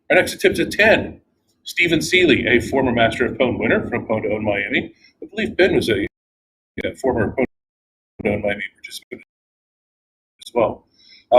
Our next attempt's at 10. Stephen Seeley, a former Master of PWN winner from PWN2OWN Miami. I believe Ben was a former PWN2OWN Miami participant as well.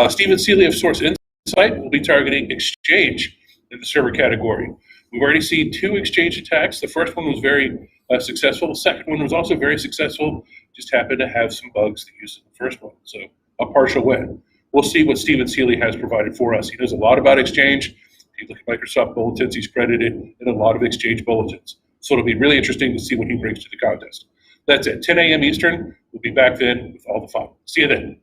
Stephen Seeley of Source Insight will be targeting exchange in the server category. We've already seen 2 exchange attacks. The first one was very successful. The second one was also very successful, just happened to have some bugs that used in the first one. So a partial win. We'll see what Stephen Seeley has provided for us. He knows a lot about exchange. If you look at Microsoft bulletins, he's credited in a lot of exchange bulletins. So it'll be really interesting to see what he brings to the contest. That's it. 10 a.m. Eastern. We'll be back then with all the fun. See you then.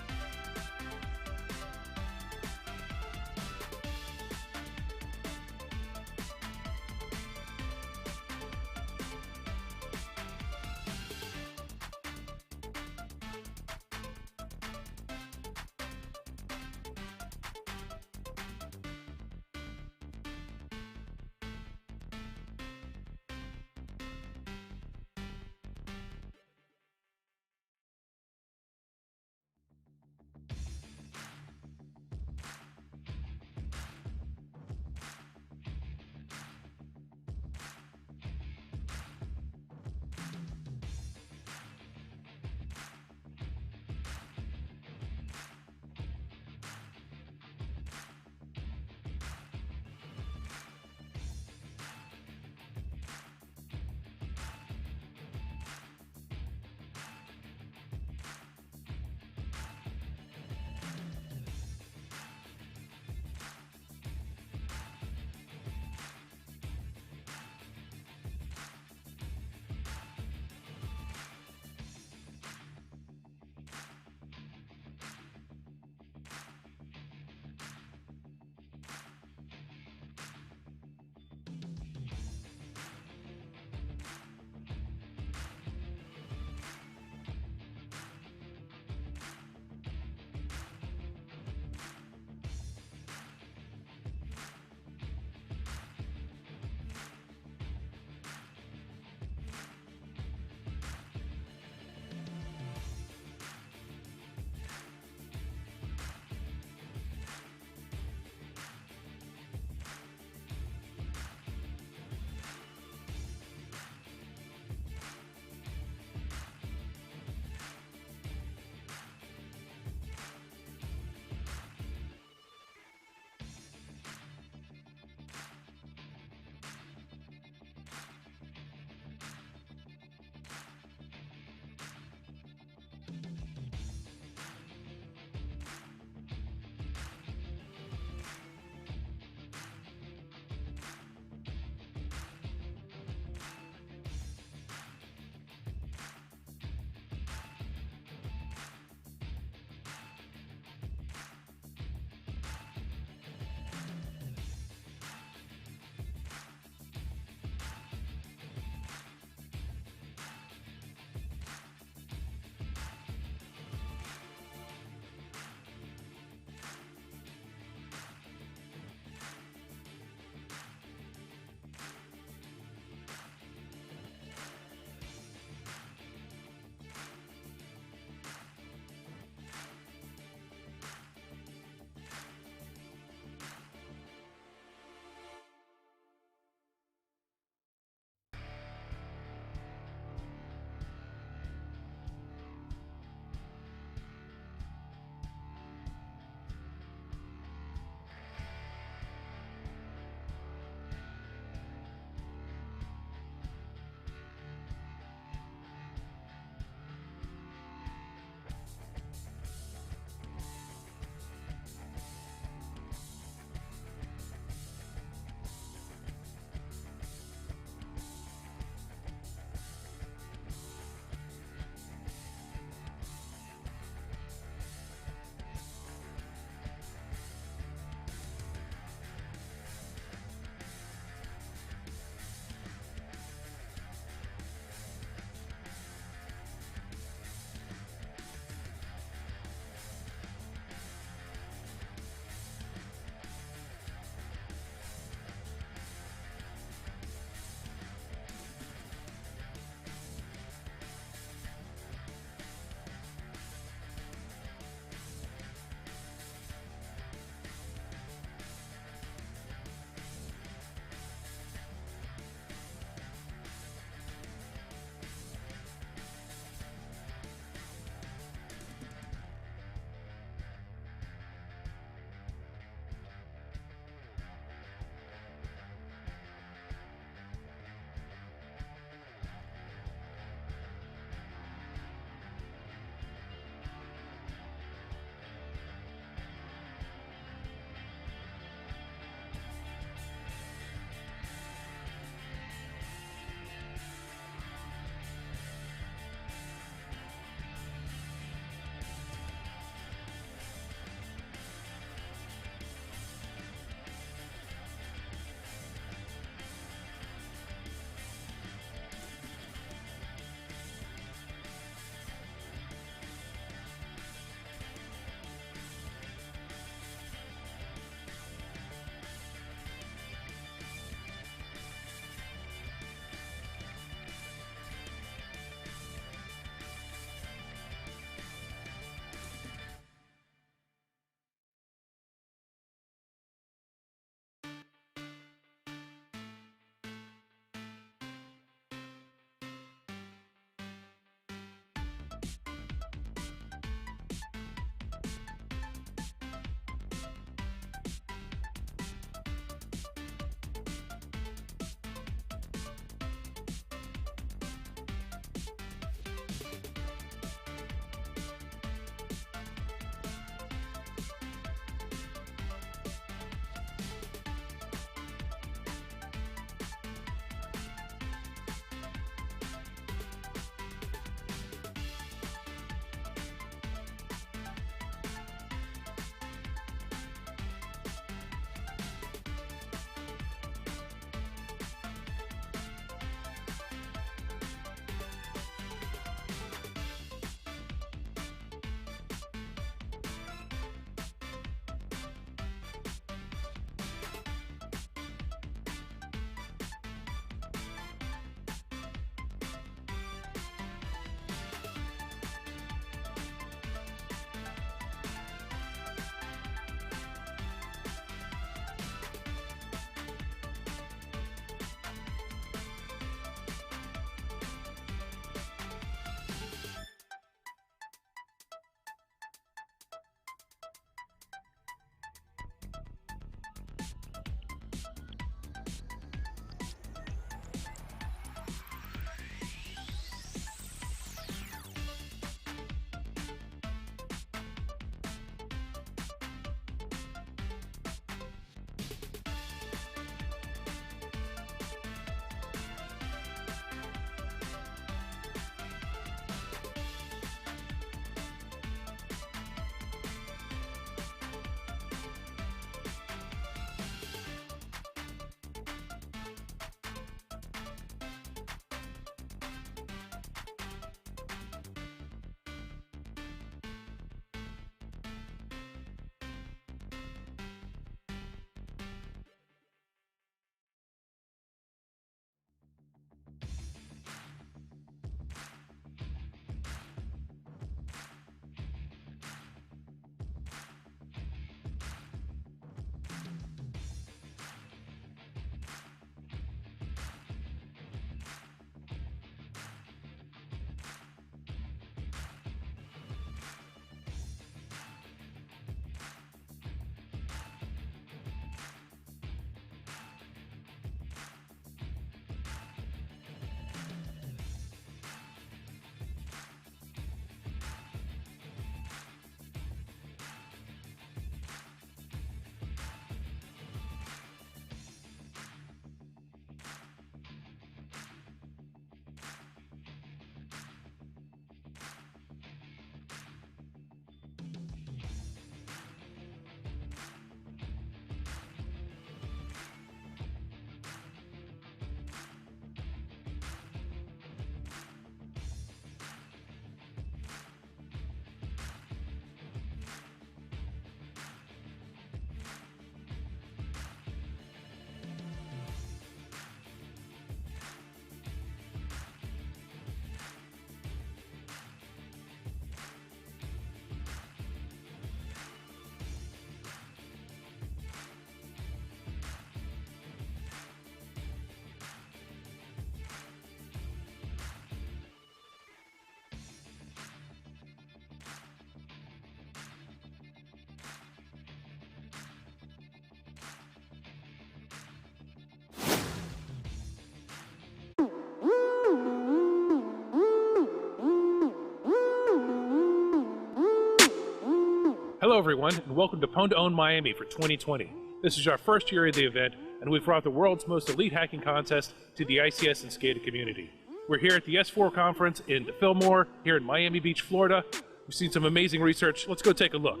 Hello everyone, and welcome to PWN2OWN Miami for 2020. This is our first year of the event, and we've brought the world's most elite hacking contest to the ICS and SCADA community. We're here at the S4 conference in Fillmore, here in Miami Beach, Florida. We've seen some amazing research. Let's go take a look.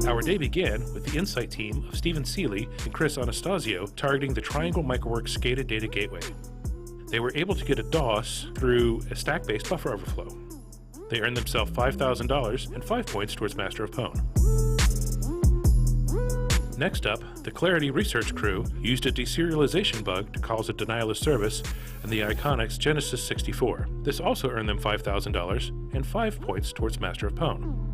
Our day began with the Insight team of Stephen Seeley and Chris Anastasio targeting the Triangle Microworks SCADA data gateway. They were able to get a DOS through a stack-based buffer overflow. They earned themselves $5,000 and 5 points towards Master of PWN. Next up, the Clarity research crew used a deserialization bug to cause a denial of service in the Iconics Genesis 64. This also earned them $5,000 and 5 points towards Master of PWN.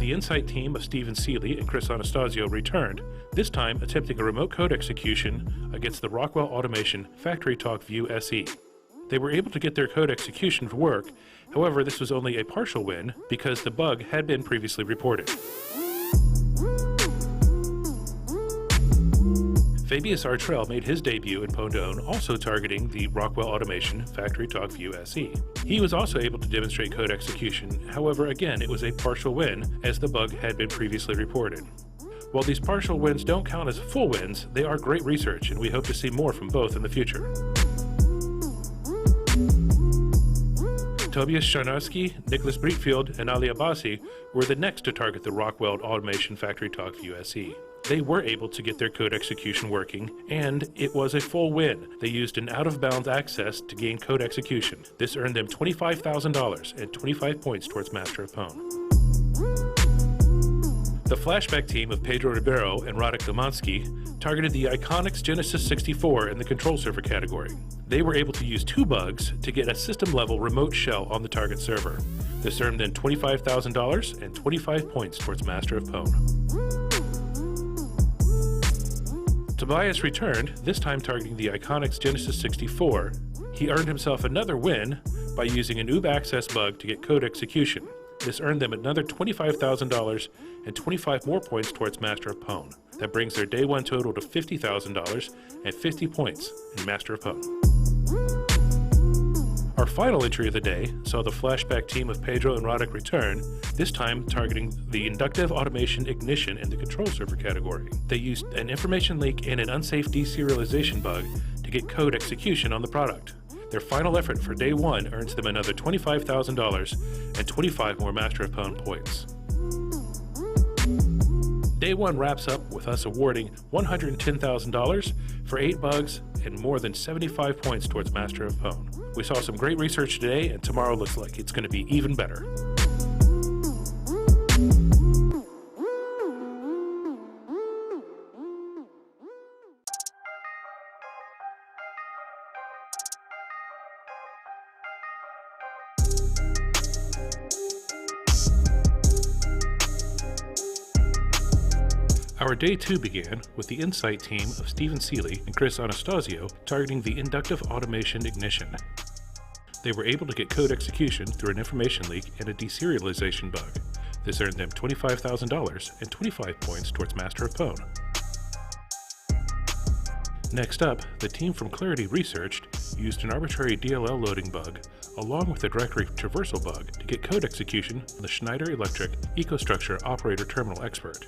The Insight team of Stephen Seeley and Chris Anastasio returned, this time attempting a remote code execution against the Rockwell Automation Factory Talk View SE. They were able to get their code execution to work, however this was only a partial win because the bug had been previously reported. Fabius Artrell made his debut in PWN2OWN, also targeting the Rockwell Automation Factory Talk View SE. He was also able to demonstrate code execution, however again it was a partial win as the bug had been previously reported. While these partial wins don't count as full wins, they are great research and we hope to see more from both in the future. Tobias Scharnowski, Nicholas Breitfield, and Ali Abbasi were the next to target the Rockwell Automation Factory Talk View SE. They were able to get their code execution working, and it was a full win. They used an out-of-bounds access to gain code execution. This earned them $25,000 and 25 points towards Master of PWN. The flashback team of Pedro Ribeiro and Radek Domansky targeted the Iconics Genesis 64 in the control server category. They were able to use two bugs to get a system-level remote shell on the target server. This earned them $25,000 and 25 points towards Master of PWN. Tobias returned, this time targeting the Iconics Genesis 64. He earned himself another win by using an OOB access bug to get code execution. This earned them another $25,000 and 25 more points towards Master of PWN. That brings their day one total to $50,000 and 50 points in Master of PWN. Our final entry of the day saw the flashback team of Pedro and Radek return, this time targeting the inductive automation ignition in the control server category. They used an information leak and an unsafe deserialization bug to get code execution on the product. Their final effort for day one earns them another $25,000 and 25 more Master of PWN points. Day one wraps up with us awarding $110,000 for 8 bugs and more than 75 points towards Master of PWN. We saw some great research today, and tomorrow looks like it's going to be even better. Our day two began with the Insight team of Stephen Seeley and Chris Anastasio targeting the inductive automation ignition. They were able to get code execution through an information leak and a deserialization bug. This earned them $25,000 and 25 points towards Master of PWN. Next up, the team from Clarity researched used an arbitrary DLL loading bug along with a directory traversal bug to get code execution on the Schneider Electric EcoStruxure Operator Terminal Expert.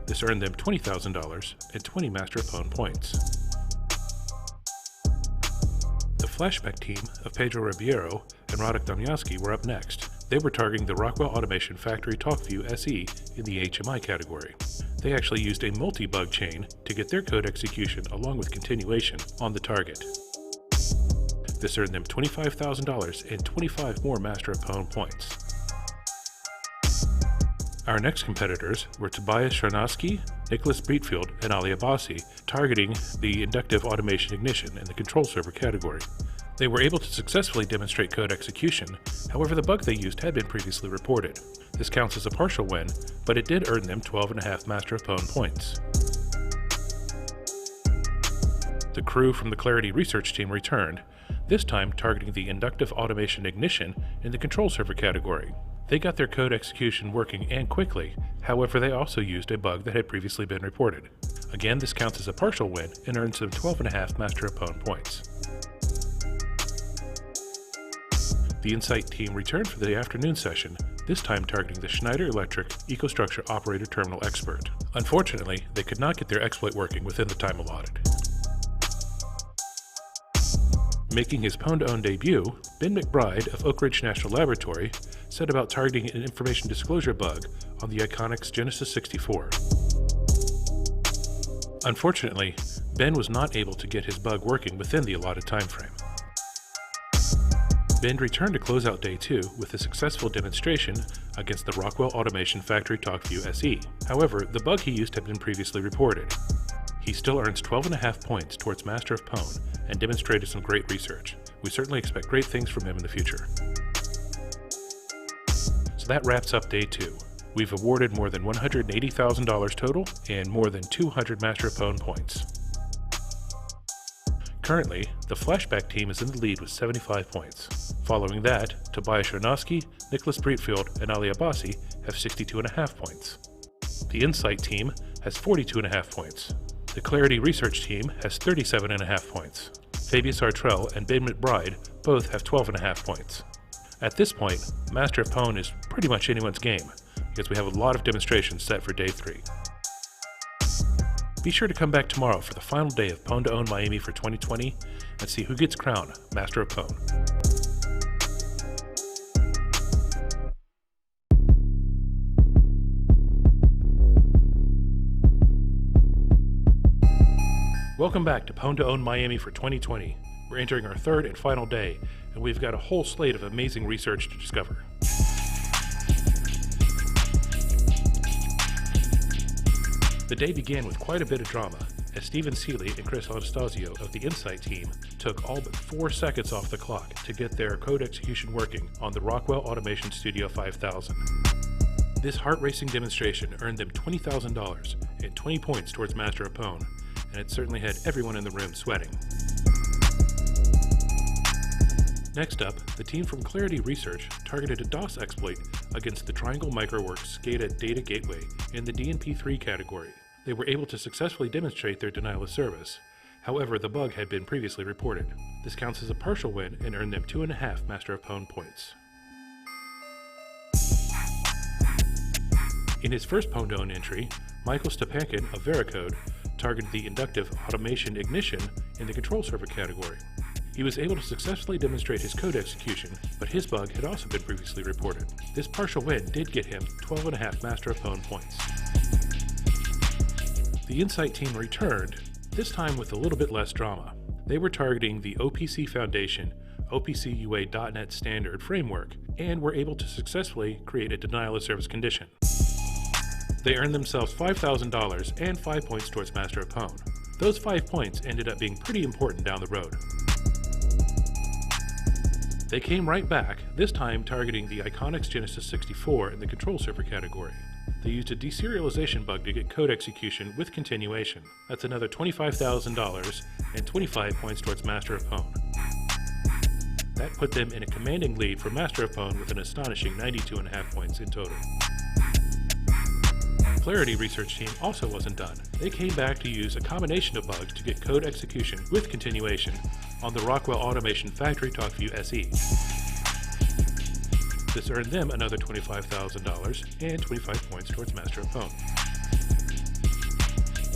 This earned them $20,000 and 20 Master of PWN points. The flashback team of Pedro Ribeiro and Radek Domansky were up next. They were targeting the Rockwell Automation Factory Talk View SE in the HMI category. They actually used a multi-bug chain to get their code execution along with continuation on the target. This earned them $25,000 and 25 more Master of PWN points. Our next competitors were Tobias Scharnowski, Nicholas Breitfield, and Ali Abbasi, targeting the inductive automation ignition in the control server category. They were able to successfully demonstrate code execution, however the bug they used had been previously reported. This counts as a partial win, but it did earn them 12.5 Master of PWN points. The crew from the Clarity research team returned, this time targeting the inductive automation ignition in the control server category. They got their code execution working and quickly, however they also used a bug that had previously been reported. Again, this counts as a partial win and earns him 12.5 Master of PWN points. The Insight team returned for the afternoon session, this time targeting the Schneider Electric EcoStruxure Operator Terminal Expert. Unfortunately, they could not get their exploit working within the time allotted. Making his PWN2OWN debut, Ben McBride of Oak Ridge National Laboratory set about targeting an information disclosure bug on the Iconics Genesis 64. Unfortunately, Ben was not able to get his bug working within the allotted time frame. Ben returned to close out day 2 with a successful demonstration against the Rockwell Automation Factory TalkView SE. However, the bug he used had been previously reported. He still earns 12.5 points towards Master of PWN and demonstrated some great research. We certainly expect great things from him in the future. So that wraps up day 2. We've awarded more than $180,000 total and more than 200 Master of PWN points. Currently, the Flashback team is in the lead with 75 points. Following that, Tobias Yarnowski, Nicholas Breitfield, and Ali Abbasi have 62.5 points. The Insight team has 42.5 points. The Clarity Research team has 37.5 points. Fabius Artrell and Ben McBride both have 12.5 points. At this point, Master of PWN is pretty much anyone's game, because we have a lot of demonstrations set for day 3. Be sure to come back tomorrow for the final day of PWN2OWN Miami for 2020 and see who gets crowned Master of PWN. Welcome back to PWN2OWN Miami for 2020. We're entering our 3rd and final day, and we've got a whole slate of amazing research to discover. The day began with quite a bit of drama, as Stephen Seeley and Chris Anastasio of the Insight team took all but 4 seconds off the clock to get their code execution working on the Rockwell Automation Studio 5000. This heart-racing demonstration earned them $20,000 and 20 points towards Master of PWN, and it certainly had everyone in the room sweating. Next up, the team from Clarity Research targeted a DOS exploit against the Triangle Microworks SCADA data gateway in the DNP3 category. They were able to successfully demonstrate their denial of service. However, the bug had been previously reported. This counts as a partial win and earned them 2.5 Master of PWN points. In his first PWN2OWN entry, Michael Stepankin of Veracode targeted the inductive automation ignition in the control server category. He was able to successfully demonstrate his code execution, but his bug had also been previously reported. This partial win did get him 12.5 Master of PWN points. The Insight team returned, this time with a little bit less drama. They were targeting the OPC Foundation OPC-UA.NET standard framework and were able to successfully create a denial of service condition. They earned themselves $5,000 and 5 points towards Master of PWN. Those 5 points ended up being pretty important down the road. They came right back, this time targeting the Iconics Genesis 64 in the control server category. They used a deserialization bug to get code execution with continuation. That's another $25,000 and 25 points towards Master of PWN. That put them in a commanding lead for Master of PWN with an astonishing 92.5 points in total. Clarity Research team also wasn't done. They came back to use a combination of bugs to get code execution with continuation on the Rockwell Automation Factory TalkView SE. This earned them another $25,000 and 25 points towards Master of PWN.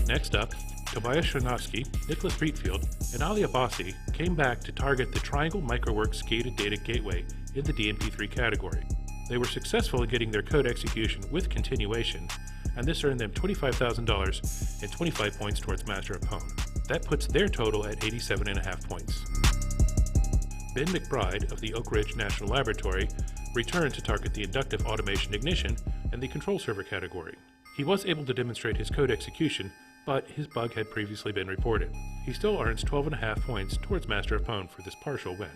Next up, Tobias Yarnowski, Nicholas Breitfield, and Ali Abbasi came back to target the Triangle Microworks SCADA data gateway in the DNP3 category. They were successful in getting their code execution with continuation, and this earned them $25,000 and 25 points towards Master of PWN. That puts their total at 87.5 points. Ben McBride of the Oak Ridge National Laboratory returned to target the inductive automation ignition and the control server category. He was able to demonstrate his code execution, but his bug had previously been reported. He still earns 12.5 points towards Master of PWN for this partial win.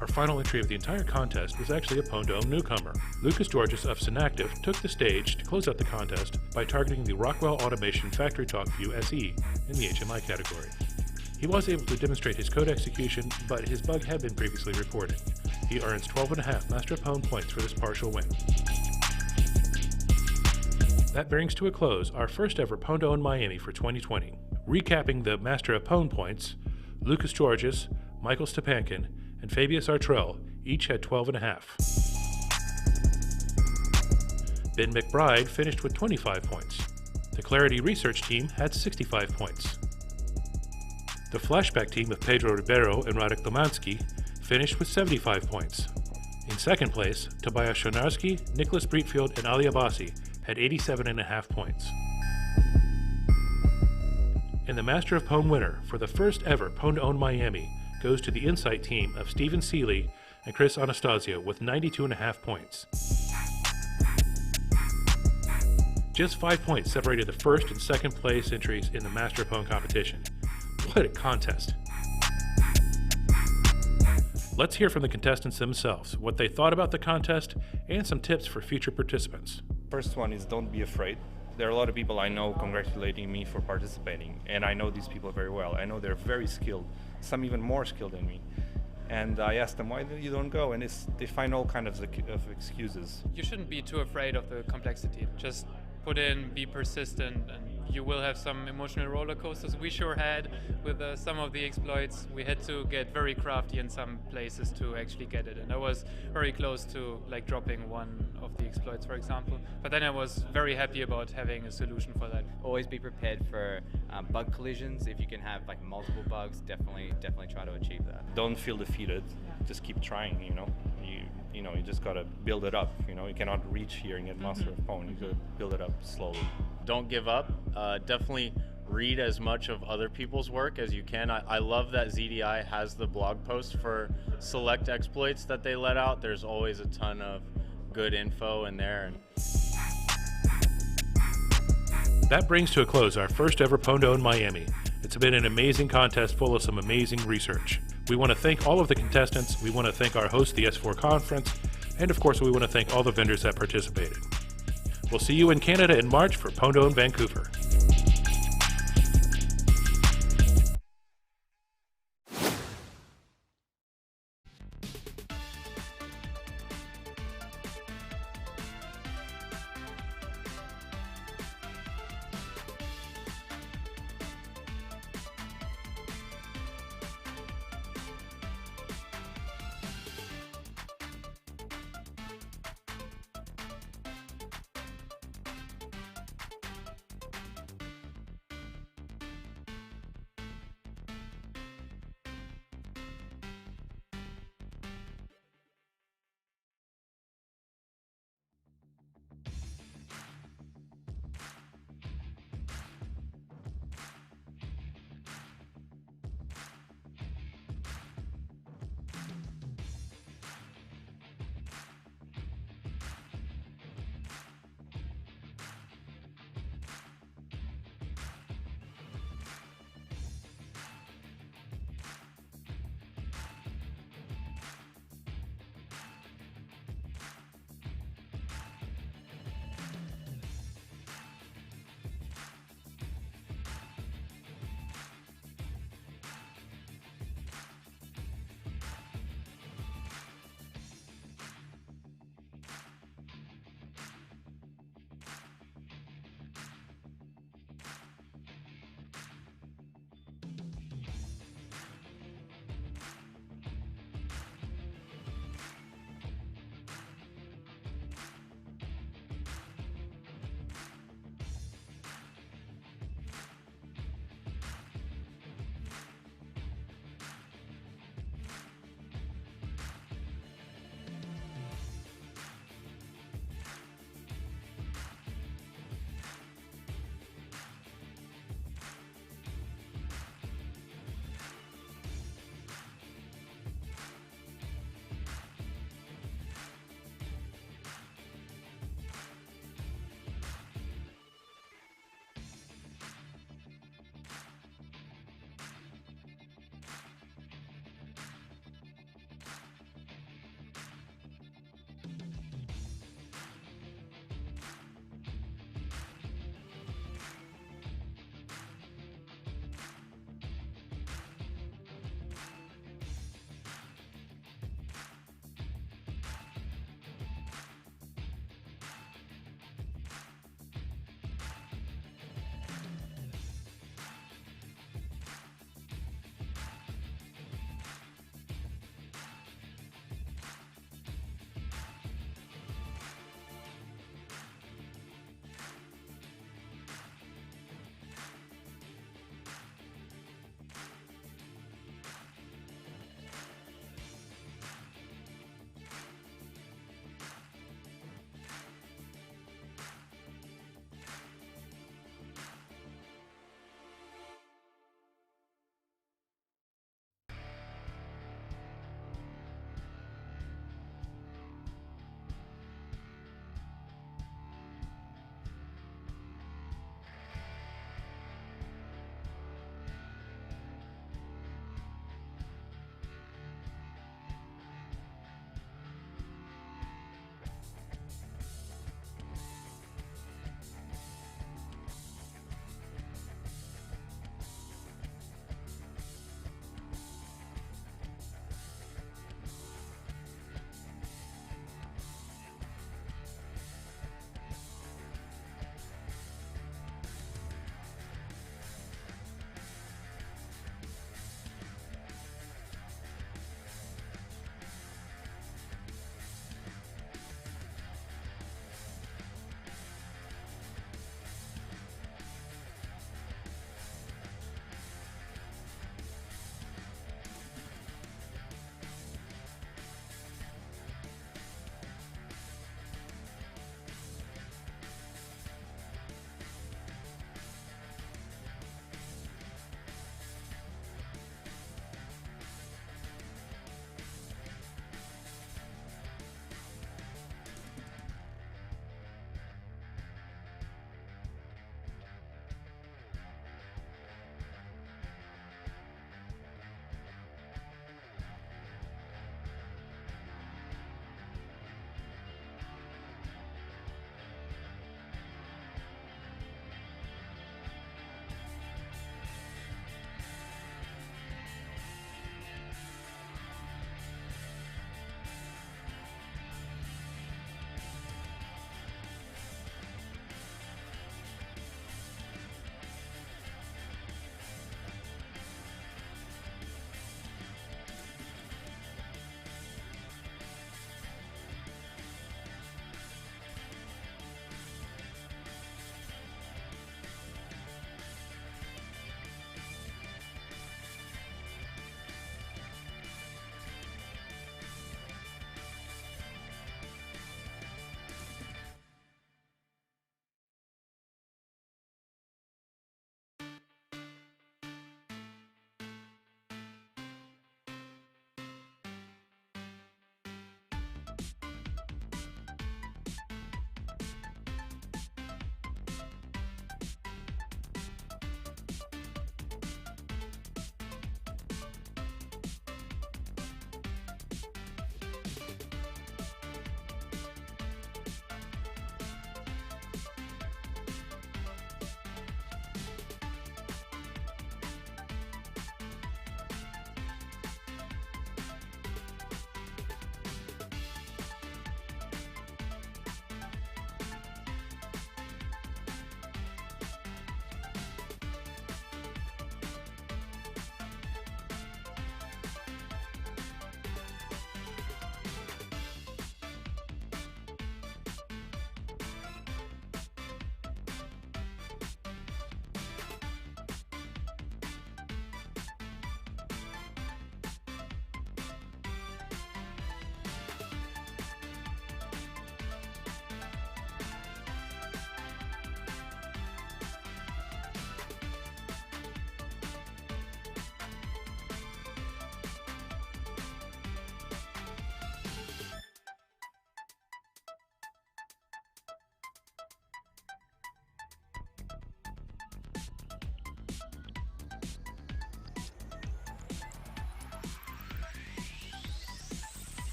Our final entry of the entire contest was actually a PWN2OWN newcomer. Lucas Georges of Synactive took the stage to close out the contest by targeting the Rockwell Automation Factory TalkView SE in the HMI category. He was able to demonstrate his code execution, but his bug had been previously reported. He earns 12.5 Master of PWN points for this partial win. That brings to a close our first ever PWN2OWN Miami for 2020. Recapping the Master of PWN points, Lucas Georges, Michael Stepankin, and Fabius Artrell each had 12.5. Ben McBride finished with 25 points. The Clarity Research team had 65 points. The Flashback team of Pedro Ribeiro and Radek Domansky finished with 75 points. In second place, Tobias Shonarski, Nicholas Breitfield, and Ali Abbasi had 87.5 points. And the Master of PWN winner for the first ever PWN2OWN Miami goes to the Insight team of Stephen Seeley and Chris Anastasio with 92.5 points. Just 5 points separated the first and second place entries in the Master of PWN competition. What a contest! Let's hear from the contestants themselves, what they thought about the contest, and some tips for future participants. First one is don't be afraid. There are a lot of people I know congratulating me for participating, and I know these people very well. I know they're very skilled, some even more skilled than me. And I asked them, why you don't go? And they find all kinds of excuses. You shouldn't be too afraid of the complexity. Just put in, be persistent, and you will have some emotional roller coasters. We sure had with some of the exploits. We had to get very crafty in some places to actually get it, and I was very close to like dropping one of the exploits, for example. But then I was very happy about having a solution for that. Always be prepared for bug collisions. If you can have like multiple bugs, definitely try to achieve that. Don't feel defeated. Just keep trying. You just gotta build it up. You cannot reach here and get Master of PWN. You gotta build it up slowly. Don't give up. Definitely read as much of other people's work as you can. I love that ZDI has the blog post for select exploits that they let out. There's always a ton of good info in there. That brings to a close our first ever PWN2OWN Miami. It's been an amazing contest full of some amazing research. We want to thank all of the contestants, we want to thank our host, the S4 Conference, and of course we want to thank all the vendors that participated. We'll see you in Canada in March for PWN2OWN Vancouver.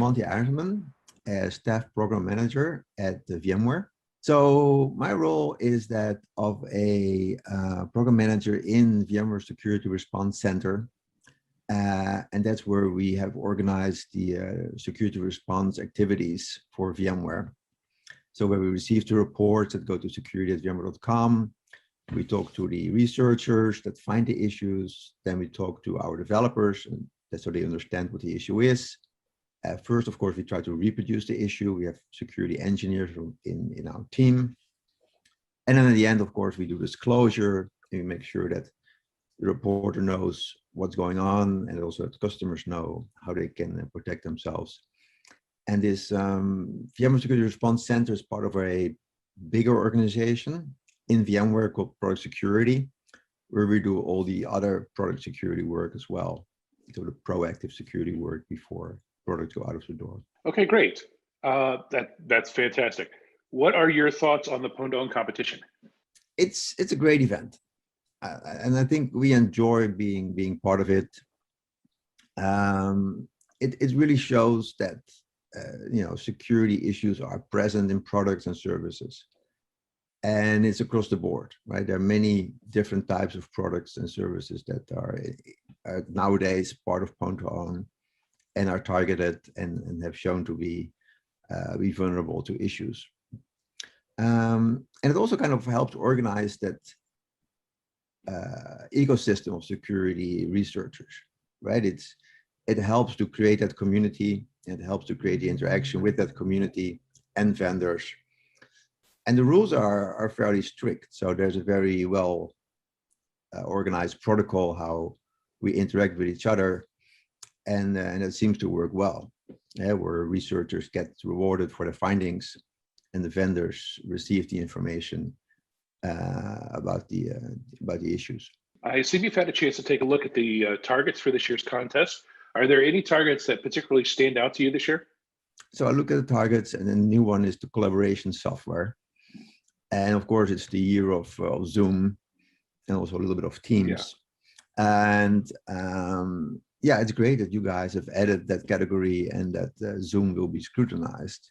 Monty Arendsman, as Staff Program Manager at VMware. So my role is that of a program manager in VMware Security Response Center. And that's where we have organized the security response activities for VMware. So when we receive the reports that go to security@vmware.com, we talk to the researchers that find the issues. Then we talk to our developers, and that's so they understand what the issue is. First, of course, we try to reproduce the issue. We have security engineers in our team. And then at the end, of course, we do disclosure, and we make sure that the reporter knows what's going on, and also that customers know how they can protect themselves. And this VMware Security Response Center is part of a bigger organization in VMware called Product Security, where we do all the other product security work as well. So the proactive security work before products go out of the door. Okay, great. That's fantastic. What are your thoughts on the PWN competition? It's a great event. And I think we enjoy being part of it. It really shows that security issues are present in products and services, and it's across the board, right? There are many different types of products and services that are nowadays part of PWN and are targeted and have shown to be vulnerable to issues. And it also kind of helps organize that ecosystem of security researchers, right? It helps to create that community. It helps to create the interaction with that community and vendors. And the rules are fairly strict. So there's a very well organized protocol how we interact with each other, and it seems to work well. Where researchers get rewarded for their findings, and the vendors receive the information about the issues. I assume you've had a chance to take a look at the targets for this year's contest. Are there any targets that particularly stand out to you this year? So I look at the targets, and the new one is the collaboration software. And of course, it's the year of Zoom and also a little bit of Teams. Yeah. And yeah, it's great that you guys have added that category and that Zoom will be scrutinized.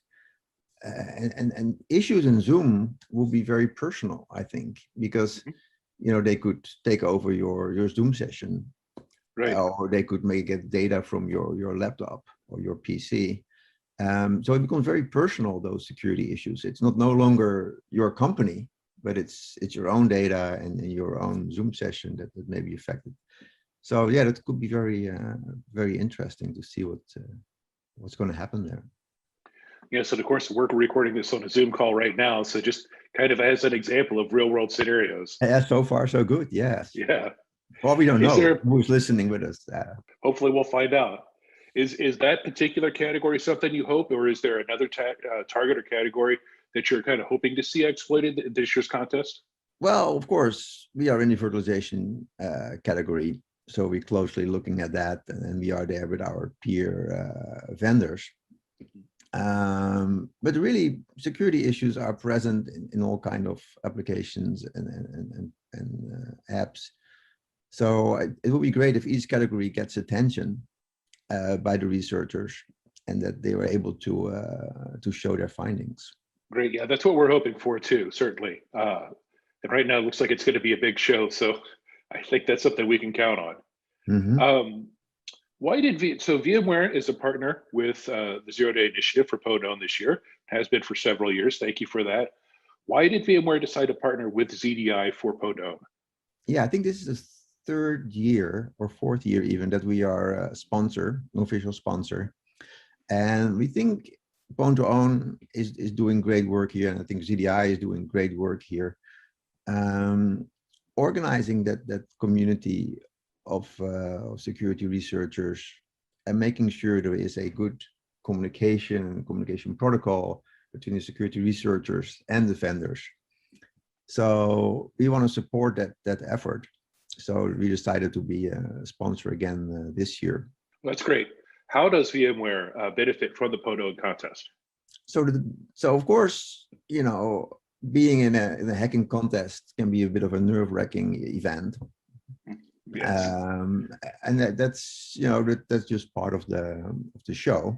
And issues in Zoom will be very personal, I think, because they could take over your Zoom session, right? Or they could get data from your laptop or your PC. So it becomes very personal, those security issues. It's no longer your company, but it's your own data and your own Zoom session that may be affected. So yeah, that could be very very interesting to see what's going to happen there. Yes, and of course, we're recording this on a Zoom call right now, so just kind of as an example of real world scenarios. Yeah, so far so good. Yes. Yeah. Well, we don't know who's listening with us. Hopefully, we'll find out. Is that particular category something you hope, or is there another target or category that you're kind of hoping to see exploited in this year's contest? Well, of course, we are in the virtualization category, so we're closely looking at that, and we are there with our peer vendors. But really, security issues are present in all kinds of applications and apps. So it would be great if each category gets attention by the researchers, and that they were able to show their findings. Great, yeah, that's what we're hoping for too, certainly. And right now, it looks like it's going to be a big show, so I think that's something we can count on. Mm-hmm. So VMware is a partner with the Zero Day Initiative for PWN this year, has been for several years. Thank you for that. Why did VMware decide to partner with ZDI for PWN? Yeah, I think this is the third year or fourth year even that we are a sponsor, an official sponsor. And we think PWN is doing great work here, and I think ZDI is doing great work here. Organizing that community of security researchers and making sure there is a good communication protocol between the security researchers and the vendors. So we want to support that effort. So we decided to be a sponsor again this year. That's great. How does VMware benefit from the PWN contest? So of course, being in a hacking contest can be a bit of a nerve-wracking event. Yes. And that's just part of the show.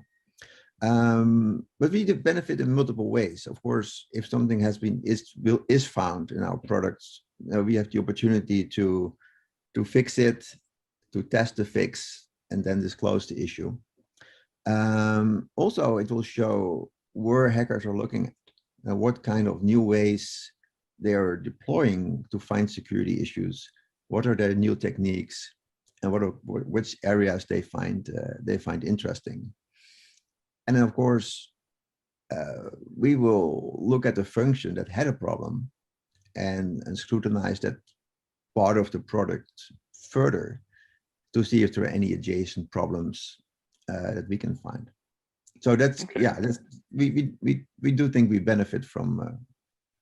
But we benefit in multiple ways. Of course, if something is found in our products, we have the opportunity to fix it, to test the fix, and then disclose the issue. Also, it will show where hackers are looking at, what kind of new ways they are deploying to find security issues, what are their new techniques, and which areas they find interesting. And then, of course, we will look at the function that had a problem and scrutinize that part of the product further to see if there are any adjacent problems that we can find. So that's, Okay. yeah, we do think we benefit from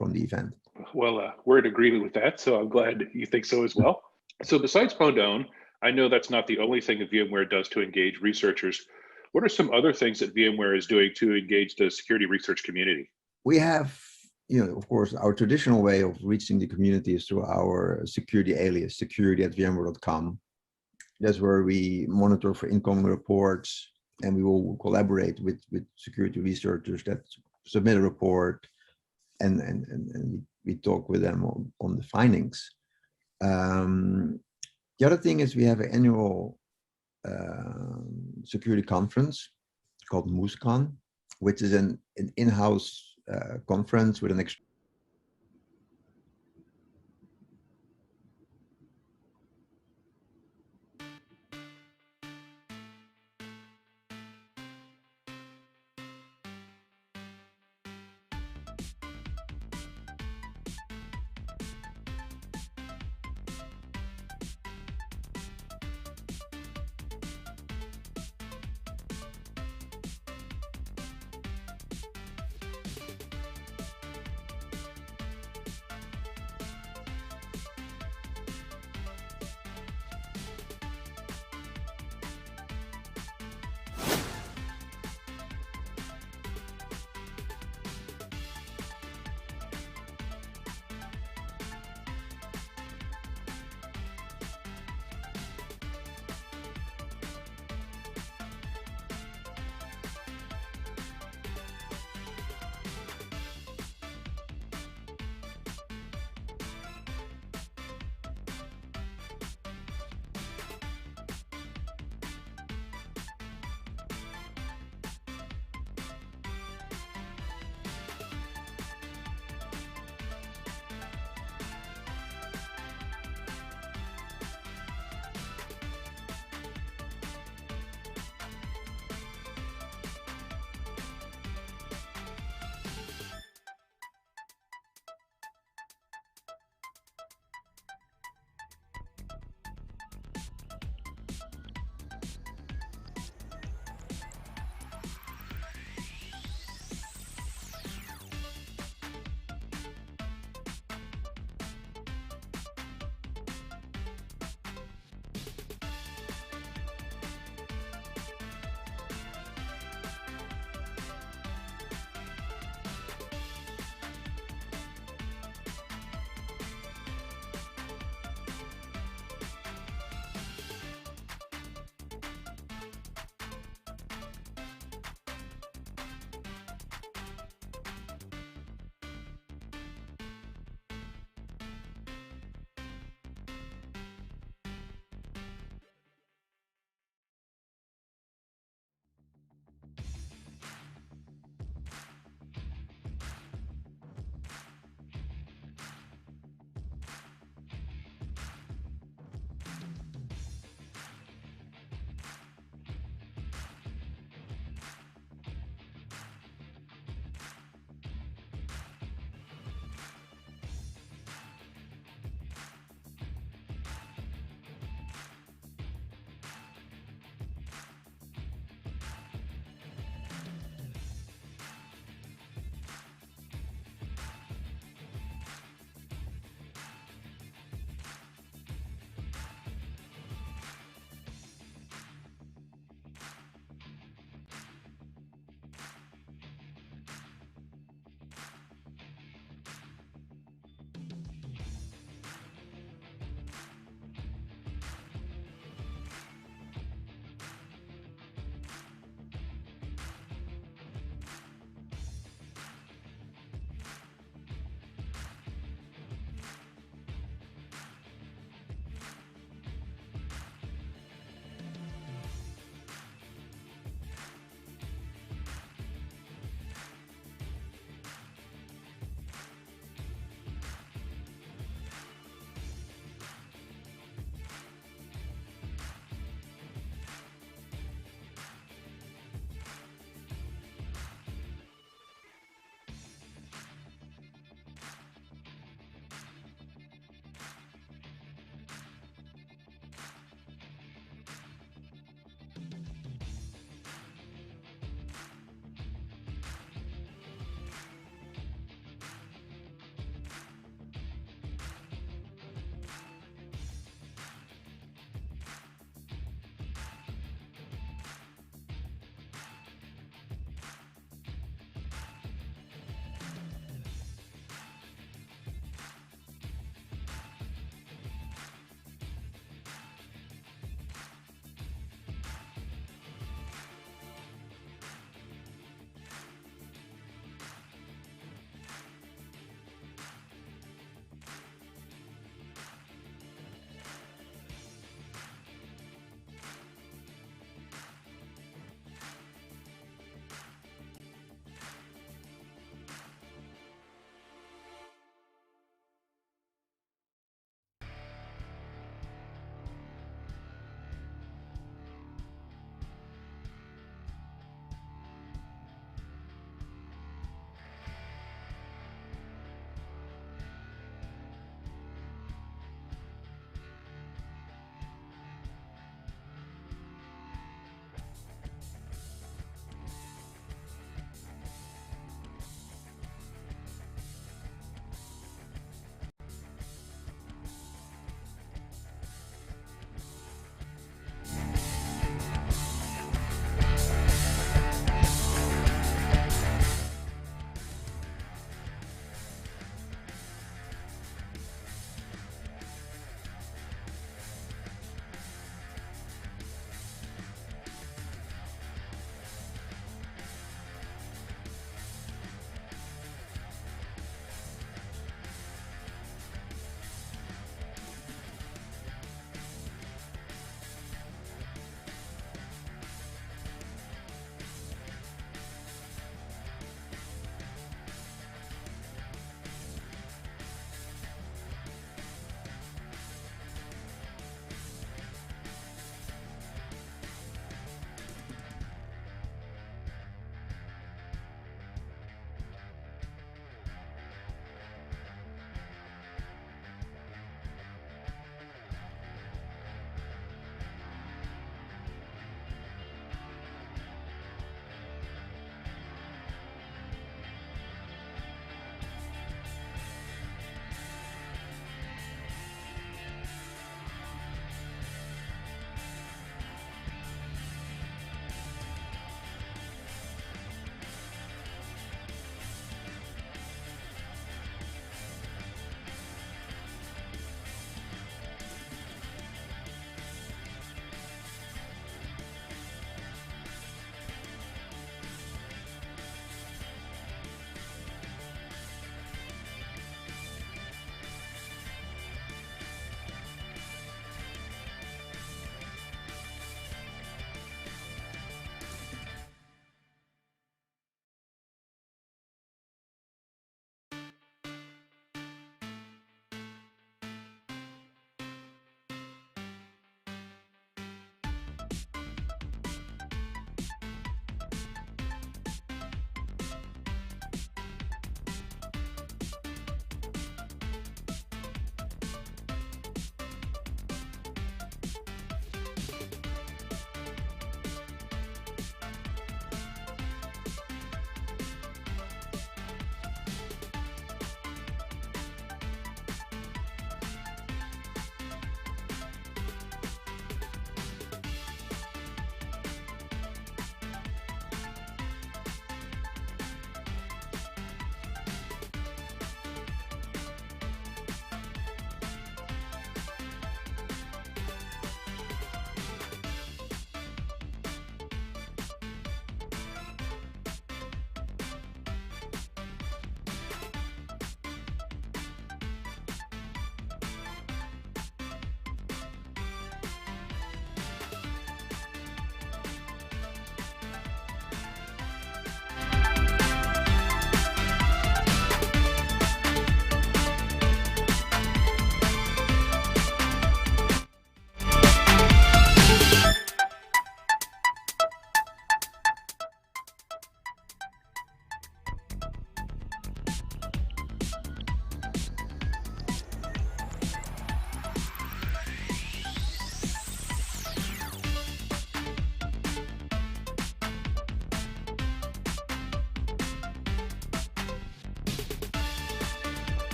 the event. Well, we're in agreement with that, so I'm glad you think so as well. So besides PWN2OWN, I know that's not the only thing that VMware does to engage researchers. What are some other things that VMware is doing to engage the security research community? We have, of course, our traditional way of reaching the community is through our security alias, security@vmware.com. That's where we monitor for incoming reports, and we will collaborate with security researchers that submit a report, and we talk with them on the findings. The other thing is we have an annual security conference called MoosCon, which is an in-house conference with an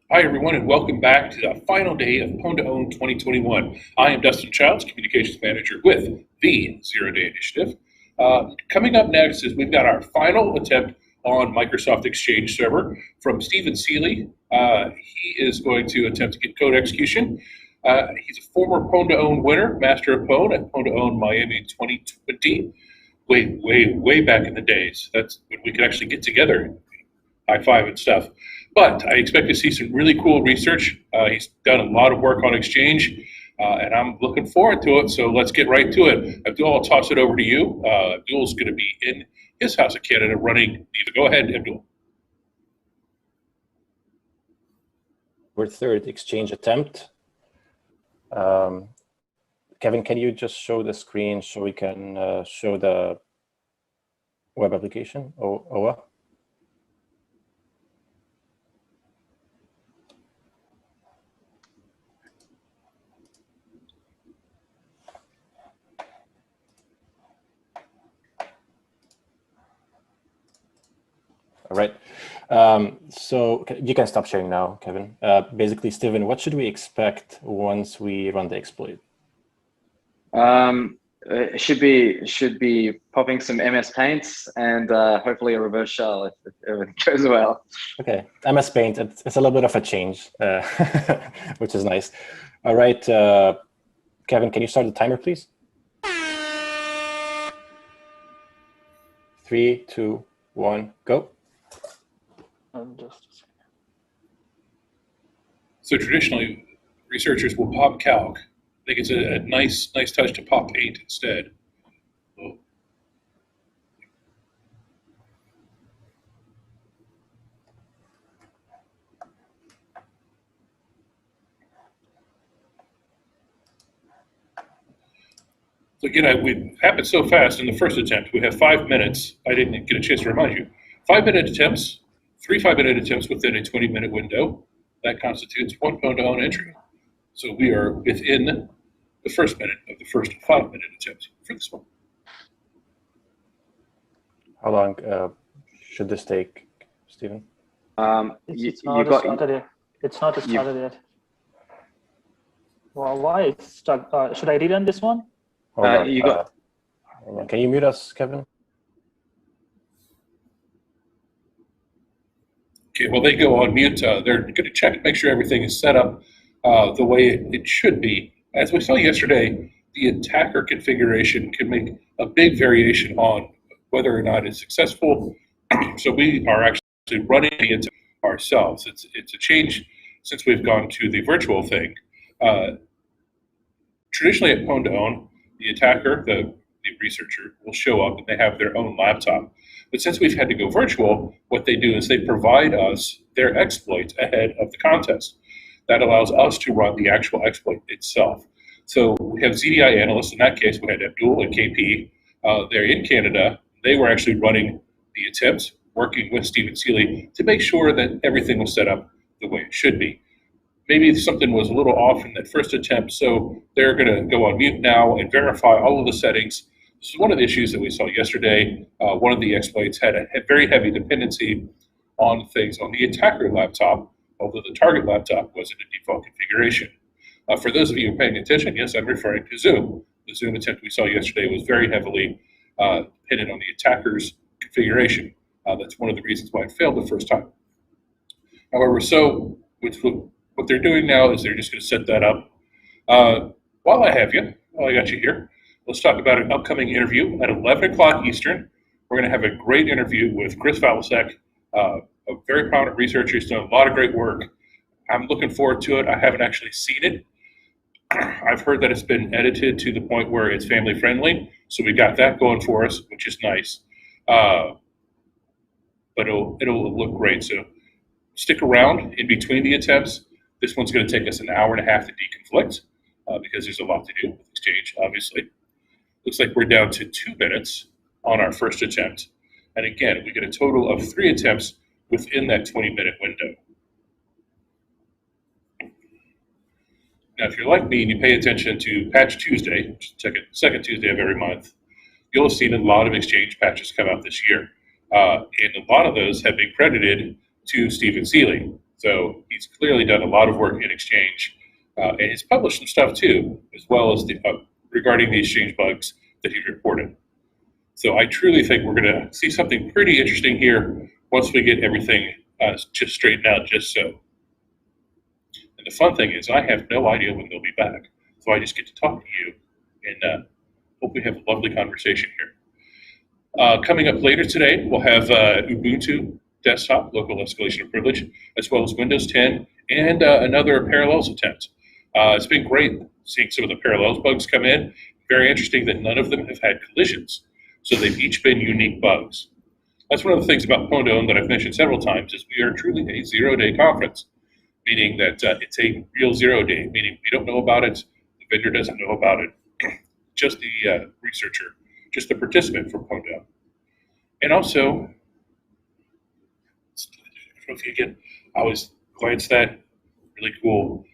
Hi, everyone, and welcome back to the final day of PWN2OWN 2021. I am Dustin Childs, Communications Manager with the Zero Day Initiative. Coming up next is we've got our final attempt on Microsoft Exchange Server from Stephen Seeley. He is going to attempt to get code execution. He's a former PWN2OWN winner, Master of PWN at PWN2OWN Miami 2020. Way back in the days. That's when we could actually get together, high five and stuff. But I expect to see some really cool research. He's done a lot of work on Exchange, and I'm looking forward to it. So let's get right to it. Abdul, I'll toss it over to you. Abdul's going to be in his house of Canada running. Go ahead, Abdul. Our third Exchange attempt. Kevin, can you just show the screen so we can show the web application, OWA? All right. So you can stop sharing now, Kevin. Basically, Steven, what should we expect once we run the exploit? It should be popping some MS Paints and hopefully a reverse shell if everything goes well. Okay, MS Paint, it's a little bit of a change, which is nice. All right, Kevin, can you start the timer, please? 3, 2, 1, go. So traditionally, researchers will pop calc. I think it's a nice touch to pop paint instead. Oh. So again, it happened so fast in the first attempt. We have 5 minutes. I didn't get a chance to remind you. 5-minute attempts, 3 5-minute attempts within a 20-minute window. That constitutes one PWN2OWN entry. So we are within the first minute of the first 5-minute attempt for this one. How long should this take, Stephen? It's not started yet. It's not started yet. Well, why it's stuck? Should I rerun this one? Can you mute us, Kevin? Okay, well, they go on mute. They're going to check to make sure everything is set up the way it should be. As we saw yesterday, the attacker configuration can make a big variation on whether or not it's successful. So we are actually running the attack ourselves. It's a change since we've gone to the virtual thing. Traditionally at PWN2OWN, the attacker, the researcher, will show up and they have their own laptop. But since we've had to go virtual, what they do is they provide us their exploits ahead of the contest. That allows us to run the actual exploit itself. So we have ZDI analysts. In that case, we had Abdul and KP. They're in Canada. They were actually running the attempts, working with Stephen Seeley to make sure that everything was set up the way it should be. Maybe something was a little off in that first attempt, so they're going to go on mute now and verify all of the settings. This is one of the issues that we saw yesterday. One of the exploits had a very heavy dependency on things on the attacker laptop, although the target laptop was in a default configuration. For those of you paying attention, yes, I'm referring to Zoom. The Zoom attempt we saw yesterday was very heavily dependent on the attacker's configuration. That's one of the reasons why it failed the first time. However, so what they're doing now is they're just going to set that up. While I have you, while I got you here, let's talk about an upcoming interview at 11 o'clock Eastern. We're going to have a great interview with Chris Valasek, a very prominent researcher. He's done a lot of great work. I'm looking forward to it. I haven't actually seen it. I've heard that it's been edited to the point where it's family friendly, so we got that going for us, which is nice. But it'll look great. So stick around in between the attempts. This one's going to take us an hour and a half to deconflict because there's a lot to do with Exchange, obviously. Looks like we're down to 2 minutes on our first attempt. And again, we get a total of 3 attempts within that 20-minute window. Now, if you're like me and you pay attention to Patch Tuesday, which is the second Tuesday of every month, you'll have seen a lot of Exchange patches come out this year. And a lot of those have been credited to Stephen Seeley. So he's clearly done a lot of work in Exchange, and he's published some stuff too, as well as regarding the Exchange bugs that he reported. So I truly think we're going to see something pretty interesting here once we get everything just straightened out just so. And the fun thing is I have no idea when they'll be back, so I just get to talk to you and hope we have a lovely conversation here. Coming up later today, we'll have Ubuntu Desktop, local escalation of privilege, as well as Windows 10 and another Parallels attempt. It's been great seeing some of the Parallels bugs come in. Very interesting that none of them have had collisions. So they've each been unique bugs. That's one of the things about PWN that I've mentioned several times is we are truly a zero-day conference, meaning that it's a real zero-day, meaning we don't know about it, the vendor doesn't know about it, just the researcher, just the participant from PWN. And also, trophy again, I always glance that, really cool.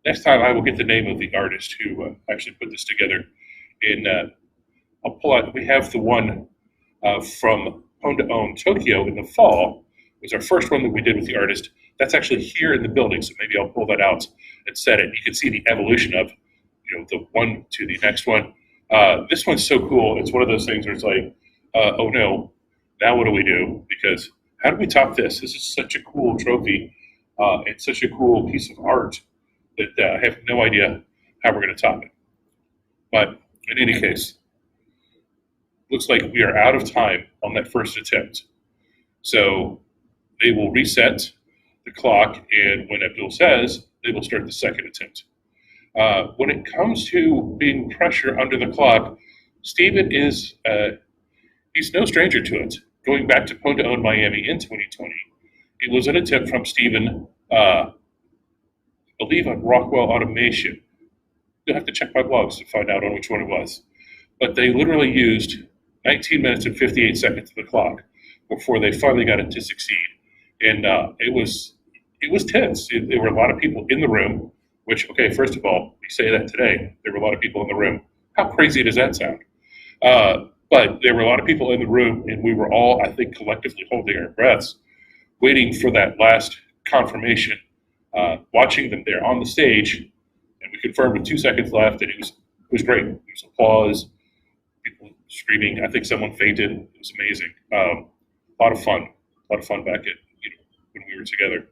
Next time I will get the name of the artist who actually put this together, and I'll pull out, we have the one from PWN2OWN Tokyo in the fall. It was our first one that we did with the artist. That's actually here in the building, so maybe I'll pull that out and set it. You can see the evolution of, the one to the next one. This one's so cool. It's one of those things where it's like, oh no, now what do we do? Because how do we top this? This is such a cool trophy. It's such a cool piece of art that I have no idea how we're going to top it. But in any case, looks like we are out of time on that first attempt. So they will reset the clock, and when Abdul says, they will start the second attempt. When it comes to being pressure under the clock, Stephen is, he's no stranger to it. Going back to PWN Miami in 2020, it was an attempt from Stephen, I believe on Rockwell Automation. You'll have to check my blogs to find out on which one it was. But they literally used 19 minutes and 58 seconds of the clock before they finally got it to succeed. And it was tense. There were a lot of people in the room, which, okay, first of all, we say that today, there were a lot of people in the room. How crazy does that sound? But there were a lot of people in the room, and we were all, I think, collectively holding our breaths, waiting for that last confirmation, watching them there on the stage, and we confirmed with 2 seconds left, and it was great. There was applause, people screaming. I think someone fainted. It was amazing. A lot of fun back at when we were together.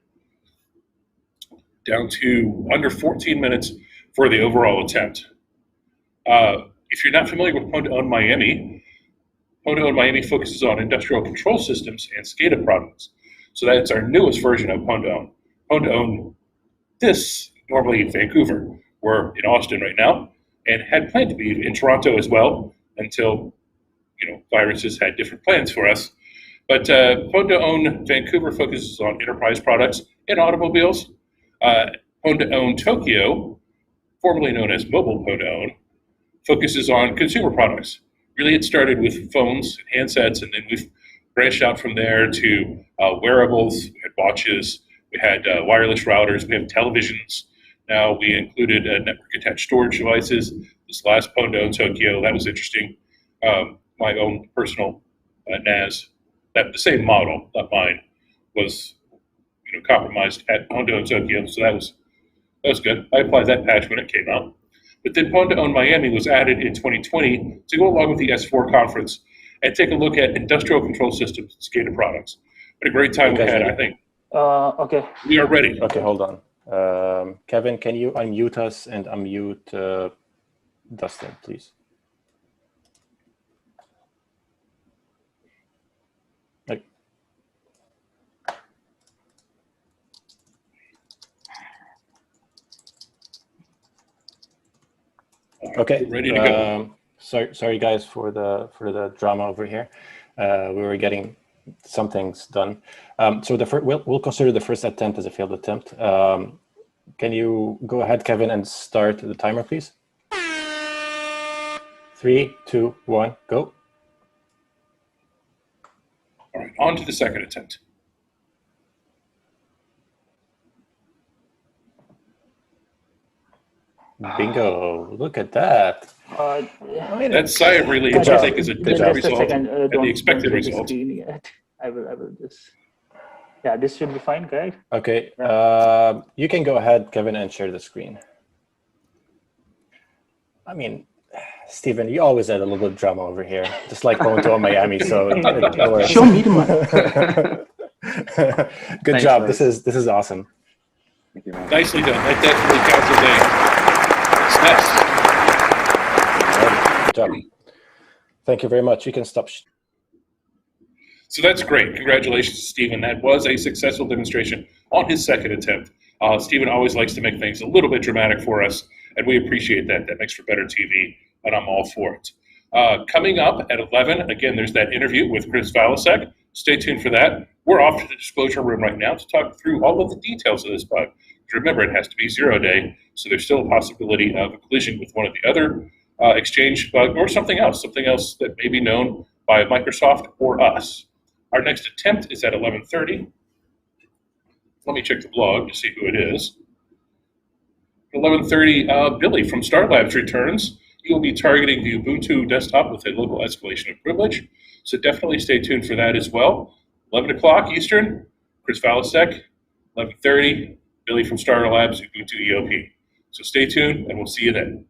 Down to under 14 minutes for the overall attempt. If you're not familiar with PWN Miami, PWN Miami focuses on industrial control systems and SCADA products. So that's our newest version of PWN. PWN, this normally in Vancouver. We're in Austin right now, and had planned to be in Toronto as well until viruses had different plans for us. But PWN Vancouver focuses on enterprise products and automobiles. PWN Tokyo, formerly known as Mobile PWN, focuses on consumer products. Really, it started with phones and handsets, and then we've branched out from there to wearables. We had watches, we had wireless routers, we have televisions. Now we included network-attached storage devices. This last PWN Tokyo, that was interesting. My own personal NAS, the same model, not mine, was compromised at PWN Tokyo, so that was good. I applied that patch when it came out. But then PWN Miami was added in 2020 to go along with the S4 conference and take a look at industrial control systems and SCADA products. What a great time we had, I think. Okay. We are ready. Okay, hold on. Kevin, can you unmute us and unmute Dustin, please? Okay, ready to go. Sorry guys for the drama over here. We were getting some things done. So we'll consider the first attempt as a failed attempt. Can you go ahead, Kevin, and start the timer, please? 3, 2, 1, go. All right, on to the second attempt. Bingo! Look at that. That sigh of relief, I think, is a different result than the expected result. I will just. Yeah, this should be fine, correct? Okay, you can go ahead, Kevin, and share the screen. I mean, Stephen, you always add a little bit of drama over here, just like Pwn2OWN Miami. So show me the good Thanks, job. Liz. This is awesome. Thank you, man. Nicely done. That definitely counts as a success. Good job. Thank you very much. You can stop. So that's great. Congratulations, Stephen. That was a successful demonstration on his second attempt. Stephen always likes to make things a little bit dramatic for us, and we appreciate that. That makes for better TV, and I'm all for it. Coming up at 11, again, there's that interview with Chris Valasek. Stay tuned for that. We're off to the disclosure room right now to talk through all of the details of this bug. Remember, it has to be 0-day, so there's still a possibility of a collision with one of the other Exchange bug or something else that may be known by Microsoft or us. Our next attempt is at 11:30. Let me check the blog to see who it is. 11:30, Billy from Star Labs returns. He will be targeting the Ubuntu desktop with a local escalation of privilege, so definitely stay tuned for that as well. 11 o'clock Eastern, Chris Valasek. 11:30, Billy from Star Labs, Ubuntu EOP. So stay tuned, and we'll see you then.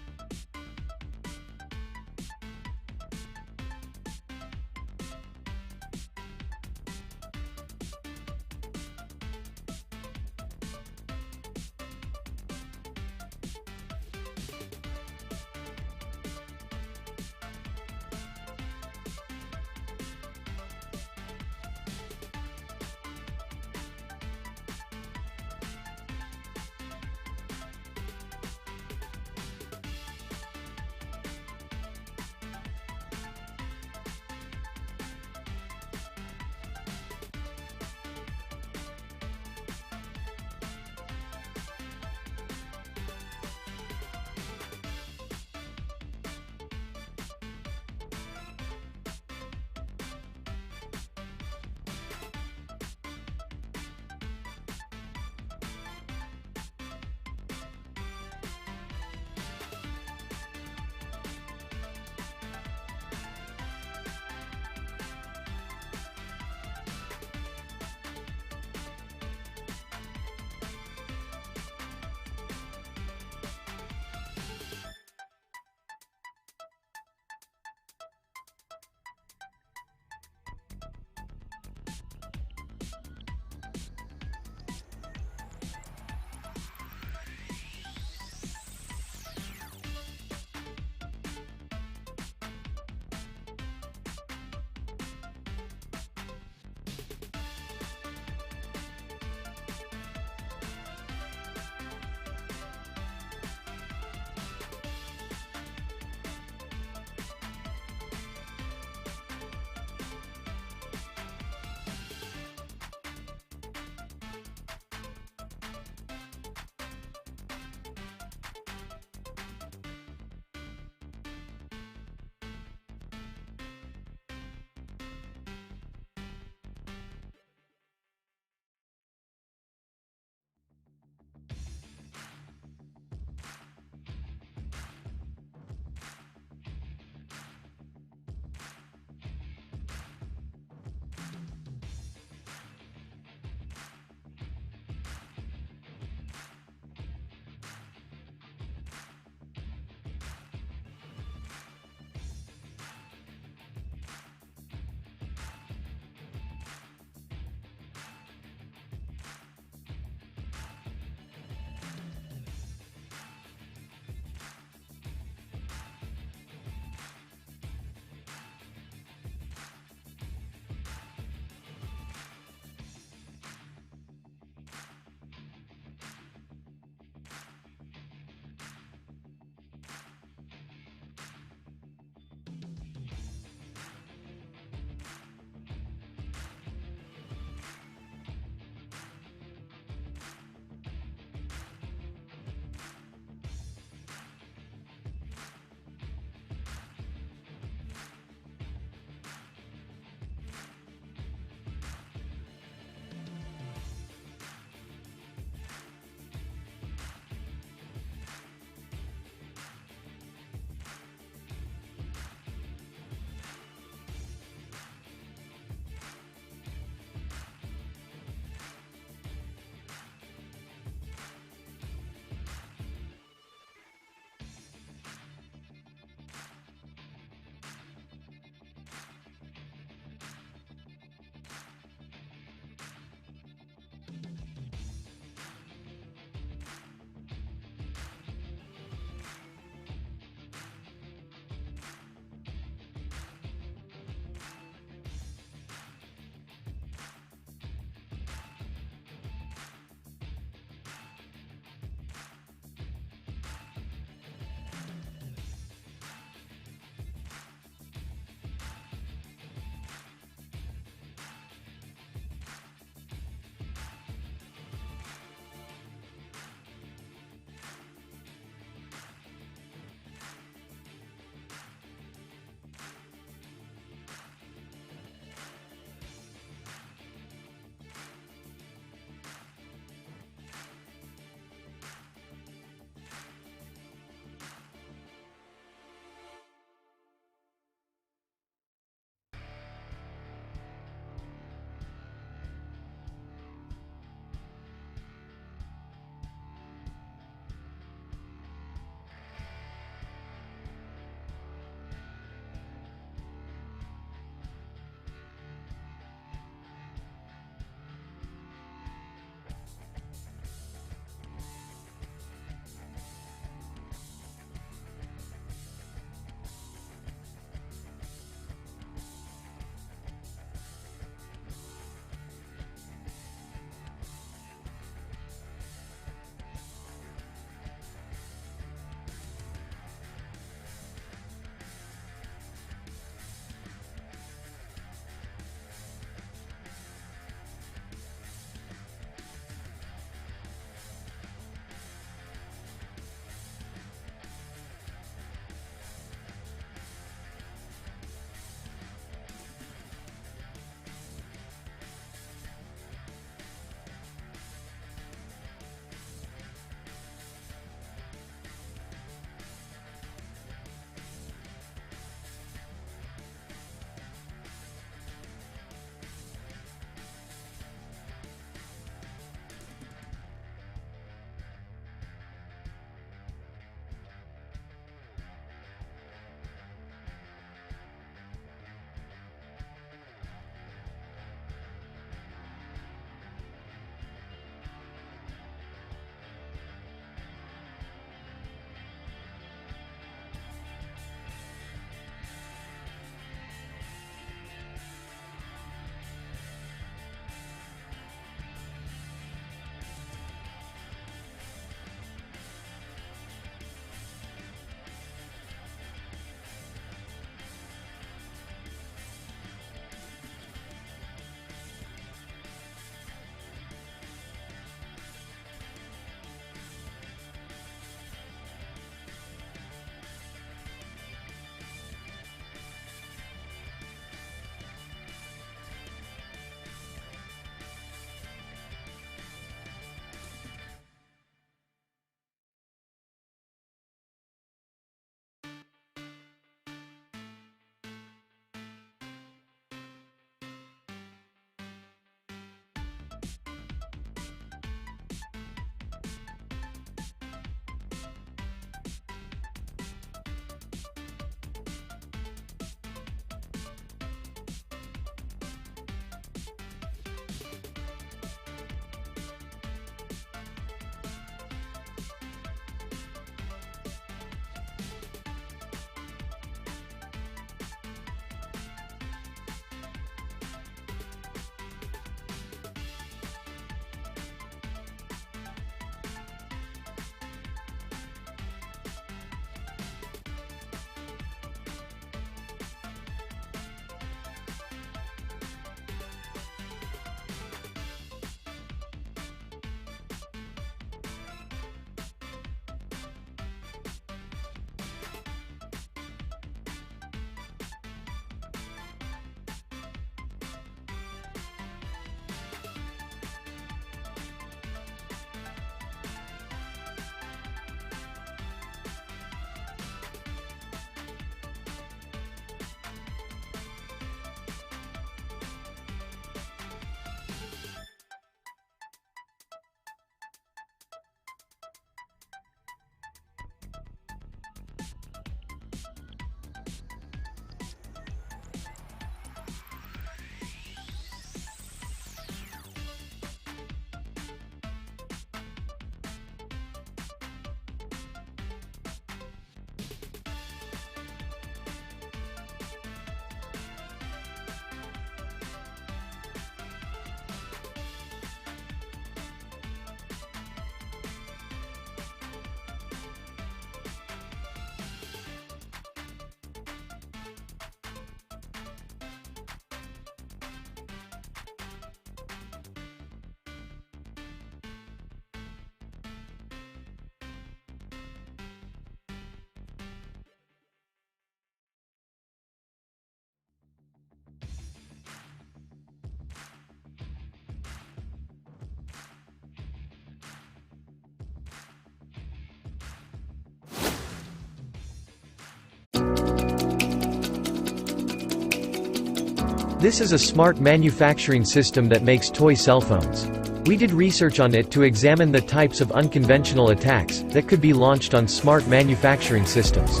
This is a smart manufacturing system that makes toy cell phones. We did research on it to examine the types of unconventional attacks that could be launched on smart manufacturing systems.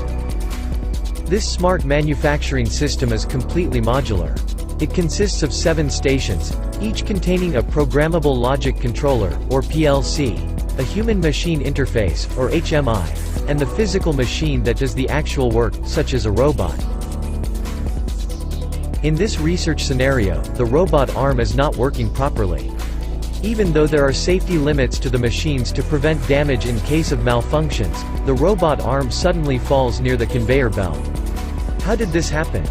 This smart manufacturing system is completely modular. It consists of 7 stations, each containing a programmable logic controller, or PLC, a human-machine interface, or HMI, and the physical machine that does the actual work, such as a robot. In this research scenario, the robot arm is not working properly. Even though there are safety limits to the machines to prevent damage in case of malfunctions, the robot arm suddenly falls near the conveyor belt. How did this happen?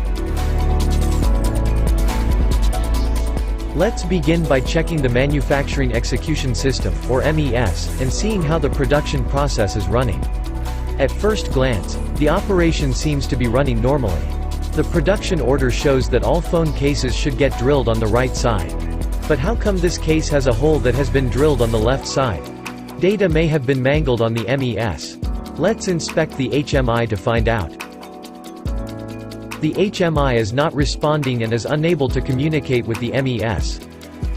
Let's begin by checking the Manufacturing Execution System, or MES, and seeing how the production process is running. At first glance, the operation seems to be running normally. The production order shows that all phone cases should get drilled on the right side. But how come this case has a hole that has been drilled on the left side? Data may have been mangled on the MES. Let's inspect the HMI to find out. The HMI is not responding and is unable to communicate with the MES.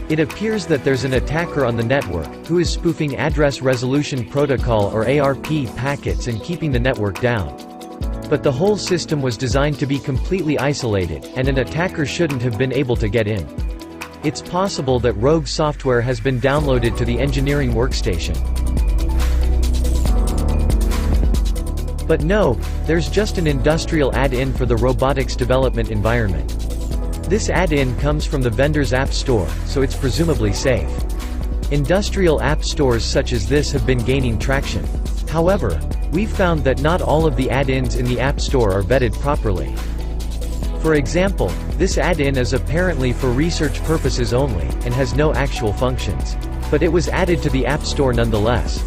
It appears that there's an attacker on the network, who is spoofing Address Resolution Protocol or ARP packets and keeping the network down. But the whole system was designed to be completely isolated, and an attacker shouldn't have been able to get in. It's possible that rogue software has been downloaded to the engineering workstation. But no, there's just an industrial add-in for the robotics development environment. This add-in comes from the vendor's app store, so it's presumably safe. Industrial app stores such as this have been gaining traction. However, we've found that not all of the add-ins in the App Store are vetted properly. For example, this add-in is apparently for research purposes only, and has no actual functions. But it was added to the App Store nonetheless.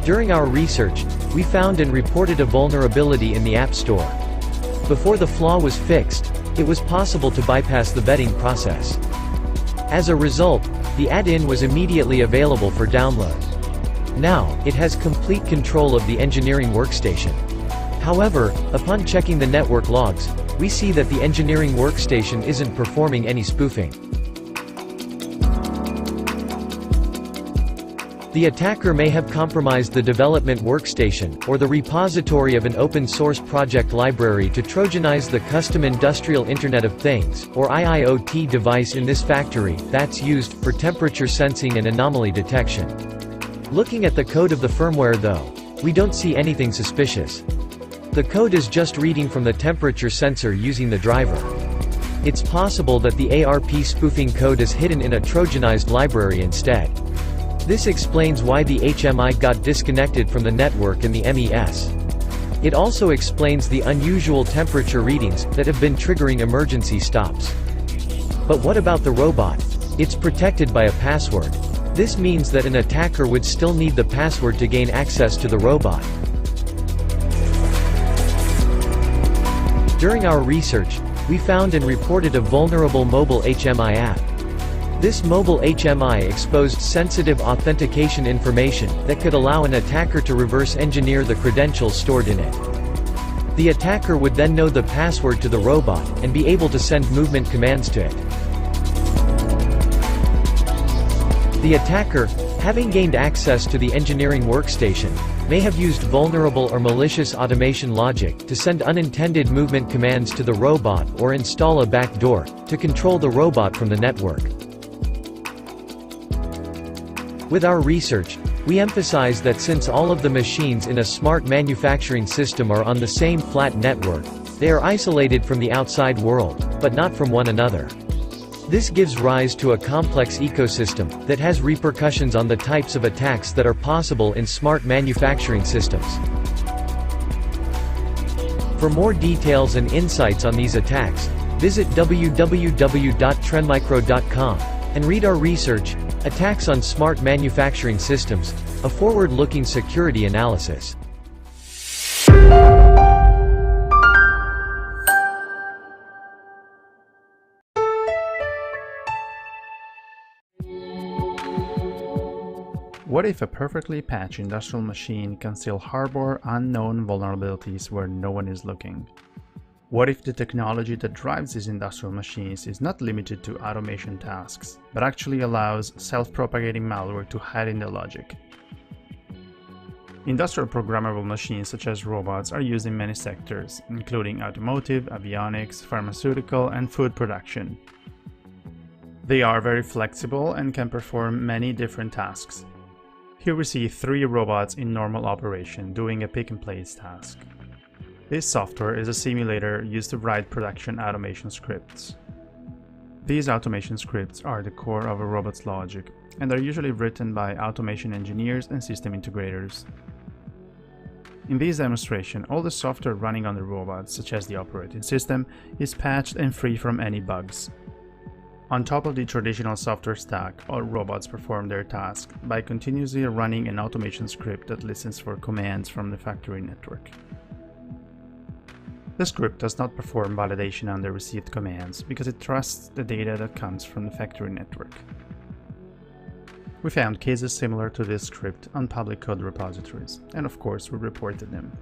During our research, we found and reported a vulnerability in the App Store. Before the flaw was fixed, it was possible to bypass the vetting process. As a result, the add-in was immediately available for download. Now, it has complete control of the engineering workstation. However, upon checking the network logs, we see that the engineering workstation isn't performing any spoofing. The attacker may have compromised the development workstation, or the repository of an open-source project library to trojanize the custom Industrial Internet of Things, or IIoT device in this factory, that's used for temperature sensing and anomaly detection. Looking at the code of the firmware though, we don't see anything suspicious. The code is just reading from the temperature sensor using the driver. It's possible that the ARP spoofing code is hidden in a trojanized library instead. This explains why the HMI got disconnected from the network and the MES. It also explains the unusual temperature readings that have been triggering emergency stops. But what about the robot? It's protected by a password. This means that an attacker would still need the password to gain access to the robot. During our research, we found and reported a vulnerable mobile HMI app. This mobile HMI exposed sensitive authentication information that could allow an attacker to reverse engineer the credentials stored in it. The attacker would then know the password to the robot, and be able to send movement commands to it. The attacker, having gained access to the engineering workstation, may have used vulnerable or malicious automation logic to send unintended movement commands to the robot or install a backdoor to control the robot from the network. With our research, we emphasize that since all of the machines in a smart manufacturing system are on the same flat network, they are isolated from the outside world, but not from one another. This gives rise to a complex ecosystem that has repercussions on the types of attacks that are possible in smart manufacturing systems. For more details and insights on these attacks, visit www.trendmicro.com and read our research, Attacks on Smart Manufacturing Systems, a forward-looking security analysis. What if a perfectly patched industrial machine can still harbor unknown vulnerabilities where no one is looking? What if the technology that drives these industrial machines is not limited to automation tasks, but actually allows self-propagating malware to hide in the logic? Industrial programmable machines such as robots are used in many sectors, including automotive, avionics, pharmaceutical, and food production. They are very flexible and can perform many different tasks. Here we see 3 robots in normal operation doing a pick-and-place task. This software is a simulator used to write production automation scripts. These automation scripts are the core of a robot's logic and are usually written by automation engineers and system integrators. In this demonstration, all the software running on the robot, such as the operating system, is patched and free from any bugs. On top of the traditional software stack, all robots perform their task by continuously running an automation script that listens for commands from the factory network. The script does not perform validation on the received commands because it trusts the data that comes from the factory network. We found cases similar to this script on public code repositories, and of course we reported them.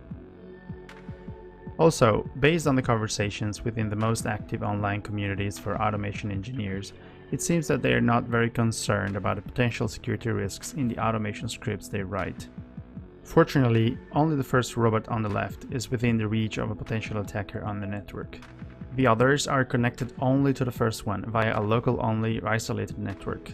Also, based on the conversations within the most active online communities for automation engineers, it seems that they are not very concerned about the potential security risks in the automation scripts they write. Fortunately, only the first robot on the left is within the reach of a potential attacker on the network. The others are connected only to the first one via a local-only isolated network.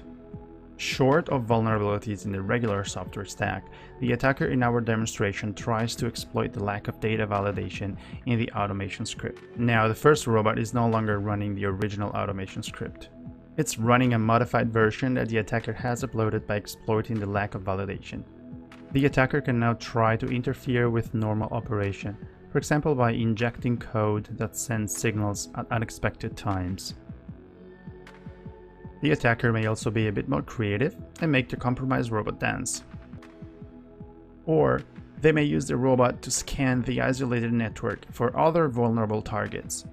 Short of vulnerabilities in the regular software stack, the attacker in our demonstration tries to exploit the lack of data validation in the automation script. Now, the first robot is no longer running the original automation script. It's running a modified version that the attacker has uploaded by exploiting the lack of validation. The attacker can now try to interfere with normal operation, for example by injecting code that sends signals at unexpected times. The attacker may also be a bit more creative and make the compromised robot dance. Or they may use the robot to scan the isolated network for other vulnerable targets.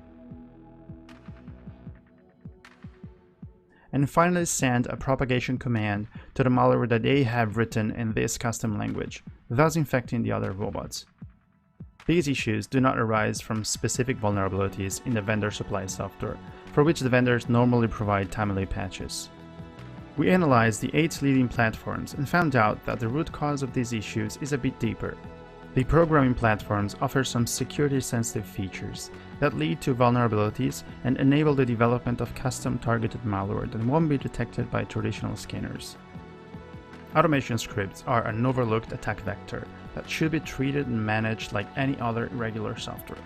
And finally send a propagation command to the malware that they have written in this custom language, thus infecting the other robots. These issues do not arise from specific vulnerabilities in the vendor supply software, for which the vendors normally provide timely patches. We analyzed the 8 leading platforms and found out that the root cause of these issues is a bit deeper. The programming platforms offer some security-sensitive features that lead to vulnerabilities and enable the development of custom targeted malware that won't be detected by traditional scanners. Automation scripts are an overlooked attack vector that should be treated and managed like any other regular software.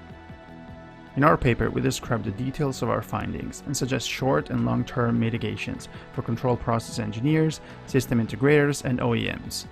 In our paper, we describe the details of our findings and suggest short and long-term mitigations for control process engineers, system integrators, and OEMs.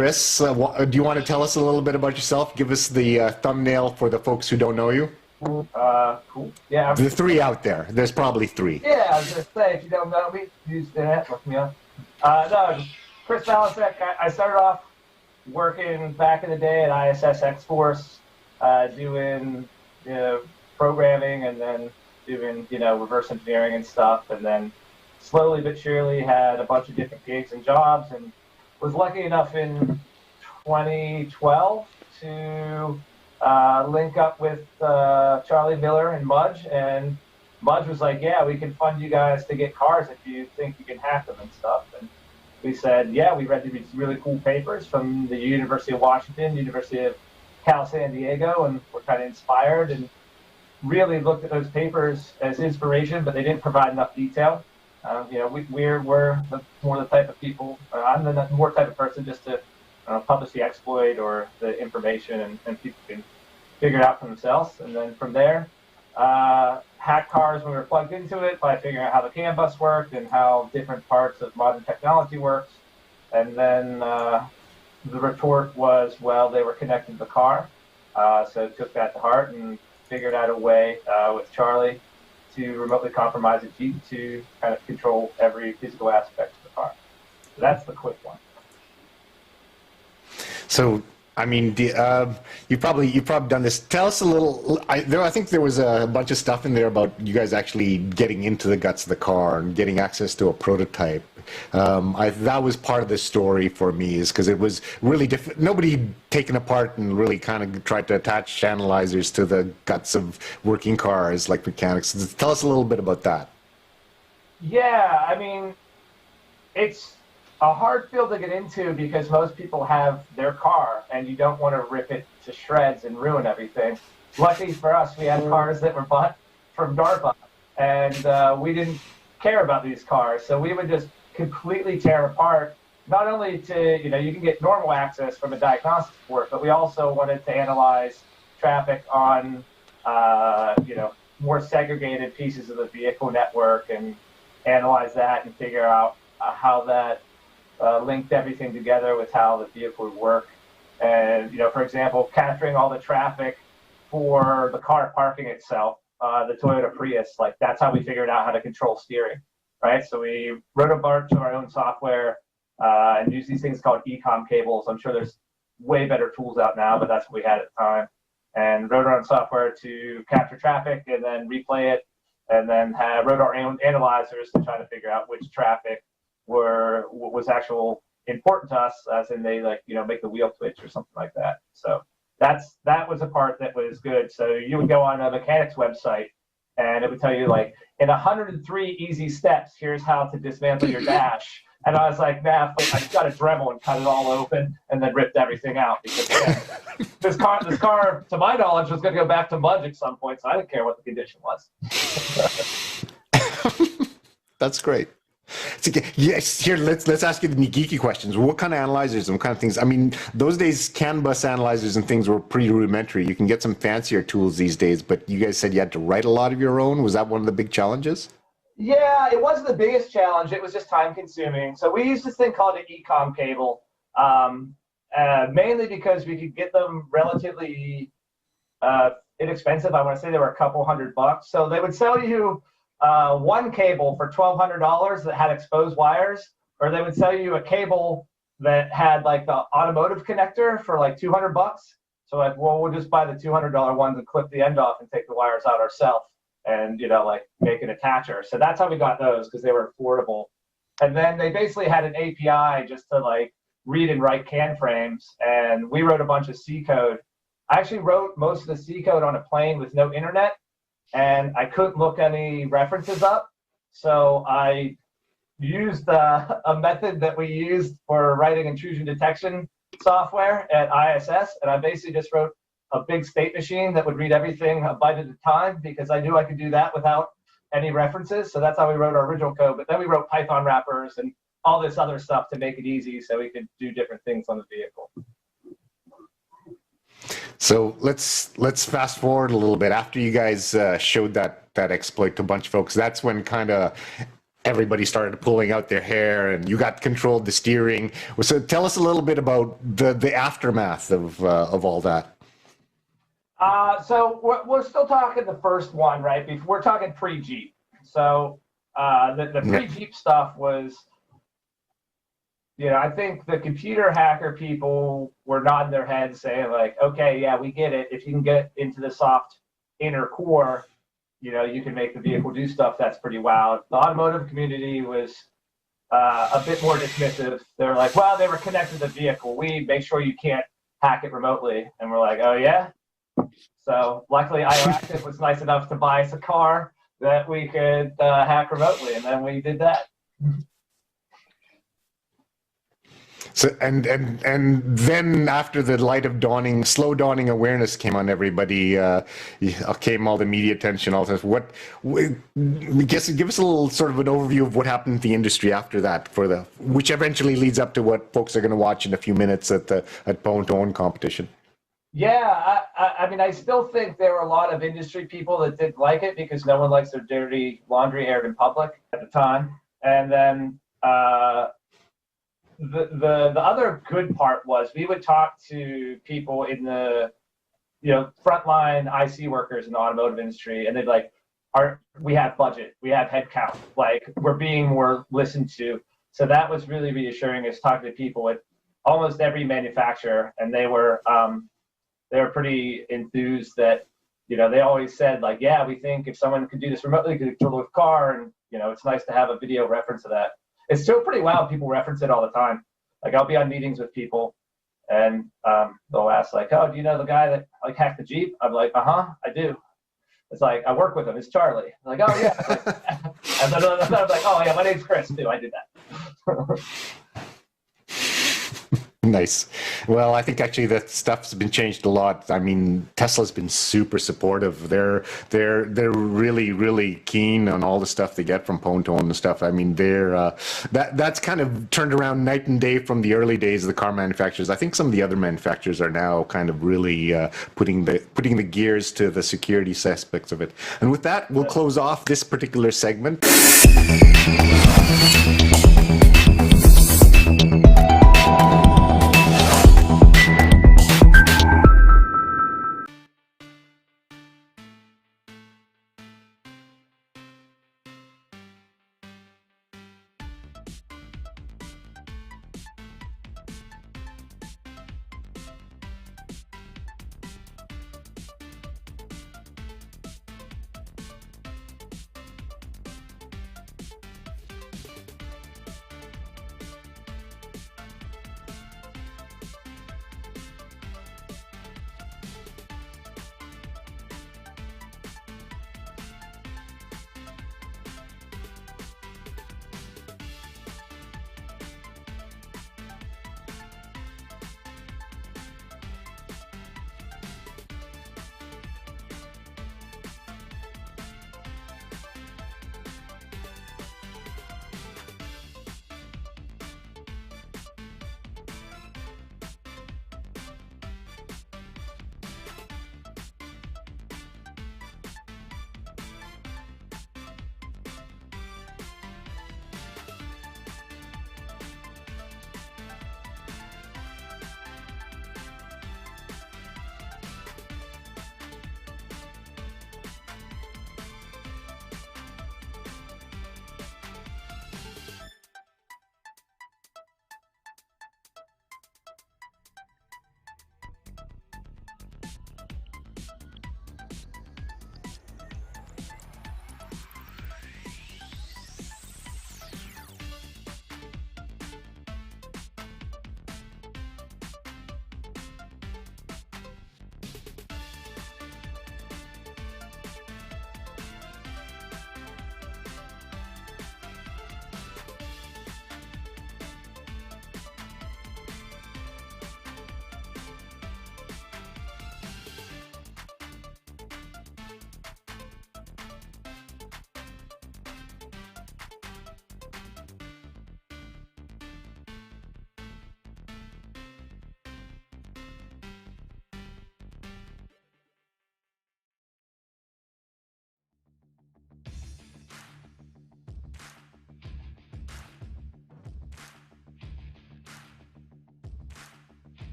Chris, do you want to tell us a little bit about yourself? Give us the thumbnail for the folks who don't know you. Cool. Yeah. The three out there. There's probably three. Yeah, I was going to say, if you don't know me, use the internet, look me up. No, Chris Balasek, I started off working back in the day at ISS X-Force, doing programming and then doing, reverse engineering and stuff. And then slowly but surely had a bunch of different gigs and jobs, and was lucky enough in 2012 to link up with Charlie Miller and Mudge, and Mudge was like, yeah, we can fund you guys to get cars if you think you can hack them and stuff. And we said, yeah, we read these really cool papers from the University of Washington, University of Cal San Diego, and we're kind of inspired and really looked at those papers as inspiration, but they didn't provide enough detail. We're more the type of people, I'm the more type of person just to publish the exploit or the information, and people can figure it out for themselves. And then from there, hack cars when we were plugged into it by figuring out how the CAN bus worked and how different parts of modern technology works. And then the retort was, well, they were connected to the car. So took that to heart and figured out a way with Charlie to remotely compromise a Jeep to kind of control every physical aspect of the car. So that's the quick one. So, I mean, you've probably done this. Tell us a little. I think there was a bunch of stuff in there about you guys actually getting into the guts of the car and getting access to a prototype. That was part of the story for me, is because it was really different. Nobody taken apart and really kind of tried to attach analyzers to the guts of working cars like mechanics. Tell us a little bit about that. Yeah, I mean, it's a hard field to get into because most people have their car and you don't want to rip it to shreds and ruin everything. Lucky for us, we had cars that were bought from DARPA, and we didn't care about these cars. So we would just completely tear apart, not only to, you can get normal access from a diagnostic port, but we also wanted to analyze traffic on, more segregated pieces of the vehicle network and analyze that and figure out how that linked everything together with how the vehicle would work. And, for example, capturing all the traffic for the car parking itself, the Toyota Prius, like that's how we figured out how to control steering, right? So we wrote a bunch of our own software and used these things called ECOM cables. I'm sure there's way better tools out now, but that's what we had at the time. And wrote our own software to capture traffic and then replay it, and then wrote our own analyzers to try to figure out which traffic was actual important to us, as in they make the wheel twitch or something like that. So that was a part that was good. So you would go on a mechanics website and it would tell you in 103 easy steps, here's how to dismantle your dash. And I was like, nah, I just got a Dremel and cut it all open and then ripped everything out because this car, to my knowledge, was going to go back to Mudge at some point, so I didn't care what the condition was. That's great. Yes, here, let's ask you the geeky questions. What kind of analyzers and what kind of things? I mean, those days, CAN bus analyzers and things were pretty rudimentary. You can get some fancier tools these days, but you guys said you had to write a lot of your own. Was that one of the big challenges? Yeah, it wasn't the biggest challenge. It was just time consuming. So we used this thing called an ECOM cable, mainly because we could get them relatively inexpensive. I want to say they were a couple $100. So they would sell you one cable for $1,200 that had exposed wires, or they would sell you a cable that had the automotive connector for $200. So we'll just buy the $200 ones and clip the end off and take the wires out ourselves and make an attacher. So that's how we got those, because they were affordable. And then they basically had an API just to read and write CAN frames, and we wrote a bunch of C code. I actually wrote most of the C code on a plane with no internet, and I couldn't look any references up. So I used a method that we used for writing intrusion detection software at ISS, and I basically just wrote a big state machine that would read everything a byte at a time, because I knew I could do that without any references. So that's how we wrote our original code. But then we wrote Python wrappers and all this other stuff to make it easy so we could do different things on the vehicle. So let's fast forward a little bit. After you guys showed that exploit to a bunch of folks, that's when kind of everybody started pulling out their hair, and you got controlled the steering. So tell us a little bit about the aftermath of all that. So we're still talking the first one, right? We're talking pre-Jeep. So the pre-Jeep stuff was, I think the computer hacker people were nodding their heads saying like, okay, yeah, we get it. If you can get into the soft inner core, you can make the vehicle do stuff that's pretty wild. The automotive community was a bit more dismissive. They're like, well, they were connected to the vehicle. We make sure you can't hack it remotely. And we're like, oh yeah? So luckily IOActive was nice enough to buy us a car that we could hack remotely, and then we did that. So and then after the light of slow dawning awareness came on everybody, came all the media attention, all this. Give us a little sort of an overview of what happened in the industry after that, which eventually leads up to what folks are going to watch in a few minutes at PWN2OWN competition. Yeah, I mean, I still think there were a lot of industry people that didn't like it because no one likes their dirty laundry aired in public at the time. And then the other good part was we would talk to people in the frontline IC workers in the automotive industry, and they'd like, we have budget, we have headcount, like we're being more listened to. So that was really reassuring, is talking to people at almost every manufacturer, and they were pretty enthused that they always said like, yeah, we think if someone could do this remotely, could control the car, and it's nice to have a video reference of that. It's still pretty wild. People reference it all the time. Like I'll be on meetings with people, and they'll ask like, "Oh, do you know the guy that like hacked the Jeep?" I'm like, "Uh-huh, I do." It's like, I work with him. It's Charlie. I'm like, "Oh yeah." And then I'm like, "Oh yeah, my name's Chris too. I did that." Nice. Well, I think actually that stuff's been changed a lot. I mean, Tesla's been super supportive. They're really, really keen on all the stuff they get from PWN2OWN and stuff. I mean, that's kind of turned around night and day from the early days of the car manufacturers. I think some of the other manufacturers are now kind of really putting the gears to the security aspects of it. And with that, we'll close off this particular segment.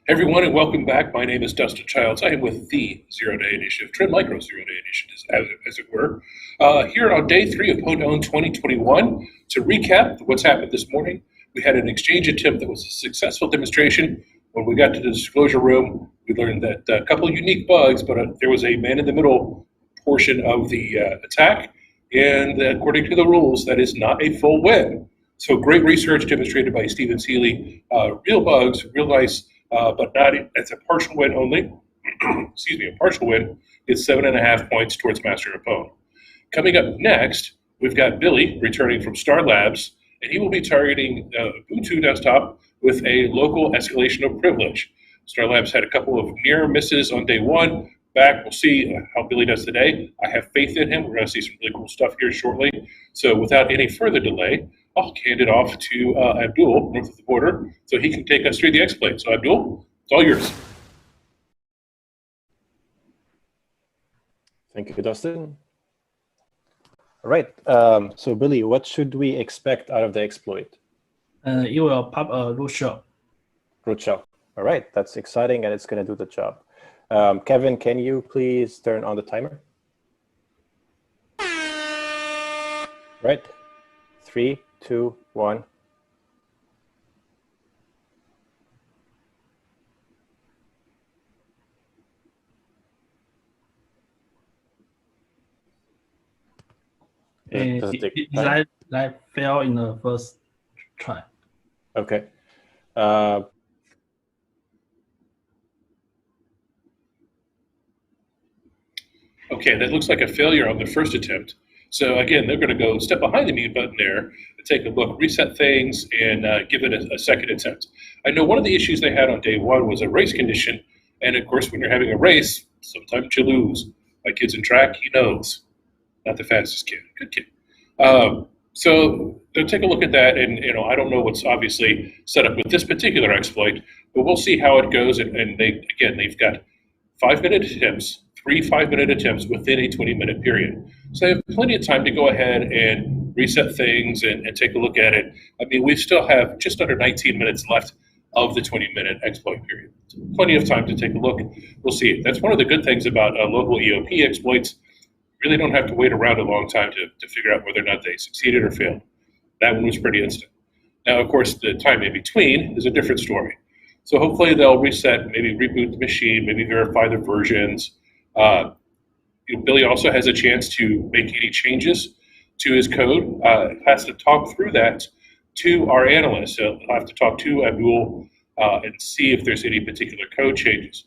Everyone, and welcome back. My name is Dustin Childs. I am with the Zero Day Initiative, Trend Micro Zero Day Initiative, as it were. Here on day 3 of PWN 2021, to recap what's happened this morning, we had an exchange attempt that was a successful demonstration. When we got to the disclosure room, we learned that a couple of unique bugs, but there was a man-in-the-middle portion of the attack, and according to the rules, that is not a full win. So great research demonstrated by Stephen Seeley. Real bugs, real nice. But not, it's a partial win only. Excuse me, a partial win is 7.5 points towards Master of Pwn. Coming up next, we've got Billy returning from Star Labs, and he will be targeting Ubuntu desktop with a local escalation of privilege. Star Labs had a couple of near misses on day 1. We'll see how Billy does today. I have faith in him. We're going to see some really cool stuff here shortly. So without any further delay, I'll hand it off to Abdul, north of the border, so he can take us through the exploit. So Abdul, it's all yours. Thank you, Dustin. All right, so Billy, what should we expect out of the exploit? It will pop a root shell. Root shell. All right, that's exciting, and it's going to do the job. Kevin, can you please turn on the timer? Right. 3, 2, 1. It failed in the first try. Okay. Okay, that looks like a failure on the first attempt. So again, they're going to go step behind the mute button there, and take a look, reset things, and give it a second attempt. I know one of the issues they had on day 1 was a race condition, and of course, when you're having a race, sometimes you lose. My kid's in track, he knows. Not the fastest kid, good kid. So they'll take a look at that, and I don't know what's obviously set up with this particular exploit, but we'll see how it goes. And they've got 5-minute attempts, 3 5-minute attempts within a 20-minute period. So they have plenty of time to go ahead and reset things and take a look at it. I mean, we still have just under 19 minutes left of the 20-minute exploit period. So plenty of time to take a look. We'll see. That's one of the good things about local EOP exploits. You really don't have to wait around a long time to figure out whether or not they succeeded or failed. That one was pretty instant. Now, of course, the time in between is a different story. So hopefully they'll reset, maybe reboot the machine, maybe verify the versions. Billy also has a chance to make any changes to his code. Has to talk through that to our analyst. So he'll have to talk to Abdul and see if there's any particular code changes.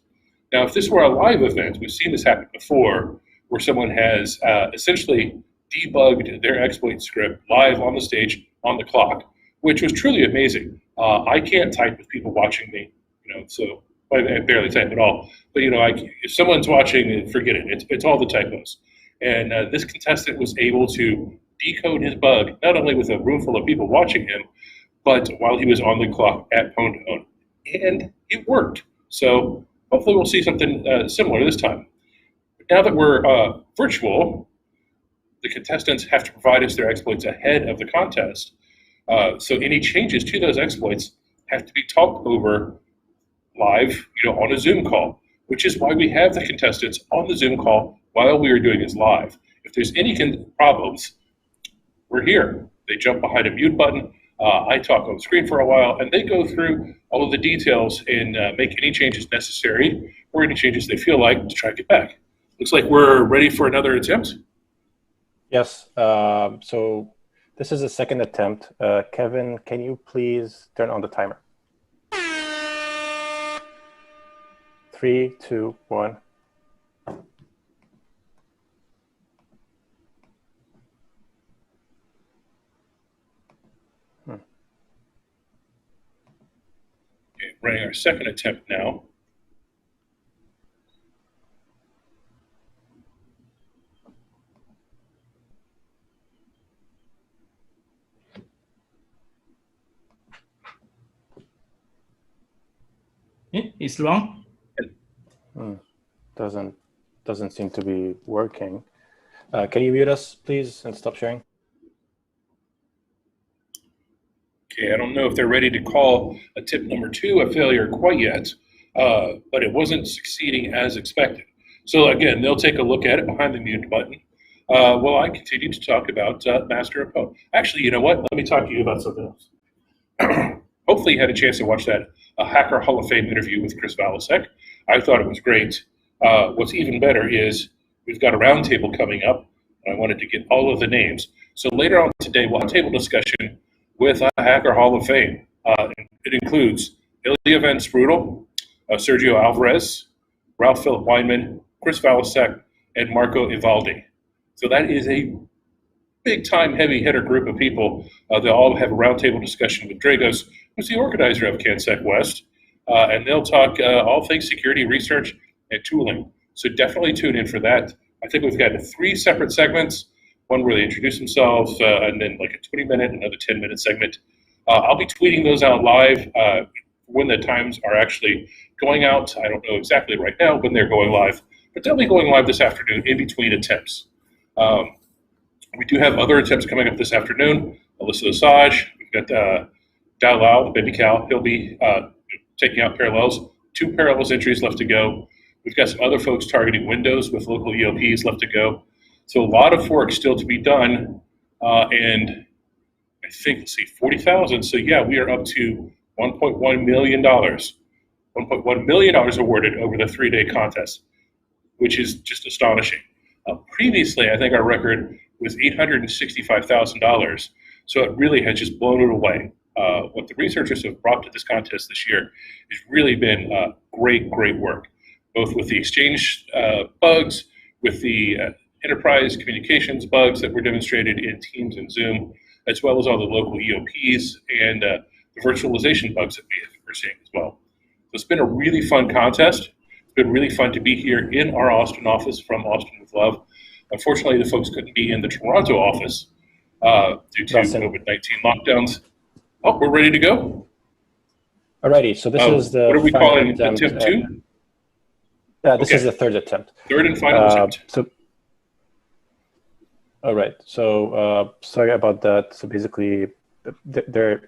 Now, if this were a live event, we've seen this happen before, where someone has essentially debugged their exploit script live on the stage, on the clock, which was truly amazing. I can't type with people watching me, so I barely type at all. But if someone's watching, forget it. It's all the typos. And this contestant was able to decode his bug not only with a room full of people watching him, but while he was on the clock at PWN, and it worked. So hopefully we'll see something similar this time. But now that we're virtual, the contestants have to provide us their exploits ahead of the contest. So any changes to those exploits have to be talked over live, on a Zoom call, which is why we have the contestants on the Zoom call while we are doing this live. If there's any problems, we're here. They jump behind a mute button. I talk on screen for a while, and they go through all of the details and make any changes necessary or any changes they feel like to try to get back. Looks like we're ready for another attempt. Yes. So this is the second attempt. Kevin, can you please turn on the timer? 3, 2, 1. Okay, running our second attempt now. It's wrong. Doesn't seem to be working. Can you mute us, please, and stop sharing? Okay, I don't know if they're ready to call attempt number 2 a failure quite yet. but it wasn't succeeding as expected. So again, they'll take a look at it behind the mute button. While I continue to talk about Master of Poe. Actually, you know what? Let me talk to you about something else. Hopefully you had a chance to watch that Hacker Hall of Fame interview with Chris Valasek. I thought it was great. What's even better is we've got a roundtable coming up, and I wanted to get all of the names. So later on today, we'll have a table discussion with a Hacker Hall of Fame. It includes Ilya Van Sprudel, Sergio Alvarez, Ralph Philip Weinman, Chris Valasek, and Marco Ivaldi. So that is a big-time heavy hitter group of people. They'll all have a roundtable discussion with Dragos, who's the organizer of CanSec West, and they'll talk all things security research and tooling. So definitely tune in for that. I think we've got 3 separate segments, one where they introduce themselves, and then like a 20-minute, another 10-minute segment. I'll be tweeting those out live when the times are actually going out. I don't know exactly right now when they're going live, but they'll be going live this afternoon in between attempts. We do have other attempts coming up this afternoon. Alyssa Assange, we've got Dao Lao, Baby Cal. He'll be taking out parallels. 2 parallels entries left to go. We've got some other folks targeting Windows with local EOPs left to go. So a lot of work still to be done. And I think, let's see, 40,000. So yeah, we are up to $1.1 million. $1.1 million awarded over the 3-day contest, which is just astonishing. Previously, I think our record was $865,000, so it really has just blown it away. What the researchers have brought to this contest this year has really been great work, both with the Exchange bugs, with the enterprise communications bugs that were demonstrated in Teams and Zoom, as well as all the local EOPs and the virtualization bugs that we're seeing as well. So it's been a really fun contest. It's been really fun to be here in our Austin office from Austin with Love. Unfortunately, the folks couldn't be in the Toronto office due to COVID-19 lockdowns. Oh, we're ready to go? Alrighty, so this is the what are we final calling attempt, attempt 2? Yeah, this is the 3rd attempt. 3rd and final attempt. All right, so sorry about that. So basically, there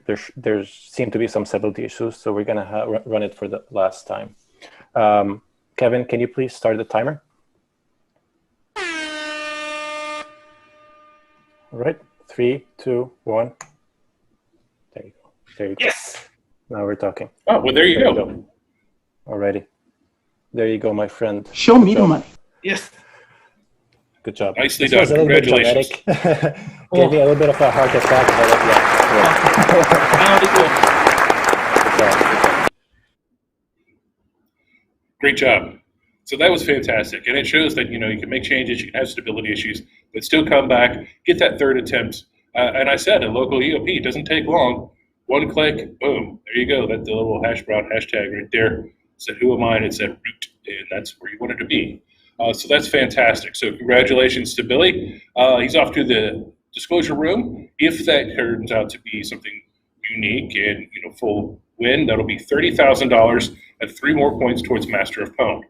seem to be some stability issues, so we're gonna run it for the last time. Kevin, can you please start the timer? All right, 3, 2, 1. There you go. There you go. Yes. Now we're talking. Oh, well, there you go. Alrighty. There you go, my friend. Show me the money. Yes. Good job. Nicely This done. was a little bit Congratulations. dramatic. Gave me a little bit of a heart attack, but Great job. So that was fantastic. And it shows that, you can make changes, you can have stability issues, but still come back, get that 3rd attempt. And I said, a local EOP, it doesn't take long. 1 click, boom, there you go. That's the little #brown hashtag right there. It said, who am I? And it said root, and that's where you wanted to be. So that's fantastic. So congratulations to Billy. He's off to the disclosure room. If that turns out to be something unique and full win, that'll be $30,000 and 3 more points towards Master of Pwn.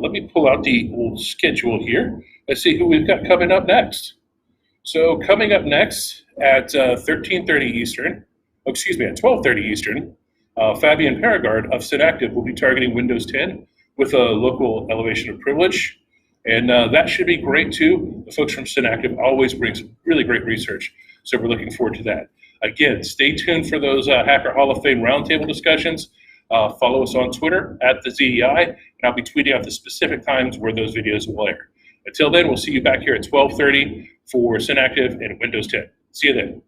Let me pull out the old schedule here. Let's see who we've got coming up next. So coming up next at 13:30 Eastern, at 12:30 Eastern, Fabian Perigard of Synactive will be targeting Windows 10 with a local elevation of privilege. And that should be great too. The folks from Synactive always bring some really great research. So we're looking forward to that. Again, stay tuned for those Hacker Hall of Fame roundtable discussions. Follow us on Twitter at the ZEI, and I'll be tweeting out the specific times where those videos will air. Until then, we'll see you back here at 12:30 for Synactive and Windows 10. See you then.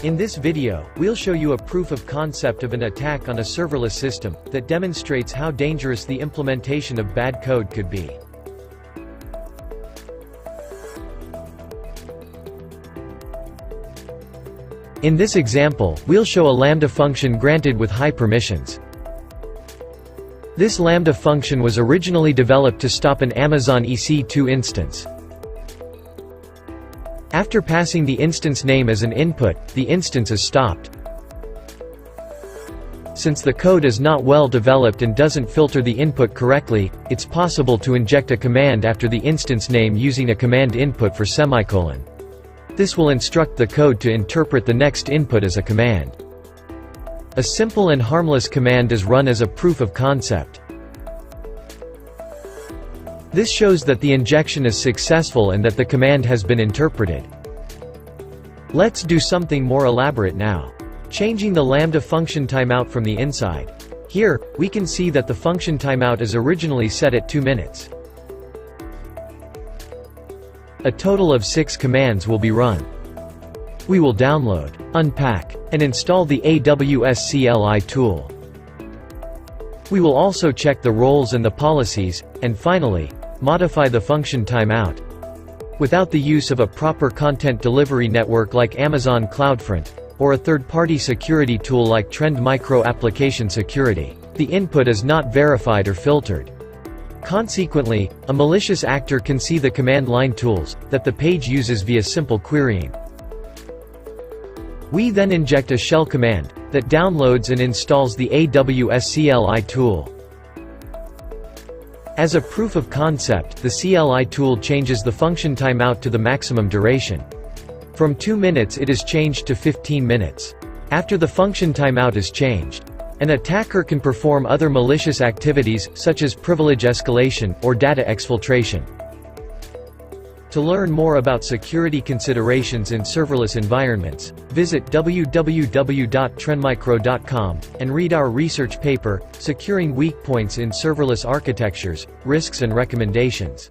In this video, we'll show you a proof of concept of an attack on a serverless system that demonstrates how dangerous the implementation of bad code could be. In this example, we'll show a Lambda function granted with high permissions. This Lambda function was originally developed to stop an Amazon EC2 instance. After passing the instance name as an input, the instance is stopped. Since the code is not well developed and doesn't filter the input correctly, it's possible to inject a command after the instance name using a command input for semicolon. This will instruct the code to interpret the next input as a command. A simple and harmless command is run as a proof of concept. This shows that the injection is successful and that the command has been interpreted. Let's do something more elaborate now. Changing the Lambda function timeout from the inside. Here, we can see that the function timeout is originally set at 2 minutes. A total of 6 commands will be run. We will download, unpack, and install the AWS CLI tool. We will also check the roles and the policies, and finally, modify the function timeout. Without the use of a proper content delivery network like Amazon CloudFront, or a third-party security tool like Trend Micro Application Security, the input is not verified or filtered. Consequently, a malicious actor can see the command line tools that the page uses via simple querying. We then inject a shell command that downloads and installs the AWS CLI tool. As a proof of concept, the CLI tool changes the function timeout to the maximum duration. From 2 minutes it is changed to 15 minutes. After the function timeout is changed, an attacker can perform other malicious activities such as privilege escalation or data exfiltration. To learn more about security considerations in serverless environments, visit www.trendmicro.com and read our research paper, Securing Weak Points in Serverless Architectures, Risks and Recommendations.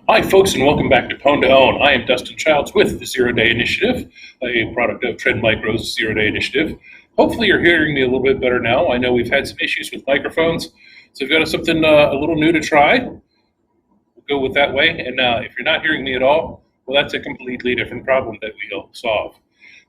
Hi, folks, and welcome back to PWN2OWN. I am Dustin Childs with the Zero Day Initiative, a product of Trend Micro's Zero Day Initiative. Hopefully you're hearing me a little bit better now. I know we've had some issues with microphones, so we've got something a little new to try. We'll go with that way, and if you're not hearing me at all, well, that's a completely different problem that we'll solve.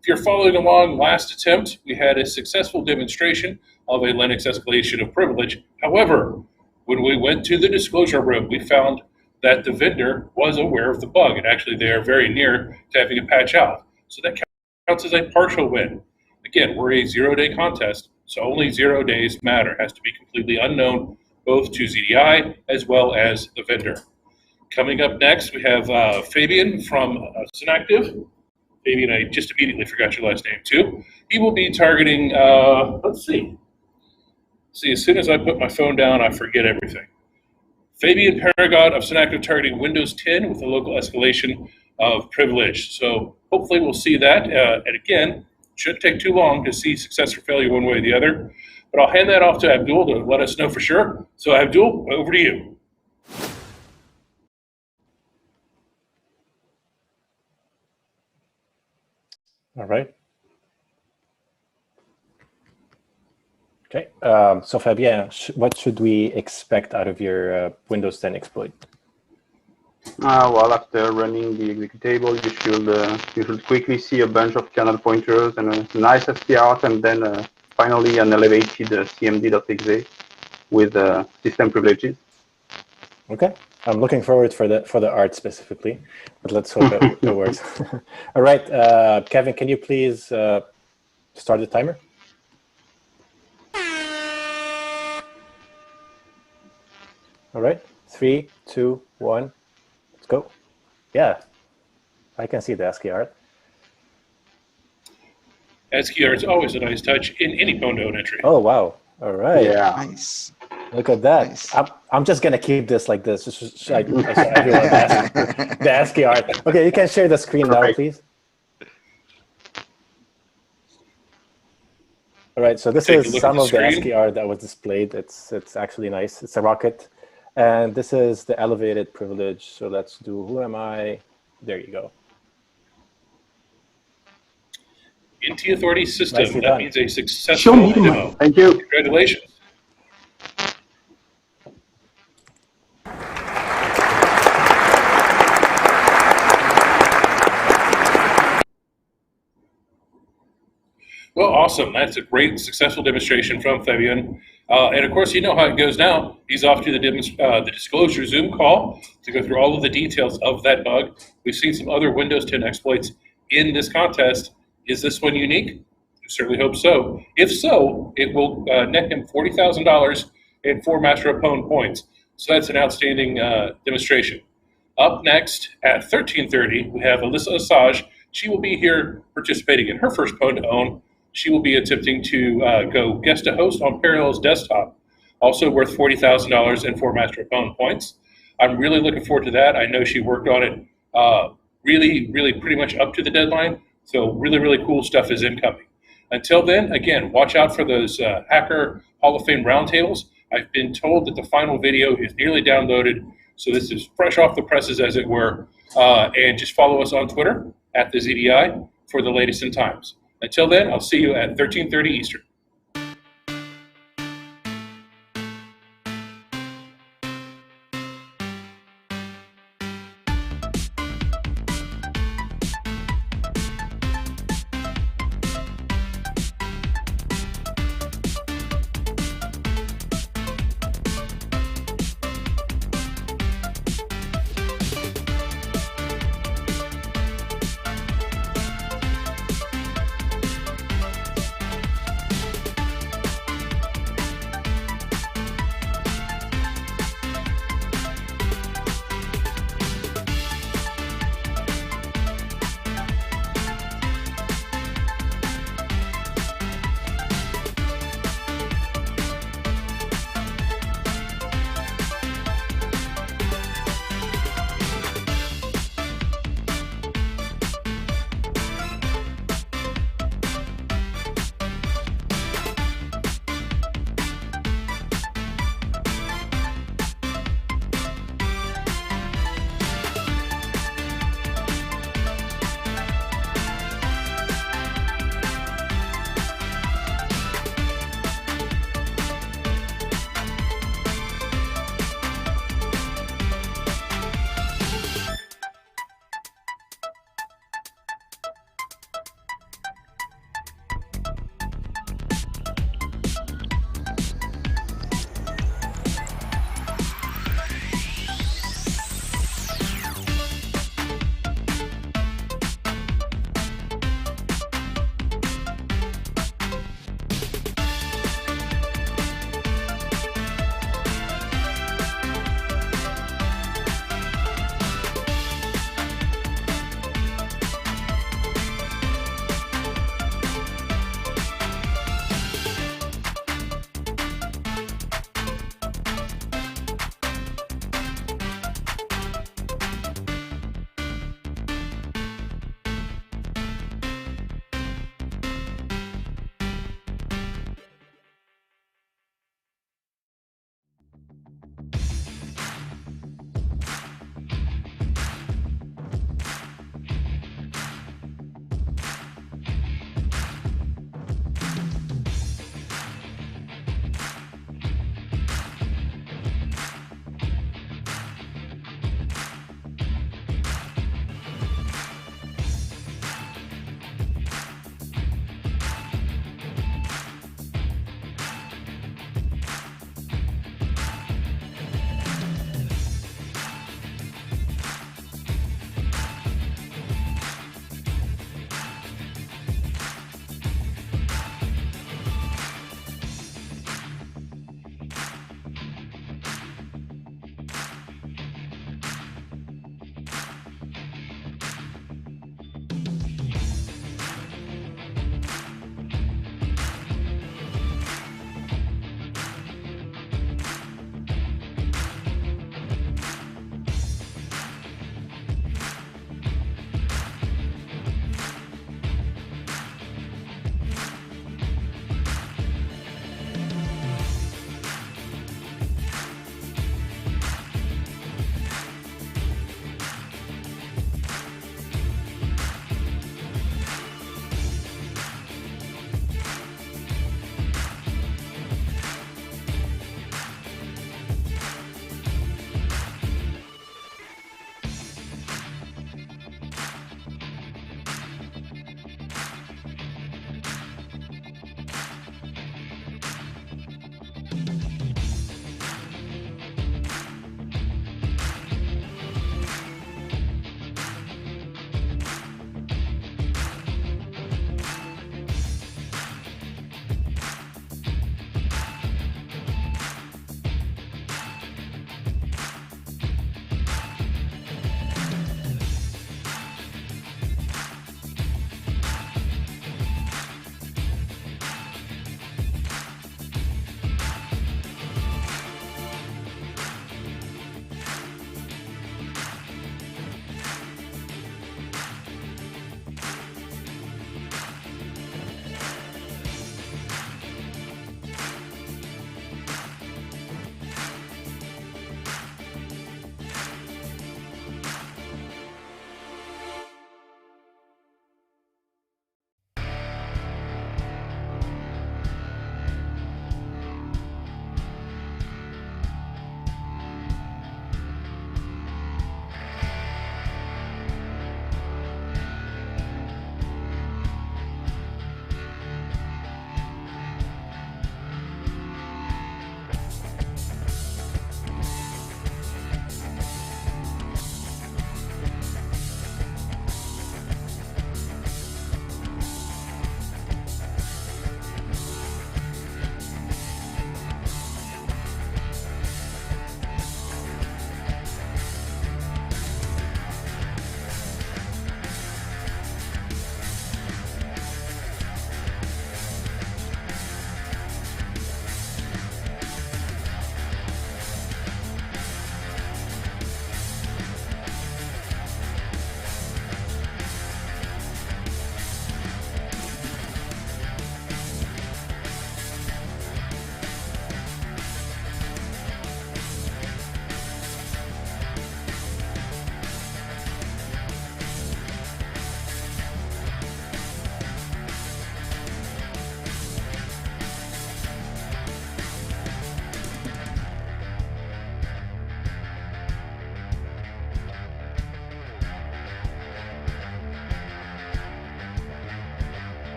If you're following along, last attempt, we had a successful demonstration of a Linux escalation of privilege. However, when we went to the disclosure room, we found that the vendor was aware of the bug, and actually they are very near to having a patch out. So that counts as a partial win. Again, we're a zero-day contest, so only 0 days matter. It has to be completely unknown, both to ZDI as well as the vendor. Coming up next, we have Fabian from Synactive. Fabian, I just immediately forgot your last name too. He will be targeting, let's see. See, as soon as I put my phone down, I forget everything. Fabian Paragon of Synactive targeting Windows 10 with a local escalation of privilege. So hopefully we'll see that. And again, shouldn't take too long to see success or failure one way or the other. But I'll hand that off to Abdul to let us know for sure. So Abdul, over to you. All right. Okay, so Fabien, what should we expect out of your Windows 10 exploit? Well, after running the executable, you should quickly see a bunch of kernel pointers and a nice STR, and then finally an elevated cmd.exe with system privileges. Okay, I'm looking forward for the art specifically, but let's hope it works. All right, Kevin, can you please start the timer? All right, 3, 2, 1, let's go. Yeah, I can see the ASCII art. ASCII art is always a nice touch in any PWN2OWN entry. Oh, wow. All right. Yeah. Nice. Look at that. Nice. I'm just going to keep this like this. Just like the ASCII art. Okay, you can share the screen now, please. All right, so this is some of the ASCII art that was displayed. It's actually nice. It's a rocket. And this is the elevated privilege. So let's do, who am I? There you go. NT Authority system. That means a successful demo. Thank you. Congratulations. Well, awesome. That's a great, successful demonstration from Fabian. And of course, you know how it goes now. He's off to the disclosure Zoom call to go through all of the details of that bug. We've seen some other Windows 10 exploits in this contest. Is this one unique? We certainly hope so. If so, it will net him $40,000 and 4 Master of PWN points. So that's an outstanding demonstration. Up next at 13:30, we have Alyssa Assange. She will be here participating in her first PWN2OWN. She will be attempting to go guest a host on Parallels Desktop, also worth $40,000 and 4 Master of PWN points. I'm really looking forward to that. I know she worked on it really pretty much up to the deadline, so really cool stuff is incoming. Until then, again, watch out for those Hacker Hall of Fame roundtables. I've been told that the final video is nearly downloaded, so this is fresh off the presses, as it were. And just follow us on Twitter at the ZDI for the latest in times. Until then, I'll see you at 13:30 Eastern.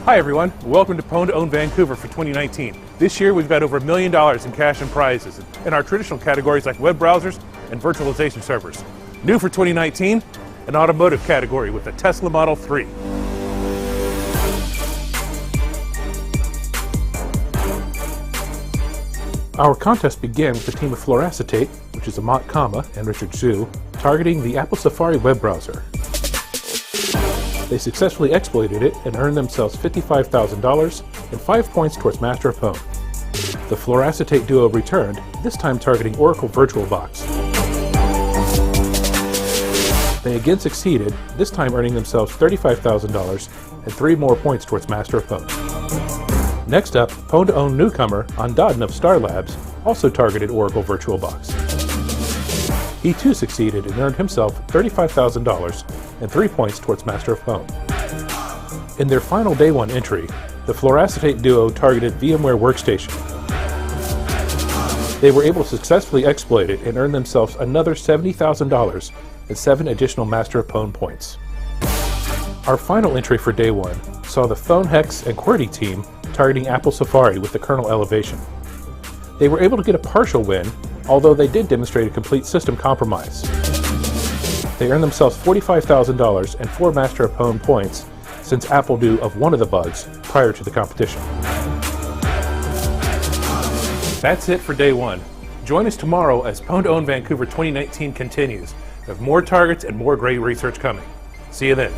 Hi everyone, welcome to PWN2OWN Vancouver for 2019. This year we've got over $1 million in cash and prizes in our traditional categories like web browsers and virtualization servers. New for 2019, an automotive category with a Tesla Model 3. Our contest began with a team of Fluoracetate, which is Amat Kama and Richard Zhu, targeting the Apple Safari web browser. They successfully exploited it and earned themselves $55,000 and 5 points towards Master of Pwn. The Fluoracetate duo returned, this time targeting Oracle VirtualBox. They again succeeded, this time earning themselves $35,000 and 3 more points towards Master of Pwn. Next up, PWN2OWN newcomer Andaden of Star Labs also targeted Oracle VirtualBox. He too succeeded and earned himself $35,000 and 3 points towards Master of Pwn. In their final day 1 entry, the Fluoracetate duo targeted VMware Workstation. They were able to successfully exploit it and earn themselves another $70,000 and 7 additional Master of Pwn points. Our final entry for day 1 saw the PhoneHex and QWERTY team targeting Apple Safari with the kernel elevation. They were able to get a partial win, although they did demonstrate a complete system compromise. They earned themselves $45,000 and 4 Master of Pwn points since Apple knew of one of the bugs prior to the competition. That's it for day 1. Join us tomorrow as PWN2OWN Vancouver 2019 continues, with more targets and more great research coming. See you then.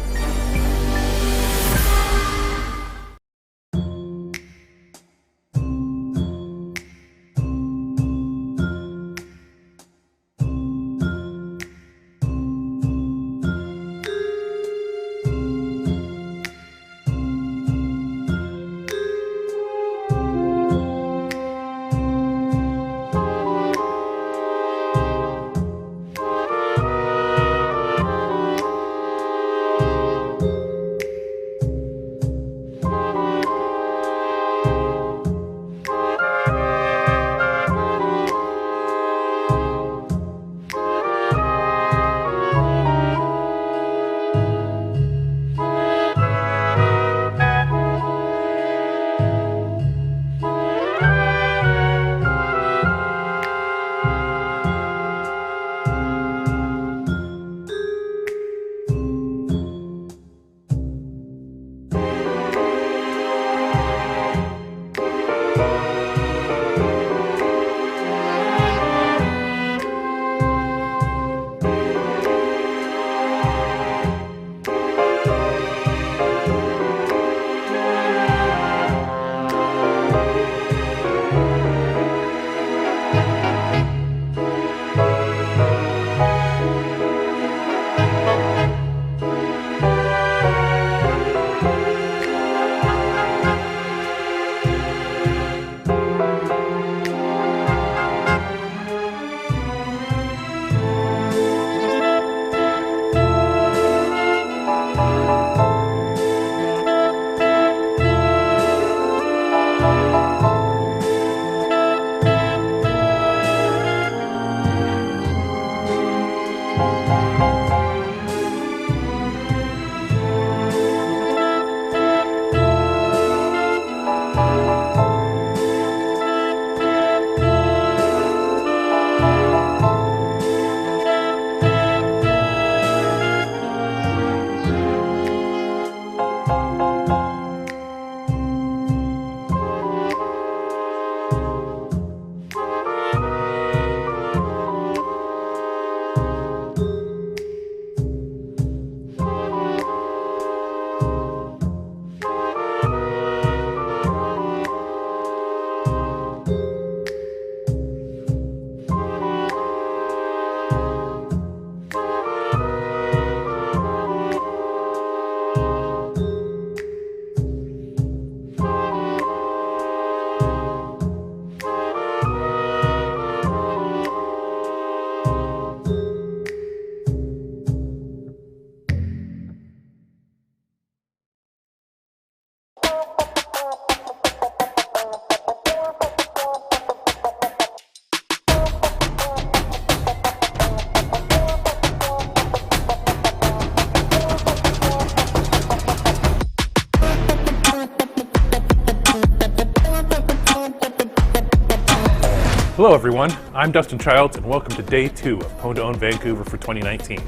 Hello everyone, I'm Dustin Childs and welcome to day 2 of PWN2OWN Vancouver for 2019.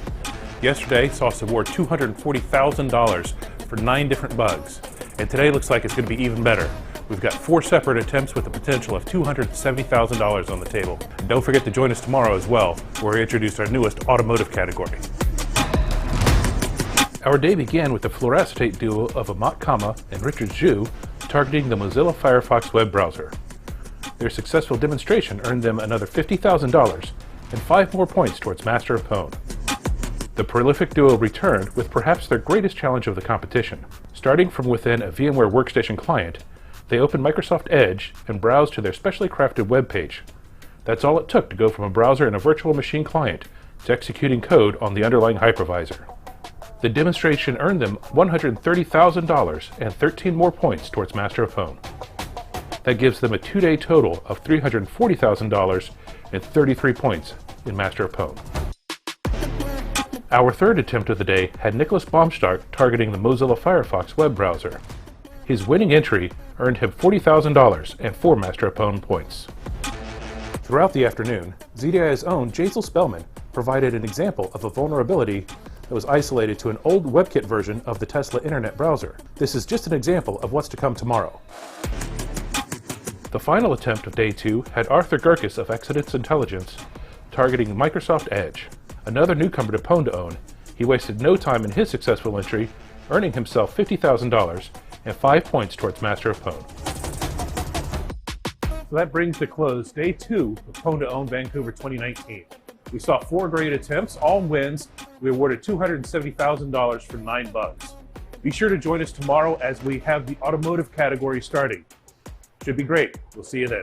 Yesterday saw us award $240,000 for 9 different bugs, and today looks like it's going to be even better. We've got 4 separate attempts with the potential of $270,000 on the table. And don't forget to join us tomorrow as well, where we introduce our newest automotive category. Our day began with the fluoracetate duo of Amat Kama and Richard Zhu targeting the Mozilla Firefox web browser. Their successful demonstration earned them another $50,000 and 5 more points towards Master of PWN. The prolific duo returned with perhaps their greatest challenge of the competition. Starting from within a VMware Workstation client, they opened Microsoft Edge and browsed to their specially crafted web page. That's all it took to go from a browser and a virtual machine client to executing code on the underlying hypervisor. The demonstration earned them $130,000 and 13 more points towards Master of PWN. That gives them a 2-day total of $340,000 and 33 points in Master of PWN. Our third attempt of the day had Nicholas Baumstark targeting the Mozilla Firefox web browser. His winning entry earned him $40,000 and 4 Master of PWN points. Throughout the afternoon, ZDI's own Jaisal Spellman provided an example of a vulnerability that was isolated to an old WebKit version of the Tesla Internet browser. This is just an example of what's to come tomorrow. The final attempt of day 2 had Arthur Gerkes of Exodus Intelligence targeting Microsoft Edge. Another newcomer to PWN2OWN, he wasted no time in his successful entry, earning himself $50,000 and 5 points towards Master of PWN. So that brings to close day 2 of PWN2OWN Vancouver 2019. We saw 4 great attempts, all wins. We awarded $270,000 for 9 bugs. Be sure to join us tomorrow as we have the automotive category starting. Should be great. We'll see you then.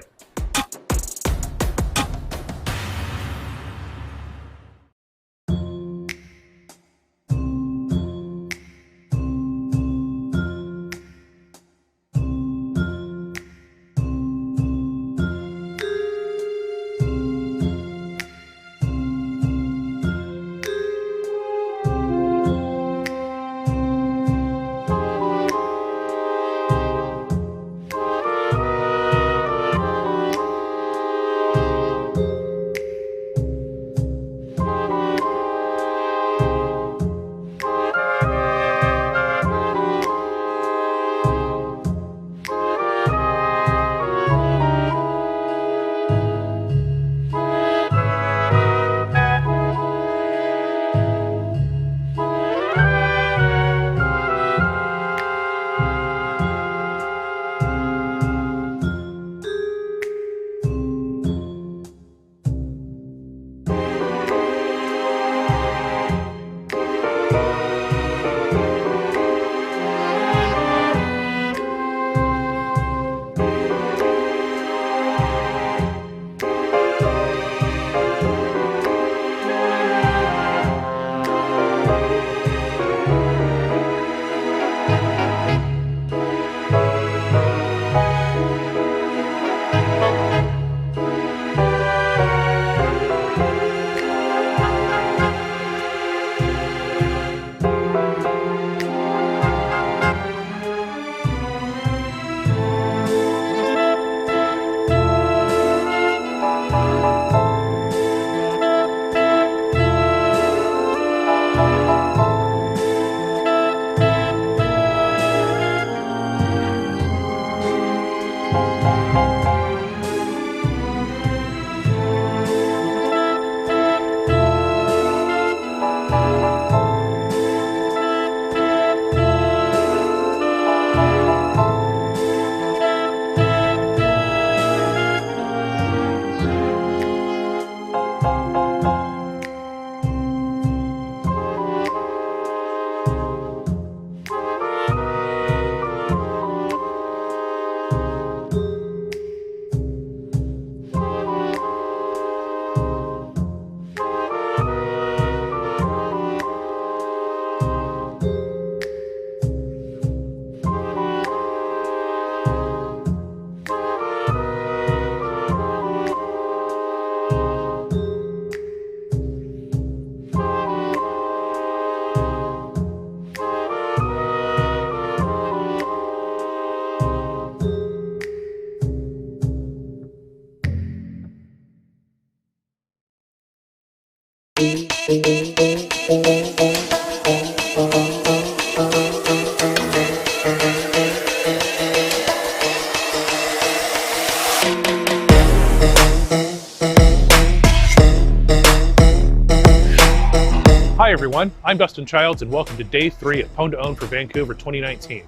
everyone. I'm Dustin Childs, and welcome to Day 3 at PWN2OWN for Vancouver 2019,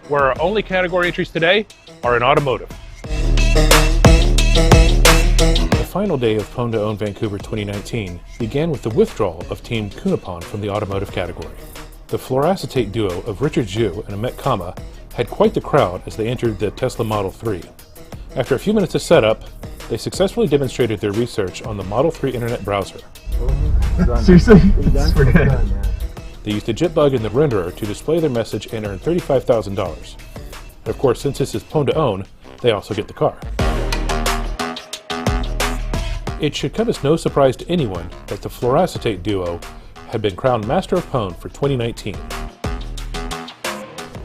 where our only category entries today are in automotive. The final day of PWN2OWN Vancouver 2019 began with the withdrawal of Team Kunapon from the automotive category. The fluoracetate duo of Richard Zhu and Amit Kama had quite the crowd as they entered the Tesla Model 3. After a few minutes of setup, they successfully demonstrated their research on the Model 3 internet browser. Seriously? That's pretty good. They used a JitBug in the renderer to display their message and earn $35,000. And of course, since this is PWN2OWN, they also get the car. It should come as no surprise to anyone that the fluoracetate duo had been crowned Master of Pwn for 2019.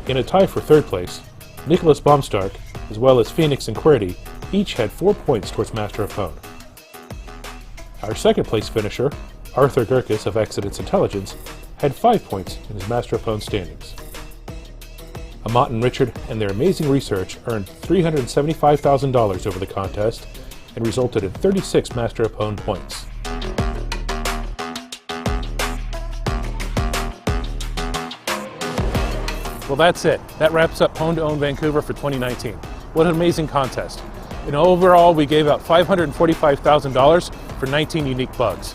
In a tie for third place, Nicholas Baumstark, as well as Phoenix and QWERTY, each had 4 points towards Master of Pwn. Our second place finisher, Arthur Gurkis of Accidents Intelligence, had 5 points in his Master of Pwn standings. Amat and Richard and their amazing research earned $375,000 over the contest and resulted in 36 Master of Pwn points. Well, that's it. That wraps up PWN2OWN Vancouver for 2019. What an amazing contest. And overall, we gave out $545,000 for 19 unique bugs.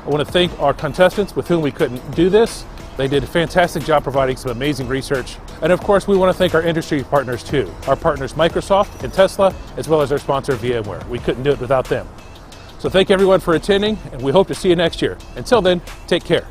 I want to thank our contestants with whom we couldn't do this. They did a fantastic job providing some amazing research. And of course, we want to thank our industry partners too. Our partners Microsoft and Tesla, as well as our sponsor VMware. We couldn't do it without them. So thank everyone for attending, and we hope to see you next year. Until then, take care.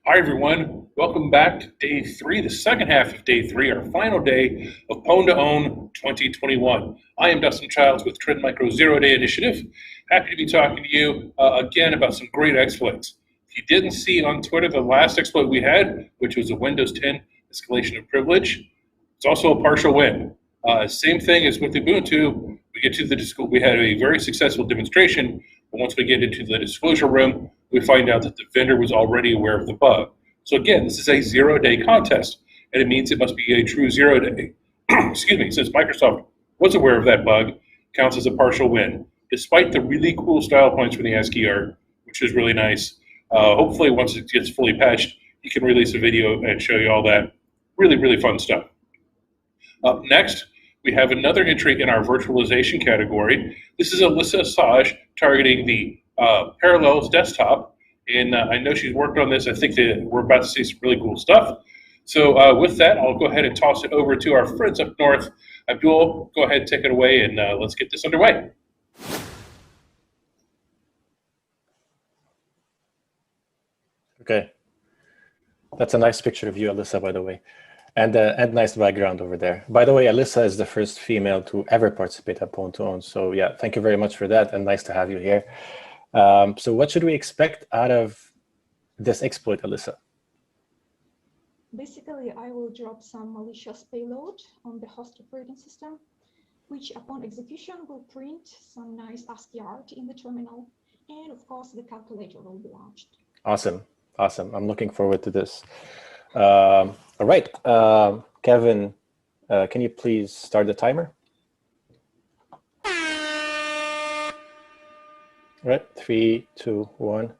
Hi, everyone. Welcome back to day 3, the second half of day 3, our final day of PWN2OWN 2021. I am Dustin Childs with Trend Micro Zero Day Initiative. Happy to be talking to you again about some great exploits. If you didn't see on Twitter the last exploit we had, which was a Windows 10 escalation of privilege, it's also a partial win. Same thing as with Ubuntu. We had a very successful demonstration, but once we get into the disclosure room, we find out that the vendor was already aware of the bug. So again, this is a 0-day contest, and it means it must be a true 0-day. Excuse me, since Microsoft was aware of that bug, counts as a partial win, despite the really cool style points from the ASCII art, which is really nice. Hopefully, once it gets fully patched, you can release a video and show you all that really, really fun stuff. Up next, we have another entry in our virtualization category. This is Alyssa Assange targeting the Parallels desktop, and I know she's worked on this. I think that we're about to see some really cool stuff. So with that, I'll go ahead and toss it over to our friends up north. Abdul, go ahead and take it away, and let's get this underway. Okay. That's a nice picture of you, Alyssa, by the way. And nice background over there. By the way, Alyssa is the first female to ever participate at PWN2OWN. So yeah, thank you very much for that, and nice to have you here. So what should we expect out of this exploit, Alyssa? Basically, I will drop some malicious payload on the host operating system, which upon execution will print some nice ASCII art in the terminal. And of course, the calculator will be launched. Awesome. Awesome. I'm looking forward to this. All right, Kevin, can you please start the timer? All right, 3, 2, 1.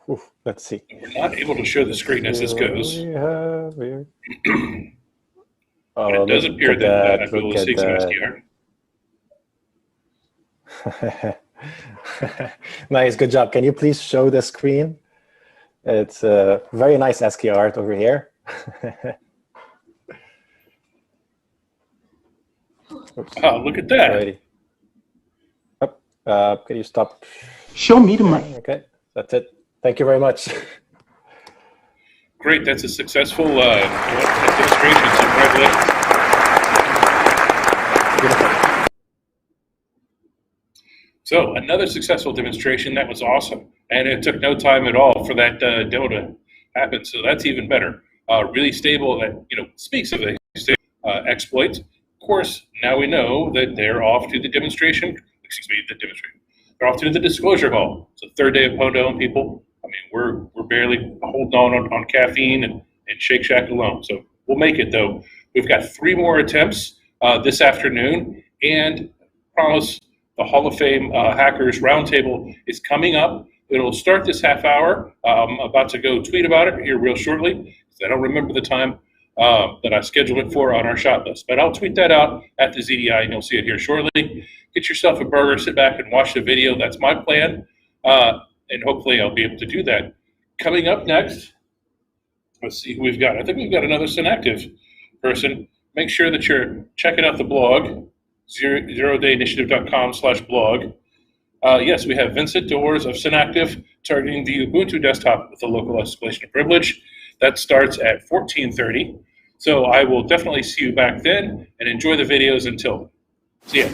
Oof, let's see. We're not able to show the screen as this goes. It does appear that Abdul is seeing some ASCII art. Nice, good job. Can you please show the screen? It's a very nice ASCII art over here. Oh, look at that. Can you stop? Show me the mic. Okay, that's it. Thank you very much. Great, that's a successful demonstration. So congratulations. Beautiful. So another successful demonstration. That was awesome, and it took no time at all for that demo to happen. So that's even better. Really stable. That speaks of a stable exploit. Of course, now we know that they're off to the demonstration. Excuse me, the demonstration. They're off to the disclosure hall. So third day of PWN2OWN, people. I mean, we're barely holding on caffeine and Shake Shack alone. So we'll make it though. We've got 3 more attempts this afternoon, and promise. The Hall of Fame Hackers Roundtable is coming up. It'll start this half hour. I'm about to go tweet about it here real shortly, because I don't remember the time that I scheduled it for on our shot list. But I'll tweet that out at the ZDI, and you'll see it here shortly. Get yourself a burger, sit back and watch the video. That's my plan, and hopefully I'll be able to do that. Coming up next, let's see who we've got. I think we've got another Synactive person. Make sure that you're checking out the blog. zerodayinitiative.com/blog. Yes, we have Vincent Doors of Synactive targeting the Ubuntu desktop with a local escalation of privilege. That starts at 14:30. So I will definitely see you back then, and enjoy the videos until. See ya.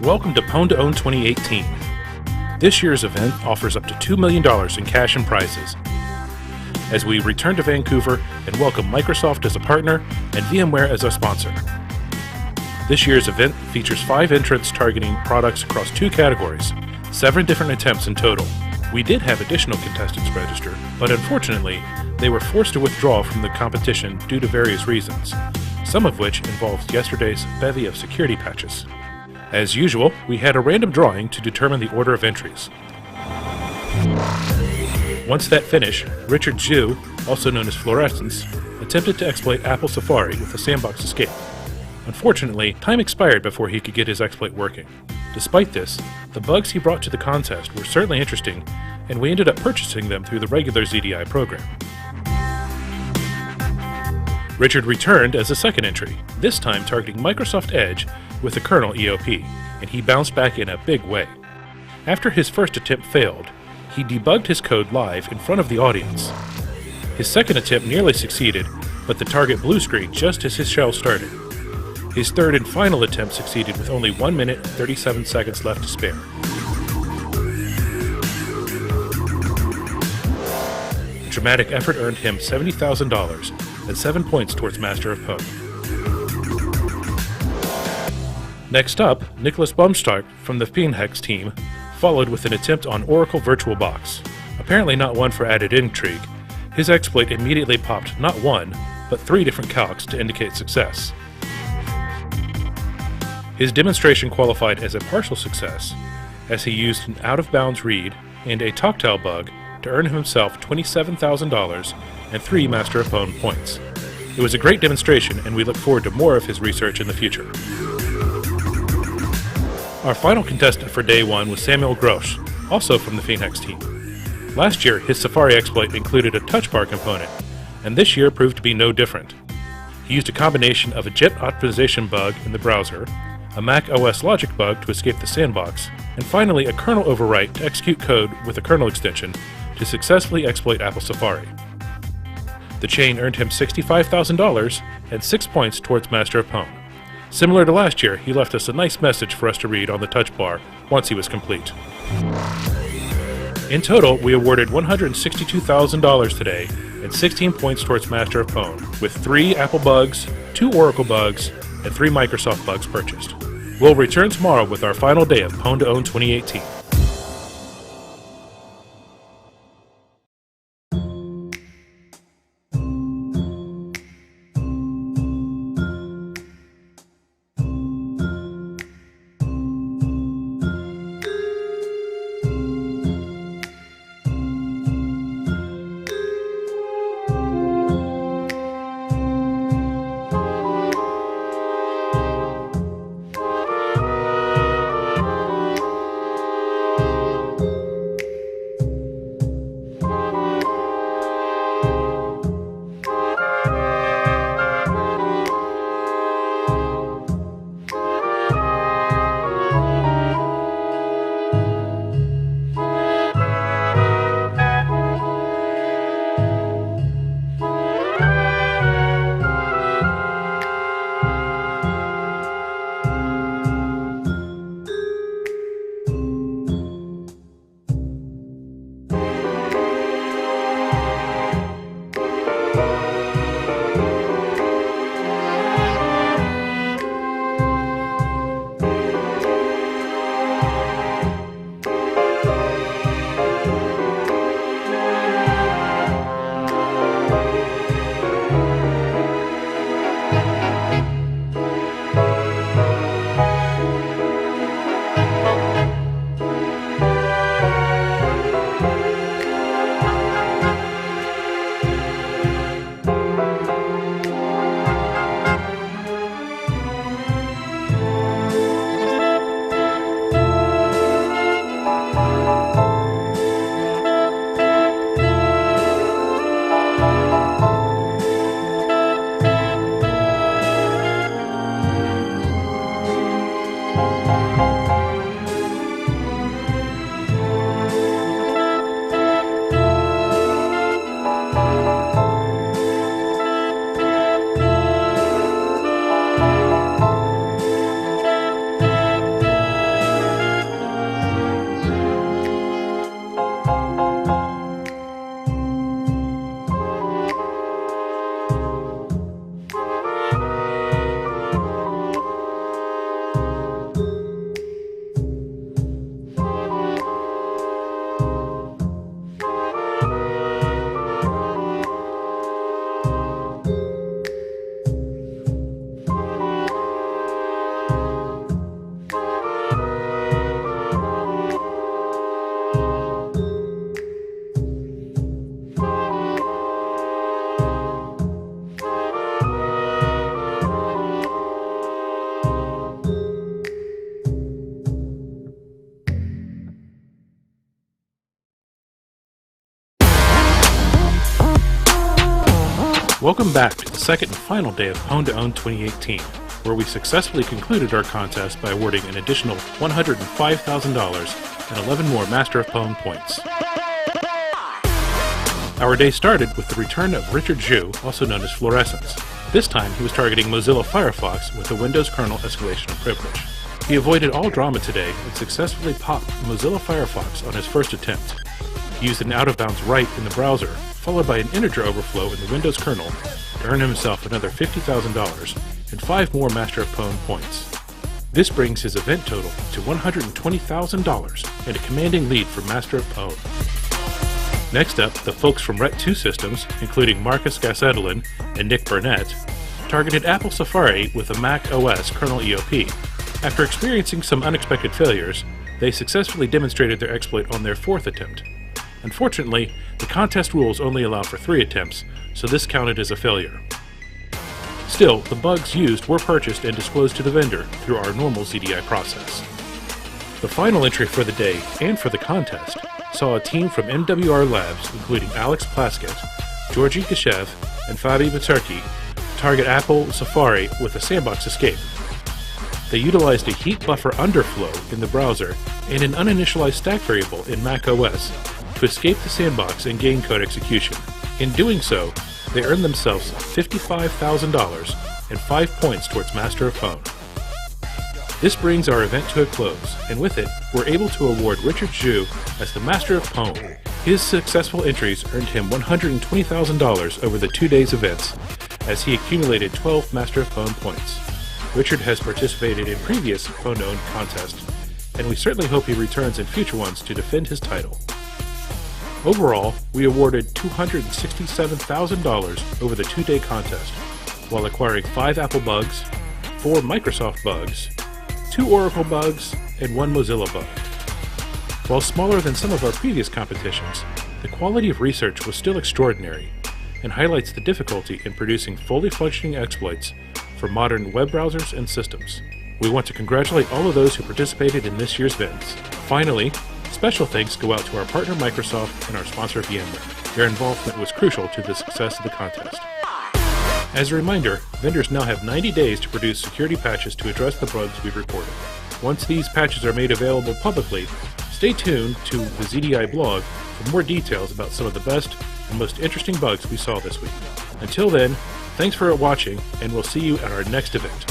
Welcome to PWN2OWN 2018. This year's event offers up to $2 million in cash and prizes, as we return to Vancouver and welcome Microsoft as a partner and VMware as a sponsor. This year's event features 5 entrants targeting products across 2 categories, 7 different attempts in total. We did have additional contestants register, but unfortunately, they were forced to withdraw from the competition due to various reasons, some of which involved yesterday's bevy of security patches. As usual, we had a random drawing to determine the order of entries. Once that finished, Richard Zhu, also known as Fluorescence, attempted to exploit Apple Safari with a sandbox escape. Unfortunately, time expired before he could get his exploit working. Despite this, the bugs he brought to the contest were certainly interesting, and we ended up purchasing them through the regular ZDI program. Richard returned as a second entry, this time targeting Microsoft Edge with the kernel EOP, and he bounced back in a big way. After his first attempt failed, he debugged his code live in front of the audience. His second attempt nearly succeeded, but the target blue screen just as his shell started. His third and final attempt succeeded with only 1 minute and 37 seconds left to spare. The dramatic effort earned him $70,000 and 7 points towards Master of PWN. Next up, Nicholas Baumstark from the Phoenix team followed with an attempt on Oracle VirtualBox. Apparently not one for added intrigue, his exploit immediately popped not 1, but 3 different calcs to indicate success. His demonstration qualified as a partial success, as he used an out-of-bounds read and a Toctile bug to earn himself $27,000 and 3 Master of PWN points. It was a great demonstration, and we look forward to more of his research in the future. Our final contestant for day 1 was Samuel Grosch, also from the Phoenix team. Last year, his Safari exploit included a touch bar component, and this year proved to be no different. He used a combination of a JIT optimization bug in the browser, a Mac OS logic bug to escape the sandbox, and finally a kernel overwrite to execute code with a kernel extension to successfully exploit Apple Safari. The chain earned him $65,000 and 6 points towards Master of PWN. Similar to last year, he left us a nice message for us to read on the touch bar once he was complete. In total, we awarded $162,000 today and 16 points towards Master of PWN, with 3 Apple bugs, 2 Oracle bugs, and 3 Microsoft bugs purchased. We'll return tomorrow with our final day of PWN2OWN 2018. Welcome back to the second and final day of PWN2OWN 2018, where we successfully concluded our contest by awarding an additional $105,000 and 11 more Master of PWN points. Our day started with the return of Richard Zhu, also known as Fluorescence. This time he was targeting Mozilla Firefox with the Windows kernel escalation of privilege. He avoided all drama today and successfully popped Mozilla Firefox on his first attempt. He used an out-of-bounds write in the browser, followed by an integer overflow in the Windows kernel, to earn himself another $50,000 and 5 more Master of PWN points. This brings his event total to $120,000 and a commanding lead for Master of PWN. Next up, the folks from RET2 Systems, including Marcus Gasedelin and Nick Burnett, targeted Apple Safari with a Mac OS kernel EOP. After experiencing some unexpected failures, they successfully demonstrated their exploit on their 4th attempt. Unfortunately, the contest rules only allow for 3 attempts, so this counted as a failure. Still, the bugs used were purchased and disclosed to the vendor through our normal ZDI process. The final entry for the day, and for the contest, saw a team from MWR Labs, including Alex Plaskett, Georgi Geshev, and Fabi Baturki, target Apple Safari with a sandbox escape. They utilized a heap buffer underflow in the browser and an uninitialized stack variable in macOS to escape the sandbox and gain code execution. In doing so, they earned themselves $55,000 and 5 points towards Master of PWN. This brings our event to a close, and with it, we're able to award Richard Zhu as the Master of PWN. His successful entries earned him $120,000 over the 2 days events, as he accumulated 12 Master of PWN points. Richard has participated in previous PWN contests, and we certainly hope he returns in future ones to defend his title. Overall, we awarded $267,000 over the 2-day contest, while acquiring 5 Apple bugs, 4 Microsoft bugs, 2 Oracle bugs, and 1 Mozilla bug. While smaller than some of our previous competitions, the quality of research was still extraordinary, and highlights the difficulty in producing fully functioning exploits for modern web browsers and systems. We want to congratulate all of those who participated in this year's events. Finally, special thanks go out to our partner Microsoft and our sponsor VMware. Their involvement was crucial to the success of the contest. As a reminder, vendors now have 90 days to produce security patches to address the bugs we've reported. Once these patches are made available publicly, stay tuned to the ZDI blog for more details about some of the best and most interesting bugs we saw this week. Until then, thanks for watching, and we'll see you at our next event.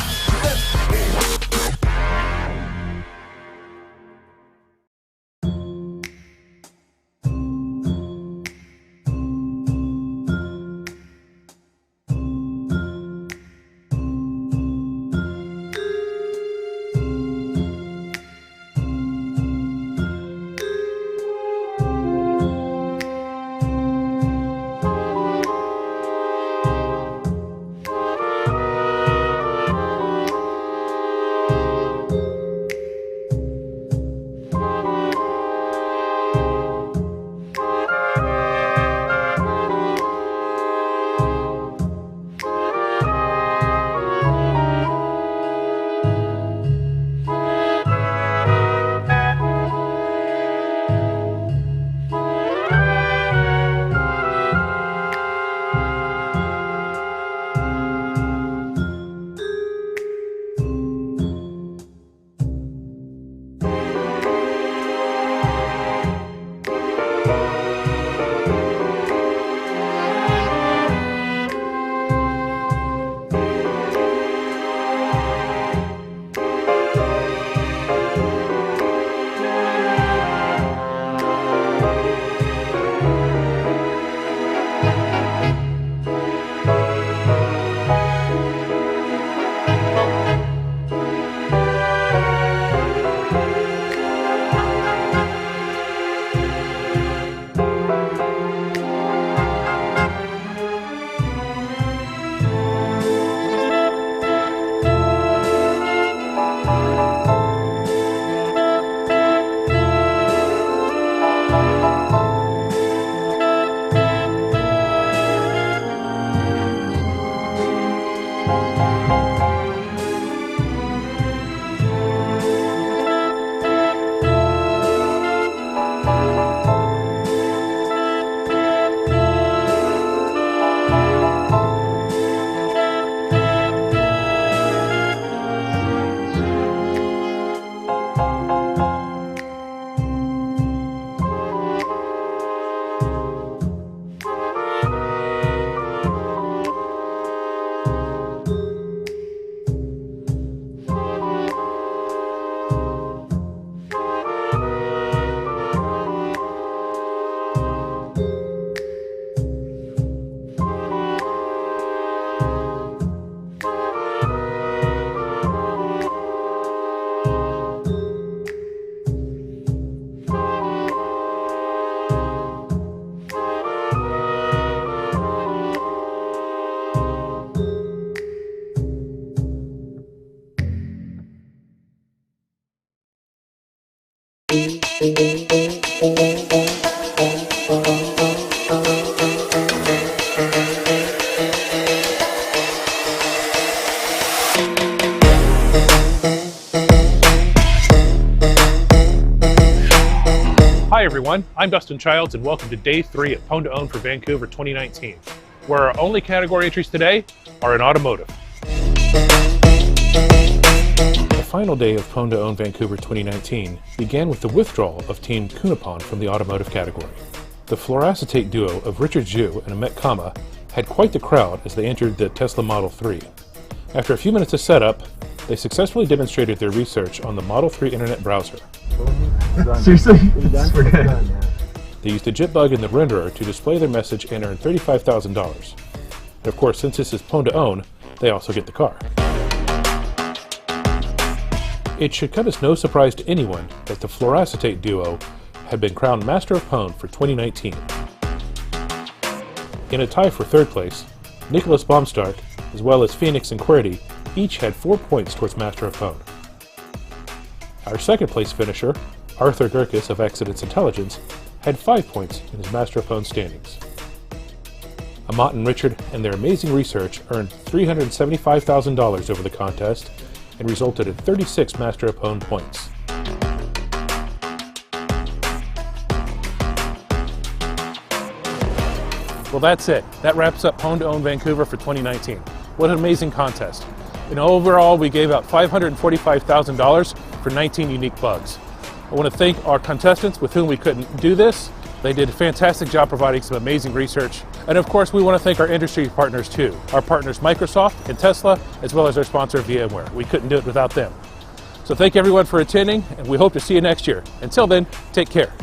everyone, I'm Dustin Childs and welcome to Day 3 of PWN2OWN for Vancouver 2019, where our only category entries today are in automotive. The final day of PWN2OWN Vancouver 2019 began with the withdrawal of Team Kunapon from the automotive category. The fluoroacetate duo of Richard Zhu and Amit Kama had quite the crowd as they entered the Tesla Model 3. After a few minutes of setup, they successfully demonstrated their research on the Model 3 internet browser. Seriously? They used a jitbug in the renderer to display their message and earn $35,000. And of course, since this is PWN2OWN, they also get the car. It should come as no surprise to anyone that the fluoroacetate duo had been crowned Master of PWN for 2019. In a tie for third place, Nicholas Baumstark, as well as Phoenix and QWERTY, each had 4 points towards Master of PWN. Our second place finisher, Arthur Gurkis of Accidents Intelligence, had 5 points in his Master of PWN standings. Amat and Richard and their amazing research earned $375,000 over the contest and resulted in 36 Master of PWN points. Well, that's it. That wraps up PWN2OWN Vancouver for 2019. What an amazing contest. And overall, we gave out $545,000 for 19 unique bugs. I want to thank our contestants with whom we couldn't do this. They did a fantastic job providing some amazing research. And of course, we want to thank our industry partners too. Our partners Microsoft and Tesla, as well as our sponsor VMware. We couldn't do it without them. So thank everyone for attending, and we hope to see you next year. Until then, take care.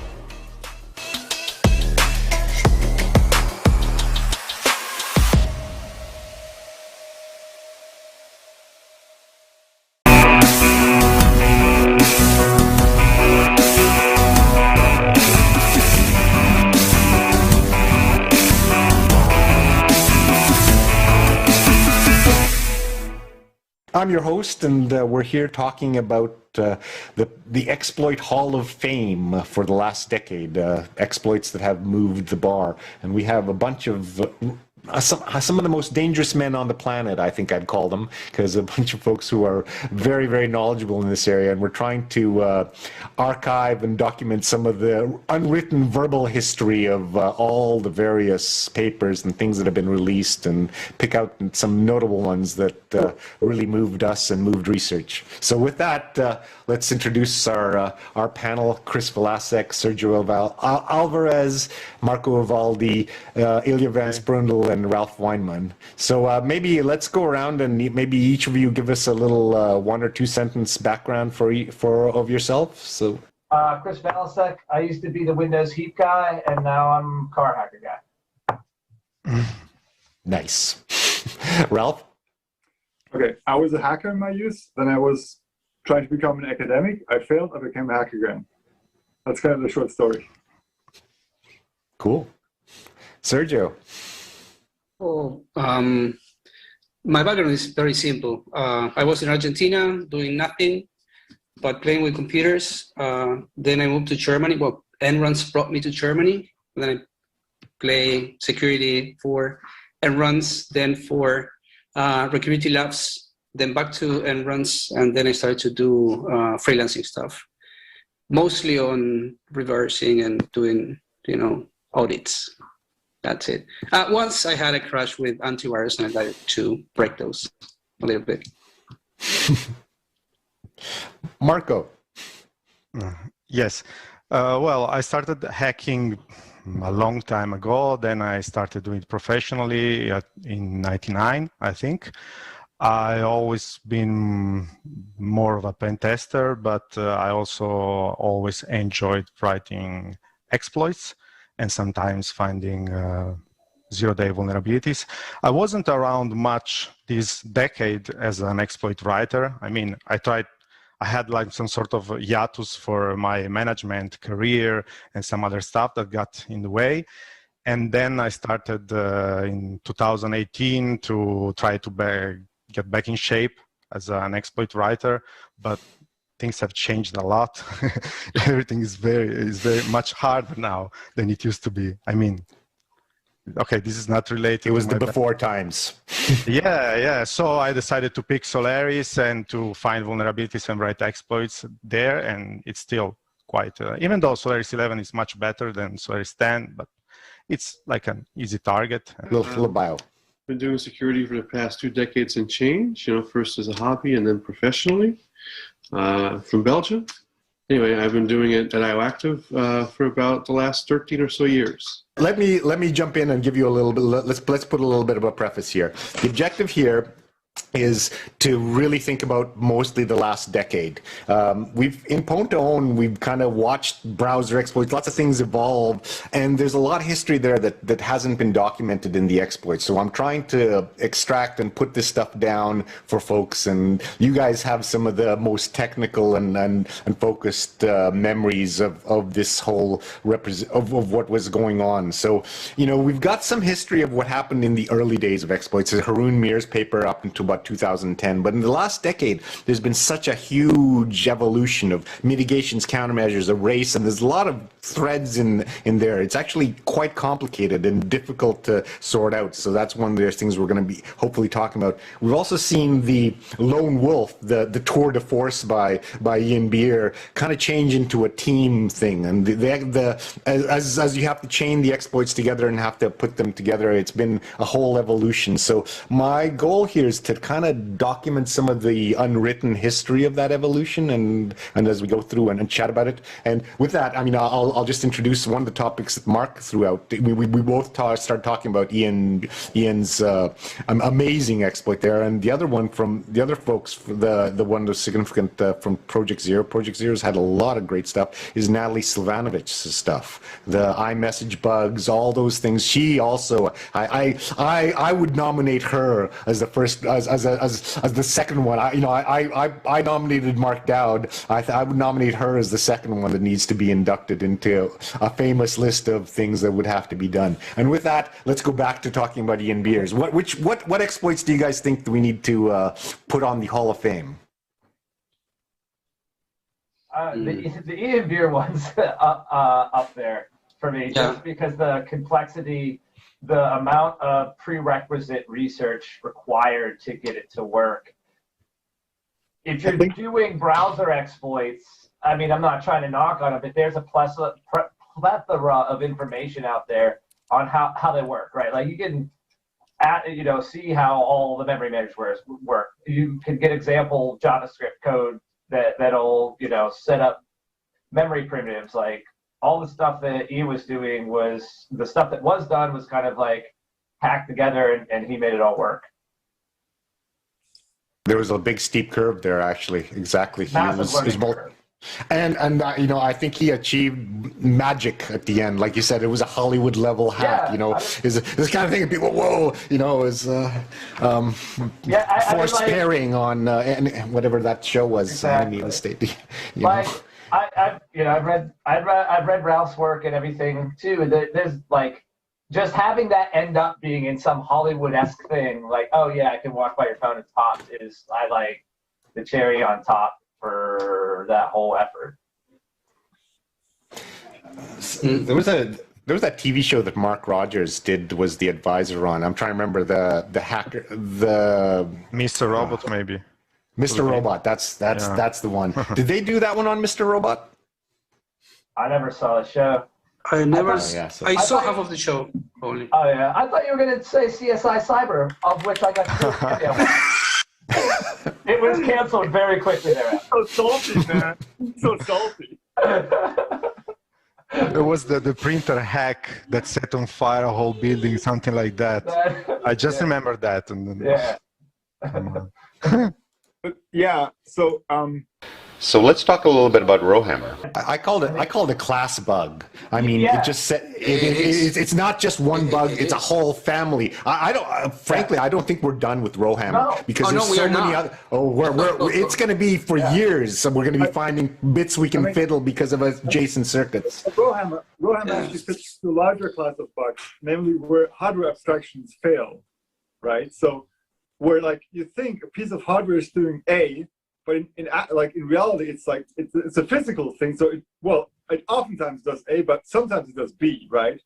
I'm your host, and we're here talking about the exploit Hall of Fame for the last decade, exploits that have moved the bar. And we have a bunch of some of the most dangerous men on the planet, I think I'd call them, because a bunch of folks who are very, very knowledgeable in this area, and we're trying to archive and document some of the unwritten verbal history of all the various papers and things that have been released, and pick out some notable ones that really moved us and moved research. So with that, let's introduce our panel: Chris Velasek, Sergio Alvarez, Marco Evaldi, Ilya Van Sprundel, and Ralph Weinman. So maybe let's go around and maybe each of you give us a little 1 or 2 sentence background of yourself. So Chris Velasek, I used to be the Windows heap guy, and now I'm car hacker guy. Nice. Ralph? Okay, I was a hacker in my youth. Then I was trying to become an academic. I failed. I became a hacker again. That's kind of the short story. Cool. Sergio? Oh, my background is very simple. I was in Argentina doing nothing but playing with computers. Then I moved to Germany. Well, NRuns brought me to Germany. Then I play security for NRuns, then for Recruity Labs, then back to NRuns, and then I started to do freelancing stuff, mostly on reversing and doing, audits. That's it. Once I had a crash with antivirus, and I started to break those a little bit. Marco? Yes. Well, I started hacking a long time ago. Then I started doing it professionally in '99, I think. I always been more of a pen tester, but I also always enjoyed writing exploits and sometimes finding zero-day vulnerabilities. I wasn't around much this decade as an exploit writer. I mean, I had like some sort of hiatus for my management career and some other stuff that got in the way. And then I started in 2018 to try to get back in shape as an exploit writer, but things have changed a lot. Everything is very much harder now than it used to be. I mean, okay, this is not related. It was the before times. Yeah. So I decided to pick Solaris and to find vulnerabilities and write exploits there, and it's still quite, even though Solaris 11 is much better than Solaris 10, but it's like an easy target. Little bio. Been doing security for the past 2 decades and change, first as a hobby and then professionally, from Belgium. Anyway, I've been doing it at IOActive for about the last 13 or so years. Let me jump in and give you a little bit, let's put a little bit of a preface here. The objective here is to really think about mostly the last decade. We've in PWN2OWN, we've kind of watched browser exploits, lots of things evolve, and there's a lot of history there that hasn't been documented in the exploits. So I'm trying to extract and put this stuff down for folks, and you guys have some of the most technical and focused memories of this whole of what was going on. So, we've got some history of what happened in the early days of exploits. It's Haroon Meer's paper up into about 2010, but in the last decade there's been such a huge evolution of mitigations, countermeasures, erase, and there's a lot of threads in there. It's actually quite complicated and difficult to sort out, so that's one of those things we're going to be hopefully talking about. We've also seen the lone wolf, the tour de force by Ian Beer, kind of change into a team thing, and as you have to chain the exploits together and have to put them together, it's been a whole evolution. So my goal here is to kind of document some of the unwritten history of that evolution, and as we go through and chat about it. And with that, I'll just introduce one of the topics that Mark threw out. We both started talking about Ian's amazing exploit there, and the other one from the other folks, the one that's significant from Project Zero. Project Zero's had a lot of great stuff. Is Natalie Silvanovich's stuff, the iMessage bugs, all those things. She also, I would nominate her as the first. As the second one. I nominated Mark Dowd. I would nominate her as the second one that needs to be inducted into a famous list of things that would have to be done. And with that, let's go back to talking about Ian Beers. What exploits do you guys think that we need to put on the Hall of Fame? The Ian Beer one's up there for me, just because the complexity, the amount of prerequisite research required to get it to work. If you're doing browser exploits, I'm not trying to knock on it, but there's a plethora of information out there on how they work, right? Like you can, see how all the memory managers work. You can get example JavaScript code that'll, set up memory primitives. Like all the stuff that Ian was doing was the stuff that was done was kind of like hacked together, and he made it all work. There was a big steep curve there, actually. Exactly. And I think he achieved magic at the end. Like you said, it was a Hollywood level hack. Is this kind of thing. People, whoa, is forced pairing on whatever that show was. Exactly. In the state. I've read Ralph's work and everything too. There's like just having that end up being in some Hollywood-esque thing, like, oh yeah, I can walk by your phone and pop, is the cherry on top for that whole effort. There was that TV show that Mark Rogers was the advisor on. I'm trying to remember the hacker, the Mr. Robot, maybe. Mr. Robot, that's the one. Did they do that one on Mr. Robot? I never saw the show. I saw half of the show only. Oh yeah, I thought you were gonna say CSI Cyber, of which I got to. It was canceled very quickly there. So salty, man. So salty. There was the printer hack that set on fire a whole building, something like that. I just remember that. And then, yeah. So let's talk a little bit about Rowhammer. I called it a class bug. It just said it's not just one bug; it's a whole family. Frankly, I don't think we're done with Rowhammer because there's so many other. It's going to be for years. So we're going to be finding bits we can fiddle because of adjacent circuits. Rowhammer actually fits the larger class of bugs, namely where hardware abstractions fail, right? So where you think a piece of hardware is doing A. But in reality, it's a physical thing. So it oftentimes does A, but sometimes it does B, right?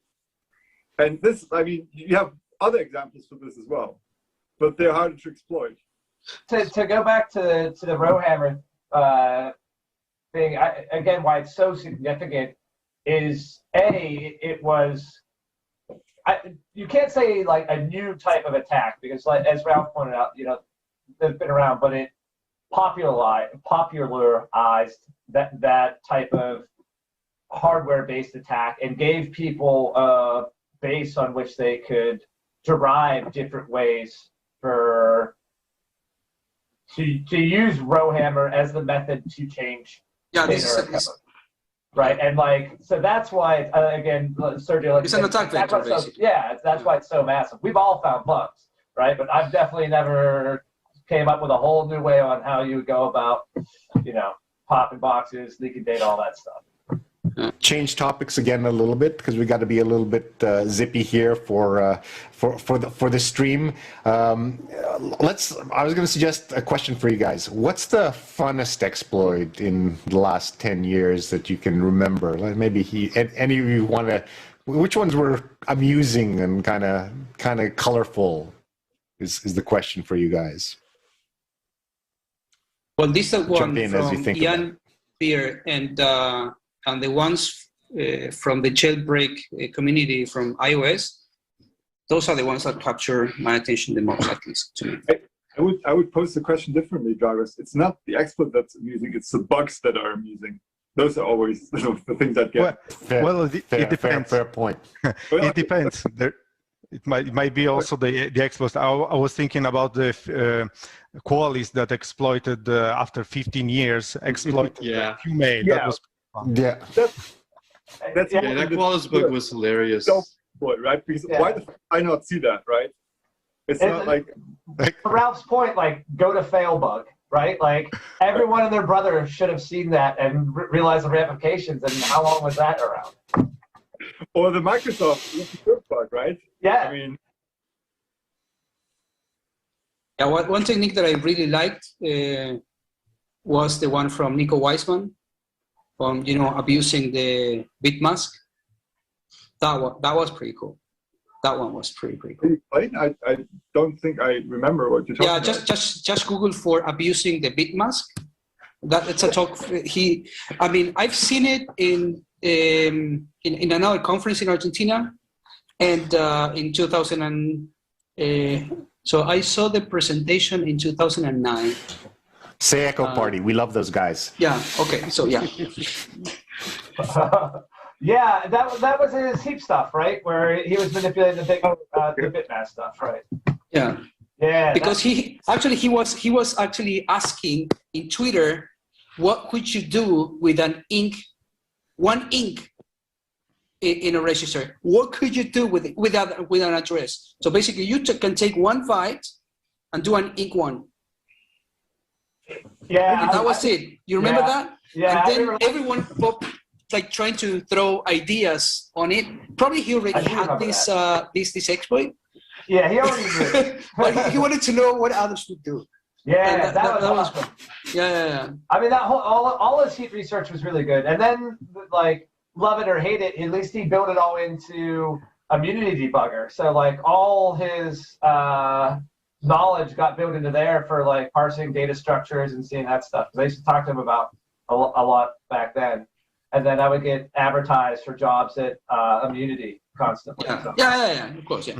And this, you have other examples for this as well, but they're harder to exploit. To go back to the Rowhammer thing, again, why it's so significant is it was. You can't say like a new type of attack because, like as Ralph pointed out, they've been around, but it popularized that type of hardware-based attack and gave people a base on which they could derive different ways to use Rowhammer as the method to change data. Right, and so that's why again, Sergio, it's an attack vector, basically. That's why it's so massive. We've all found bugs, right? But I've definitely never came up with a whole new way on how you would go about, popping boxes, leaking data, all that stuff. Change topics again a little bit because we got to be a little bit zippy here for the stream. I was going to suggest a question for you guys. What's the funnest exploit in the last 10 years that you can remember? Like maybe any of you want to. Which ones were amusing and kind of colorful? Is the question for you guys? Well, this is one from Ian Beer and the ones from the jailbreak community from iOS. Those are the ones that capture my attention the most, at least to me. I would pose the question differently, Jarvis. It's not the exploit that's amusing; it's the bugs that are amusing. Those are always the things that get. It depends. Fair point. It depends. It might be also the exploits. I was thinking about the qualies that exploited after 15 years. Exploited Qmail. Yeah. That was fun. That Qualys bug was hilarious. So, right? Because why the fuck did I not see that, right? It's not like Ralph's point, go to fail bug, right? Like everyone and their brother should have seen that and realized the ramifications. And how long was that around? Or the Microsoft bug, right? Yeah. I mean, one technique that I really liked was the one from Nico Weisman, from abusing the bit mask. That was pretty cool. That one was pretty cool. I don't think I remember what you're talking about. Yeah, just Google for abusing the bit mask. It's a talk. I've seen it in another conference in Argentina, and in 2000 so I saw the presentation in 2009. Say Echo Party. We love those guys. Yeah. Okay. So yeah. Yeah, that was his heap stuff, right? Where he was manipulating the bitmask stuff, right? Yeah. Yeah. Because he was actually asking in Twitter, what could you do with one ink in a register? What could you do with an address? So basically, you can take one byte and do an ink one. Yeah. And that was it. You remember that? Yeah. And then everyone trying to throw ideas on it. Probably he already had this exploit. Yeah, he already did. But he wanted to know what others would do. Yeah, that was fun. Yeah. I mean, that all his heat research was really good. And then, love it or hate it, at least he built it all into Immunity Debugger. So, all his knowledge got built into there for, parsing data structures and seeing that stuff. I used to talk to him about a lot back then. And then I would get advertised for jobs at Immunity constantly. Yeah, so. yeah, of course, yeah.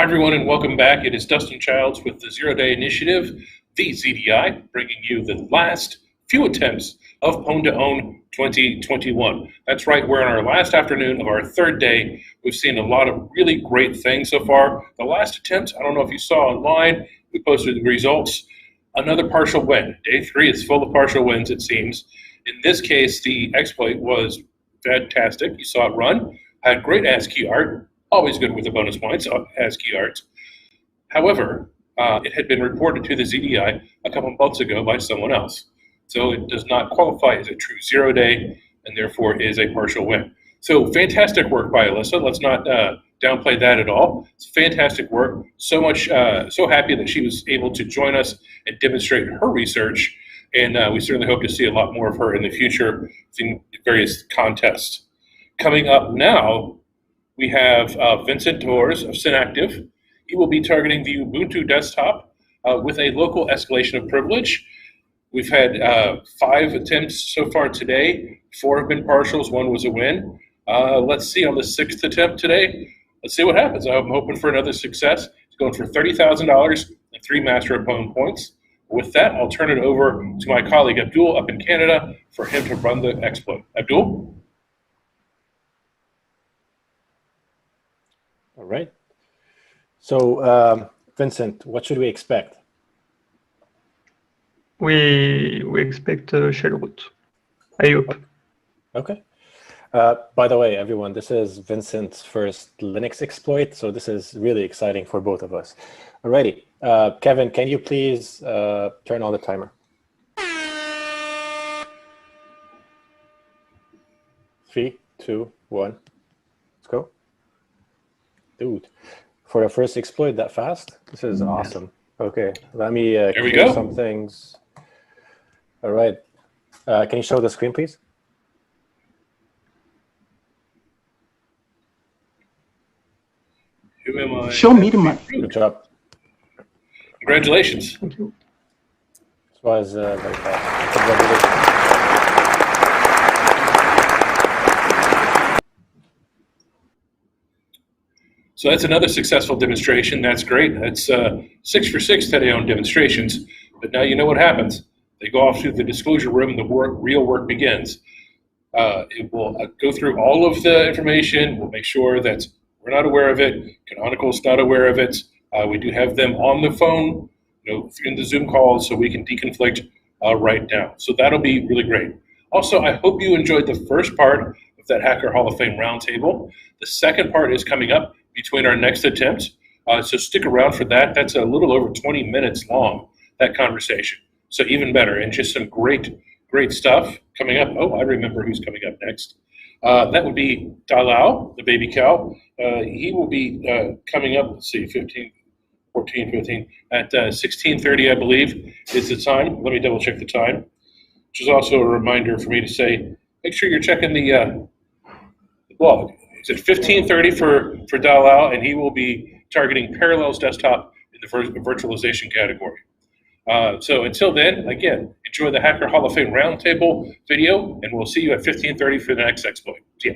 Hi, everyone, and welcome back. It is Dustin Childs with the Zero Day Initiative, the ZDI, bringing you the last few attempts of PWN2OWN 2021. That's right, we're in our last afternoon of our third day. We've seen a lot of really great things so far. The last attempt, I don't know if you saw online, we posted the results. Another partial win. Day 3 is full of partial wins, it seems. In this case, the exploit was fantastic. You saw it run, had great ASCII art, always good with the bonus points, ASCII art. However, it had been reported to the ZDI a couple months ago by someone else. So it does not qualify as a true 0 day and therefore is a partial win. So fantastic work by Alyssa. Let's not downplay that at all. It's fantastic work. So happy that she was able to join us and demonstrate her research. And we certainly hope to see a lot more of her in the future in various contests. Coming up now, we have Vincent Torres of Synactive. He will be targeting the Ubuntu desktop with a local escalation of privilege. We've had 5 attempts so far today. 4 have been partials, 1 was a win. Let's see on the 6th attempt today. Let's see what happens. I'm hoping for another success. It's going for $30,000 and 3 Master of PWN points. With that, I'll turn it over to my colleague Abdul up in Canada for him to run the exploit. Abdul? All right. So, Vincent, what should we expect? We expect a shell root. I hope. Okay. By the way, everyone, this is Vincent's first Linux exploit, so this is really exciting for both of us. Alrighty. Kevin, can you please turn on the timer? 3, 2, 1. Let's go. Dude, for a first exploit that fast, this is awesome. Okay, let me clear some things. All right. Can you show the screen, please? Who am I? Show me the mic. Good job. Congratulations. Thank you. This was very fast. Congratulations. So that's another successful demonstration. That's great. That's 6 for 6 today on demonstrations. But now you know what happens. They go off to the disclosure room and the real work begins. It will go through all of the information. We'll make sure that we're not aware of it. Canonical's not aware of it. We do have them on the phone, in the Zoom calls, so we can deconflict right now. So that'll be really great. Also, I hope you enjoyed the first part of that Hacker Hall of Fame roundtable. The second part is coming up between our next attempt. So stick around for that. That's a little over 20 minutes long, that conversation. So even better, and just some great stuff coming up. Oh, I remember who's coming up next. That would be Dalao, the baby cow. He will be coming up, let's see, 14, 15, at 16:30, I believe, is the time. Let me double check the time, which is also a reminder for me to say, make sure you're checking the blog. It's at 15:30 for Dalao, and he will be targeting Parallels Desktop in the virtualization category. So until then, again, enjoy the Hacker Hall of Fame roundtable video, and we'll see you at 15:30 for the next exploit. See ya.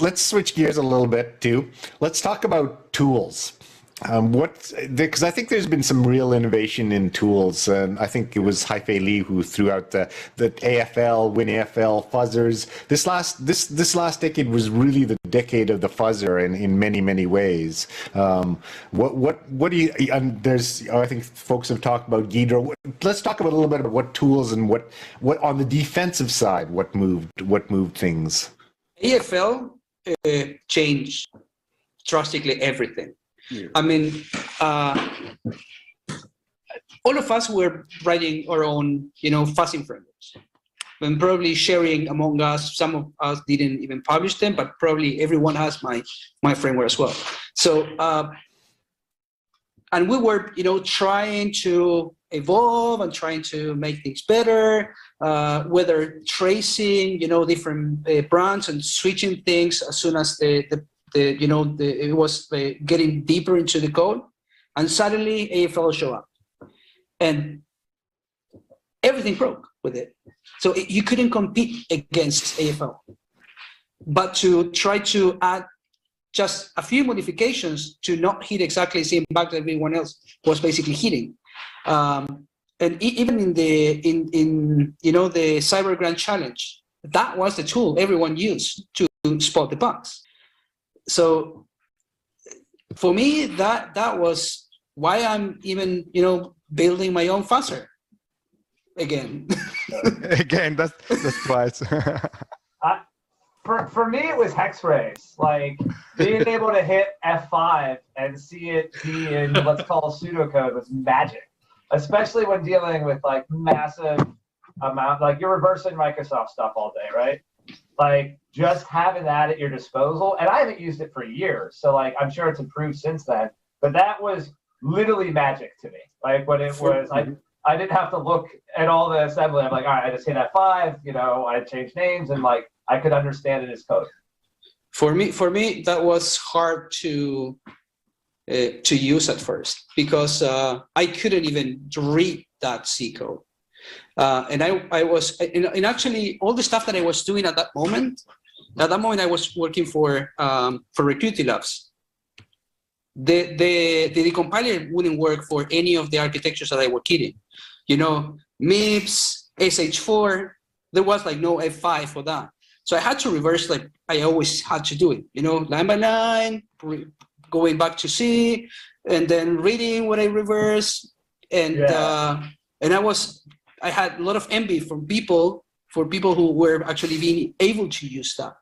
let's switch gears a little bit too. Let's talk about tools. Because I think there's been some real innovation in tools, and I think it was Haifei Li who threw out the AFL, WinAFL, fuzzers. This last decade was really the decade of the fuzzer in many ways. What do you? And there's, I think folks have talked about Ghidra. Let's talk about a little bit about what tools and what on the defensive side, what moved things. AFL changed drastically everything. I mean, all of us were writing our own, fuzzing frameworks, and probably sharing among us. Some of us didn't even publish them, but probably everyone has my framework as well. So, and we were, trying to evolve and trying to make things better, whether tracing, different brands and switching things as soon as it was getting deeper into the code, and suddenly AFL show up, and everything broke with it. So you couldn't compete against AFL, but to try to add just a few modifications to not hit exactly the same bug that everyone else was basically hitting. And even in the Cyber Grand Challenge, that was the tool everyone used to spot the bugs. So for me, that was why I'm even, building my own fuzzer again. Again, that's right. For me, it was hex rays. Like being able to hit F5 and see it be in let's call pseudocode was magic, especially when dealing with like massive amount. Like you're reversing Microsoft stuff all day, right? Like just having that at your disposal, and I haven't used it for years, so like I'm sure it's improved since then. But that was literally magic to me. Like when it was, I didn't have to look at all the assembly. I'm like, all right, I just hit F5. I changed names, and like I could understand it as code. For me, that was hard to use at first because I couldn't even read that C code. And I was, and actually all the stuff that I was doing at that moment I was working for Recruity Labs. The decompiler wouldn't work for any of the architectures that I was hitting. MIPS, SH4, there was like no F5 for that. So I had to reverse, like I always had to do it, line by line, going back to C, and then reading what I reversed. And I had a lot of envy for people who were actually being able to use that.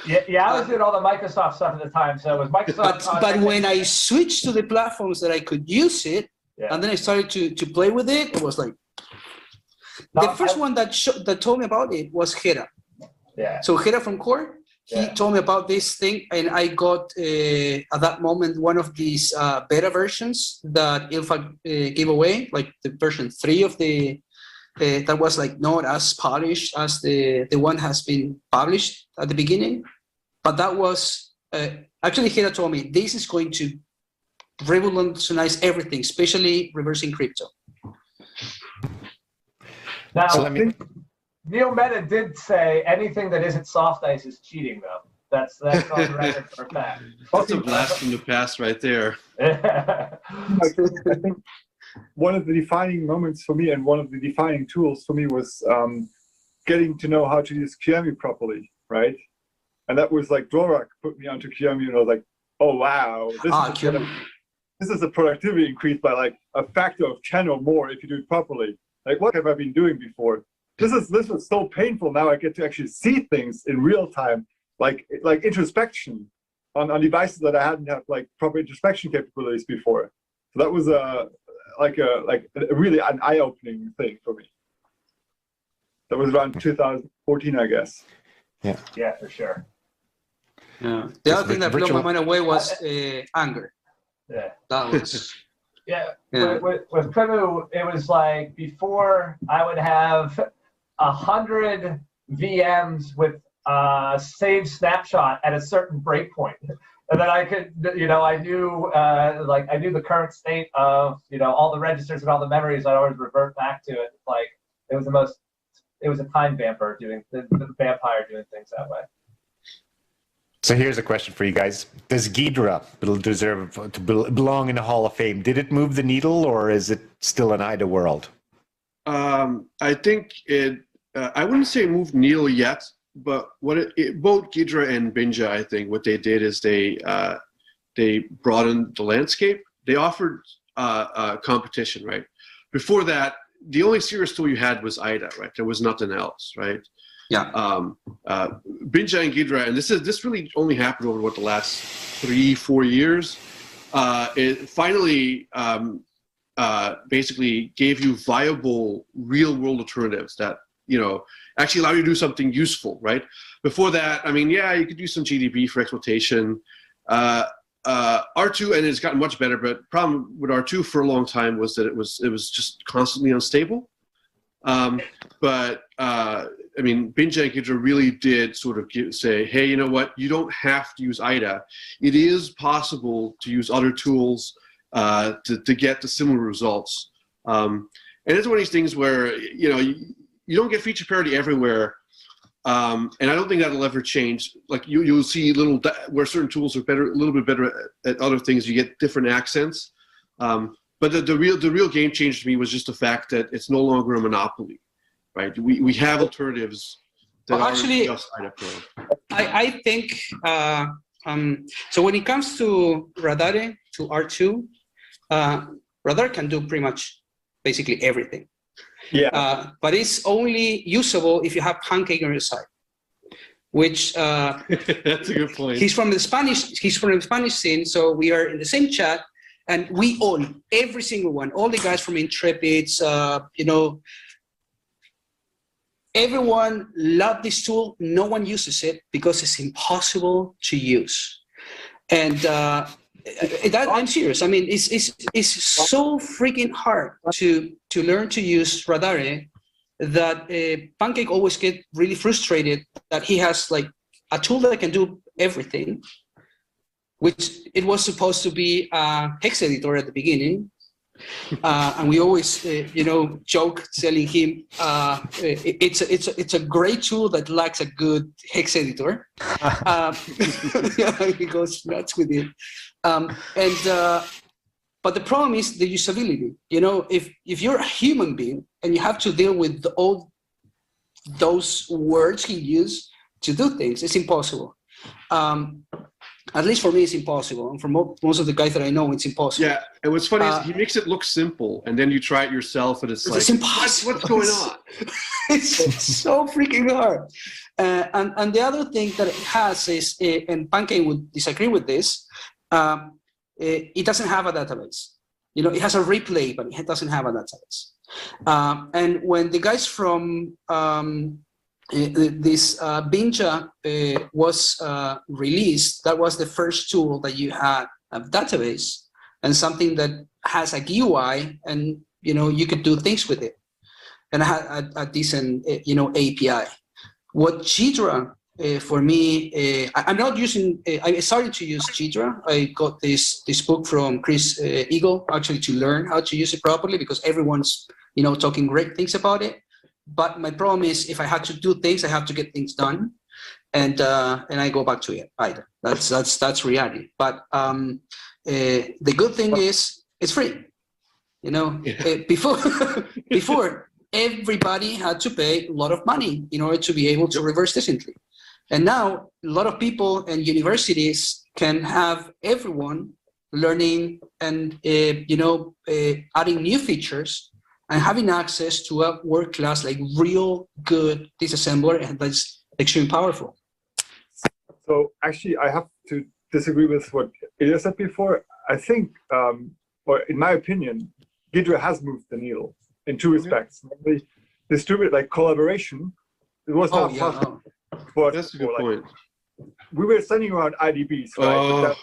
Yeah, I was doing all the Microsoft stuff at the time, so it was Microsoft. But when I switched to the platforms that I could use it, and then I started to play with it, it was like the first one that told me about it was Hera. Yeah. So Hera from Core, he told me about this thing, and I got at that moment one of these beta versions that ILFA gave away, like the version 3 of the. That was like not as polished as the one has been published at the beginning, but that was actually Hera told me this is going to revolutionize everything, especially reversing crypto. Now, Neil Mehta did say anything that isn't soft ice is cheating, though. That's on the record for a fact. That's a blast from the past right there. I think one of the defining moments for me and one of the defining tools for me was getting to know how to use QEMU properly, right? And that was like Dvorak put me onto QEMU, and I was like, oh wow, this is a productivity increase by like a factor of 10 or more if you do it properly. Like, what have I been doing before? This was so painful. Now I get to actually see things in real time, like introspection on devices that I hadn't had like proper introspection capabilities before. So that was really an eye-opening thing for me. That was around 2014, I guess. Yeah. Yeah, for sure. Yeah. The other thing that blew my mind away was anger. Yeah. That was. Yeah. With PWN, it was like before I would have 100 VMs with saved snapshot at a certain breakpoint. And then I could, I knew the current state of, all the registers and all the memories. I'd always revert back to it. Like it was a time vampire doing the vampire doing things that way. So here's a question for you guys. Does Ghidra deserve to belong in the Hall of Fame? Did it move the needle, or is it still an IDA world? I think I wouldn't say it moved needle yet, but both Ghidra and Binja, I think what they did is they broadened the landscape. They offered competition, right? Before that, the only serious tool you had was IDA, right? There was nothing else, right? Yeah. Binja and Ghidra, and this really only happened over the last 3-4 years. It finally basically gave you viable real-world alternatives that actually allow you to do something useful, right? Before that, I mean, yeah, you could use some GDB for exploitation. R2, and it's gotten much better, but the problem with R2 for a long time was that it was just constantly unstable. I mean, Binja and Ghidra really did sort of say, hey, you know what? You don't have to use IDA. It is possible to use other tools to get the similar results. And it's one of these things where you don't get feature parity everywhere, and I don't think that'll ever change. Like you'll see where certain tools are better, a little bit better at other things. You get different accents. But the real game changer to me was just the fact that it's no longer a monopoly, right? We have alternatives that well, actually, are just IDA Pro. I think so. When it comes to Radare to R2, Radare can do pretty much basically everything. Yeah. But it's only usable if you have Pancake on your side, which that's a good point. He's from the Spanish scene, so we are in the same chat. And we own every single one. All the guys from Intrepids, everyone loved this tool. No one uses it because it's impossible to use. And I'm serious. I mean, it's so freaking hard to learn to use Radare that Pancake always get really frustrated that he has like a tool that can do everything, which it was supposed to be a hex editor at the beginning. And we always, joke telling him it's a great tool that lacks a good hex editor. He goes nuts with it. But the problem is the usability. If you're a human being and you have to deal with all those words he used to do things, it's impossible. At least for me, it's impossible. And for most of the guys that I know, it's impossible. Yeah, and what's funny is he makes it look simple, and then you try it yourself, and it's like, impossible. What's going on? It's so freaking hard. And the other thing that it has is, and Pancake would disagree with this, it doesn't have a database. It has a replay, but it doesn't have a database. And when the guys from this Binja was released, that was the first tool that you had a database and something that has a GUI, and you could do things with it, and had a decent API. What Ghidra for me, I'm not using. I started to use Ghidra. I got this book from Chris Eagle actually to learn how to use it properly, because everyone's talking great things about it. But my problem is, if I had to do things, I have to get things done, and I go back to it either. That's reality. But the good thing is it's free. Before everybody had to pay a lot of money in order to be able to reverse dysentery, and now a lot of people and universities can have everyone learning and adding new features and having access to a world-class, like real good disassembler, and that's extremely powerful. So actually, I have to disagree with what Ilya said before. I think, or in my opinion, Ghidra has moved the needle in two respects. Namely, distributed like collaboration. It was not possible. But that's a good point. We were sending around IDBs, right?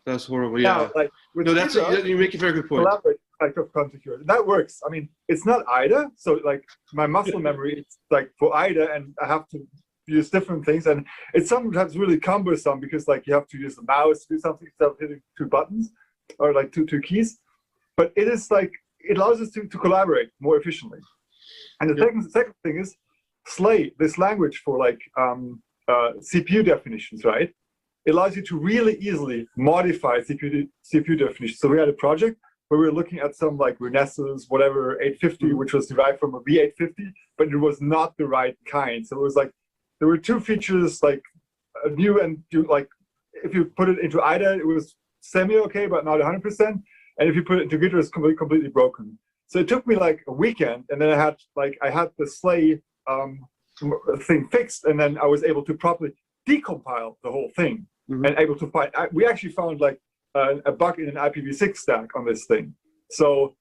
That's horrible. Yeah. No, you make a very good point. That works. I mean, it's not IDA, so like my muscle memory, it's like for IDA, and I have to use different things, and it's sometimes really cumbersome because like you have to use the mouse to do something instead of hitting two buttons or like two keys. But it is like it allows us to collaborate more efficiently. And the second thing is SLAY, this language for like CPU definitions, right? it allows you to really easily modify CPU definition. So we had a project where we were looking at some like Renesas, whatever 850, which was derived from a V850, but it was not the right kind. So it was like, there were two features, like new and like, if you put it into IDA, it was semi-okay, but not 100%. And if you put it into Gitter, it's completely broken. So it took me like a weekend, and then I had the SLAY thing fixed, and then I was able to properly decompile the whole thing, and able to find, we actually found like a bug in an IPv6 stack on this thing. So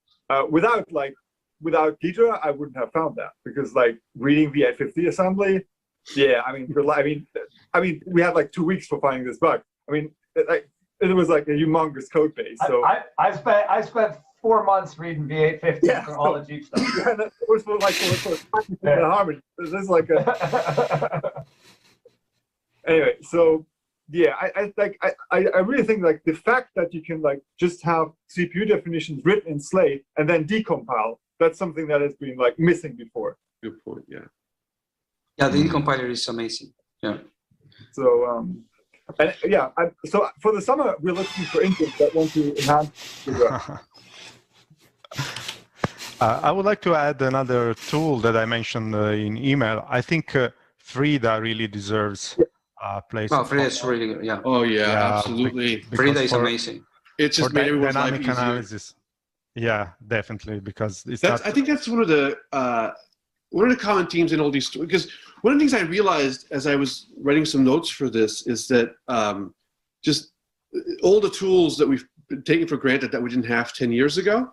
without Gitter, I wouldn't have found that, because like reading V850 assembly, yeah, I mean, we had like 2 weeks for finding this bug. I mean, it was like a humongous code base. So I spent 4 months reading V850 for all the Jeep stuff. Yeah, that was for the Harmony. This is like a anyway. So yeah, I really think like the fact that you can like just have CPU definitions written in SLAY and then decompile, that's something that has been like missing before. Good point. Yeah. Yeah, the decompiler is amazing. Yeah. So and yeah, so for the summer we're looking for interns that want to enhance the I would like to add another tool that I mentioned in email. I think Frida really deserves a place. Oh, Frida is really good. Yeah. Oh yeah, absolutely. Frida is amazing. It just made everyone's life dynamic easier. analysis. Yeah, definitely, because it's I think that's one of the common themes in all these, because one of the things I realized as I was writing some notes for this is that just all the tools that we've taken for granted that we didn't have 10 years ago.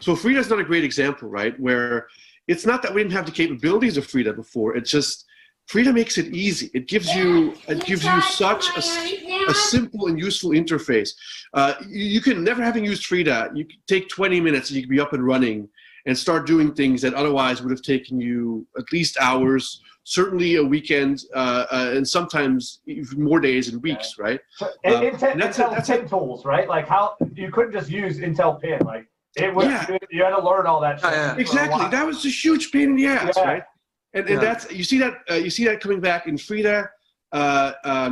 So Frida is not a great example, right? Where it's not that we didn't have the capabilities of Frida before. It's just Frida makes it easy. It gives you such a simple and useful interface. You can, never having used Frida, you can take 20 minutes and you can be up and running and start doing things that otherwise would have taken you at least hours, certainly a weekend, and sometimes even more days and weeks, right? So, Intel PIN tools, right? Like how you couldn't just use Intel PIN, like it was. You had to learn all that shit. Exactly, that was a huge pain in the ass, right? And that's you see that coming back in Frida.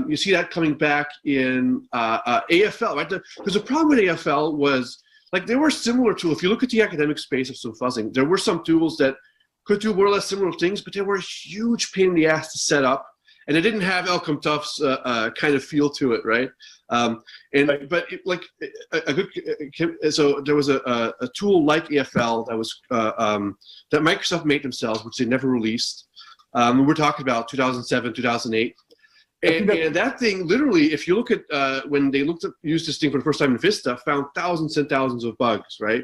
You see that coming back in AFL, right? Because the problem with AFL was, like, there were similar tools. If you look at the academic space of some fuzzing, there were some tools that could do more or less similar things, but they were a huge pain in the ass to set up, and they didn't have Elcom Tough's kind of feel to it, right? So there was a tool like AFL that was that Microsoft made themselves, which they never released. We're talking about 2007, 2008. And that thing, literally, if you look at when they used this thing for the first time in Vista, found thousands and thousands of bugs, right?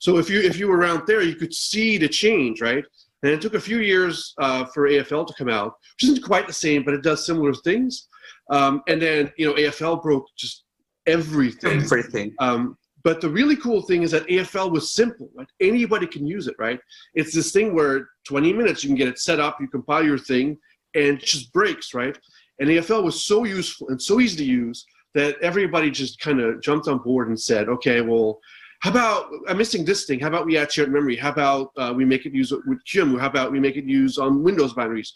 So if you were around there, you could see the change, right? And it took a few years for AFL to come out, which isn't quite the same, but it does similar things. And then, AFL broke just everything. But the really cool thing is that AFL was simple, right? Anybody can use it, right? It's this thing where 20 minutes you can get it set up, you compile your thing, and it just breaks, right? And AFL was so useful and so easy to use that everybody just kind of jumped on board and said, okay, well, how about, I'm missing this thing. How about we add shared memory? How about we make it use with QEMU? How about we make it use on Windows binaries?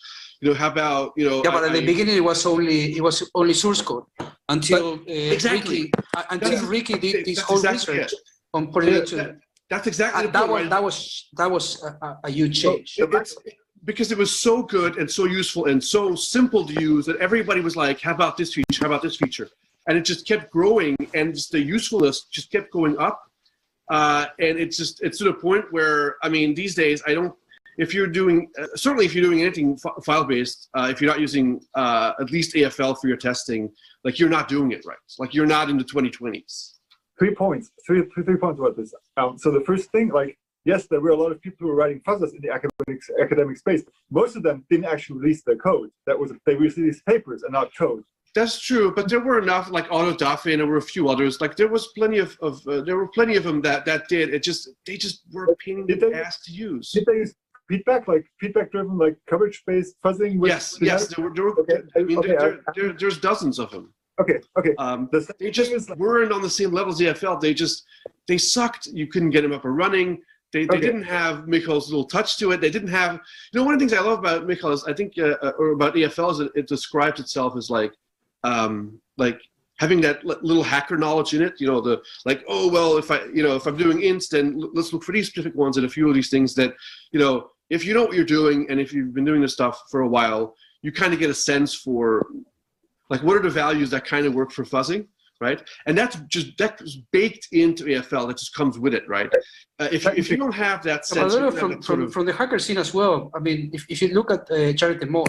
How about, Yeah, but at the beginning it was only source code until Ricky did this whole research on putting it to. That's exactly the point. That was a huge change. Because it was so good and so useful and so simple to use that everybody was like, how about this feature? How about this feature? And it just kept growing, and just the usefulness just kept going up. And it's to the point where, I mean, these days, if you're doing, certainly if you're doing anything file-based, if you're not using at least AFL for your testing, like, you're not doing it right. Like, you're not in the 2020s. 3 points, three points about this. So the first thing, like, yes, there were a lot of people who were writing fuzzers in the academic space. Most of them didn't actually release their code. They released papers and not code. That's true, but there were enough, like Otto Dafe, and there were a few others. Like, there was plenty of plenty of them that did. They just were a pain in the ass to use. Did they use feedback, like feedback-driven, like coverage-based fuzzing? Yes. There's dozens of them. Okay. They just weren't on the same level as EFL. They sucked. You couldn't get them up and running. They didn't have Michael's little touch to it. They didn't have, one of the things I love about Michael is, I think, or about EFL, is that it describes itself as like like having that little hacker knowledge in it, the like, oh, well, if I'm doing inst, then let's look for these specific ones and a few of these things that, if you know what you're doing and if you've been doing this stuff for a while, you kind of get a sense for like, what are the values that kind of work for fuzzing, right? And that's baked into AFL. That just comes with it, right? If you don't have that sense, from the hacker scene as well. I mean, if you look at Jared DeMott,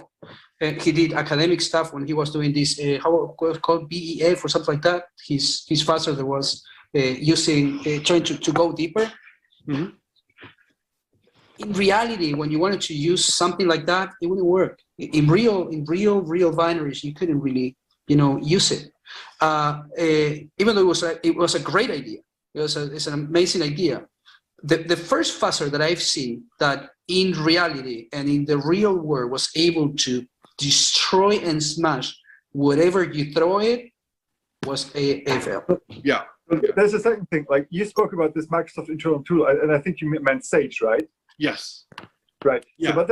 he did academic stuff when he was doing this, how it was called, BEF or something like that. His fuzzer that was trying to go deeper. Mm-hmm. In reality, when you wanted to use something like that, it wouldn't work. In real binaries, you couldn't really, use it. Even though it was a great idea, it's an amazing idea. The first fuzzer that I've seen that in reality and in the real world was able to destroy and smash whatever you throw it was AFL. Yeah. There's a second thing. Like you spoke about this Microsoft internal tool, and I think you meant Sage, right? Yes. Right. Yeah. So, but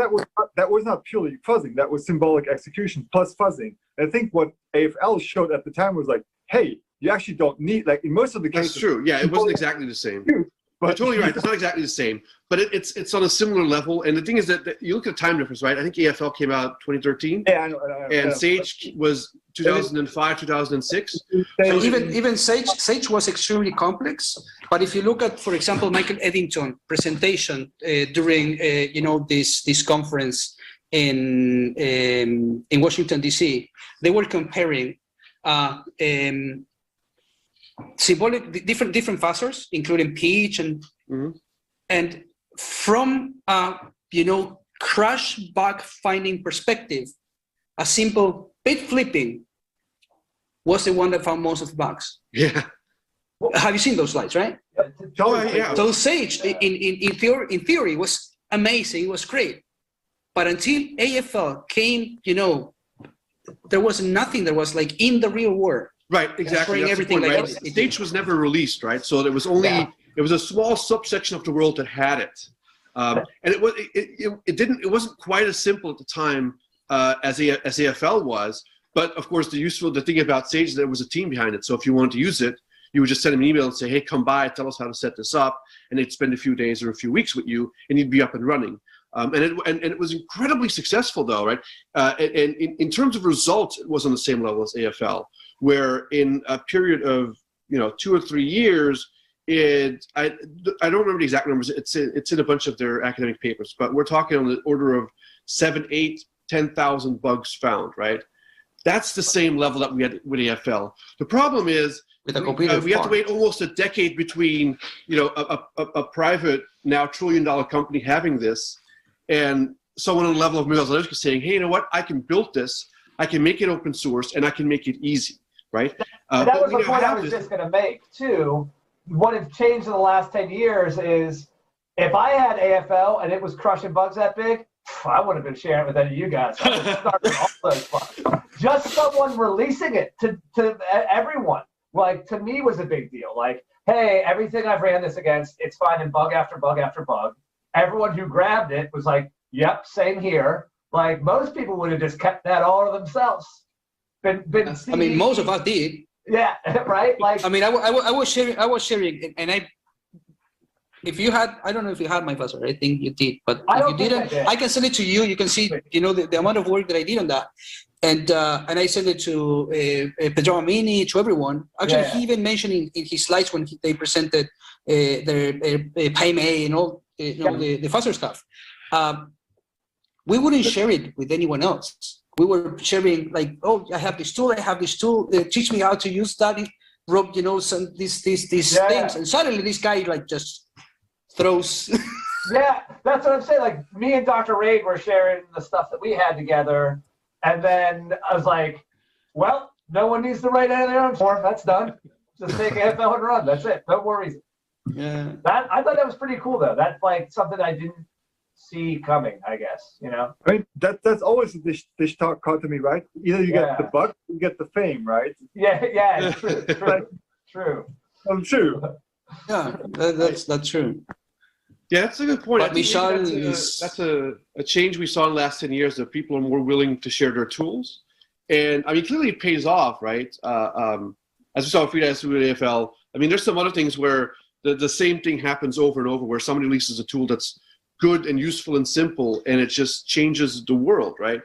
that was not purely fuzzing. That was symbolic execution plus fuzzing. And I think what AFL showed at the time was like, hey, you actually don't need, like in most of the cases. That's true. Yeah, it wasn't exactly the same. You're totally right. It's not exactly the same, but it's on a similar level. And the thing is that you look at the time difference, right? I think AFL came out 2013. Yeah, I know. And Sage was 2005, 2006. So even Sage was extremely complex. But if you look at, for example, Michael Eddington presentation during this conference in Washington D.C., they were comparing symbolic different fuzzers, including pitch and from crash bug finding perspective, a simple bit flipping was the one that found most of the bugs. Yeah. Have you seen those slides, right? Yeah. So Sage in theory was amazing, it was great. But until AFL came, there was nothing that was like in the real world. Right, exactly. That's everything the point, like right? Sage was never released, right? So there was only it was a small subsection of the world that had it, and it wasn't quite as simple at the time as AFL was. But of course, the thing about Sage is there was a team behind it. So if you wanted to use it, you would just send them an email and say, "Hey, come by, tell us how to set this up," and they'd spend a few days or a few weeks with you, and you'd be up and running. And it was incredibly successful, though, right? And in terms of results, it was on the same level as AFL, where in a period of 2 or 3 years, I don't remember the exact numbers. It's in a bunch of their academic papers, but we're talking on the order of 7, 8, 10,000 bugs found, right? That's the same level that we had with AFL. The problem is we have to wait almost a decade between a private, now $1 trillion company having this, and someone on the level of Miguel Zalewski saying, hey, you know what? I can build this, I can make it open source, and I can make it easy, right? That was the point I was just going to make, too. What has changed in the last 10 years is if I had AFL and it was crushing bugs that big, I wouldn't have been sharing it with any of you guys. I would have started all those bugs. Just someone releasing it to everyone, like, to me was a big deal. Like, hey, everything I've ran this against, it's finding bug after bug after bug. Everyone who grabbed it was like, yep, same here. Like, most people would have just kept that all to themselves. Most of us did. Yeah, right? Like, I was sharing, and if you had, I don't know if you had my buzzer, I think you did, but if you didn't, I can send it to you. You can see, the amount of work that I did on that. And I sent it to Pedro Mini, to everyone. Actually, he even mentioned in his slides when they presented their PMA and all, the fuzzer stuff. We wouldn't share it with anyone else. We were sharing like, oh, I have this tool. Teach me how to use that. Rob, these things. And suddenly this guy like just throws. Yeah, that's what I'm saying. Like, me and Dr. Raid were sharing the stuff that we had together. And then I was like, well, no one needs to write any of their own form. That's done. Just take AFL and run. That's it. No worries. Yeah. I thought that was pretty cool, though. That's like something I didn't see coming, I guess, I mean, that's always this talk caught to me, right? Either you get the bug, or you get the fame, right? Yeah, true. True. True. Yeah, that's true. Yeah, that's a good point. But that's a change we saw in the last 10 years, that people are more willing to share their tools. And I mean, clearly it pays off, right? As we saw with FreeDAS with AFL, I mean, there's some other things where the same thing happens over and over, where somebody releases a tool that's good and useful and simple, and it just changes the world, right?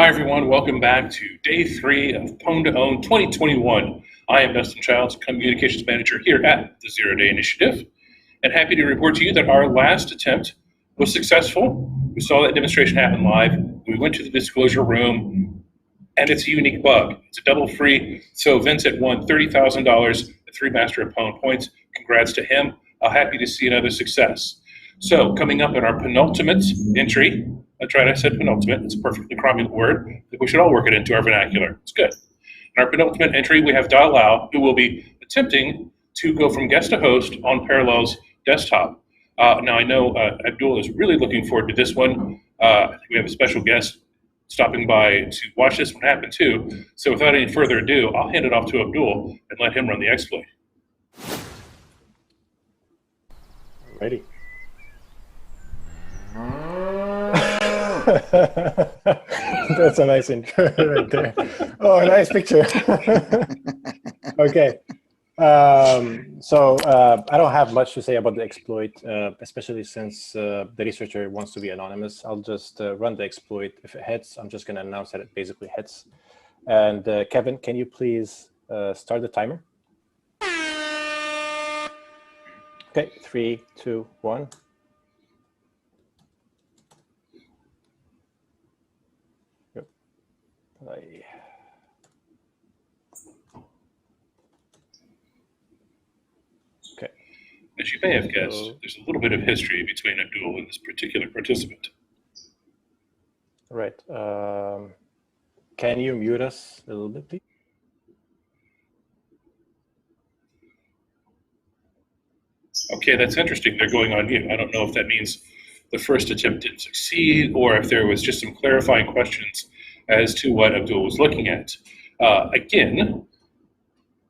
Hi everyone, welcome back to day 3 of PWN2OWN 2021. I am Dustin Childs, Communications Manager here at the Zero Day Initiative, and happy to report to you that our last attempt was successful. We saw that demonstration happen live. We went to the disclosure room, and it's a unique bug. It's a double free, so Vincent won $30,000 at 3 Master of PWN points. Congrats to him. Happy to see another success. So coming up in our penultimate entry, that's right, I said penultimate. It's a perfectly cromulent word. I think we should all work it into our vernacular. It's good. In our penultimate entry, we have Dalal, who will be attempting to go from guest to host on Parallels desktop. Now I know Abdul is really looking forward to this one. I think we have a special guest stopping by to watch this one happen too. So without any further ado, I'll hand it off to Abdul and let him run the exploit. Ready. That's a nice intro right there. Oh, nice picture. Okay. So I don't have much to say about the exploit, especially since the researcher wants to be anonymous. I'll just run the exploit. If it hits, I'm just going to announce that it basically hits. And Kevin, can you please start the timer? Okay, 3, 2, 1. Yep. Okay. As you may have guessed, there's a little bit of history between Abdul and this particular participant. All right. Can you mute us a little bit, please? Okay, that's interesting. They're going on mute. I don't know if that means the first attempt didn't succeed or if there was just some clarifying questions as to what Abdul was looking at. Again,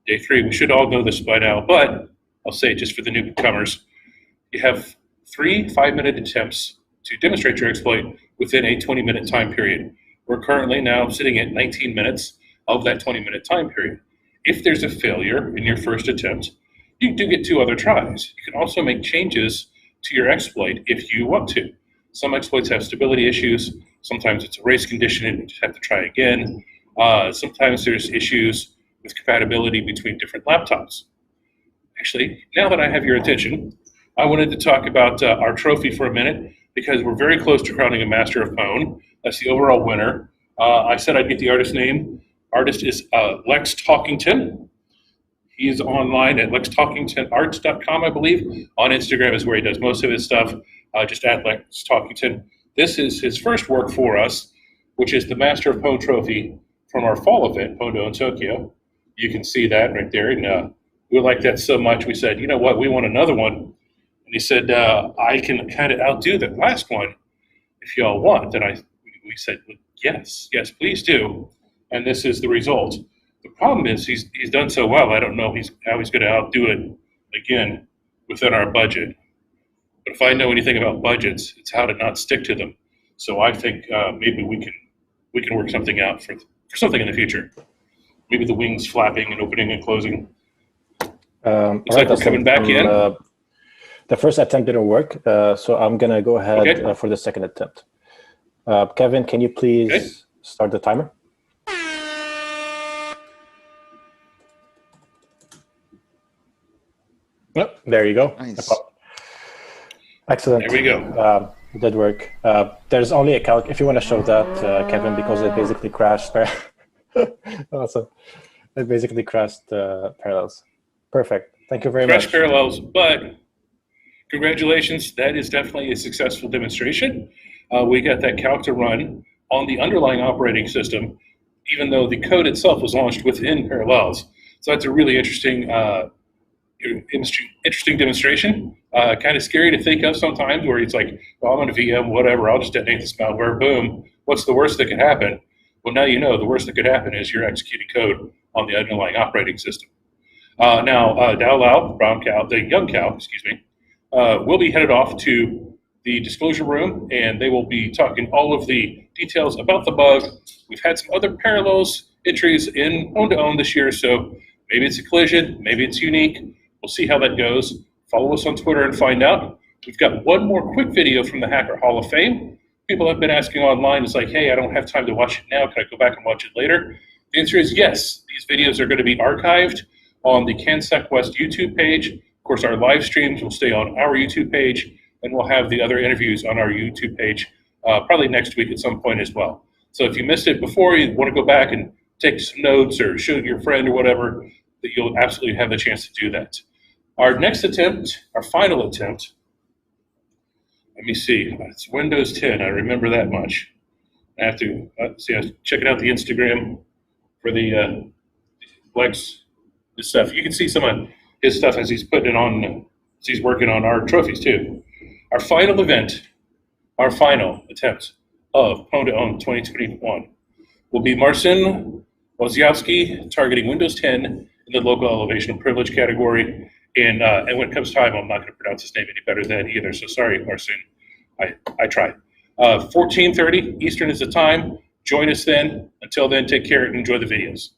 day 3, we should all know this by now, but I'll say it just for the newcomers. You have 3 5-minute attempts to demonstrate your exploit within a 20-minute time period. We're currently now sitting at 19 minutes of that 20-minute time period. If there's a failure in your first attempt, you do get 2 other tries. You can also make changes to your exploit if you want to. Some exploits have stability issues. Sometimes it's a race condition and you just have to try again. Sometimes there's issues with compatibility between different laptops. Actually, now that I have your attention, I wanted to talk about our trophy for a minute because we're very close to crowning a Master of PWN. That's the overall winner. I said I'd get the artist name. Artist is Lex Talkington. He's online at lextalkingtonarts.com, I believe. On Instagram is where he does most of his stuff. Just at Lex Talkington. This is his first work for us, which is the Master of PWN trophy from our fall event, PWN2OWN Tokyo. You can see that right there. And we like that so much, we said, you know what, we want another one. And he said, I can kind of outdo that last one if y'all want. And we said, yes, please do. And this is the result. The problem is he's done so well, I don't know how he's going to outdo it again within our budget. But if I know anything about budgets, it's how to not stick to them. So I think maybe we can work something out for something in the future. Maybe the wings flapping and opening and closing. Looks like we're coming back in. The first attempt didn't work, so I'm going to go ahead for the second attempt. Kevin, can you please start the timer? Yep, there you go. Nice. Excellent. There we go. It did work. There's only a calc if you want to show that, Kevin, because it basically crashed. Awesome. It basically crashed Parallels. Perfect. Thank you very much. Crashed Parallels, but congratulations. That is definitely a successful demonstration. We got that calc to run on the underlying operating system, even though the code itself was launched within Parallels. So that's a really interesting demonstration. Kind of scary to think of sometimes, where it's like, well, I'm on a VM, whatever, I'll just detonate this malware, boom. What's the worst that could happen? Well, now you know the worst that could happen is you're executing code on the underlying operating system. Now, Dalal, brown cow, the young cow, excuse me, will be headed off to the disclosure room, and they will be talking all of the details about the bug. We've had some other Parallels entries in PWN2OWN this year, so maybe it's a collision, maybe it's unique. We'll see how that goes. Follow us on Twitter and find out. We've got one more quick video from the Hacker Hall of Fame, People have been asking online, it's like, hey, I don't have time to watch it now. Can I go back and watch it later? The answer is yes. These videos are going to be archived on the CanSec West YouTube page. Of course, our live streams will stay on our YouTube page, and we'll have the other interviews on our YouTube page probably next week at some point as well. So if you missed it before, you want to go back and take some notes or show your friend or whatever, that you'll absolutely have the chance to do that. Our next attempt, our final attempt, let me see, it's Windows 10, I remember that much. I have to, see, I was checking out the Instagram for the Lex stuff. You can see some of his stuff as he's putting it on, as he's working on our trophies too. Our final event, our final attempt of PWN2OWN 2021 will be Marcin Wozniacki targeting Windows 10 in the local elevation of privilege category. And when it comes time, I'm not going to pronounce his name any better than either. So sorry, Marcin. I tried. 14:30 Eastern is the time. Join us then. Until then, take care and enjoy the videos.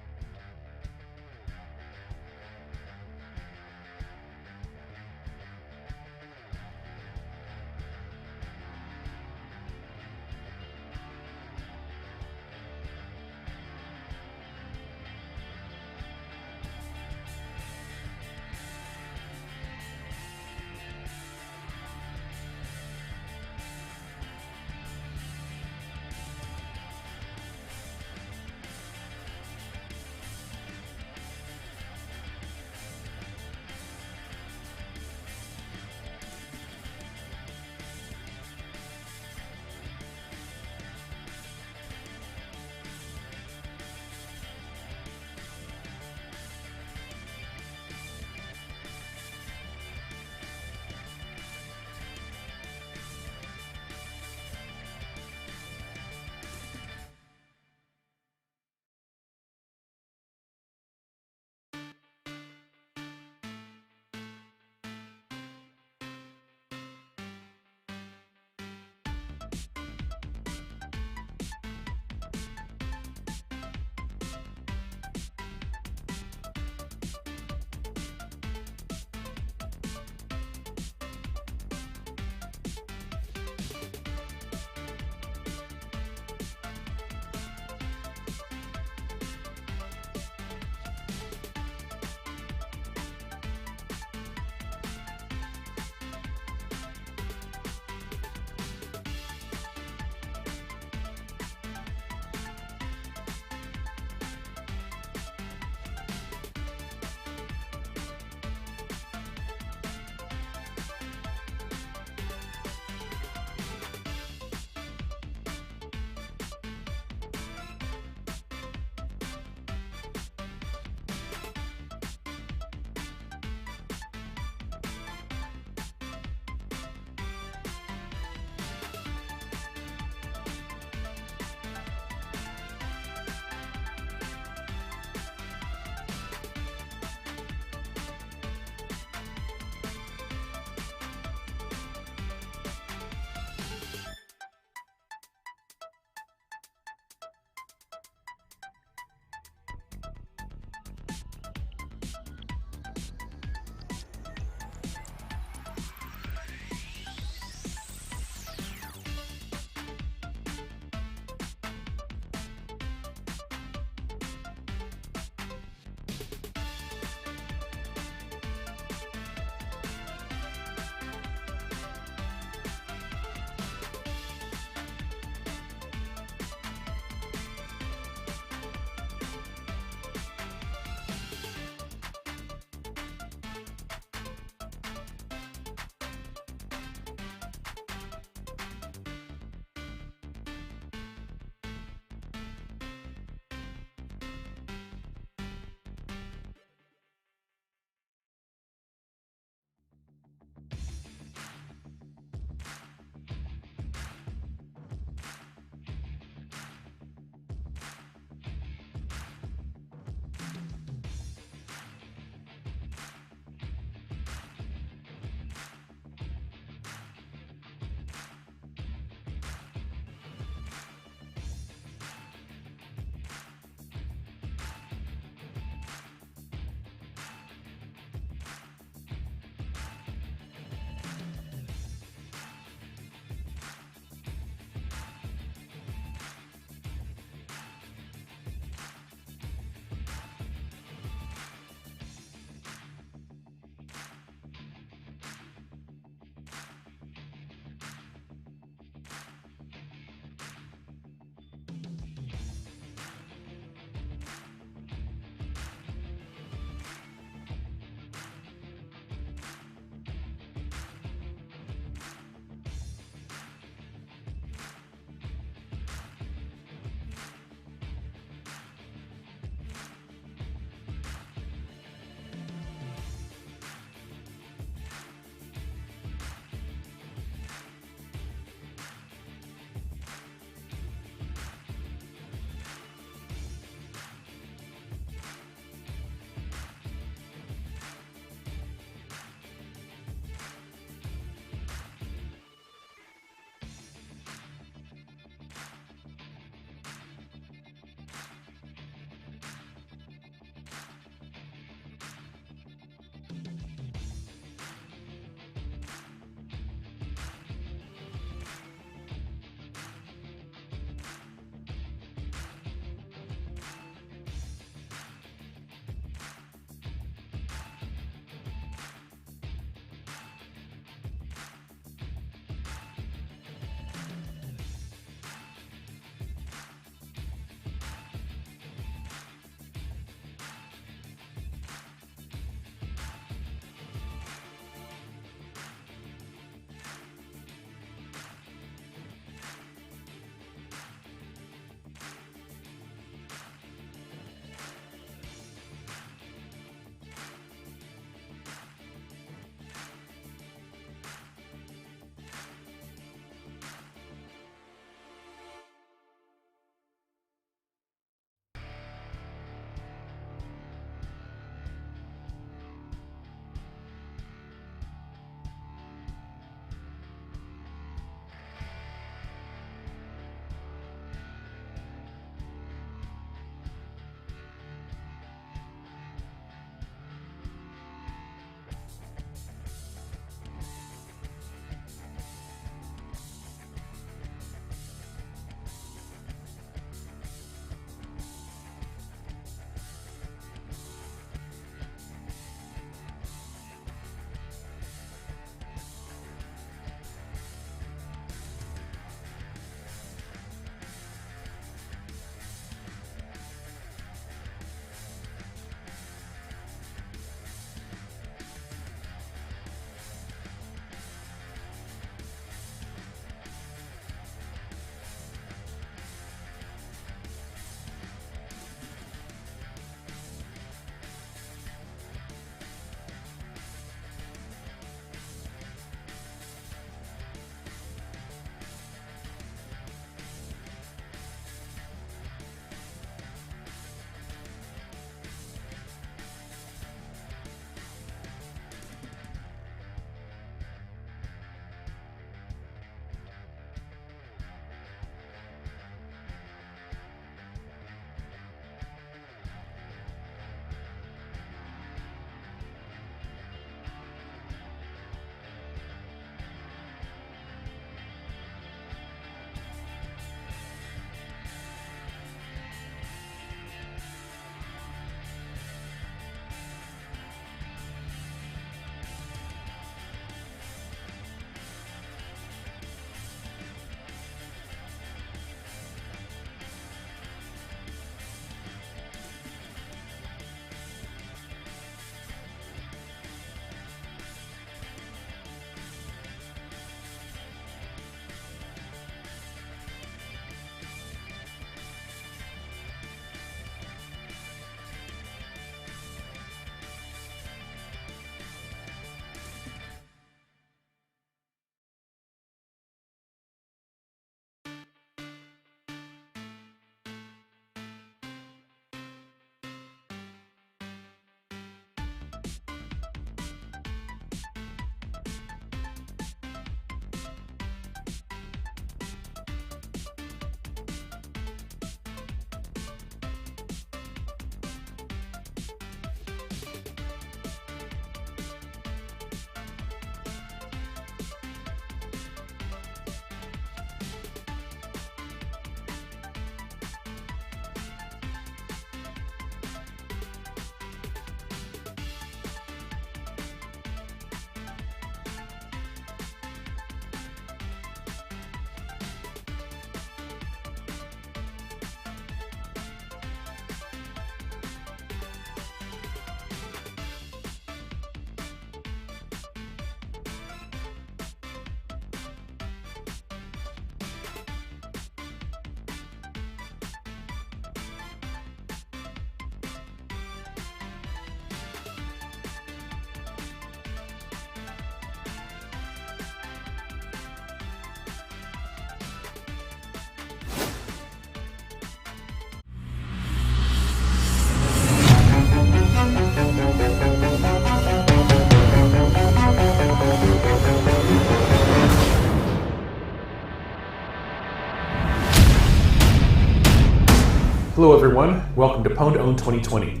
Hello everyone, welcome to PWN2OWN 2020.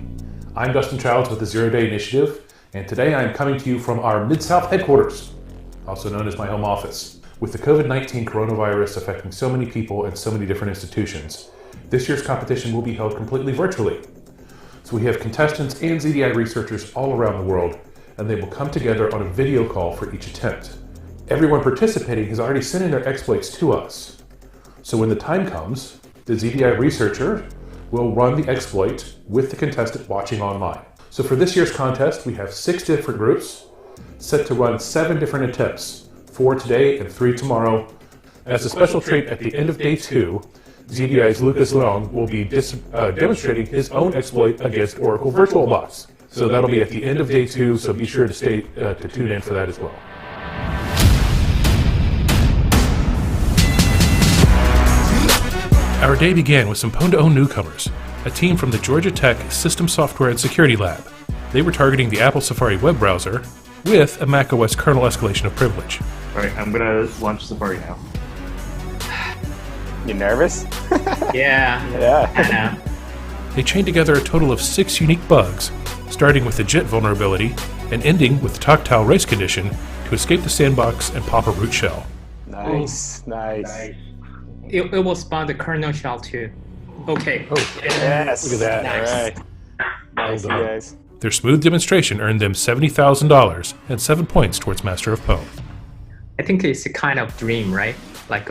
I'm Dustin Childs with the Zero Day Initiative, and today I am coming to you from our Mid-South headquarters, also known as my home office. With the COVID-19 coronavirus affecting so many people and so many different institutions, this year's competition will be held completely virtually. So we have contestants and ZDI researchers all around the world, and they will come together on a video call for each attempt. Everyone participating has already sent in their exploits to us. So when the time comes, the ZDI researcher will run the exploit with the contestant watching online. So for this year's contest, we have 6 different groups set to run 7 different attempts, 4 today and 3 tomorrow. As a special treat, at the end of day 2, ZDI's Lucas Leong will be demonstrating his own exploit against Oracle VirtualBox. So that'll be at the end of day 2, so be sure to stay to tune in for that as well. Our day began with some PWN2OWN newcomers, a team from the Georgia Tech System Software and Security Lab. They were targeting the Apple Safari web browser with a macOS kernel escalation of privilege. All right, I'm gonna launch Safari now. You nervous? Yeah. They chained together a total of 6 unique bugs, starting with the JIT vulnerability and ending with the Toctile race condition to escape the sandbox and pop a root shell. Nice. It will spawn the kernel shell too. Okay. Oh, yes. Look at that. Nice. All right. Nice, guys. Their smooth demonstration earned them $70,000 and 7 points towards Master of PWN. I think it's a kind of dream, right? Like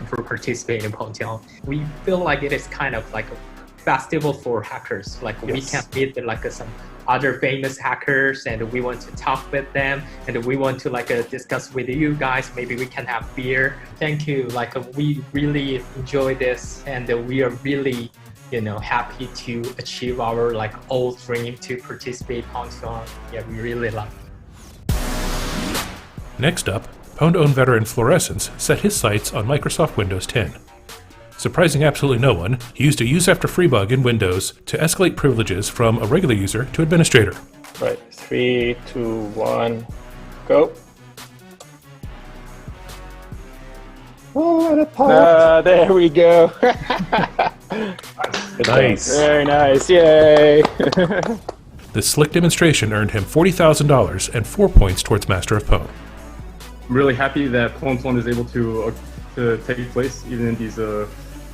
for participating in PWN2OWN. We feel like it is kind of like a festival for hackers. Like we can meet like some other famous hackers, and we want to talk with them, and we want to discuss with you guys. Maybe we can have beer. Thank you. We really enjoy this, and we are really, happy to achieve our old dream to participate in PWN2OWN. Yeah, we really love it. Next up, PWN2OWN veteran Fluorescence set his sights on Microsoft Windows 10. Surprising absolutely no one, he used a use after free bug in Windows to escalate privileges from a regular user to administrator. Right, 3, 2, 1, go. Oh, there we go. Nice. Very nice, yay. This slick demonstration earned him $40,000 and 4 points towards Master of PWN. I'm really happy that PWN2OWN is able to take place even in these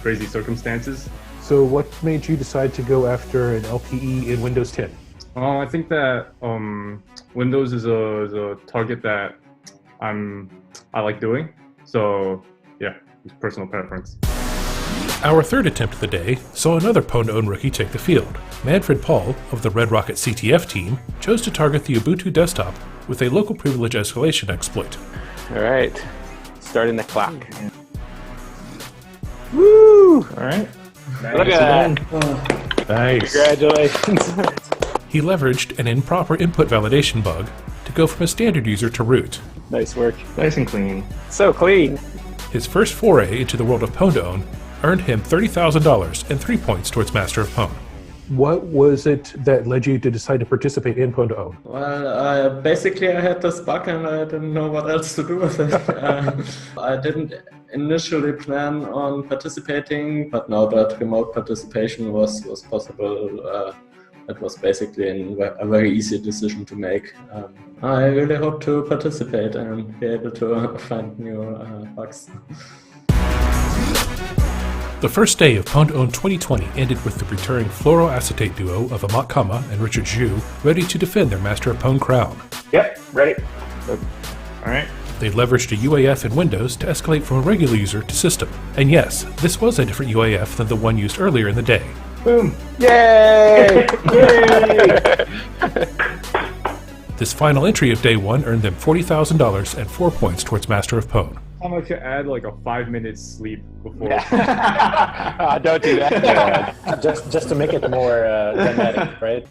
crazy circumstances. So what made you decide to go after an LTE in Windows 10? I think that Windows is a target that I like doing. So yeah, it's personal preference. Our third attempt of the day saw another PWN2OWN rookie take the field. Manfred Paul of the Red Rocket CTF team chose to target the Ubuntu desktop with a local privilege escalation exploit. All right, starting the clock. Woo! All right. Look at that. Nice. Congratulations. He leveraged an improper input validation bug to go from a standard user to root. Nice work. Nice and clean. So clean. His first foray into the world of PWN2OWN earned him $30,000 and 3 points towards Master of PWN. What was it that led you to decide to participate in PWN2OWN? Well, basically I had this bug and I didn't know what else to do with it. I didn't initially plan on participating, but now that remote participation was possible, it was basically a very easy decision to make. I really hope to participate and be able to find new bugs. The first day of PWN2OWN 2020 ended with the returning fluoroacetate duo of Amat Kama and Richard Zhu ready to defend their Master of PWN crown. Yep, ready. All right. They leveraged a UAF in Windows to escalate from a regular user to system. And yes, this was a different UAF than the one used earlier in the day. Boom. Yay! Yay! This final entry of day 1 earned them $40,000 and 4 points towards Master of PWN. How much to add like a 5-minute sleep before? Don't do that. Just to make it more dramatic, right?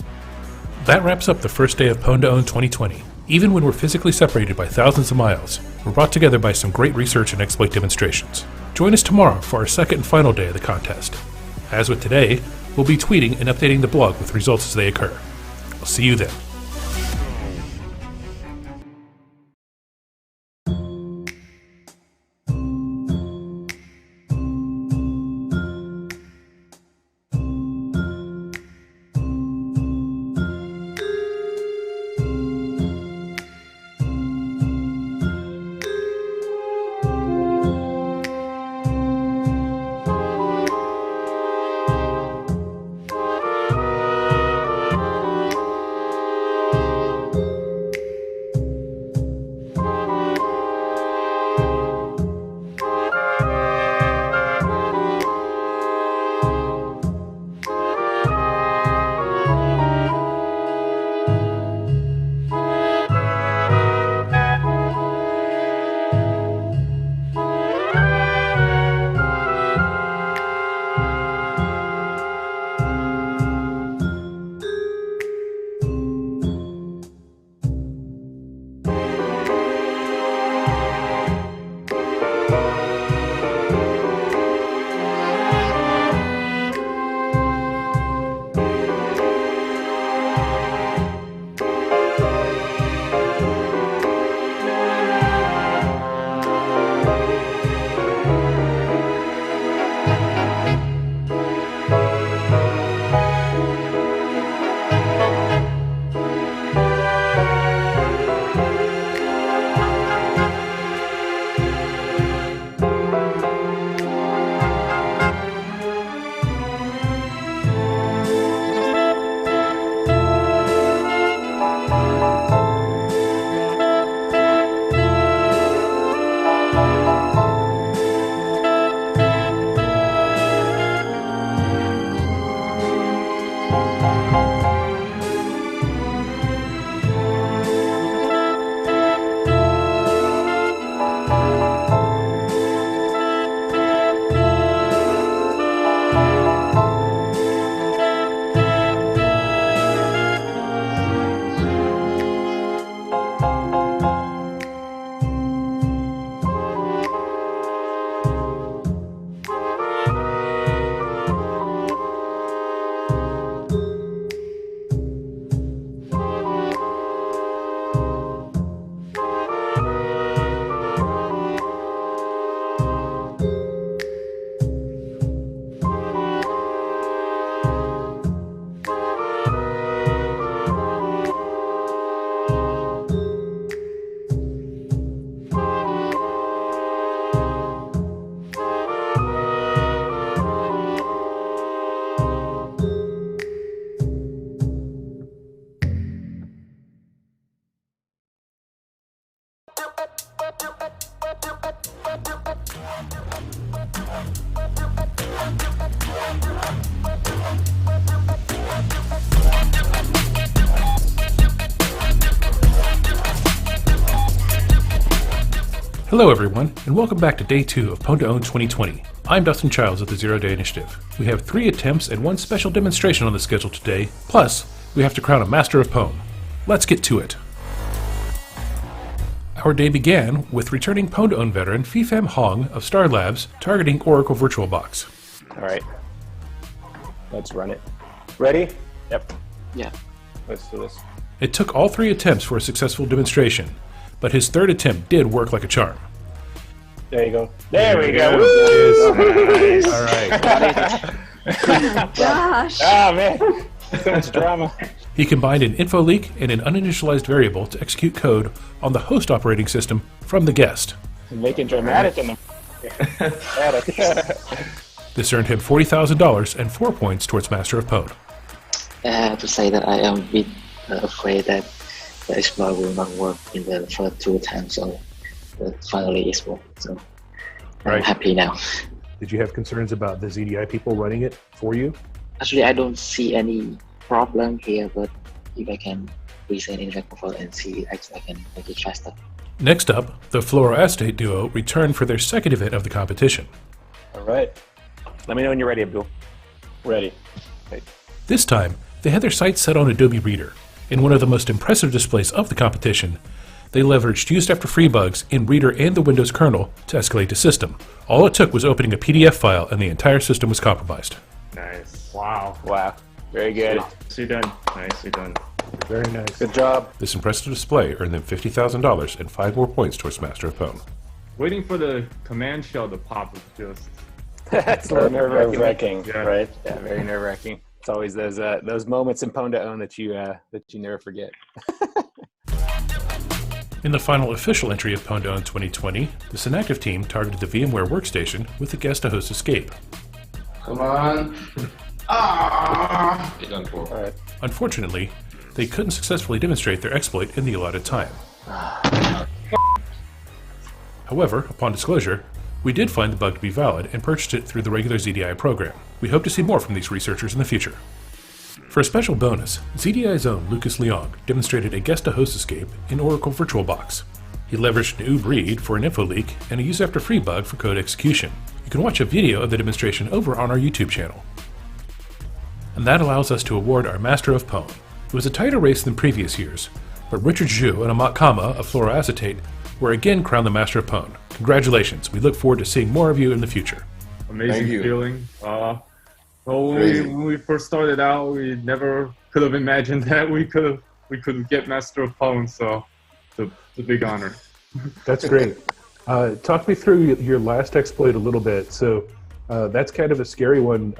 That wraps up the first day of PWN2OWN 2020. Even when we're physically separated by thousands of miles, we're brought together by some great research and exploit demonstrations. Join us tomorrow for our second and final day of the contest. As with today, we'll be tweeting and updating the blog with results as they occur. I'll see you then. Hello everyone, and welcome back to Day 2 of PWN2OWN 2020. I'm Dustin Childs of the Zero Day Initiative. We have 3 attempts and 1 special demonstration on the schedule today, plus we have to crown a Master of PWN. Let's get to it. Our day began with returning PWN2OWN veteran Fifam Hong of Star Labs targeting Oracle VirtualBox. Alright. Let's run it. Ready? Yep. Yeah. Let's do this. It took all 3 attempts for a successful demonstration, but his 3rd attempt did work like a charm. There you go. There we go. Nice. All right. Oh gosh. Ah, man. So much drama. He combined an info leak and an uninitialized variable to execute code on the host operating system from the guest. Make it dramatic in the... This earned him $40,000 and 4 points towards Master of PWN. I have to say that I am a bit afraid that the exploit will not work in the first 2 attempts, so finally it worked. So I'm happy now. Did you have concerns about the ZDI people running it for you? Actually, I don't see any problem here, but if I can reset in profile and see if I can make it faster. Next up, the fluoroacetate duo returned for their 2nd event of the competition. All right. Let me know when you're ready, Abdul. Ready. Okay. This time, they had their sights set on Adobe Reader. In one of the most impressive displays of the competition, they leveraged used after free bugs in Reader and the Windows kernel to escalate the system. All it took was opening a PDF file and the entire system was compromised. Nice. Wow. Wow. Very good. Nicely done. Nicely done. Very nice. Good job. This impressive display earned them $50,000 and 5 more points towards Master of PWN. Waiting for the command shell to pop is just... That's a little nerve-wracking, Yeah. right? Yeah, very nerve-wracking. It's always those moments in PWN2OWN that you never forget. In the final official entry of PWN2OWN 2020, the Synactive team targeted the VMware workstation with the guest-to-host escape. Come on. All right. Unfortunately, they couldn't successfully demonstrate their exploit in the allotted time. However, upon disclosure, we did find the bug to be valid and purchased it through the regular ZDI program. We hope to see more from these researchers in the future. For a special bonus, ZDI's own Lucas Leong demonstrated a guest-to-host escape in Oracle VirtualBox. He leveraged an OOB read for an info leak and a use after free bug for code execution. You can watch a video of the demonstration over on our YouTube channel. And that allows us to award our Master of PWN. It was a tighter race than previous years, but Richard Zhu and Amat Kama of fluoroacetate were again crowned the Master of PWN. Congratulations, we look forward to seeing more of you in the future. Amazing feeling. When we first started out, we never could have imagined that we could get Master of PWN, so it's a big honor. That's great. Talk me through your last exploit a little bit. So that's kind of a scary one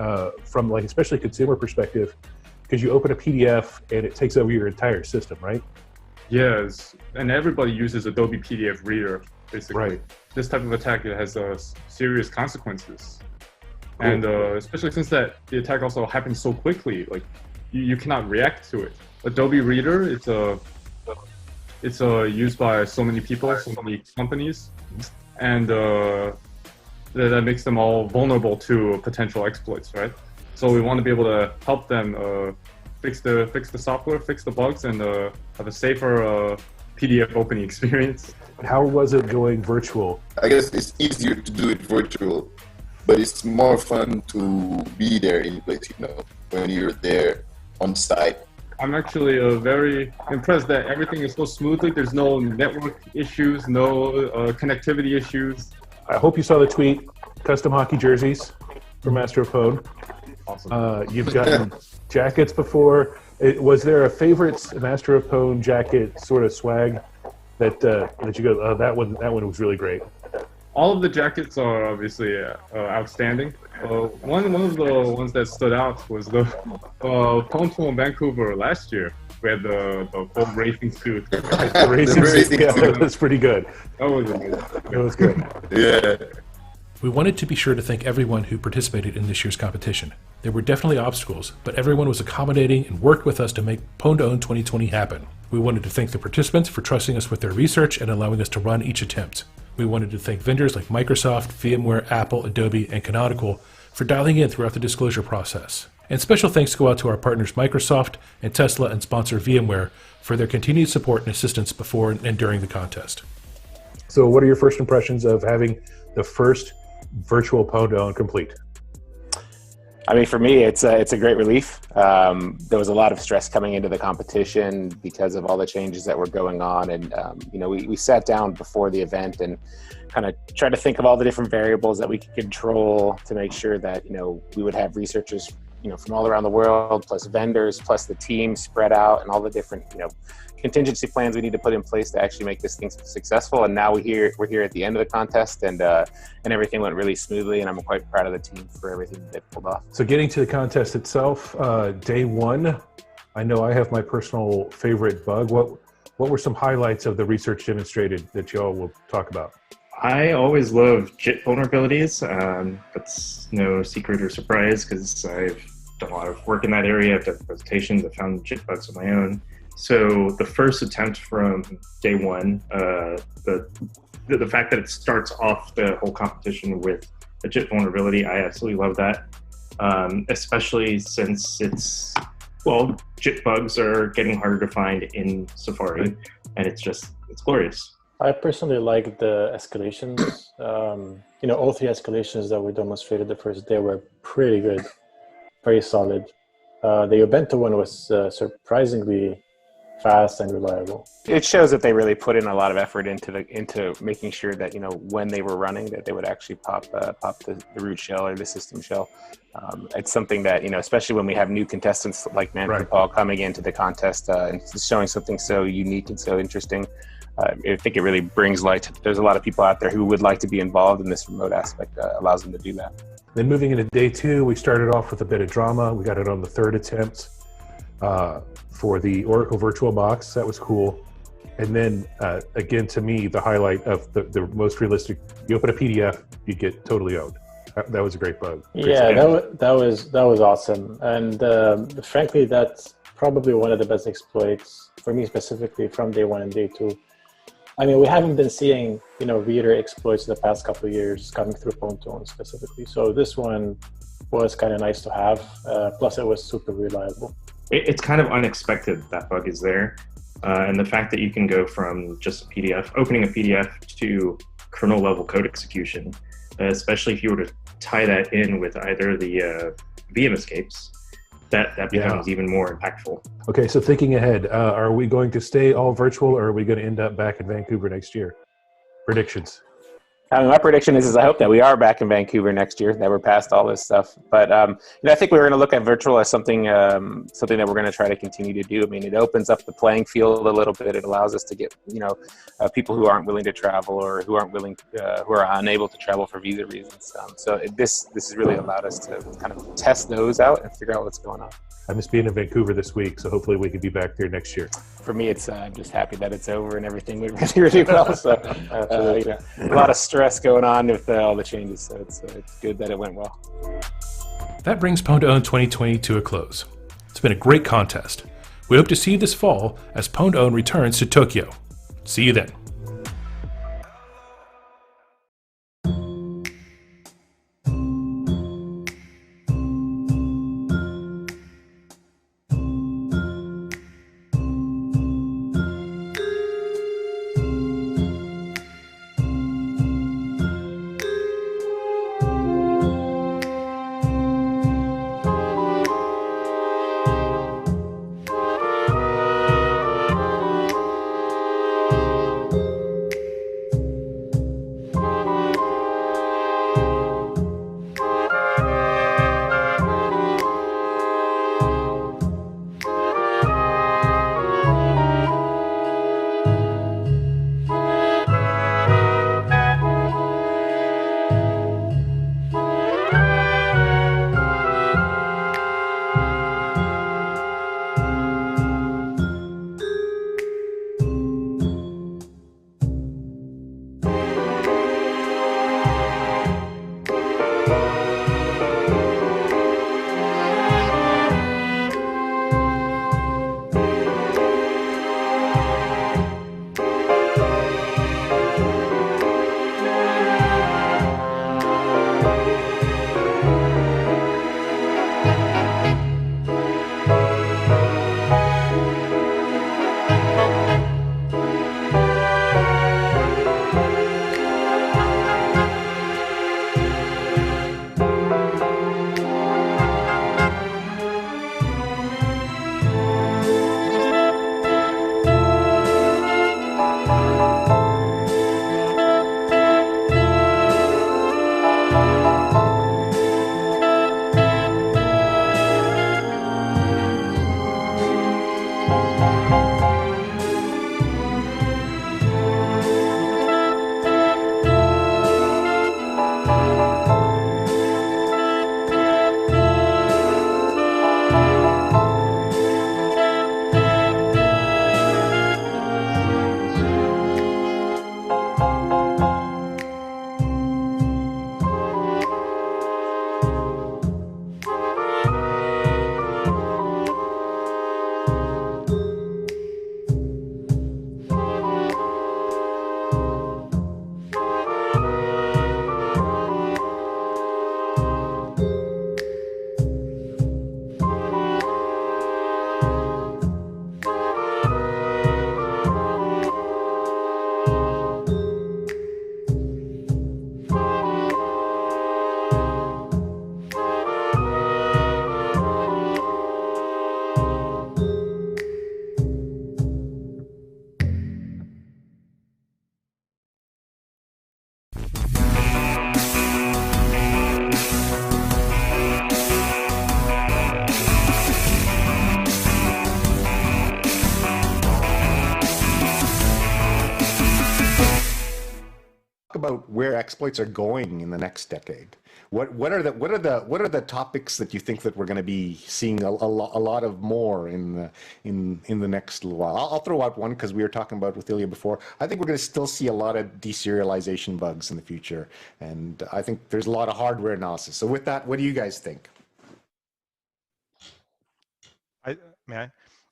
from like especially consumer perspective, because you open a PDF and it takes over your entire system, right? Yes, and everybody uses Adobe PDF Reader, basically. Right. This type of attack, it has serious consequences. Cool. And especially since the attack also happens so quickly, like you cannot react to it. Adobe Reader, it's used by so many people, so many companies, and that makes them all vulnerable to potential exploits, right? So we want to be able to help them fix the software, fix the bugs, and have a safer PDF opening experience. How was it going virtual? I guess it's easier to do it virtual, but it's more fun to be there in place, when you're there on site. I'm actually very impressed that everything is so smoothly. There's no network issues, no connectivity issues. I hope you saw the tweet, custom hockey jerseys for Master of PWN. Awesome. You've gotten jackets before. Was there a favorite Master of PWN jacket sort of swag that you go, that one was really great? All of the jackets are obviously outstanding. One of the ones that stood out was the PWN2OWN Vancouver last year. We had the full racing suit. The racing suit, yeah, that was pretty good. That was good. It was good. Yeah. We wanted to be sure to thank everyone who participated in this year's competition. There were definitely obstacles, but everyone was accommodating and worked with us to make PWN2OWN 2020 happen. We wanted to thank the participants for trusting us with their research and allowing us to run each attempt. We wanted to thank vendors like Microsoft, VMware, Apple, Adobe, and Canonical for dialing in throughout the disclosure process. And special thanks go out to our partners Microsoft and Tesla and sponsor VMware for their continued support and assistance before and during the contest. So what are your first impressions of having the first virtual PWN2OWN complete? I mean, for me, it's a great relief. There was a lot of stress coming into the competition because of all the changes that were going on. And, we sat down before the event and kind of tried to think of all the different variables that we could control to make sure that, we would have researchers, from all around the world, plus vendors, plus the team spread out, and all the different, contingency plans we need to put in place to actually make this thing successful. And now we're here at the end of the contest, and everything went really smoothly, and I'm quite proud of the team for everything that they pulled off. So getting to the contest itself, day one, I know I have my personal favorite bug. What were some highlights of the research demonstrated that y'all will talk about? I always love JIT vulnerabilities. That's no secret or surprise because I've done a lot of work in that area. I've done presentations, I've found JIT bugs of my own. So the first attempt from day one, the fact that it starts off the whole competition with a JIT vulnerability, I absolutely love that. Especially since JIT bugs are getting harder to find in Safari, and it's glorious. I personally like the escalations. All three escalations that were demonstrated the first day were pretty good, very solid. The Ubuntu one was surprisingly fast and reliable. It shows that they really put in a lot of effort into making sure that when they were running, that they would actually pop the root shell or the system shell. It's something that especially when we have new contestants like Manfred Paul coming into the contest and showing something so unique and so interesting. I think it really brings light. There's a lot of people out there who would like to be involved in this remote aspect. Allows them to do that. Then moving into day two, we started off with a bit of drama. We got it on the third attempt for the Oracle VirtualBox. That was cool. And then again, to me, the highlight of the most realistic, you open a PDF, you get totally owned. That was a great bug. Yeah, that was awesome. And frankly, that's probably one of the best exploits for me specifically from day one and day two. I mean, we haven't been seeing, reader exploits the past couple of years coming through PWN2OWN specifically. So this one was kind of nice to have. Plus, it was super reliable. It's kind of unexpected that bug is there. And the fact that you can go from just a PDF, opening a PDF to kernel level code execution, especially if you were to tie that in with either the VM escapes, that becomes even more impactful. Okay, so thinking ahead, are we going to stay all virtual, or are we going to end up back in Vancouver next year? Predictions. I mean, my prediction is I hope that we are back in Vancouver next year, that we're past all this stuff. But I think we're going to look at virtual as something that we're going to try to continue to do. I mean, it opens up the playing field a little bit. It allows us to get people who aren't willing to travel or who are unable to travel for visa reasons. So this has really allowed us to kind of test those out and figure out what's going on. I miss being in Vancouver this week, so hopefully we can be back there next year. For me, I'm just happy that it's over and everything went really, really well. So a lot of stress going on with all the changes, so it's good that it went well. That brings PWN2OWN 2020 to a close. It's been a great contest. We hope to see you this fall as PWN2OWN returns to Tokyo. See you then. about where exploits are going in the next decade. What are the topics that you think that we're going to be seeing a lot of more in the next little while? I'll throw out one because we were talking about with Ilya before. I think we're going to still see a lot of deserialization bugs in the future, and I think there's a lot of hardware analysis. So with that, what do you guys think?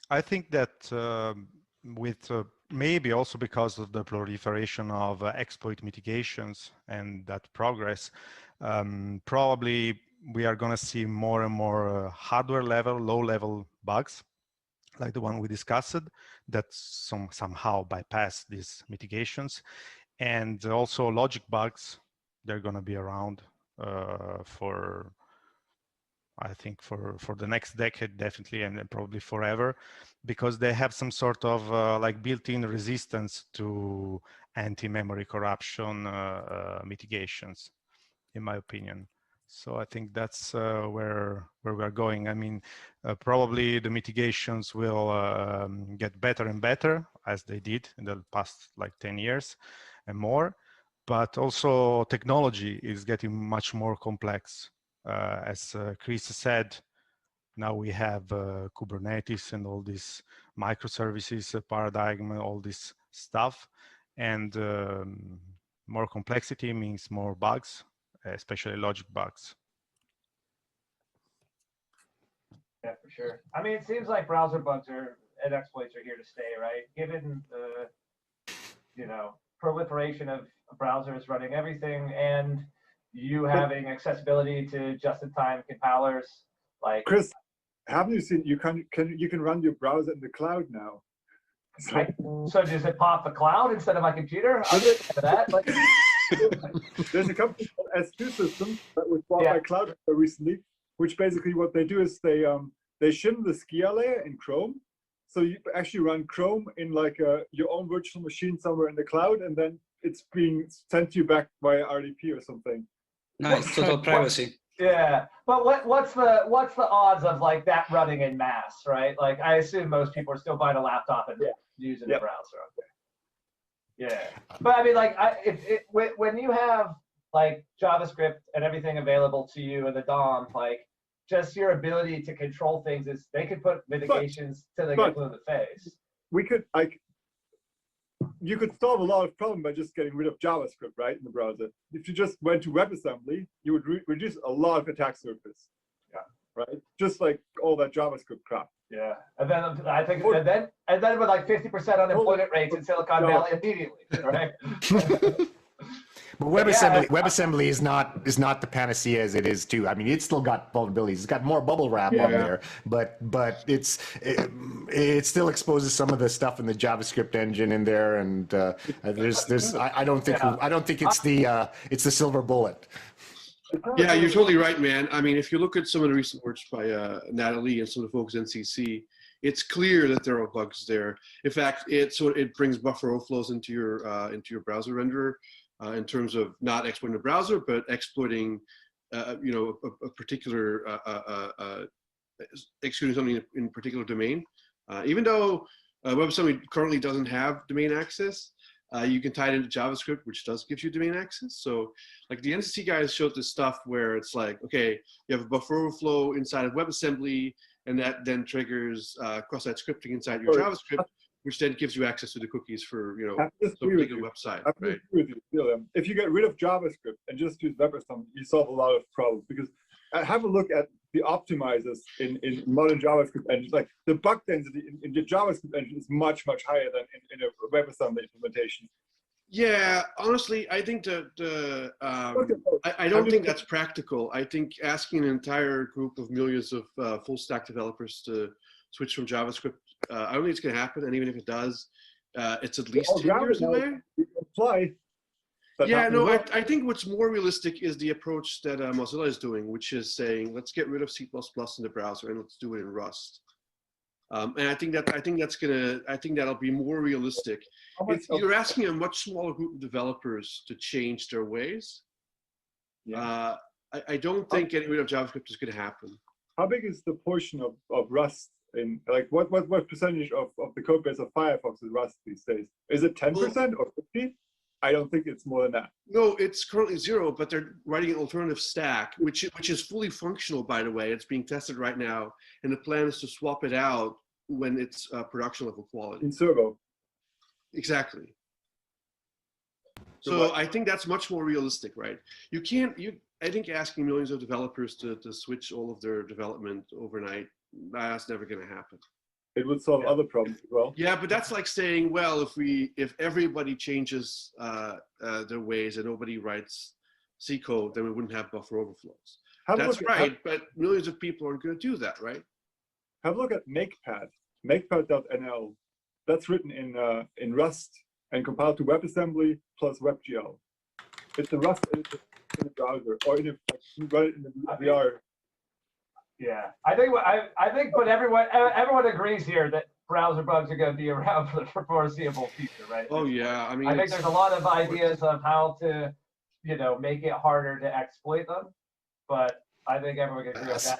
I think that with maybe also because of the proliferation of exploit mitigations and that progress, probably we are going to see more and more hardware level, low level bugs, like the one we discussed, that somehow bypass these mitigations. And also logic bugs, they're going to be around for, I think, for the next decade, definitely, and probably forever, because they have some sort of like built-in resistance to anti-memory corruption mitigations, in my opinion. So I think that's where we're going. I mean, probably the mitigations will get better and better, as they did in the past like 10 years and more, but also technology is getting much more complex. As Chris said, now we have Kubernetes and all these microservices paradigm, all this stuff, and more complexity means more bugs, especially logic bugs. Yeah, for sure. I mean, it seems like browser bugs and exploits are here to stay, right? Given the, proliferation of browsers running everything and you having accessibility to just-in-time compilers, like Chris, haven't you seen you can run your browser in the cloud now? So does it pop the cloud instead of my computer? That like, there's a company called S2 Systems that was bought by Cloudflare recently, which basically what they do is they shim the SCIA layer in Chrome, so you actually run Chrome in like your own virtual machine somewhere in the cloud, and then it's being sent to you back via RDP or something. Nice, total privacy. Yeah, but what's the odds of like that running in mass, right? Like I assume most people are still buying a laptop and using the browser. Okay. Yeah, but I mean, like when you have like JavaScript and everything available to you in the DOM, like just your ability to control things is they could put mitigations till they get blue in the face. We could you could solve a lot of problems by just getting rid of JavaScript, right, in the browser. If you just went to WebAssembly, you would reduce a lot of attack surface. Yeah. Right? Just like all that JavaScript crap. Yeah. And then I think and then with like 50% unemployment rates in Silicon Valley immediately, right? But WebAssembly is not the panacea as it is too. I mean, it's still got vulnerabilities. It's got more bubble wrap on there, but it still exposes some of the stuff in the JavaScript engine in there, and I don't think it's the silver bullet. Yeah, you're totally right, man. I mean, if you look at some of the recent works by Natalie and some of the folks at NCC, it's clear that there are bugs there. In fact, it brings buffer overflows into your browser renderer. In terms of not exploiting the browser, but exploiting, a particular, executing something in a particular domain. Even though WebAssembly currently doesn't have domain access, you can tie it into JavaScript, which does give you domain access. So, like the NCC guys showed this stuff where it's like, okay, you have a buffer overflow inside of WebAssembly, and that then triggers cross-site scripting inside your JavaScript, which then gives you access to the cookies for some particular website. Right? If you get rid of JavaScript and just use WebAssembly, you solve a lot of problems. Because have a look at the optimizers in modern JavaScript engines. Like the bug density in the JavaScript engine is much higher than in a WebAssembly implementation. Yeah, honestly, I think I don't think that's practical. I think asking an entire group of millions of full stack developers to switch from JavaScript, I don't think it's going to happen. And even if it does, it's at least 10 years away. Yeah, no, I think what's more realistic is the approach that Mozilla is doing, which is saying, let's get rid of C++ in the browser and let's do it in Rust. And I think that'll be more realistic. You're asking a much smaller group of developers to change their ways. Yeah. I don't think getting rid of JavaScript is going to happen. How big is the portion of Rust in, like, what percentage of the code base of Firefox is Rust these days? Is it 10% or 50%? I don't think it's more than that. No, it's currently 0, but they're writing an alternative stack, which is fully functional, by the way. It's being tested right now, and the plan is to swap it out when it's production level quality. In servo. Exactly. So I think that's much more realistic, right? I think asking millions of developers to switch all of their development overnight, that's never going to happen. It would solve other problems as well. Yeah, but that's like saying, well, if everybody changes their ways and nobody writes C code, then we wouldn't have buffer overflows. That's right, but millions of people aren't going to do that, right? Have a look at MakePad, makepad.nl. That's written in Rust and compiled to WebAssembly plus WebGL. It's a Rust editor in the browser, or you run it in the VR. Yeah, I think, but everyone agrees here that browser bugs are going to be around for the foreseeable future, right? Oh yeah, I mean, I think there's a lot of ideas of how to, make it harder to exploit them, but I think everyone can agree on that.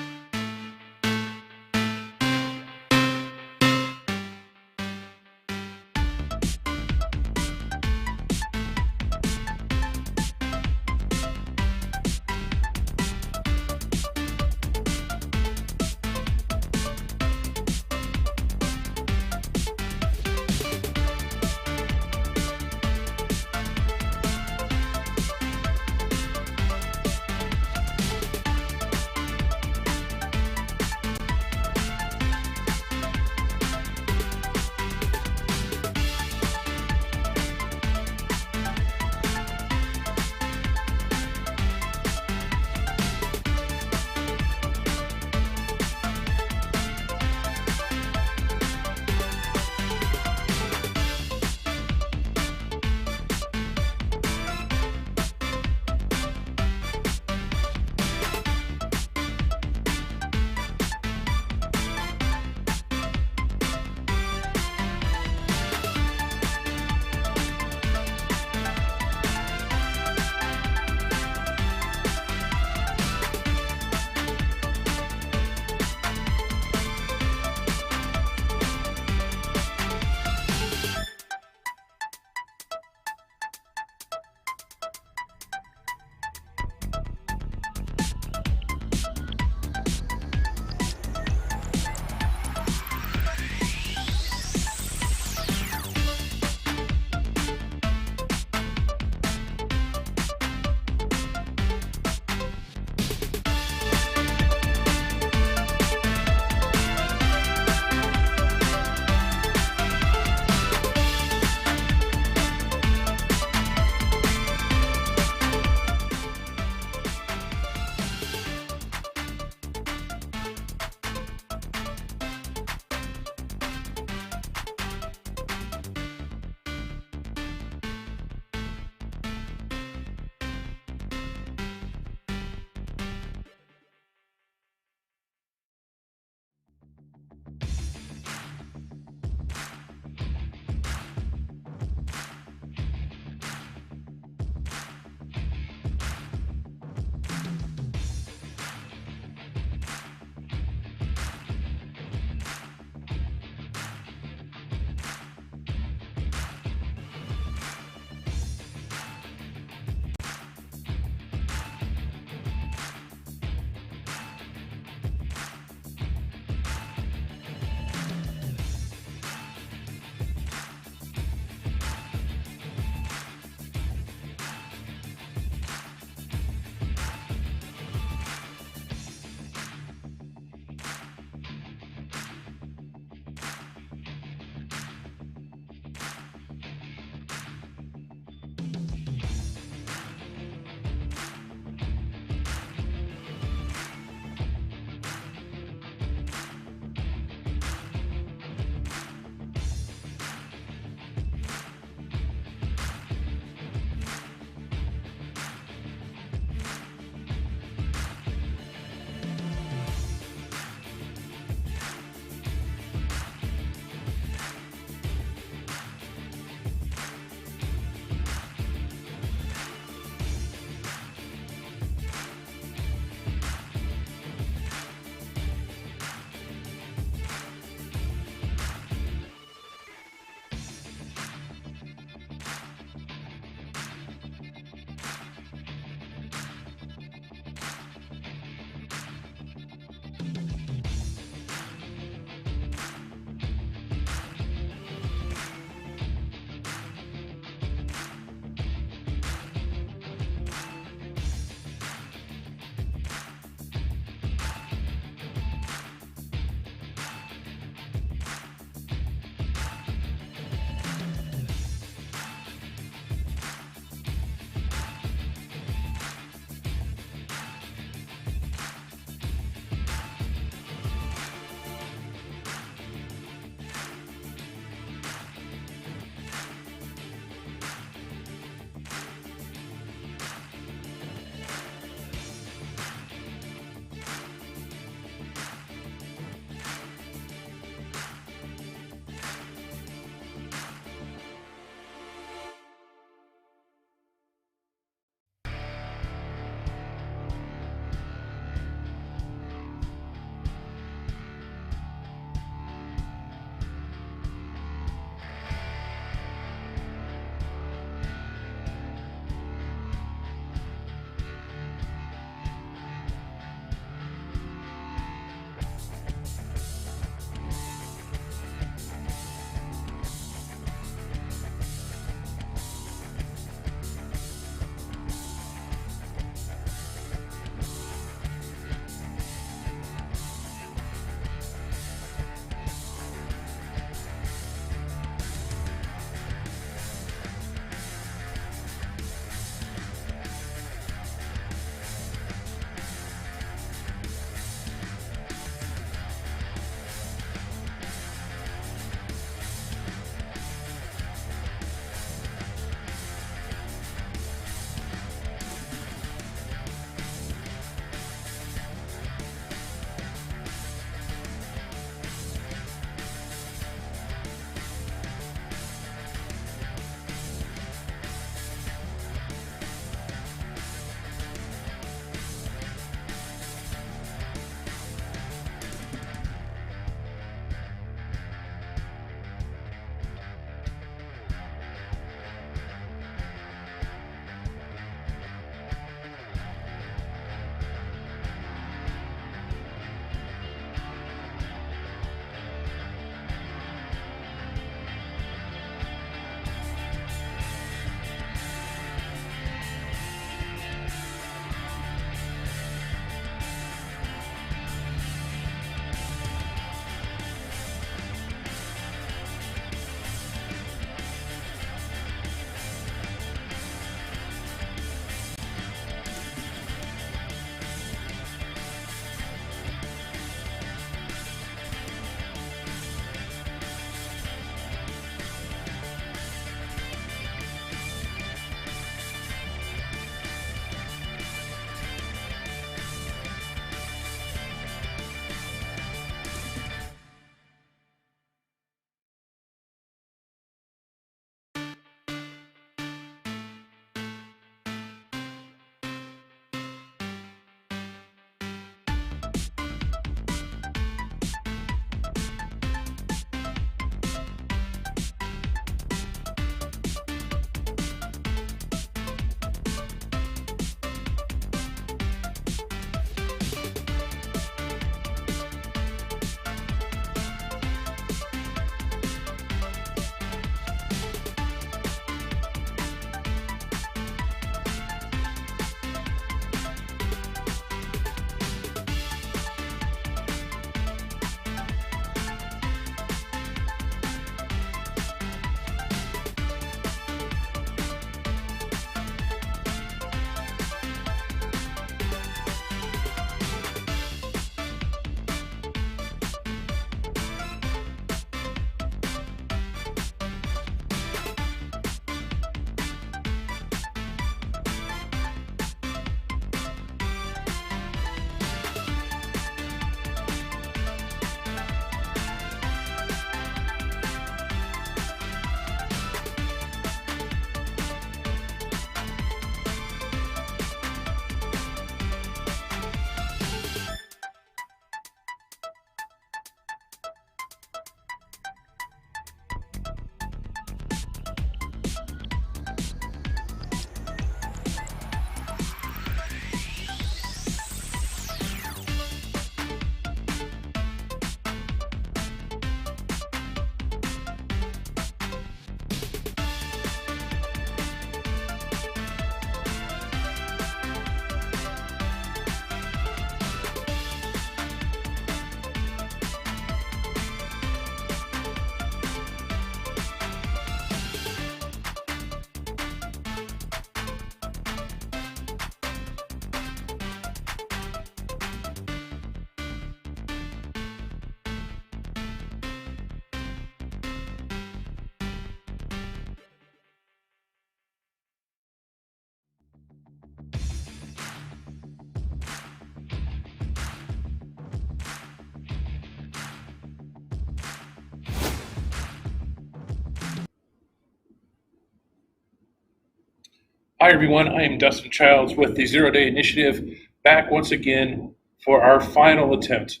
Hi everyone, I am Dustin Childs with the Zero Day Initiative, back once again for our final attempt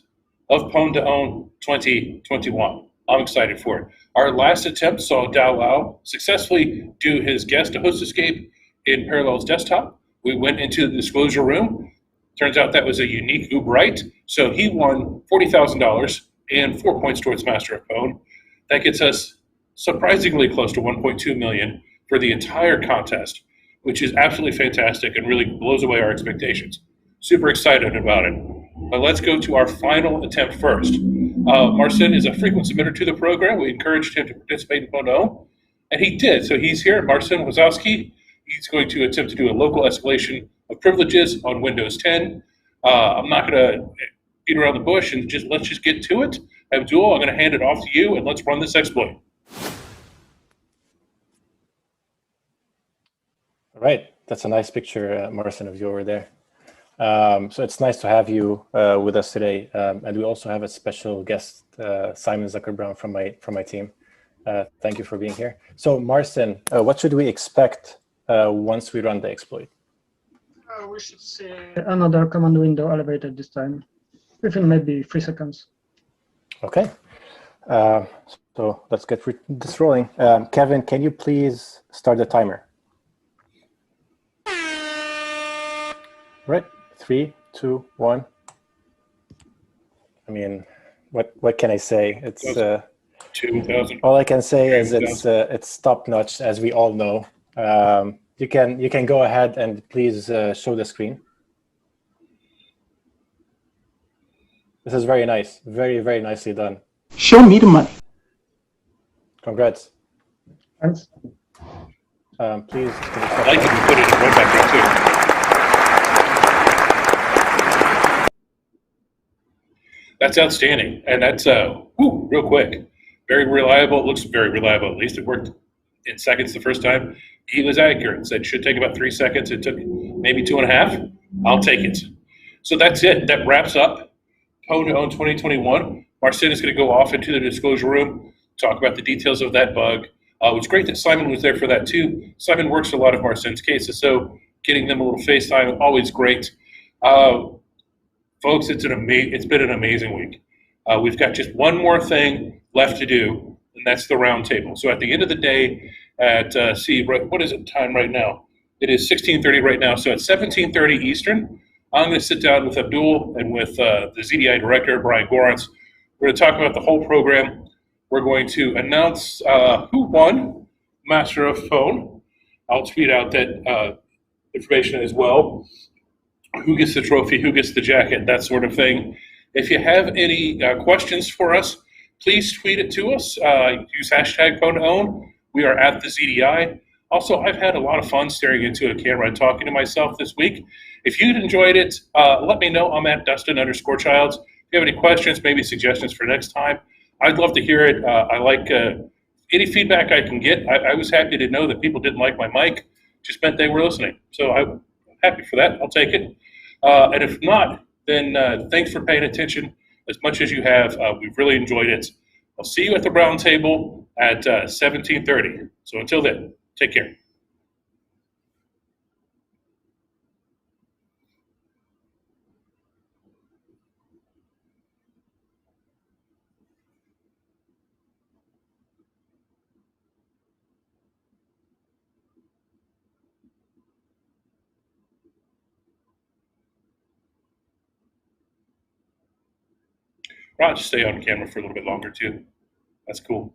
of PWN2OWN 2021. I'm excited for it. Our last attempt saw Dao Lao successfully do his guest to host escape in Parallels Desktop. We went into the disclosure room. Turns out that was a unique Ubright, so he won $40,000 and 4 points towards Master of PWN. That gets us surprisingly close to 1.2 million for the entire contest, which is absolutely fantastic and really blows away our expectations. Super excited about it. But let's go to our final attempt first. Marcin is a frequent submitter to the program. We encouraged him to participate in PWN2OWN, and he did. So he's here, Marcin Wazowski. He's going to attempt to do a local escalation of privileges on Windows 10. I'm not going to beat around the bush and let's just get to it. Abdul, I'm going to hand it off to you, and let's run this exploit. All right, that's a nice picture, Marcin, of you over there. So it's nice to have you with us today, and we also have a special guest, Simon Zucker-Brown from my team. Thank you for being here. So Marcin, what should we expect once we run the exploit? We should see another command window elevated this time, within maybe 3 seconds. Okay, so let's get this rolling. Kevin, can you please start the timer? Right, 3, 2, 1. I mean, what can I say? It's 2,000. all I can say is it's top notch, as we all know. You can go ahead and please show the screen. This is very nice, very nicely done. Show me the money. Congrats. Thanks. Please. I like that you put it in right back there too. That's outstanding, and that's real quick. Very reliable. It looks very reliable. At least it worked in seconds the first time. He was accurate. Said it should take about 3 seconds. It took maybe 2.5. I'll take it. So that's it. That wraps up PWN2OWN 2021. Marcin is going to go off into the disclosure room, talk about the details of that bug. It was great that Simon was there for that too. Simon works a lot of Marcin's cases, so getting them a little FaceTime, always great. Folks, it's been an amazing week. We've got just one more thing left to do, and that's the roundtable. So at the end of the day, what is it time right now? It is 16:30 right now. So at 17:30 Eastern, I'm going to sit down with Abdul and with the ZDI director, Brian Gorance. We're going to talk about the whole program. We're going to announce who won Master of PWN. I'll tweet out that information as well. Who gets the trophy, who gets the jacket, that sort of thing. If you have any questions for us, please tweet it to us. Use hashtag PWN2OWN. We are at the ZDI. Also, I've had a lot of fun staring into a camera and talking to myself this week. If you enjoyed it, let me know. I'm at Dustin_Childs. If you have any questions, maybe suggestions for next time, I'd love to hear it. I like any feedback I can get. I was happy to know that people didn't like my mic. Just meant they were listening. So I'm happy for that. I'll take it. And if not, then thanks for paying attention as much as you have. We've really enjoyed it. I'll see you at the round table at 17:30. So until then, take care. I'll just stay on camera for a little bit longer too. That's cool.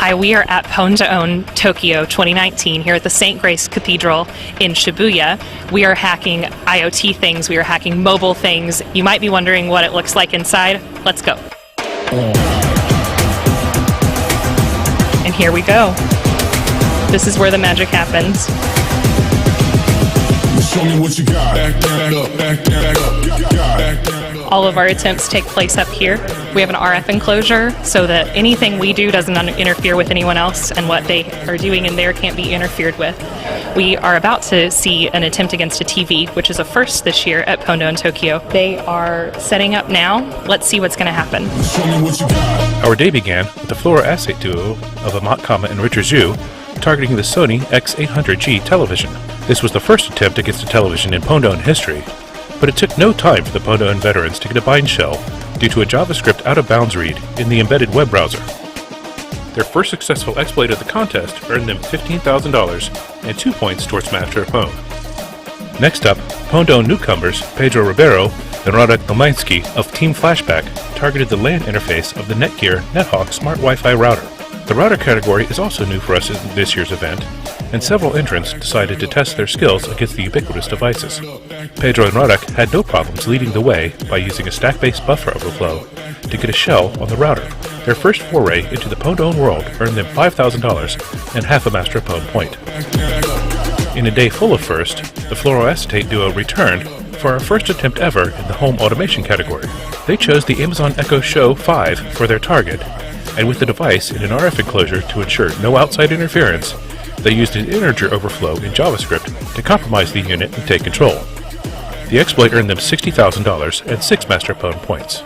Hi, we are at PWN2OWN Tokyo 2019 here at the St. Grace Cathedral in Shibuya. We are hacking IoT things, we are hacking mobile things. You might be wondering what it looks like inside. Let's go. And here we go. This is where the magic happens. Show me what you got. Back that up, back that up. All of our attempts take place up here. We have an RF enclosure so that anything we do doesn't interfere with anyone else, and what they are doing in there can't be interfered with. We are about to see an attempt against a TV, which is a first this year at PWN2OWN Tokyo. They are setting up now. Let's see what's going to happen. Show me what you got. Our day began with the fluoroacetate duo of Amat Kama and Richard Zhu targeting the Sony X800G television. This was the first attempt against a television in PWN history, but it took no time for the PWN veterans to get a bind shell due to a JavaScript out-of-bounds read in the embedded web browser. Their first successful exploit of the contest earned them $15,000 and 2 points towards Master of Pwn. Next up, PWN newcomers Pedro Ribeiro and Radek Domański of Team Flashback targeted the LAN interface of the Netgear NetHawk Smart Wi-Fi router. The router category is also new for us in this year's event, and several entrants decided to test their skills against the ubiquitous devices. Pedro and Radek had no problems leading the way by using a stack-based buffer overflow to get a shell on the router. Their first foray into the PWN world earned them $5,000 and half a Master of Pwn point. In a day full of first, the fluoroacetate duo returned for our first attempt ever in the home automation category. They chose the Amazon Echo Show 5 for their target, and with the device in an RF enclosure to ensure no outside interference, they used an integer overflow in JavaScript to compromise the unit and take control. The exploit earned them $60,000 and 6 Master of Pwn points.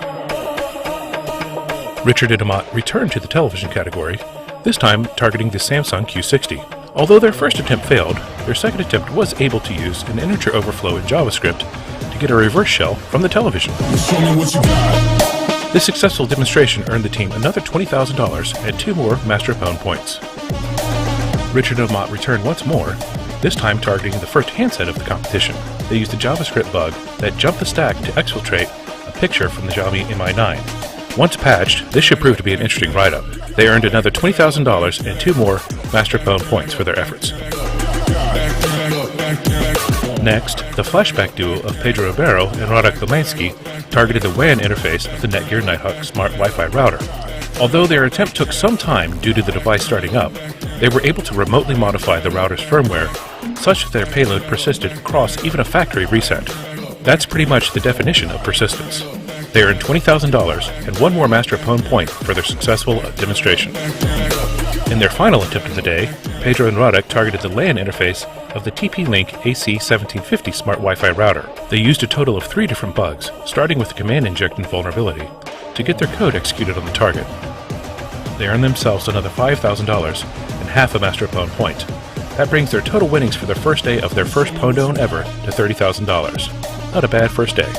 Richard and Amat returned to the television category, this time targeting the Samsung Q60. Although their first attempt failed, their second attempt was able to use an integer overflow in JavaScript to get a reverse shell from the television. Show me what you got. This successful demonstration earned the team another $20,000 and 2 more Master of Pwn points. Richard and Amat returned once more, this time targeting the first handset of the competition. They used a JavaScript bug that jumped the stack to exfiltrate a picture from the Xiaomi Mi9. Once patched, this should prove to be an interesting write-up. They earned another $20,000 and 2 more Master of Pwn points for their efforts. Next, the flashback duo of Pedro Ribeiro and Radek Domański targeted the WAN interface of the Netgear NetHawk Smart Wi-Fi router. Although their attempt took some time due to the device starting up, they were able to remotely modify the router's firmware such that their payload persisted across even a factory reset. That's pretty much the definition of persistence. They earned $20,000 and 1 more Master of Pwn point for their successful demonstration. In their final attempt of the day, Pedro and Radek targeted the LAN interface of the TP-Link AC1750 Smart Wi-Fi router. They used a total of 3 different bugs, starting with the command injection vulnerability, to get their code executed on the target. They earned themselves another $5,000 and half a Master of Pwn point. That brings their total winnings for their first day of their first PWN ever to $30,000. Not a bad first day.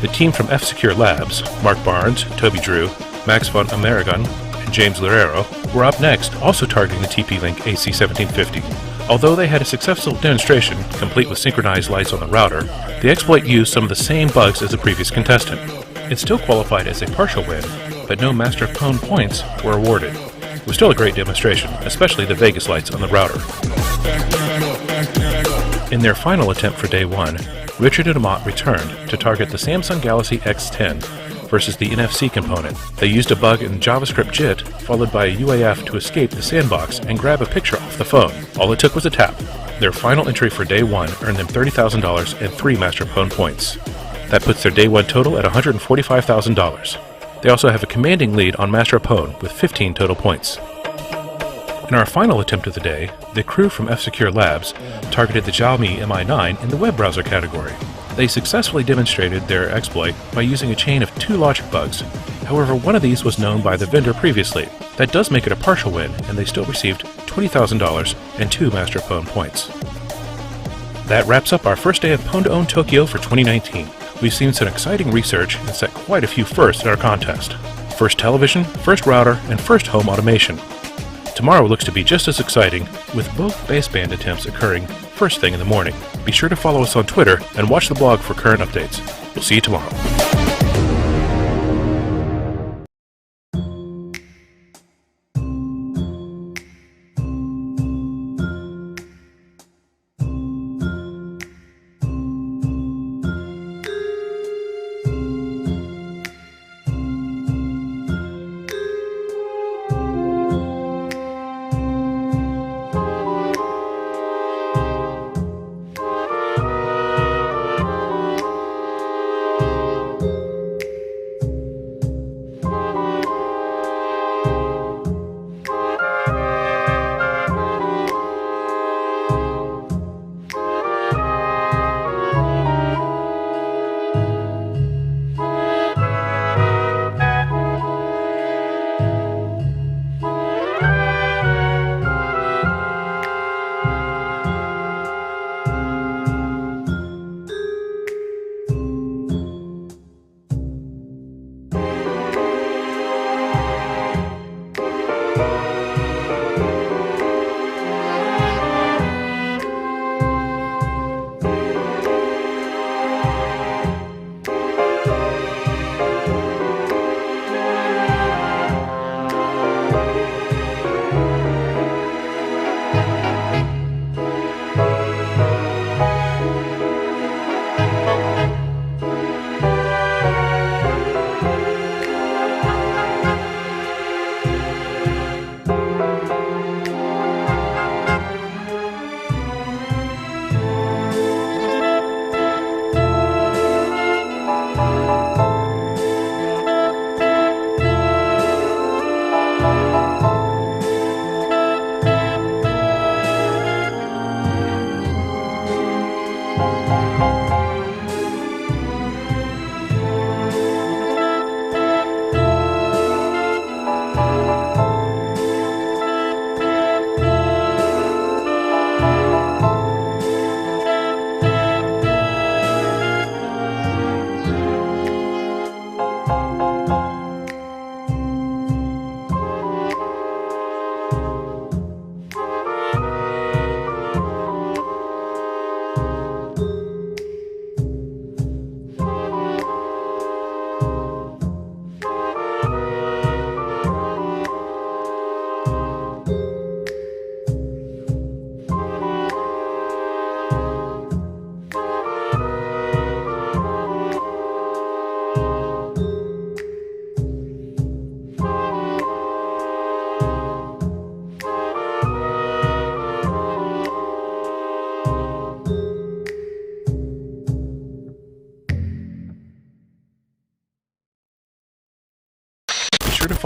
The team from F-Secure Labs, Mark Barnes, Toby Drew, Max von Amerigan, and James Lerero, were up next, also targeting the TP-Link AC1750. Although they had a successful demonstration, complete with synchronized lights on the router, the exploit used some of the same bugs as the previous contestant. It still qualified as a partial win, but no Master of Pwn points were awarded. It was still a great demonstration, especially the Vegas lights on the router. In their final attempt for day 1, Richard and Amat returned to target the Samsung Galaxy X10 versus the NFC component. They used a bug in JavaScript JIT, followed by a UAF to escape the sandbox and grab a picture off the phone. All it took was a tap. Their final entry for day 1 earned them $30,000 and 3 Master of Pwn points. That puts their day 1 total at $145,000. They also have a commanding lead on Master of Pwn with 15 total points. In our final attempt of the day, the crew from F-Secure Labs targeted the Xiaomi Mi9 in the web browser category. They successfully demonstrated their exploit by using a chain of 2 logic bugs. However, one of these was known by the vendor previously. That does make it a partial win, and they still received $20,000 and 2 Master of Pwn points. That wraps up our first day of PWN2OWN Tokyo for 2019. We've seen some exciting research and set quite a few firsts in our contest. First television, first router, and first home automation. Tomorrow looks to be just as exciting, with both baseband attempts occurring first thing in the morning. Be sure to follow us on Twitter and watch the blog for current updates. We'll see you tomorrow.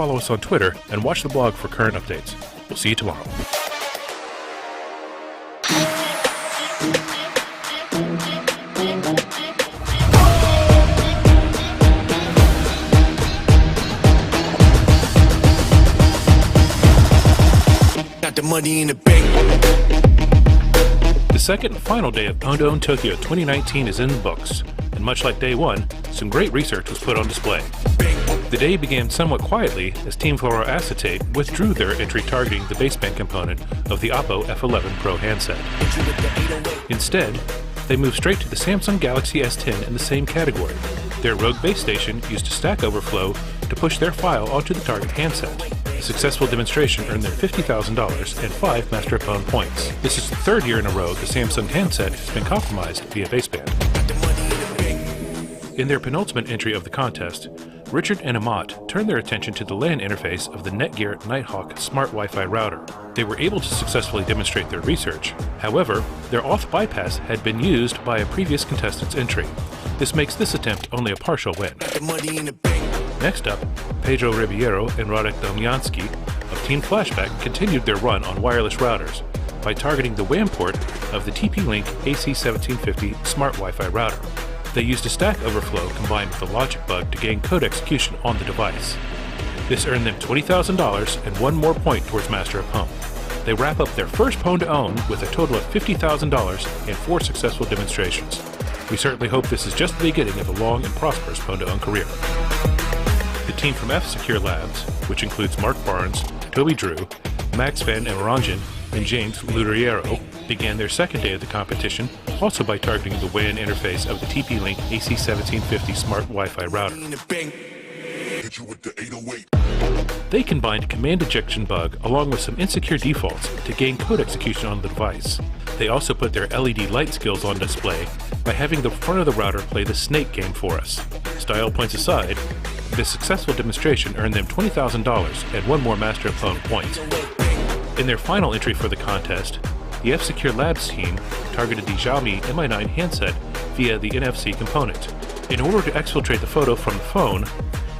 follow us on Twitter and watch the blog for current updates. We'll see you tomorrow. Got the money in the bank. The second and final day of PWN2OWN Tokyo 2019 is in the books, and much like day one, some great research was put on display. The day began somewhat quietly as Team Fluoroacetate withdrew their entry targeting the baseband component of the Oppo F11 Pro handset. Instead, they moved straight to the Samsung Galaxy S10 in the same category. Their Rogue base station used a Stack Overflow to push their file onto the target handset. The successful demonstration earned them $50,000 and 5 Master of PWN points. This is the third year in a row the Samsung handset has been compromised via baseband. In their penultimate entry of the contest, Richard and Amat turned their attention to the LAN interface of the Netgear Nighthawk Smart Wi-Fi router. They were able to successfully demonstrate their research. However, their auth bypass had been used by a previous contestant's entry. This makes this attempt only a partial win. Next up, Pedro Ribeiro and Radek Domjanski of Team Flashback continued their run on wireless routers by targeting the WAN port of the TP-Link AC1750 Smart Wi-Fi router. They used a Stack Overflow combined with a logic bug to gain code execution on the device. This earned them $20,000 and 1 more point towards Master of PWN. They wrap up their first PWN2OWN with a total of $50,000 and 4 successful demonstrations. We certainly hope this is just the beginning of a long and prosperous PWN2OWN career. The team from F-Secure Labs, which includes Mark Barnes, Toby Drew, Max Van Emerangen, and James Luderiero, began their second day of the competition, also by targeting the WAN interface of the TP-Link AC1750 Smart Wi-Fi router. They combined a command ejection bug along with some insecure defaults to gain code execution on the device. They also put their LED light skills on display by having the front of the router play the Snake game for us. Style points aside, this successful demonstration earned them $20,000 and 1 more Master of PWN points. In their final entry for the contest, the F-Secure Labs team targeted the Xiaomi Mi 9 handset via the NFC component. In order to exfiltrate the photo from the phone,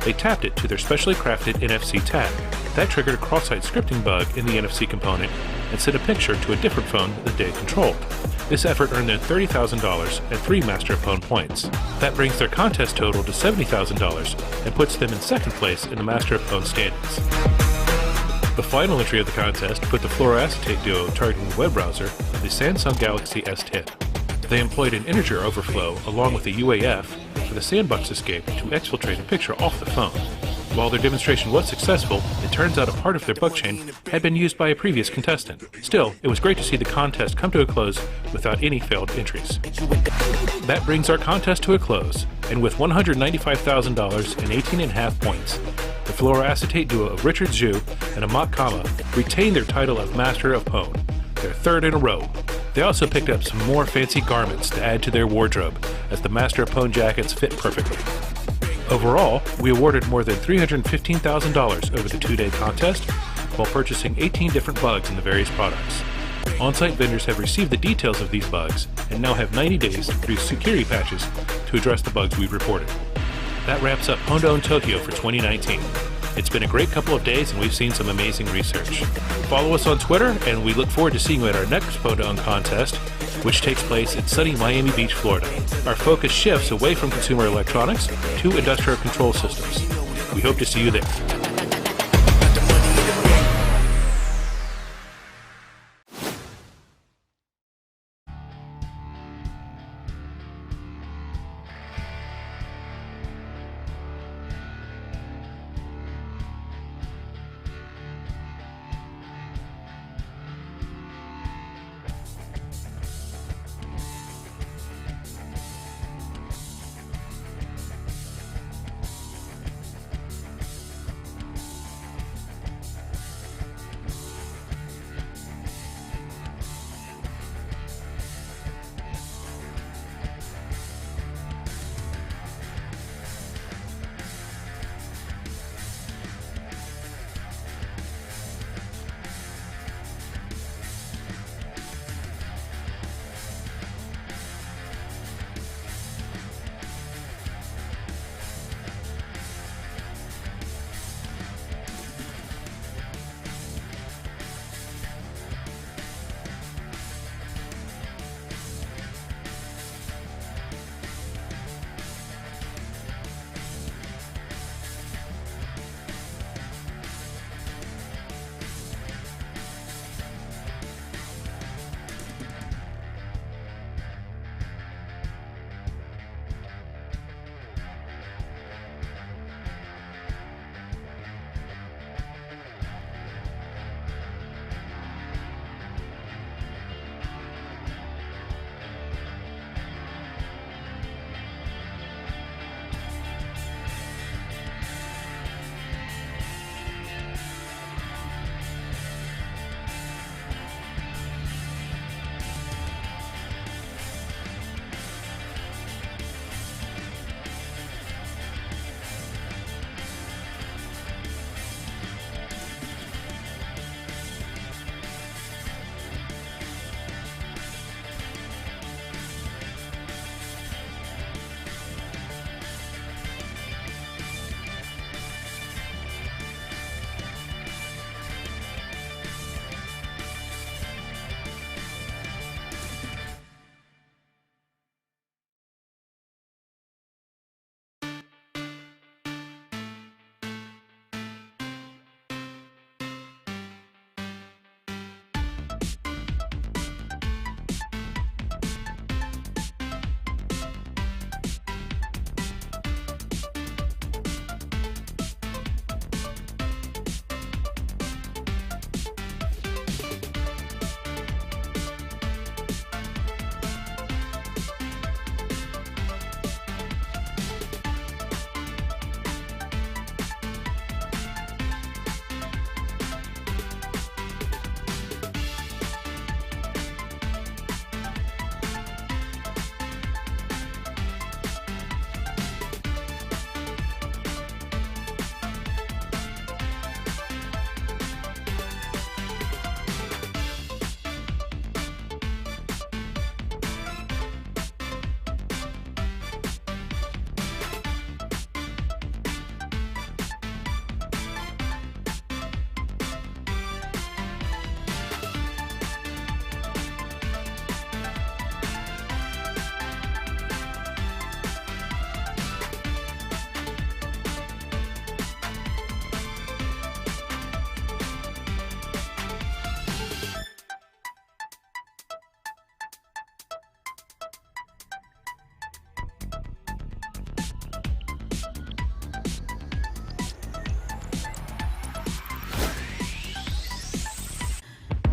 they tapped it to their specially crafted NFC tag. That triggered a cross-site scripting bug in the NFC component and sent a picture to a different phone that they controlled. This effort earned them $30,000 and 3 Master of PWN points. That brings their contest total to $70,000 and puts them in second place in the Master of PWN standings. The final entry of the contest put the fluoroacetate duo targeting the web browser of the Samsung Galaxy S10. They employed an integer overflow along with a UAF for the sandbox escape to exfiltrate a picture off the phone. While their demonstration was successful, it turns out a part of their bug chain had been used by a previous contestant. Still, it was great to see the contest come to a close without any failed entries. That brings our contest to a close, and with $195,000 and 18.5 points, the fluoroacetate duo of Richard Zhu and Amat Kama retained their title of Master of PWN, their third in a row. They also picked up some more fancy garments to add to their wardrobe, as the Master of PWN jackets fit perfectly. Overall, we awarded more than $315,000 over the 2-day contest, while purchasing 18 different bugs in the various products. On-site vendors have received the details of these bugs and now have 90 days to produce security patches to address the bugs we've reported. That wraps up PWN2OWN Tokyo for 2019. It's been a great couple of days and we've seen some amazing research. Follow us on Twitter and we look forward to seeing you at our next PWN2OWN contest, which takes place in sunny Miami Beach, Florida. Our focus shifts away from consumer electronics to industrial control systems. We hope to see you there.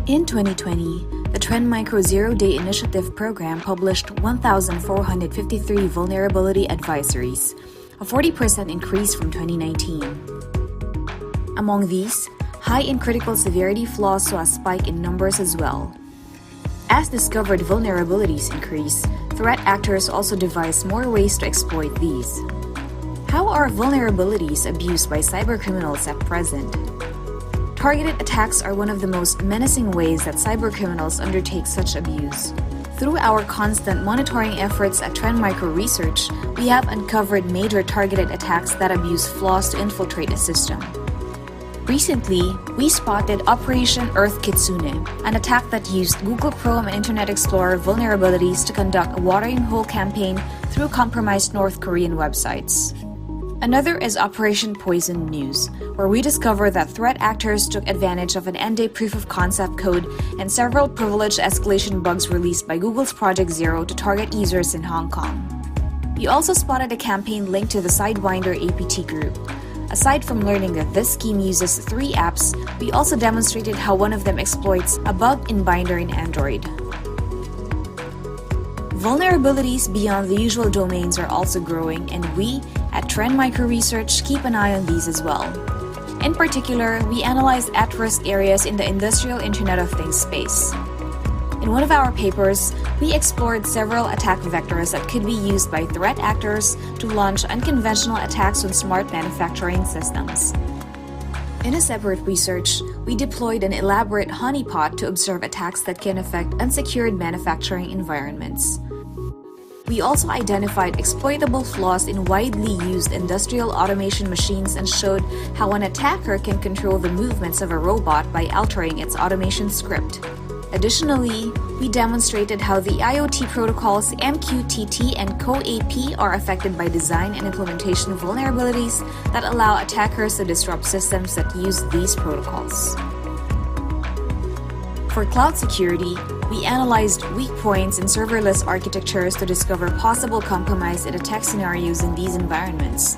In 2020, the Trend Micro Zero-Day Initiative program published 1,453 vulnerability advisories, a 40% increase from 2019. Among these, high and critical severity flaws saw a spike in numbers as well. As discovered vulnerabilities increase, threat actors also devise more ways to exploit these. How are vulnerabilities abused by cybercriminals at present? Targeted attacks are one of the most menacing ways that cybercriminals undertake such abuse. Through our constant monitoring efforts at Trend Micro Research, we have uncovered major targeted attacks that abuse flaws to infiltrate a system. Recently, we spotted Operation Earth Kitsune, an attack that used Google Chrome and Internet Explorer vulnerabilities to conduct a watering hole campaign through compromised North Korean websites. Another is Operation Poison News, where we discovered that threat actors took advantage of an end-day proof-of-concept code and several privileged escalation bugs released by Google's Project Zero to target users in Hong Kong. We also spotted a campaign linked to the Sidewinder APT group. Aside from learning that this scheme uses 3 apps, we also demonstrated how one of them exploits a bug in Binder in Android. Vulnerabilities beyond the usual domains are also growing, and we, at Trend Micro Research, keep an eye on these as well. In particular, we analyzed at-risk areas in the industrial Internet of Things space. In one of our papers, we explored several attack vectors that could be used by threat actors to launch unconventional attacks on smart manufacturing systems. In a separate research, we deployed an elaborate honeypot to observe attacks that can affect unsecured manufacturing environments. We also identified exploitable flaws in widely used industrial automation machines and showed how an attacker can control the movements of a robot by altering its automation script. Additionally, we demonstrated how the IoT protocols MQTT and CoAP are affected by design and implementation vulnerabilities that allow attackers to disrupt systems that use these protocols. For cloud security, we analyzed weak points in serverless architectures to discover possible compromise and attack scenarios in these environments.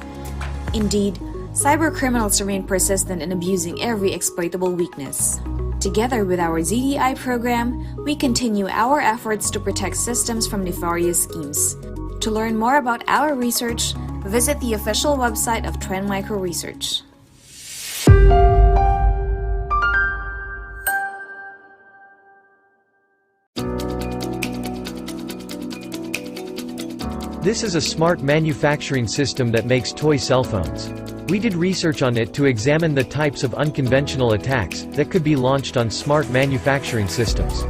Indeed, cybercriminals remain persistent in abusing every exploitable weakness. Together with our ZDI program, we continue our efforts to protect systems from nefarious schemes. To learn more about our research, visit the official website of Trend Micro Research. This is a smart manufacturing system that makes toy cell phones. We did research on it to examine the types of unconventional attacks that could be launched on smart manufacturing systems.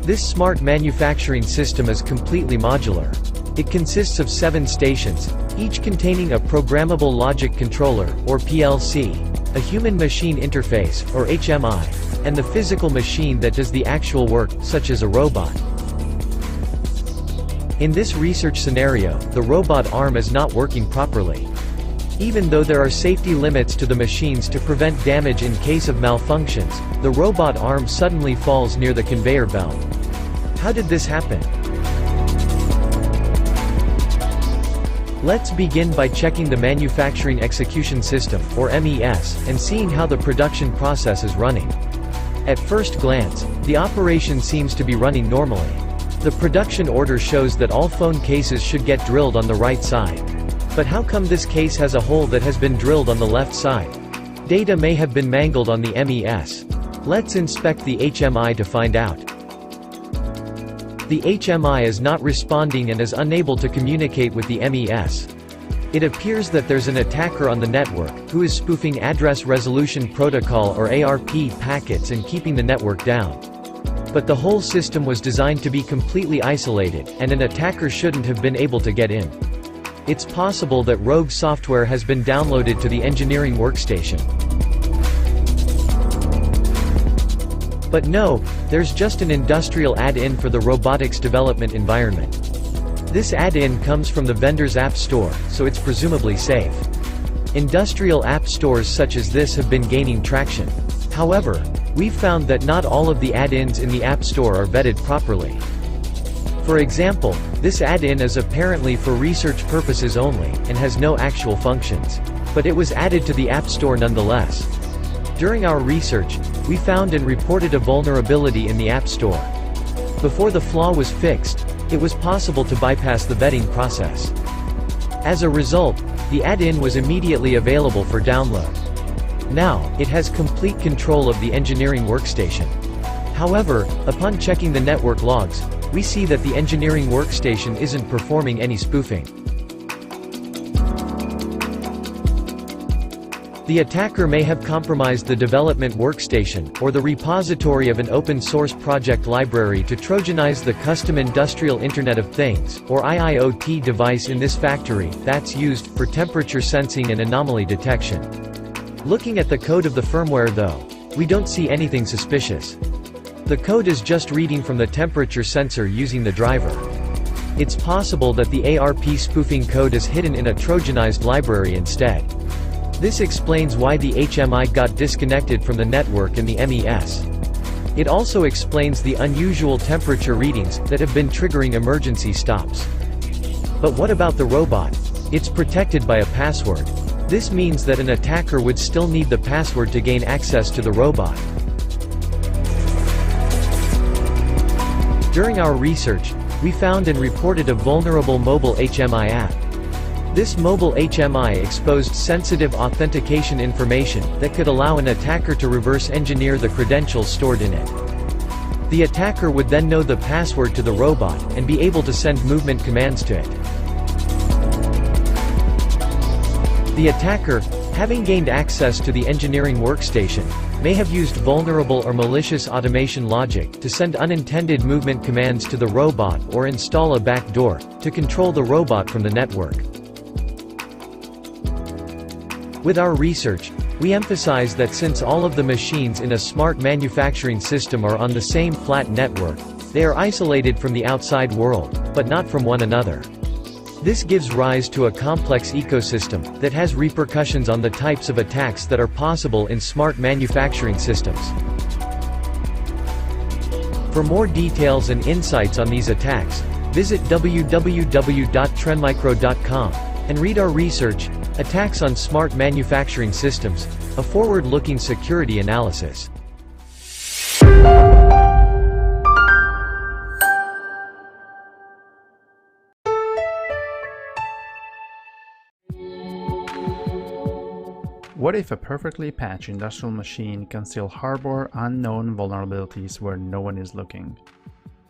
This smart manufacturing system is completely modular. It consists of 7 stations, each containing a programmable logic controller, or PLC, a human-machine interface, or HMI, and the physical machine that does the actual work, such as a robot. In this research scenario, the robot arm is not working properly. Even though there are safety limits to the machines to prevent damage in case of malfunctions, the robot arm suddenly falls near the conveyor belt. How did this happen? Let's begin by checking the Manufacturing Execution System, or MES, and seeing how the production process is running. At first glance, the operation seems to be running normally. The production order shows that all phone cases should get drilled on the right side. But how come this case has a hole that has been drilled on the left side? Data may have been mangled on the MES. Let's inspect the HMI to find out. The HMI is not responding and is unable to communicate with the MES. It appears that there's an attacker on the network, who is spoofing Address Resolution Protocol or ARP packets and keeping the network down. But the whole system was designed to be completely isolated, and an attacker shouldn't have been able to get in. It's possible that rogue software has been downloaded to the engineering workstation. But no, there's just an industrial add-in for the robotics development environment. This add-in comes from the vendor's app store, so it's presumably safe. Industrial app stores such as this have been gaining traction. However, we've found that not all of the add-ins in the App Store are vetted properly. For example, this add-in is apparently for research purposes only, and has no actual functions. But it was added to the App Store nonetheless. During our research, we found and reported a vulnerability in the App Store. Before the flaw was fixed, it was possible to bypass the vetting process. As a result, the add-in was immediately available for download. Now, it has complete control of the engineering workstation. However, upon checking the network logs, we see that the engineering workstation isn't performing any spoofing. The attacker may have compromised the development workstation, or the repository of an open-source project library to Trojanize the custom Industrial Internet of Things, or IIoT device in this factory, that's used for temperature sensing and anomaly detection. Looking at the code of the firmware though, we don't see anything suspicious. The code is just reading from the temperature sensor using the driver. It's possible that the ARP spoofing code is hidden in a Trojanized library instead. This explains why the HMI got disconnected from the network and the MES. It also explains the unusual temperature readings that have been triggering emergency stops. But what about the robot? It's protected by a password. This means that an attacker would still need the password to gain access to the robot. During our research, we found and reported a vulnerable mobile HMI app. This mobile HMI exposed sensitive authentication information that could allow an attacker to reverse engineer the credentials stored in it. The attacker would then know the password to the robot and be able to send movement commands to it. The attacker, having gained access to the engineering workstation, may have used vulnerable or malicious automation logic to send unintended movement commands to the robot or install a backdoor to control the robot from the network. With our research, we emphasize that since all of the machines in a smart manufacturing system are on the same flat network, they are isolated from the outside world, but not from one another. This gives rise to a complex ecosystem that has repercussions on the types of attacks that are possible in smart manufacturing systems. For more details and insights on these attacks, visit www.trendmicro.com and read our research, Attacks on Smart Manufacturing Systems, a forward-looking security analysis. What if a perfectly patched industrial machine can still harbor unknown vulnerabilities where no one is looking?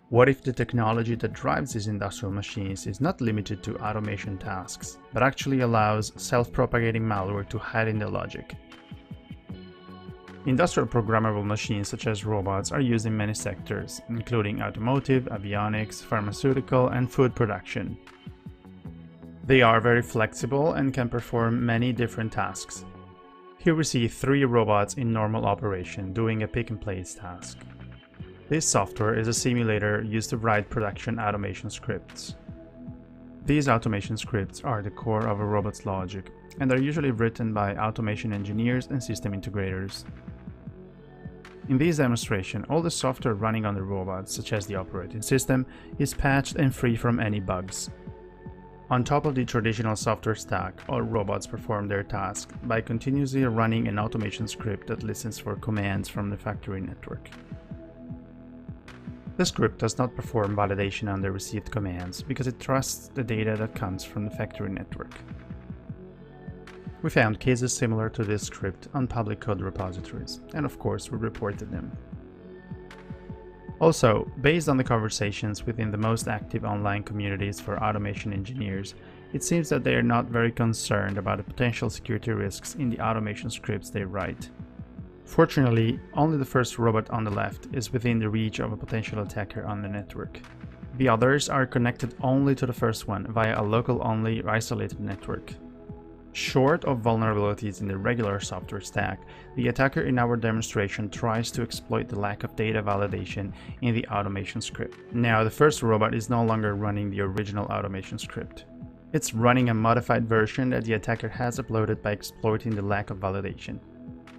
What if the technology that drives these industrial machines is not limited to automation tasks, but actually allows self-propagating malware to hide in the logic? Industrial programmable machines such as robots are used in many sectors, including automotive, avionics, pharmaceutical, and food production. They are very flexible and can perform many different tasks. Here we see 3 robots in normal operation doing a pick-and-place task. This software is a simulator used to write production automation scripts. These automation scripts are the core of a robot's logic, and are usually written by automation engineers and system integrators. In this demonstration, all the software running on the robot, such as the operating system, is patched and free from any bugs. On top of the traditional software stack, all robots perform their task by continuously running an automation script that listens for commands from the factory network. The script does not perform validation on the received commands because it trusts the data that comes from the factory network. We found cases similar to this script on public code repositories, and of course we reported them. Also, based on the conversations within the most active online communities for automation engineers, it seems that they are not very concerned about the potential security risks in the automation scripts they write. Fortunately, only the first robot on the left is within the reach of a potential attacker on the network. The others are connected only to the first one via a local-only isolated network. Short of vulnerabilities in the regular software stack, the attacker in our demonstration tries to exploit the lack of data validation in the automation script. Now, the first robot is no longer running the original automation script. It's running a modified version that the attacker has uploaded by exploiting the lack of validation.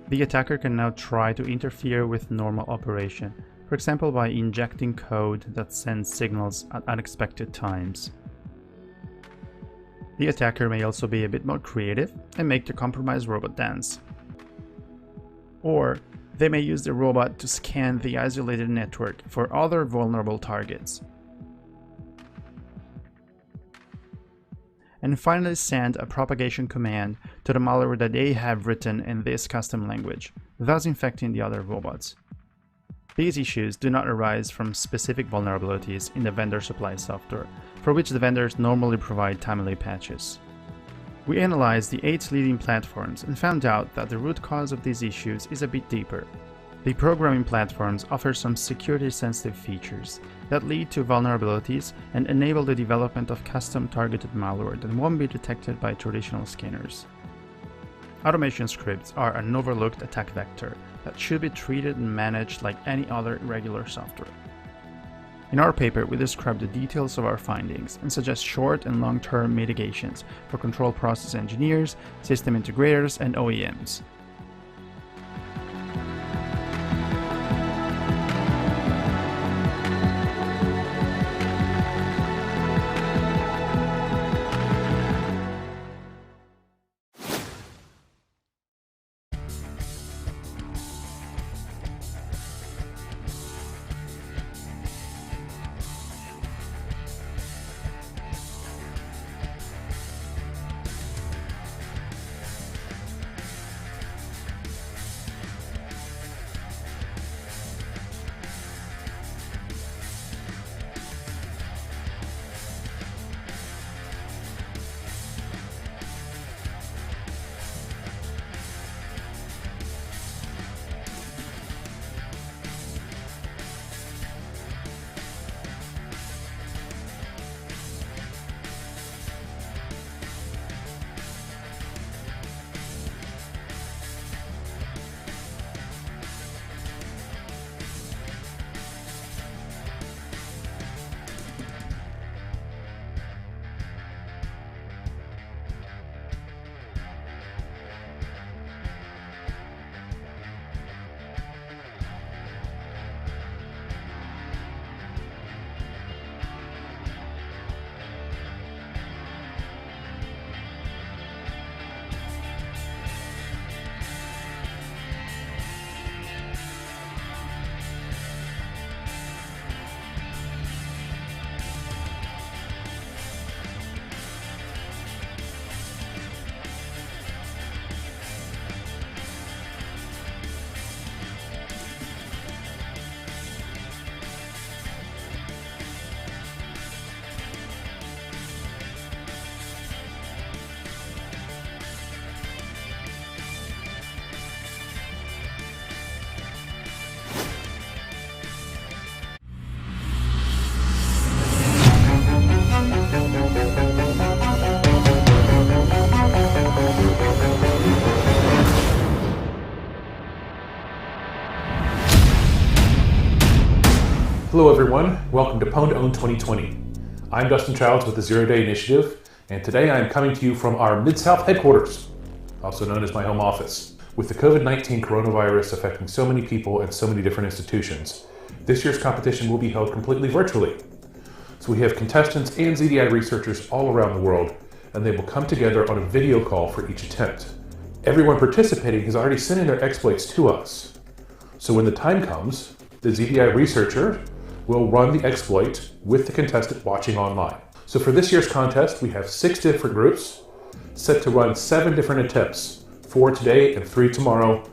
The attacker can now try to interfere with normal operation, for example by injecting code that sends signals at unexpected times. The attacker may also be a bit more creative and make the compromised robot dance. or they may use the robot to scan the isolated network for other vulnerable targets. And finally send a propagation command to the malware that they have written in this custom language, thus infecting the other robots. These issues do not arise from specific vulnerabilities in the vendor supply software, for which the vendors normally provide timely patches. We analyzed the 8 leading platforms and found out that the root cause of these issues is a bit deeper. The programming platforms offer some security-sensitive features that lead to vulnerabilities and enable the development of custom targeted malware that won't be detected by traditional scanners. Automation scripts are an overlooked attack vector that should be treated and managed like any other regular software. In our paper, we describe the details of our findings and suggest short and long-term mitigations for control process engineers, system integrators, and OEMs. Hello everyone, welcome to PWN2OWN 2020. I'm Dustin Childs with the Zero Day Initiative, and today I am coming to you from our Mid-South headquarters, also known as my home office. With the COVID-19 coronavirus affecting so many people and so many different institutions, this year's competition will be held completely virtually. So we have contestants and ZDI researchers all around the world, and they will come together on a video call for each attempt. Everyone participating has already sent in their exploits to us. So when the time comes, the ZDI researcher will run the exploit with the contestant watching online. So for this year's contest, we have 6 different groups set to run 7 different attempts, 4 today and 3 tomorrow.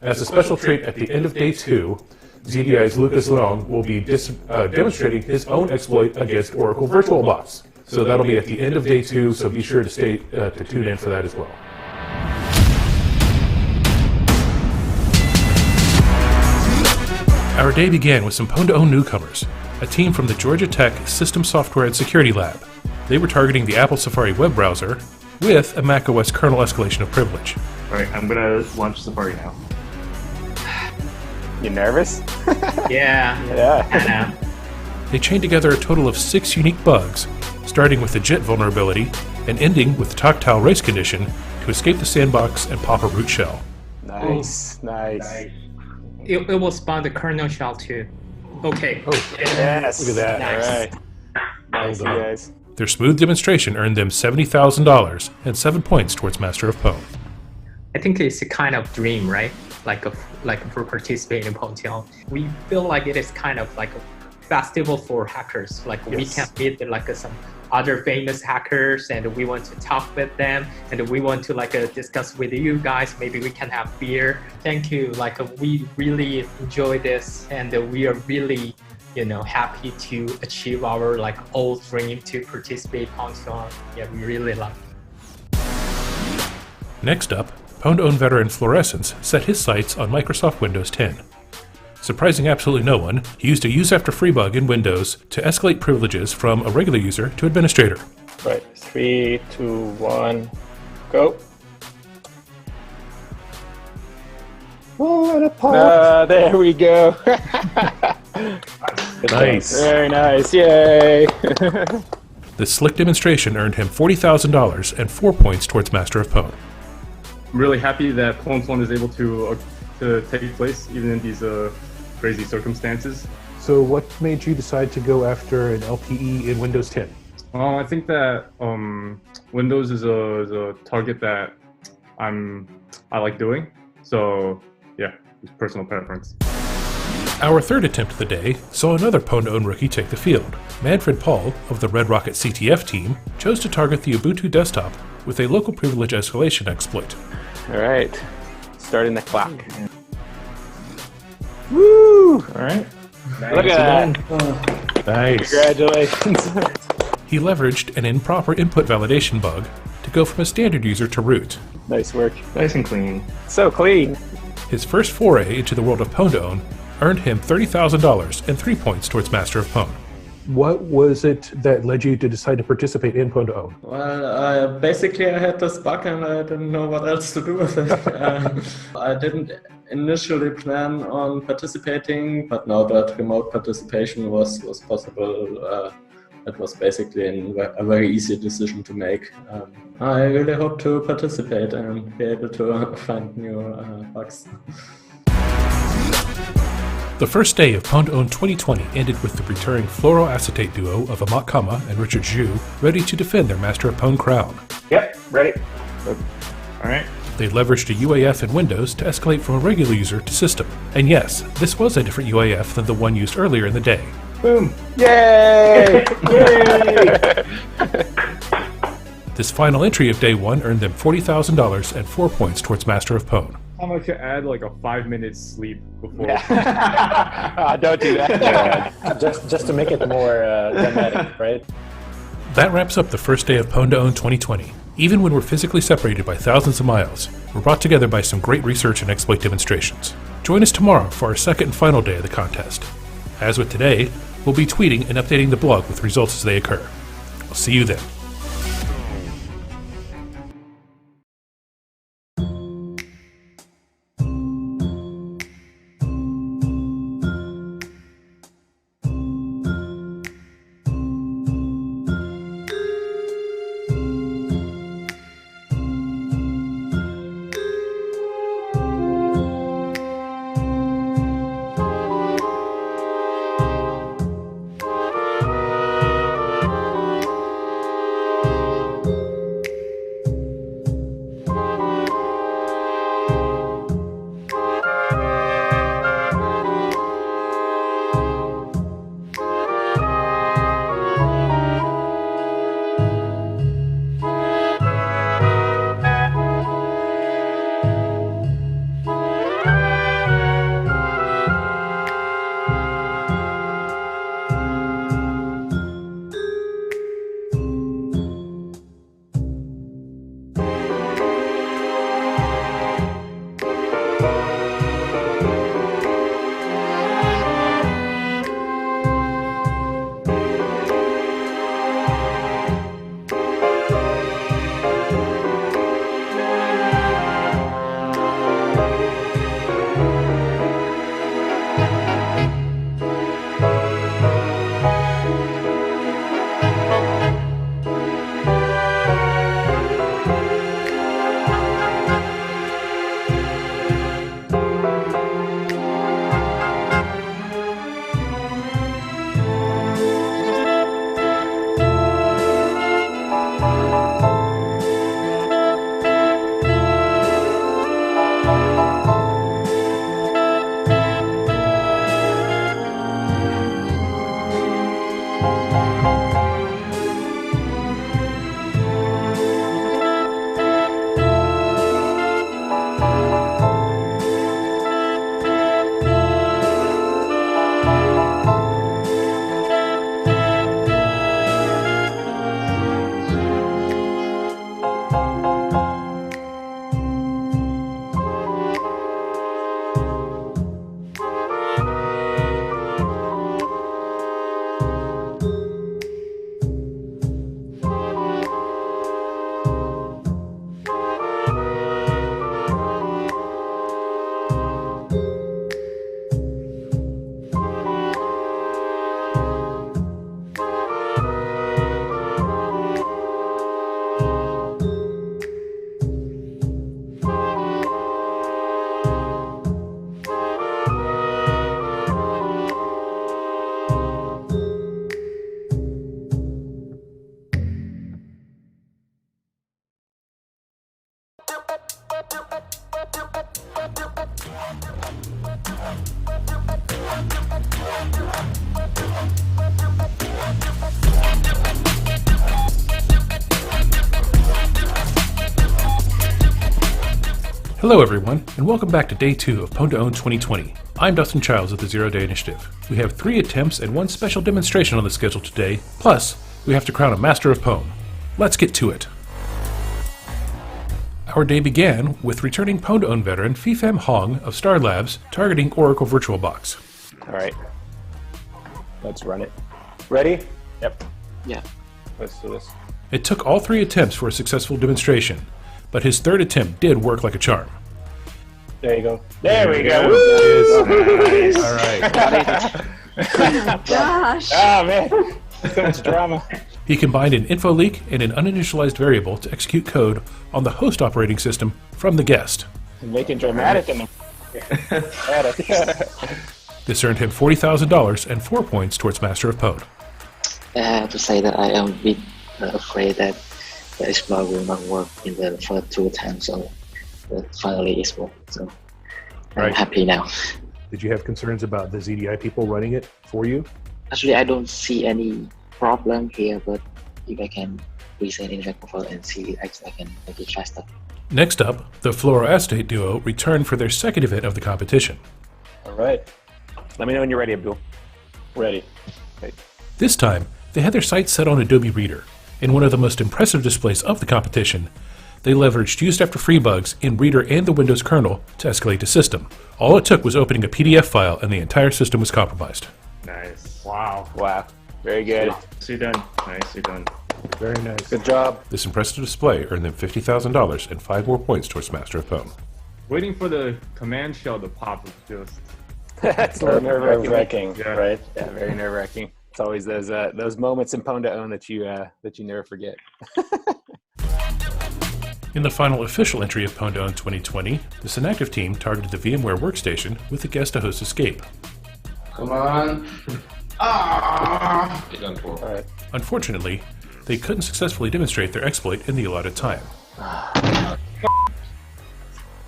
As a special treat, at the end of day 2, ZDI's Lucas Leong will be demonstrating his own exploit against Oracle VirtualBox. So that'll be at the end of day 2, so be sure to stay to tune in for that as well. Our day began with some PWN2OWN newcomers, a team from the Georgia Tech System Software and Security Lab. They were targeting the Apple Safari web browser with a macOS kernel escalation of privilege. Alright, I'm gonna launch Safari now. You nervous? Yeah. Yeah. They chained together a total of 6 unique bugs, starting with the JIT vulnerability and ending with the Tactile race condition to escape the sandbox and pop a root shell. Nice. It will spawn the kernel shell too. Okay. Oh, yes. Look at that. Nice. All right. Nice, you guys. Their smooth demonstration earned them $70,000 and 7 points towards Master of PWN. I think it's a kind of dream, right? Like for participating in PWN2OWN. We feel like it is kind of like a festival for hackers. Like we can meet like some other famous hackers, and we want to talk with them, and we want to like discuss with you guys. Maybe we can have beer. Thank you. Like we really enjoy this, and we are really, happy to achieve our like old dream to participate in PWN2OWN. Yeah, we really love it. Next up, PWN2OWN veteran Fluorescence set his sights on Microsoft Windows 10. Surprising absolutely no one, he used a use after free bug in Windows to escalate privileges from a regular user to administrator. Right, 3, 2, 1, go. Oh, what a pop! There we go. Nice. Very nice, yay! This slick demonstration earned him $40,000 and 4 points towards Master of Pwn. I'm really happy that PWN2OWN is able to take place even in these crazy circumstances. So what made you decide to go after an LTE in Windows 10? I think that Windows is a target that I like doing. So yeah, it's personal preference. Our third attempt of the day saw another PWN2OWN rookie take the field. Manfred Paul of the Red Rocket CTF team chose to target the Ubuntu desktop with a local privilege escalation exploit. All right, starting the clock. Woo! All right. Nice. Look at that. Nice. Congratulations. He leveraged an improper input validation bug to go from a standard user to root. Nice work. Nice and clean. So clean. His first foray into the world of PWN2OWN earned him $30,000 and 3 points towards Master of Pwn. What was it that led you to decide to participate in PWN2OWN? Well, basically I had this bug and I didn't know what else to do with it. I didn't initially plan on participating, but now that remote participation was possible, it was basically a very easy decision to make. I really hope to participate and be able to find new bugs. The first day of PWN2OWN 2020 ended with the returning fluoroacetate duo of Amat Kama and Richard Zhu ready to defend their Master of Pwn crown. Yep, ready. All right. They leveraged a UAF in Windows to escalate from a regular user to system. And yes, this was a different UAF than the one used earlier in the day. Boom. Yay! Yay! This final entry of day one earned them $40,000 and 4 points towards Master of Pwn. I'm going to add like a 5-minute sleep before. Don't do that. Just to make it more dramatic, right? That wraps up the first day of PWN2OWN 2020. Even when we're physically separated by thousands of miles, we're brought together by some great research and exploit demonstrations. Join us tomorrow for our second and final day of the contest. As with today, we'll be tweeting and updating the blog with results as they occur. I'll see you then. Hello everyone, and welcome back to Day 2 of PWN2OWN 2020. I'm Dustin Childs of the Zero Day Initiative. We have 3 attempts and 1 special demonstration on the schedule today, plus we have to crown a Master of PWN. Let's get to it. Our day began with returning PWN2OWN veteran Fifam Hong of Star Labs targeting Oracle VirtualBox. Alright. Let's run it. Ready? Yep. Yeah. Let's do this. It took all 3 attempts for a successful demonstration, but his 3rd attempt did work like a charm. There you go. There we go. Nice. All right. Gosh. Oh man, so much drama. He combined an info leak and an uninitialized variable to execute code on the host operating system from the guest. Making dramatic in the. This earned him $40,000 and 4 points towards Master of PWN. I have to say that I am a bit afraid that the exploit will not work in the first 2 attempts, but finally it's worked. So I'm happy now. Did you have concerns about the ZDI people running it for you? Actually, I don't see any problem here, but if I can reset in profile and see it, I can make it faster. Next up, the fluoroacetate duo returned for their 2nd event of the competition. All right. Let me know when you're ready, Abdul. Ready. Okay. This time, they had their sights set on Adobe Reader. In one of the most impressive displays of the competition, they leveraged used after free bugs in Reader and the Windows kernel to escalate the system. All it took was opening a PDF file and the entire system was compromised. Nice. Wow. Wow. Very good. Nicely done. Nicely done. Very nice. Good job. This impressive display earned them $50,000 and 5 more points towards Master of PWN. Waiting for the command shell to pop was just... That's a little nerve-wracking, right? Yeah, very nerve-wracking. It's always those moments in PWN2OWN that you never forget. In the final official entry of PWN2OWN 2020, the Synactive team targeted the VMware workstation with a guest-to-host escape. Come on. Ah! All right. Unfortunately, they couldn't successfully demonstrate their exploit in the allotted time.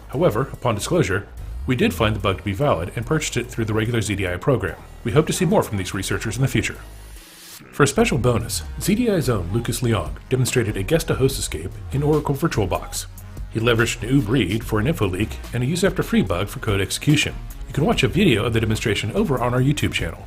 However, upon disclosure, we did find the bug to be valid and purchased it through the regular ZDI program. We hope to see more from these researchers in the future. For a special bonus, ZDI's own Lucas Leong demonstrated a guest-to-host escape in Oracle VirtualBox. He leveraged an OOB read for an info leak and a use-after-free bug for code execution. You can watch a video of the demonstration over on our YouTube channel.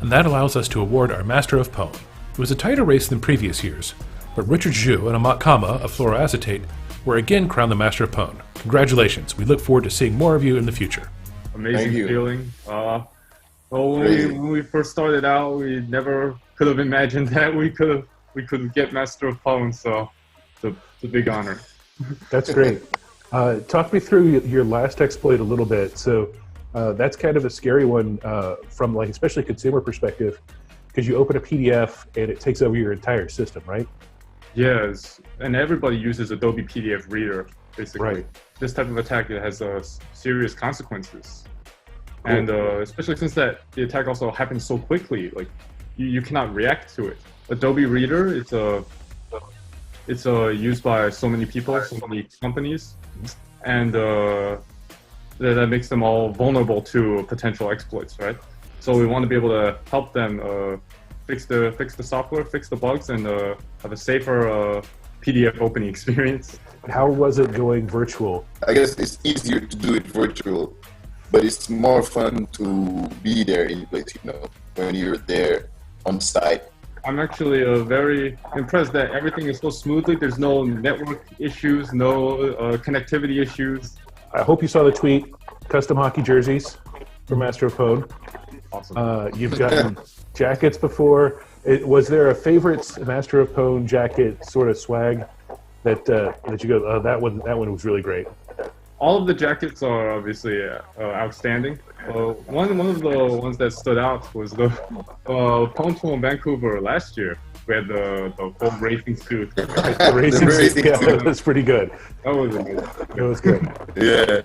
And that allows us to award our Master of PWN. It was a tighter race than previous years, but Richard Zhu and Amat Kama of fluoroacetate were again crowned the Master of PWN. Congratulations, we look forward to seeing more of you in the future. Amazing feeling. When we first started out, we never could have imagined that we could get Master of PWN, so it's a big honor. That's great. Talk me through your last exploit a little bit. So that's kind of a scary one from especially consumer perspective, because you open a PDF and it takes over your entire system, right? Yes, and everybody uses Adobe PDF Reader, basically. Right. This type of attack has serious consequences. Cool. And especially since the attack also happens so quickly, you cannot react to it. Adobe Reader, it's used by so many people, so many companies, and that makes them all vulnerable to potential exploits, right? So we want to be able to help them fix the software, fix the bugs, and have a safer PDF opening experience. How was it going virtual? I guess it's easier to do it virtual, but it's more fun to be there in place, when you're there on site. I'm actually very impressed that everything is so smoothly. There's no network issues, no connectivity issues. I hope you saw the tweet, custom hockey jerseys for Master of PWN. Awesome. You've gotten jackets before. Was there a favorite Master of PWN jacket sort of swag that you go, that one was really great? All of the jackets are obviously outstanding. One of the ones that stood out was the PWN2OWN Vancouver last year. We had the full racing suit. The racing suit, yeah, that was pretty good. That was good. It was good. Yeah.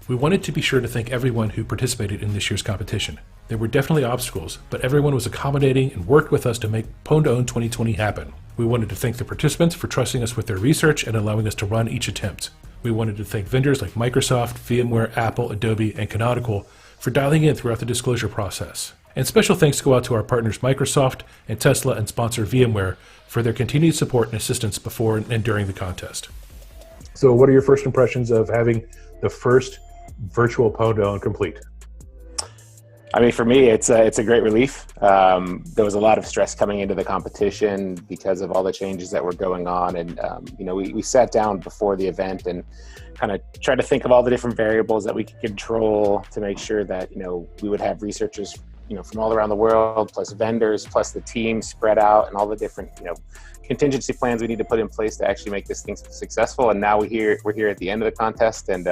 We wanted to be sure to thank everyone who participated in this year's competition. There were definitely obstacles, but everyone was accommodating and worked with us to make PWN2OWN 2020 happen. We wanted to thank the participants for trusting us with their research and allowing us to run each attempt. We wanted to thank vendors like Microsoft, VMware, Apple, Adobe, and Canonical for dialing in throughout the disclosure process. And special thanks go out to our partners Microsoft and Tesla and sponsor VMware for their continued support and assistance before and during the contest. So what are your first impressions of having the first virtual PWN2OWN complete? I mean, for me, it's a great relief. There was a lot of stress coming into the competition because of all the changes that were going on. And, we sat down before the event and kind of tried to think of all the different variables that we could control to make sure that, we would have researchers, from all around the world, plus vendors, plus the team spread out, and all the different, contingency plans we need to put in place to actually make this thing successful. And now we're here at the end of the contest, and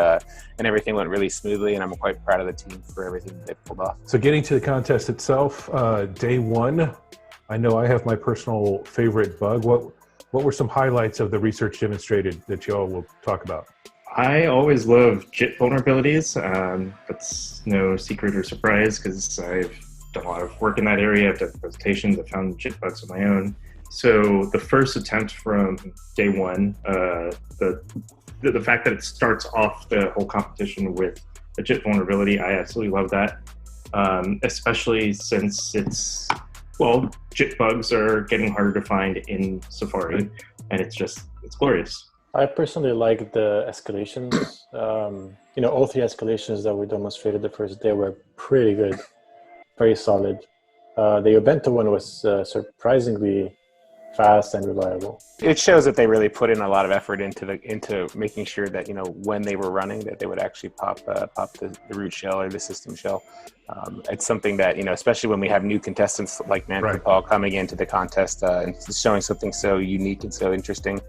everything went really smoothly, and I'm quite proud of the team for everything they pulled off. So getting to the contest itself, day one, I know I have my personal favorite bug. What were some highlights of the research demonstrated that y'all will talk about? I always love JIT vulnerabilities. That's no secret or surprise because I've done a lot of work in that area. I've done presentations, I've found JIT bugs of my own. So the first attempt from day one, the fact that it starts off the whole competition with a JIT vulnerability, I absolutely love that. Especially since JIT bugs are getting harder to find in Safari, and it's glorious. I personally like the escalations. All three escalations that we demonstrated the first day were pretty good, very solid. The Ubuntu one was surprisingly fast and reliable. It shows that they really put in a lot of effort into making sure that when they were running, that they would actually pop the root shell or the system shell. It's something that especially when we have new contestants like Manfred Paul coming into the contest and showing something so unique and so interesting.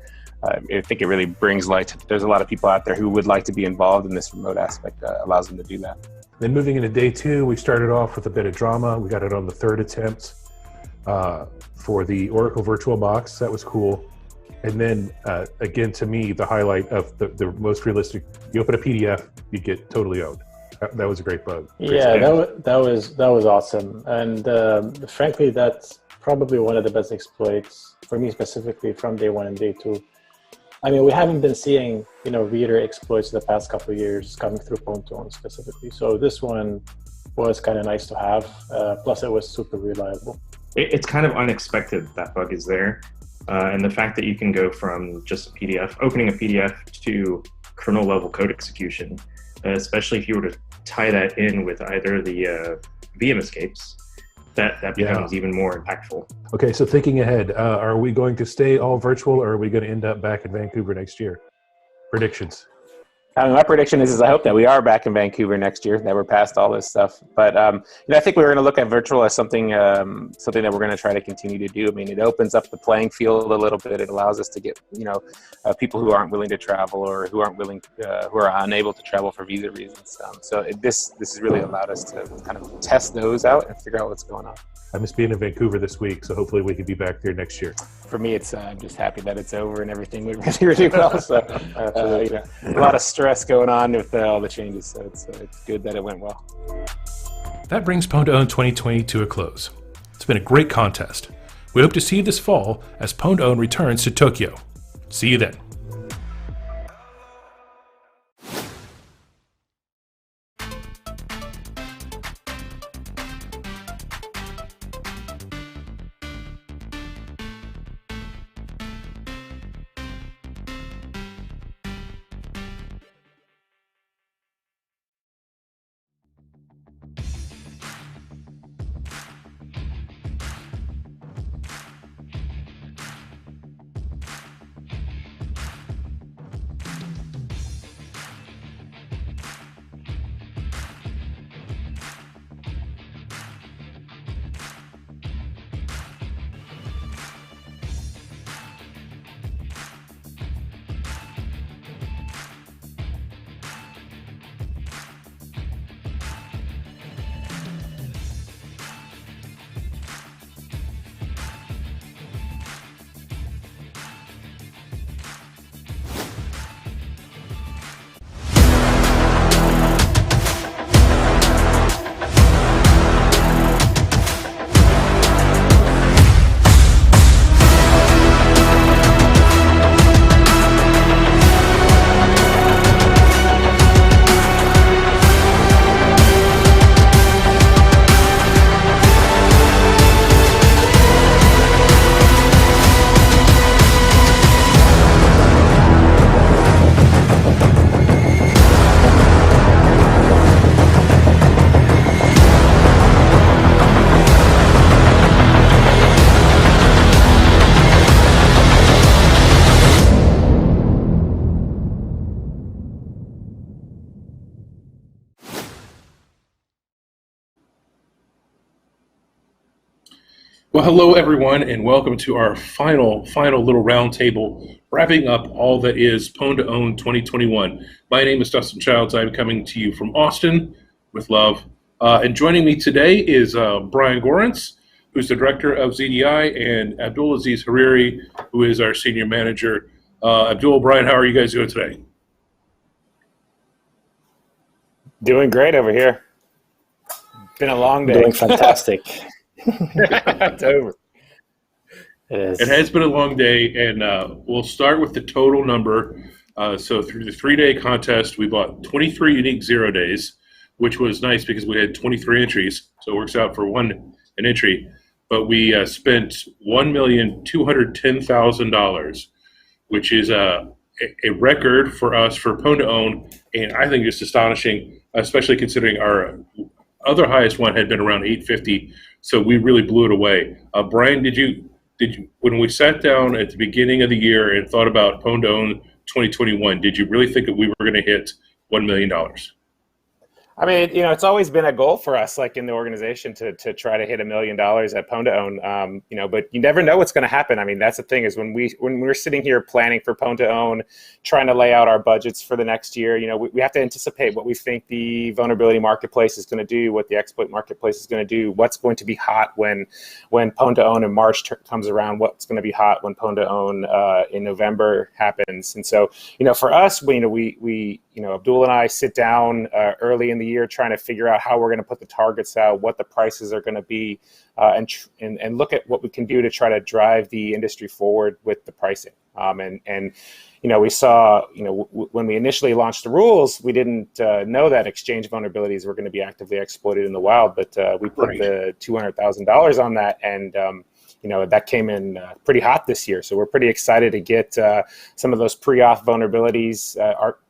I think it really brings light. There's a lot of people out there who would like to be involved in this remote aspect. Allows them to do that. Then moving into day two, we started off with a bit of drama. We got it on the third attempt for the Oracle Virtual Box. That was cool. And then again, to me, the highlight of the most realistic, you open a PDF, you get totally owned. That was a great bug. Yeah, that was awesome. And frankly, that's probably one of the best exploits for me specifically from day one and day two. I mean, we haven't been seeing, reader exploits the past couple of years coming through PWN2OWN specifically. So this one was kind of nice to have. Plus, it was super reliable. It's kind of unexpected that bug is there. And the fact that you can go from just a PDF, opening a PDF to kernel level code execution, especially if you were to tie that in with either the VM escapes, that becomes even more impactful. Okay, so thinking ahead, are we going to stay all virtual, or are we going to end up back in Vancouver next year? Predictions. I mean, my prediction is I hope that we are back in Vancouver next year, that we're past all this stuff. But I think we're going to look at virtual as something that we're going to try to continue to do. I mean, it opens up the playing field a little bit. It allows us to get people who aren't willing to travel or who are unable to travel for visa reasons. This has really allowed us to kind of test those out and figure out what's going on. I miss being in Vancouver this week, so hopefully we can be back there next year. For me, I'm just happy that it's over and everything went really, really well. So, a lot of stress going on with all the changes, so it's good that it went well. That brings PWN2OWN 2020 to a close. It's been a great contest. We hope to see you this fall as PWN2OWN returns to Tokyo. See you then. Well, hello everyone, and welcome to our final little roundtable, wrapping up all that is Pwn2Own 2021. My name is Dustin Childs. I'm coming to you from Austin with love. And joining me today is Brian Gorence, who's the director of ZDI, and Abdul Aziz Hariri, who is our senior manager. Abdul, Brian, how are you guys doing today? Doing great over here. Been a long day. Doing fantastic. It's over. It is. It has been a long day, and we'll start with the total number. So through the 3-day contest, we bought 23 unique 0 days, which was nice because we had 23 entries, so it works out for an entry. But we spent $1,210,000, which is a record for us for Pwn2Own, and I think just astonishing, especially considering our other highest one had been around 850. So we really blew it away. Brian, did you when we sat down at the beginning of the year and thought about Pwn2Own 2021, did you really think that we were going to hit $1 million? I mean, you know, it's always been a goal for us, like in the organization, to try to hit $1 million at Pwn2Own. You know, but you never know what's going to happen. I mean, that's the thing is when we're sitting here planning for Pwn2Own, trying to lay out our budgets for the next year, you know, we have to anticipate what we think the vulnerability marketplace is going to do, what the exploit marketplace is going to do, what's going to be hot when Pwn2Own in March comes around, what's going to be hot when Pwn2Own in November happens. And so, you know, for us, Abdul and I sit down early in the year trying to figure out how we're going to put the targets out, what the prices are going to be, and look at what we can do to try to drive the industry forward with the pricing. And you know, we saw, you know, when we initially launched the rules, we didn't know that exchange vulnerabilities were going to be actively exploited in the wild, but we put the $200,000 on that, and you know, that came in pretty hot this year. So we're pretty excited to get some of those pre-auth vulnerabilities,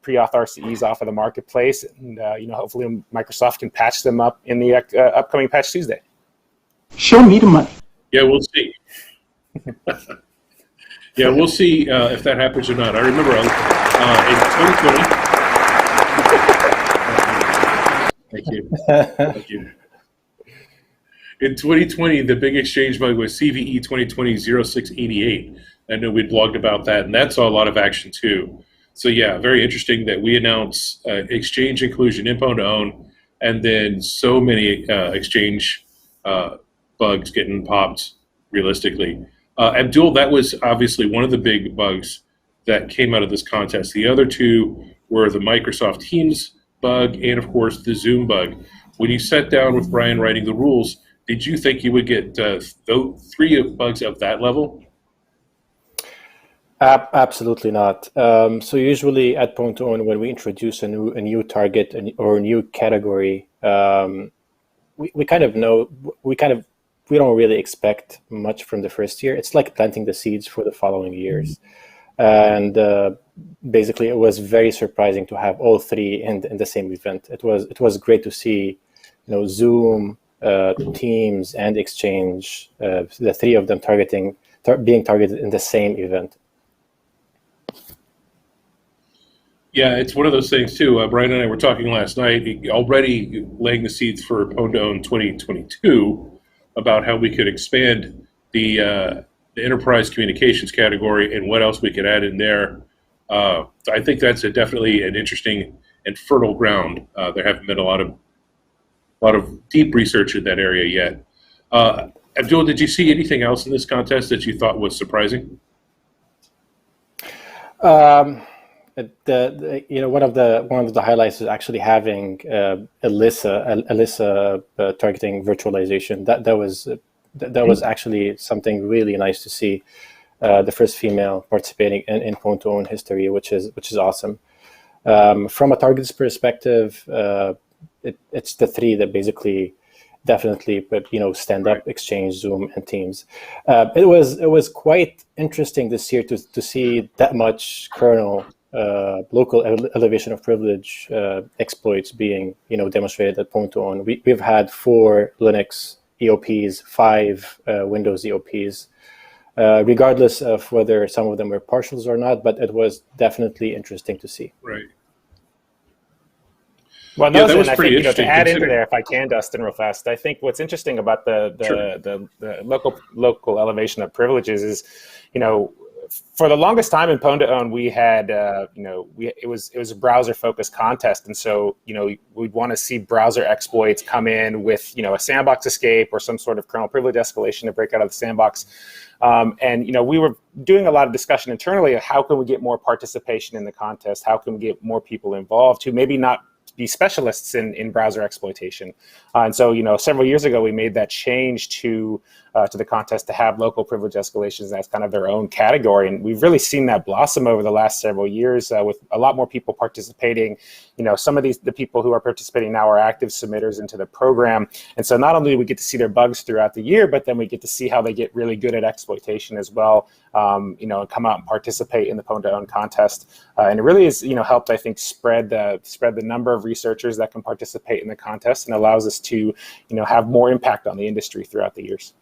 pre-auth RCEs off of the marketplace. And, you know, hopefully Microsoft can patch them up in the upcoming Patch Tuesday. Show me the money. Yeah, we'll see. Yeah, we'll see if that happens or not. I remember in 2020. Thank you. Thank you. In 2020, the big exchange bug was CVE 2020-0688. I know we'd blogged about that, and that saw a lot of action too. So yeah, very interesting that we announce exchange inclusion in Pwn2Own, and then so many exchange bugs getting popped realistically. Abdul, that was obviously one of the big bugs that came out of this contest. The other two were the Microsoft Teams bug and, of course, the Zoom bug. When you sat down with Brian writing the rules, did you think you would get 3 bugs of that level? Absolutely not. So usually at Pwn2Own, when we introduce a new target or a new category, we kind of know, we don't really expect much from the first year. It's like planting the seeds for the following years. And basically, it was very surprising to have all 3 in the same event. It was great to see, you know, Zoom, Teams, and Exchange, the 3 of them being targeted in the same event. Yeah, it's one of those things too. Brian and I were talking last night, already laying the seeds for Pwn2Own 2022 about how we could expand the enterprise communications category and what else we could add in there. I think that's definitely an interesting and fertile ground. There haven't been a lot of deep research in that area yet. Abdul, did you see anything else in this contest that you thought was surprising? You know, one of the highlights is actually having Alyssa targeting virtualization. That was actually something really nice to see. The first female participating in Pwn2Own history, which is awesome. From a targets perspective, it's the 3 that basically definitely, but you know, stand up, Exchange, Zoom, and Teams. It was quite interesting this year to see that much kernel local elevation of privilege exploits being, you know, demonstrated at Pwn2Own. We've had 4 Linux EOPs, 5 Windows EOPs, regardless of whether some of them were partials or not, but it was definitely interesting to see. Right. Well, Yeah, no, that was I pretty think, to interesting. add into Considering, there, if I can, Dustin, real fast, I think what's interesting about the local elevation of privileges is, for the longest time in Pwn2Own, we had, it was a browser focused contest. And so, we'd want to see browser exploits come in with, a sandbox escape or some sort of kernel privilege escalation to break out of the sandbox. And we were doing a lot of discussion internally of how can we get more participation in the contest? How can we get more people involved who maybe not be specialists in browser exploitation? And so, several years ago, we made that change to the contest to have local privilege escalations as kind of their own category. And we've really seen that blossom over the last several years with a lot more people participating. Some of the people who are participating now are active submitters into the program. And so not only do we get to see their bugs throughout the year, but then we get to see how they get really good at exploitation as well, and come out and participate in the Pwn2Own contest. And it really is, helped, I think, spread the number of researchers that can participate in the contest, and allows us to, have more impact on the industry throughout the years.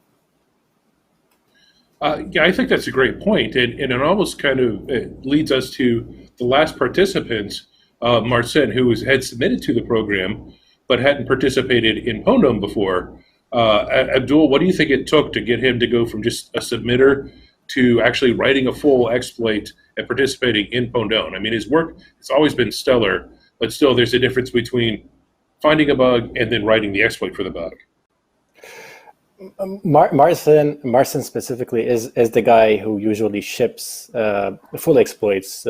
Yeah, I think that's a great point, and it almost kind of leads us to the last participant, Marcin, who had submitted to the program but hadn't participated in Pwn2Own before. Abdul, what do you think it took to get him to go from just a submitter to actually writing a full exploit and participating in Pwn2Own? I mean, his work has always been stellar, but still there's a difference between finding a bug and then writing the exploit for the bug. Marcin specifically is the guy who usually ships full exploits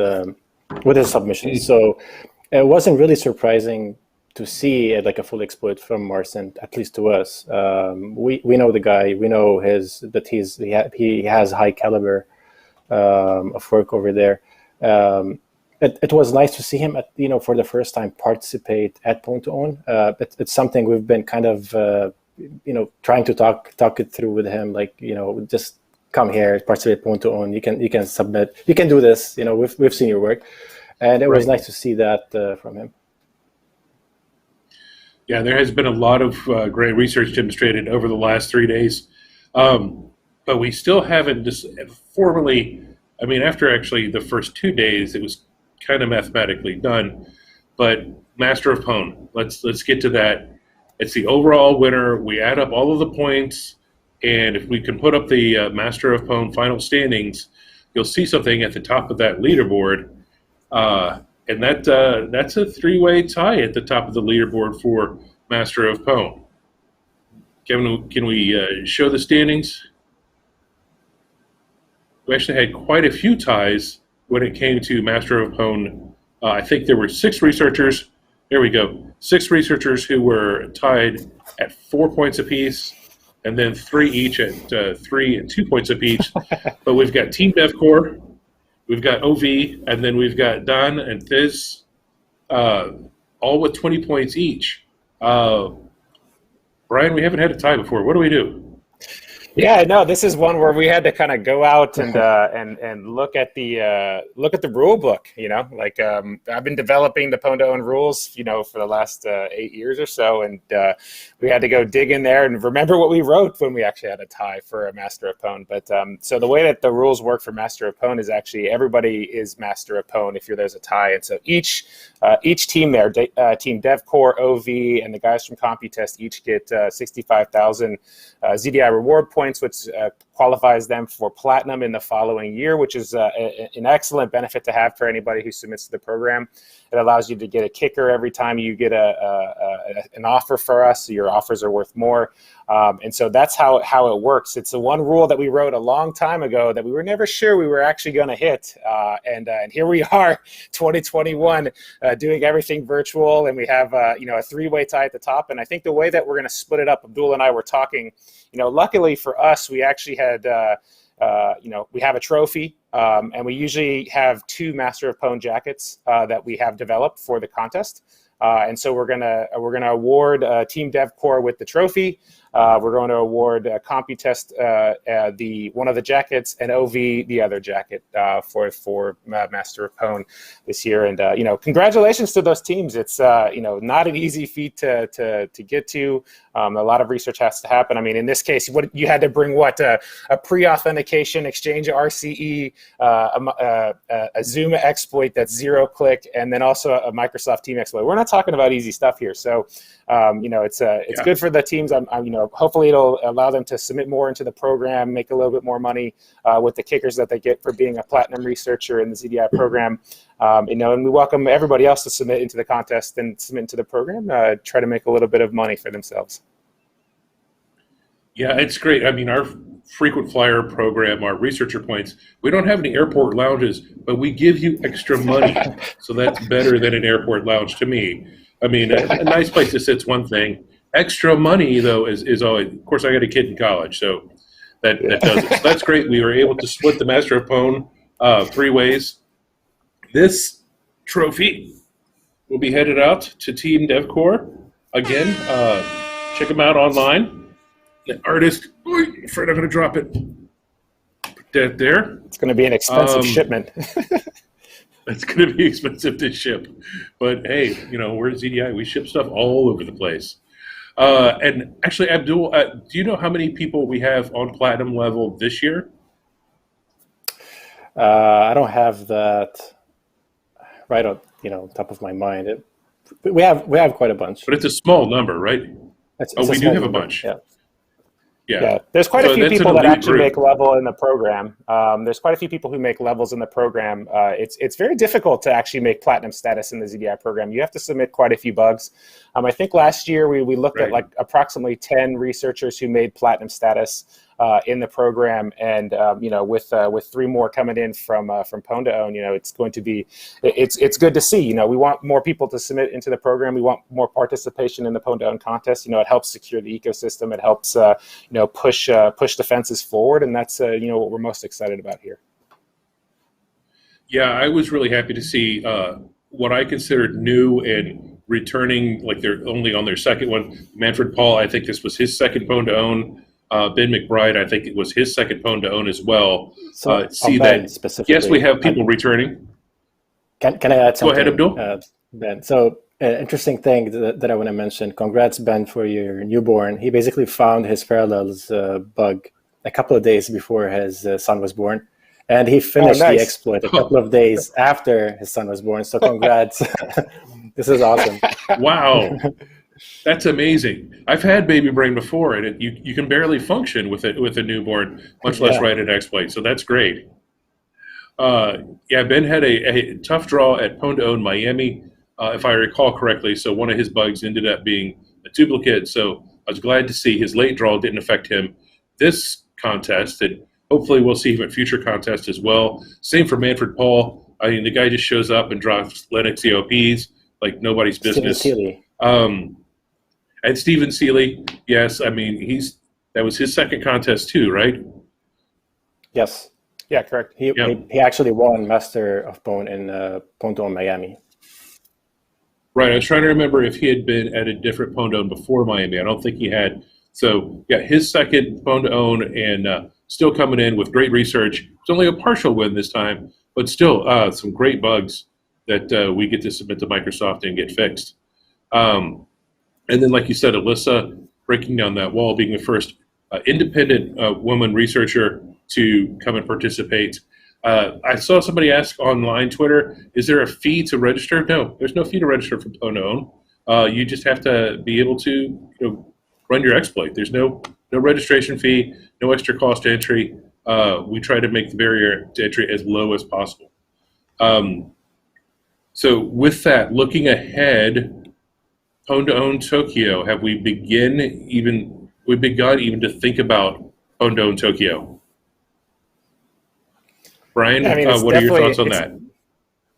with his submissions. So it wasn't really surprising to see like a full exploit from Marcin, at least to us. We know the guy. We know that he has high caliber of work over there. It was nice to see him for the first time participate at Pwn2Own. It's something we've been kind of trying to talk it through with him, like, just come here, participate in Pwn2Own. You can submit, you can do this. We've seen your work, and it was nice to see that from him. Yeah, there has been a lot of great research demonstrated over the last 3 days, but we still haven't just formally. I mean, after actually the first 2 days, it was kind of mathematically done. But Master of Pwn, let's get to that. It's the overall winner. We add up all of the points, and if we can put up the Master of Pwn final standings, you'll see something at the top of that leaderboard, and that's a three-way tie at the top of the leaderboard for Master of Pwn. Kevin, can we show the standings? We actually had quite a few ties when it came to Master of Pwn. I think there were 6 researchers. There we go. 6 researchers who were tied at 4 points apiece, and then 3 each at 3 and 2 points apiece. But we've got Team DevCore, we've got OV, and then we've got Don and Thiz, all with 20 points each. Brian, we haven't had a tie before. What do we do? Yeah, no, this is one where we had to kind of go out and look at the rule book. I've been developing the Pwn2Own rules, for the last 8 years or so, and we had to go dig in there and remember what we wrote when we actually had a tie for a Master of Pwn. But so the way that the rules work for Master of Pwn is actually everybody is Master of Pwn if there's a tie, and so each team there, Team DevCore, OV, and the guys from CompuTest each get 65,000 ZDI reward points, which qualifies them for platinum in the following year, which is an excellent benefit to have for anybody who submits to the program. It allows you to get a kicker every time you get an offer for us, so your offers are worth more. And so that's how it works. It's the one rule that we wrote a long time ago that we were never sure we were actually going to hit. And here we are, 2021, doing everything virtual, and we have a 3-way tie at the top. And I think the way that we're going to split it up, Abdul and I were talking, luckily for us, we actually had, we have a trophy, and we usually have 2 Master of Pwn jackets that we have developed for the contest. And so we're gonna award Team DevCore with the trophy, we're going to award CompuTest one of the jackets and OV the other jacket for Master of Pwn this year. And congratulations to those teams. It's not an easy feat to get to. A lot of research has to happen. I mean, in this case, you had to bring a pre-authentication Exchange RCE, a Zoom exploit that's 0-click, and then also a Microsoft Team exploit. We're not talking about easy stuff here. So, it's good for the teams. Hopefully it'll allow them to submit more into the program, make a little bit more money with the kickers that they get for being a platinum researcher in the ZDI program. And we welcome everybody else to submit into the contest and submit into the program, try to make a little bit of money for themselves. Yeah, it's great. I mean, our frequent flyer program, our researcher points, we don't have any airport lounges, but we give you extra money. So that's better than an airport lounge to me. I mean, a nice place to sit's one thing. Extra money, though, is always, of course, I got a kid in college, so that does it. So that's great. We were able to split the Master of Pwn 3 ways. This trophy will be headed out to Team DevCore. Again, check them out online. The artist, afraid I'm going to drop it. Put that there. It's going to be an expensive shipment. It's going to be expensive to ship. But hey, we're ZDI. We ship stuff all over the place. And actually, Abdul, do you know how many people we have on platinum level this year? I don't have that right on top of my mind. We have quite a bunch. But it's a small number, right? We do have a bunch. Yeah. Yeah, there's quite a few people that actually make level in the program. There's quite a few people who make levels in the program. It's very difficult to actually make platinum status in the ZDI program. You have to submit quite a few bugs. I think last year we looked at approximately 10 researchers who made platinum status in the program, and with 3 more coming in from Pwn2OWN, it's going to be it's good to see. We want more people to submit into the program. We want more participation in the Pwn2OWN contest. It helps secure the ecosystem. It helps push defenses forward, and that's what we're most excited about here. Yeah, I was really happy to see what I considered new and returning, like they're only on their second one. Manfred Paul, I think this was his second Pwn2OWN. Ben McBride, I think it was his second Pwn2OWN as well. So see that? Yes, we have people returning. Can I add something? Go ahead, Abdul. Ben. So interesting thing that I want to mention. Congrats, Ben, for your newborn. He basically found his parallels bug a couple of days before his son was born. And he finished the exploit a couple of days after his son was born. So congrats. This is awesome. Wow. That's amazing. I've had baby brain before, and you can barely function with it with a newborn, much less write an exploit. So that's great. Ben had a tough draw at Pwn2OWN Miami, if I recall correctly. So one of his bugs ended up being a duplicate. So I was glad to see his late draw didn't affect him this contest, and hopefully we'll see him at future contests as well. Same for Manfred Paul. I mean, the guy just shows up and drops Linux EOPs like nobody's business. And Stephen Seeley, yes, I mean that was his second contest too, right? Yes, yeah, correct. He actually won Master of Pwn in Pwn2OWN Miami. Right, I was trying to remember if he had been at a different Pwn2OWN before Miami. I don't think he had. So yeah, his second Pwn2OWN, and still coming in with great research. It's only a partial win this time, but still some great bugs that we get to submit to Microsoft and get fixed. And then, like you said, Alyssa, breaking down that wall, being the first independent woman researcher to come and participate. I saw somebody ask online Twitter, is there a fee to register? No, there's no fee to register for Pwn2OWN. You just have to be able to run your exploit. There's no registration fee, no extra cost to entry. We try to make the barrier to entry as low as possible. So with that, looking ahead, Pwn2OWN Tokyo, have we begun even to think about Pwn2OWN Tokyo? Brian, what are your thoughts on that?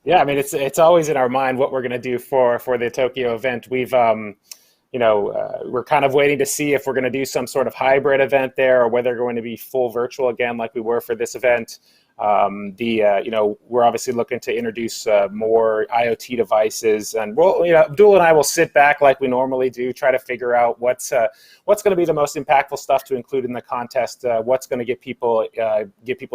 Yeah, I mean, it's always in our mind what we're going to do for the Tokyo event. We've we're kind of waiting to see if we're going to do some sort of hybrid event there, or whether we're going to be full virtual again like we were for this event. We're obviously looking to introduce more IoT devices, and Abdul and I will sit back like we normally do, try to figure out what's going to be the most impactful stuff to include in the contest, what's going to get people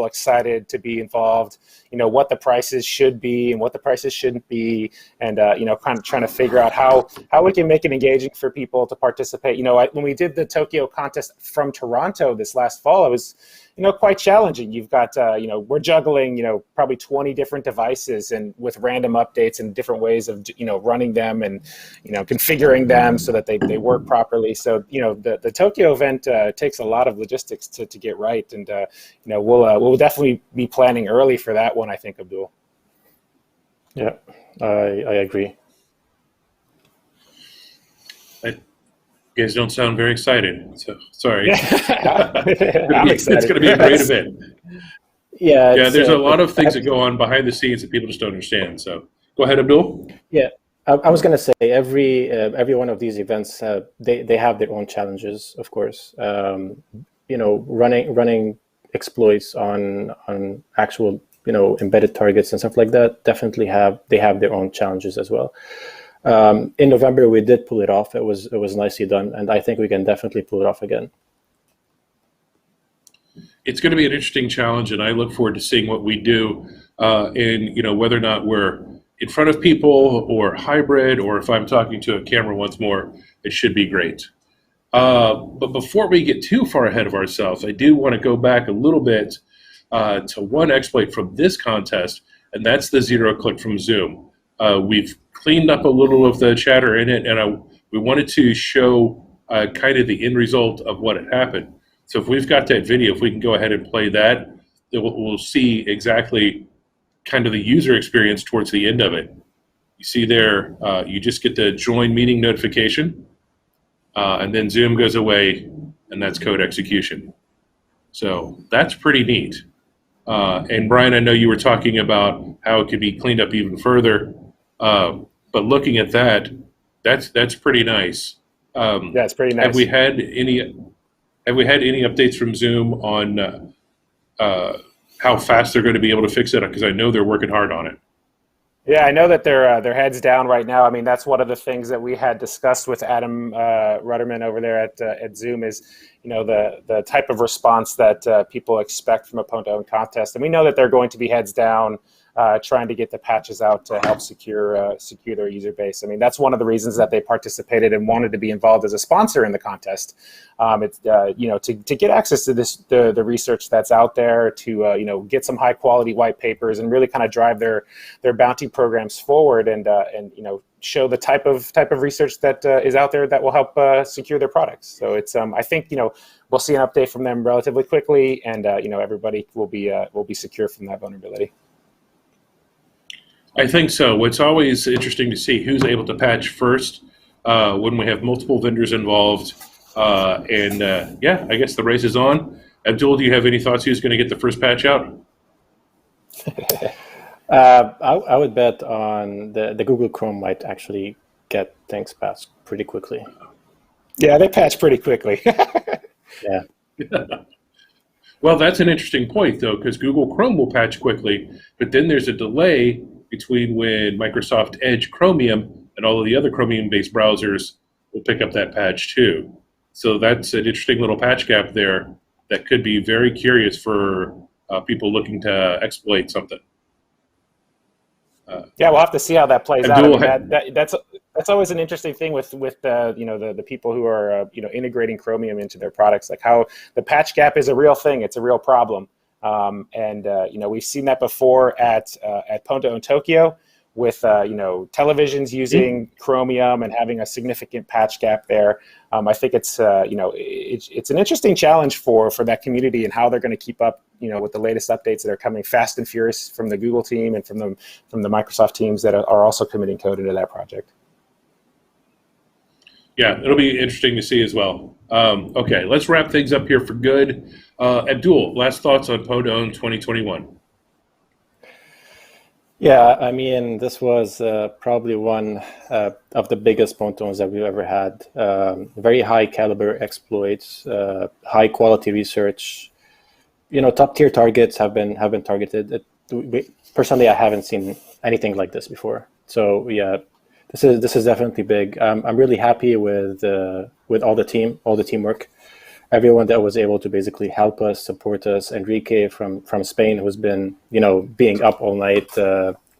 excited to be involved, what the prices should be and what the prices shouldn't be, and kind of trying to figure out how we can make it engaging for people to participate. When we did the Tokyo contest from Toronto this last fall, it was quite challenging. You've got, we're juggling, probably 20 different devices and with random updates and different ways of, running them and, configuring them so that they work properly. So, the Tokyo event takes a lot of logistics to get right. And, we'll definitely be planning early for that one, I think, Abdul. Yeah, I agree. You guys don't sound very excited, so sorry. I'm excited. It's going to be a great event. Yeah, there's a lot of things that go on behind the scenes that people just don't understand. So go ahead, Abdul. Yeah, I was going to say every one of these events, they have their own challenges, of course. Running exploits on actual embedded targets and stuff like that definitely have their own challenges as well. In November, we did pull it off. It was nicely done, and I think we can definitely pull it off again. It's going to be an interesting challenge, and I look forward to seeing what we do, and whether or not we're in front of people or hybrid, or if I'm talking to a camera once more, it should be great. But before we get too far ahead of ourselves, I do want to go back a little bit to one exploit from this contest, and that's the zero click from Zoom. We've cleaned up a little of the chatter in it, and we wanted to show kind of the end result of what had happened. So if we've got that video, if we can go ahead and play that, then we'll see exactly kind of the user experience towards the end of it. You see there, you just get the join meeting notification, and then Zoom goes away, and that's code execution. So that's pretty neat. And Brian, I know you were talking about how it could be cleaned up even further. But looking at that, that's pretty nice. Yeah, it's pretty nice. Have we had any updates from Zoom on how fast they're going to be able to fix it? Because I know they're working hard on it. Yeah, I know that they're heads down right now. I mean, that's one of the things that we had discussed with Adam Rudderman over there at Zoom is, the type of response that people expect from a Pwn2Own contest, and we know that they're going to be heads down, trying to get the patches out to help secure their user base. I mean, that's one of the reasons that they participated and wanted to be involved as a sponsor in the contest. It's to get access to the research that's out there, to get some high quality white papers and really kind of drive their bounty programs forward, and show the type of research that is out there that will help secure their products. So it's I think we'll see an update from them relatively quickly, and everybody will be secure from that vulnerability. I think so. It's always interesting to see who's able to patch first when we have multiple vendors involved. Yeah, I guess the race is on. Abdul, do you have any thoughts who's going to get the first patch out? I would bet on the Google Chrome might actually get things patched pretty quickly. Yeah, they patch pretty quickly. Yeah. Well, that's an interesting point, though, because Google Chrome will patch quickly, but then there's a delay between when Microsoft Edge Chromium and all of the other Chromium-based browsers will pick up that patch too. So that's an interesting little patch gap there that could be very curious for people looking to exploit something. Yeah, we'll have to see how that plays out. I mean, that's always an interesting thing with the people who are integrating Chromium into their products. Like how the patch gap is a real thing; it's a real problem. We've seen that before at Pwn2Own Tokyo with televisions using Chromium and having a significant patch gap there. I think it's an interesting challenge for that community and how they're going to keep up with the latest updates that are coming fast and furious from the Google team and from the Microsoft teams that are also committing code into that project. Yeah, it'll be interesting to see as well. Okay, let's wrap things up here for good. Abdul, last thoughts on Pwn2Own 2021. Yeah, I mean, this was probably one of the biggest Pwn2Owns that we've ever had. Very high caliber exploits, high quality research, top tier targets have been targeted. Personally, I haven't seen anything like this before. So yeah, this is definitely big. I'm really happy with all the teamwork, everyone that was able to basically help us, support us. Enrique from Spain, who's been being up all night,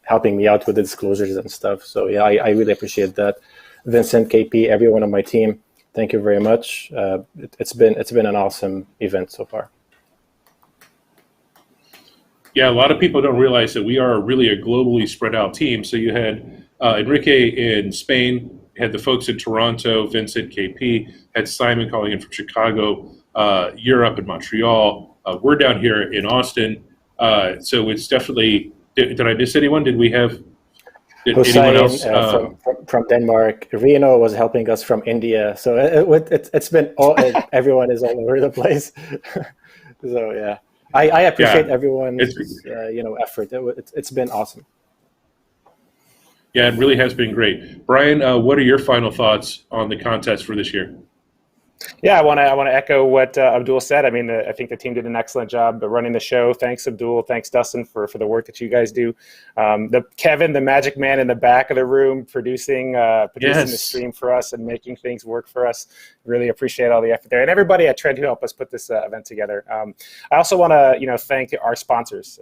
helping me out with the disclosures and stuff. So yeah, I really appreciate that. Vincent, KP, everyone on my team, thank you very much. It's been an awesome event so far. Yeah, a lot of people don't realize that we are really a globally spread out team. So you had Enrique in Spain, had the folks in Toronto, Vincent, KP, had Simon calling in from Chicago, Europe and Montreal. We're down here in Austin. So it's definitely, did I miss anyone? Did anyone else? From Denmark. Reno was helping us from India. So it's been everyone is all over the place. So yeah. I appreciate everyone's effort. It's been awesome. Yeah, it really has been great. Brian, what are your final thoughts on the contest for this year? Yeah, I want to echo what Abdul said. I mean, I think the team did an excellent job running the show. Thanks, Abdul. Thanks, Dustin, for the work that you guys do. Kevin, the magic man in the back of the room, producing the stream for us and making things work for us. Really appreciate all the effort there, and everybody at Trend who helped us put this event together. I also want to thank our sponsors.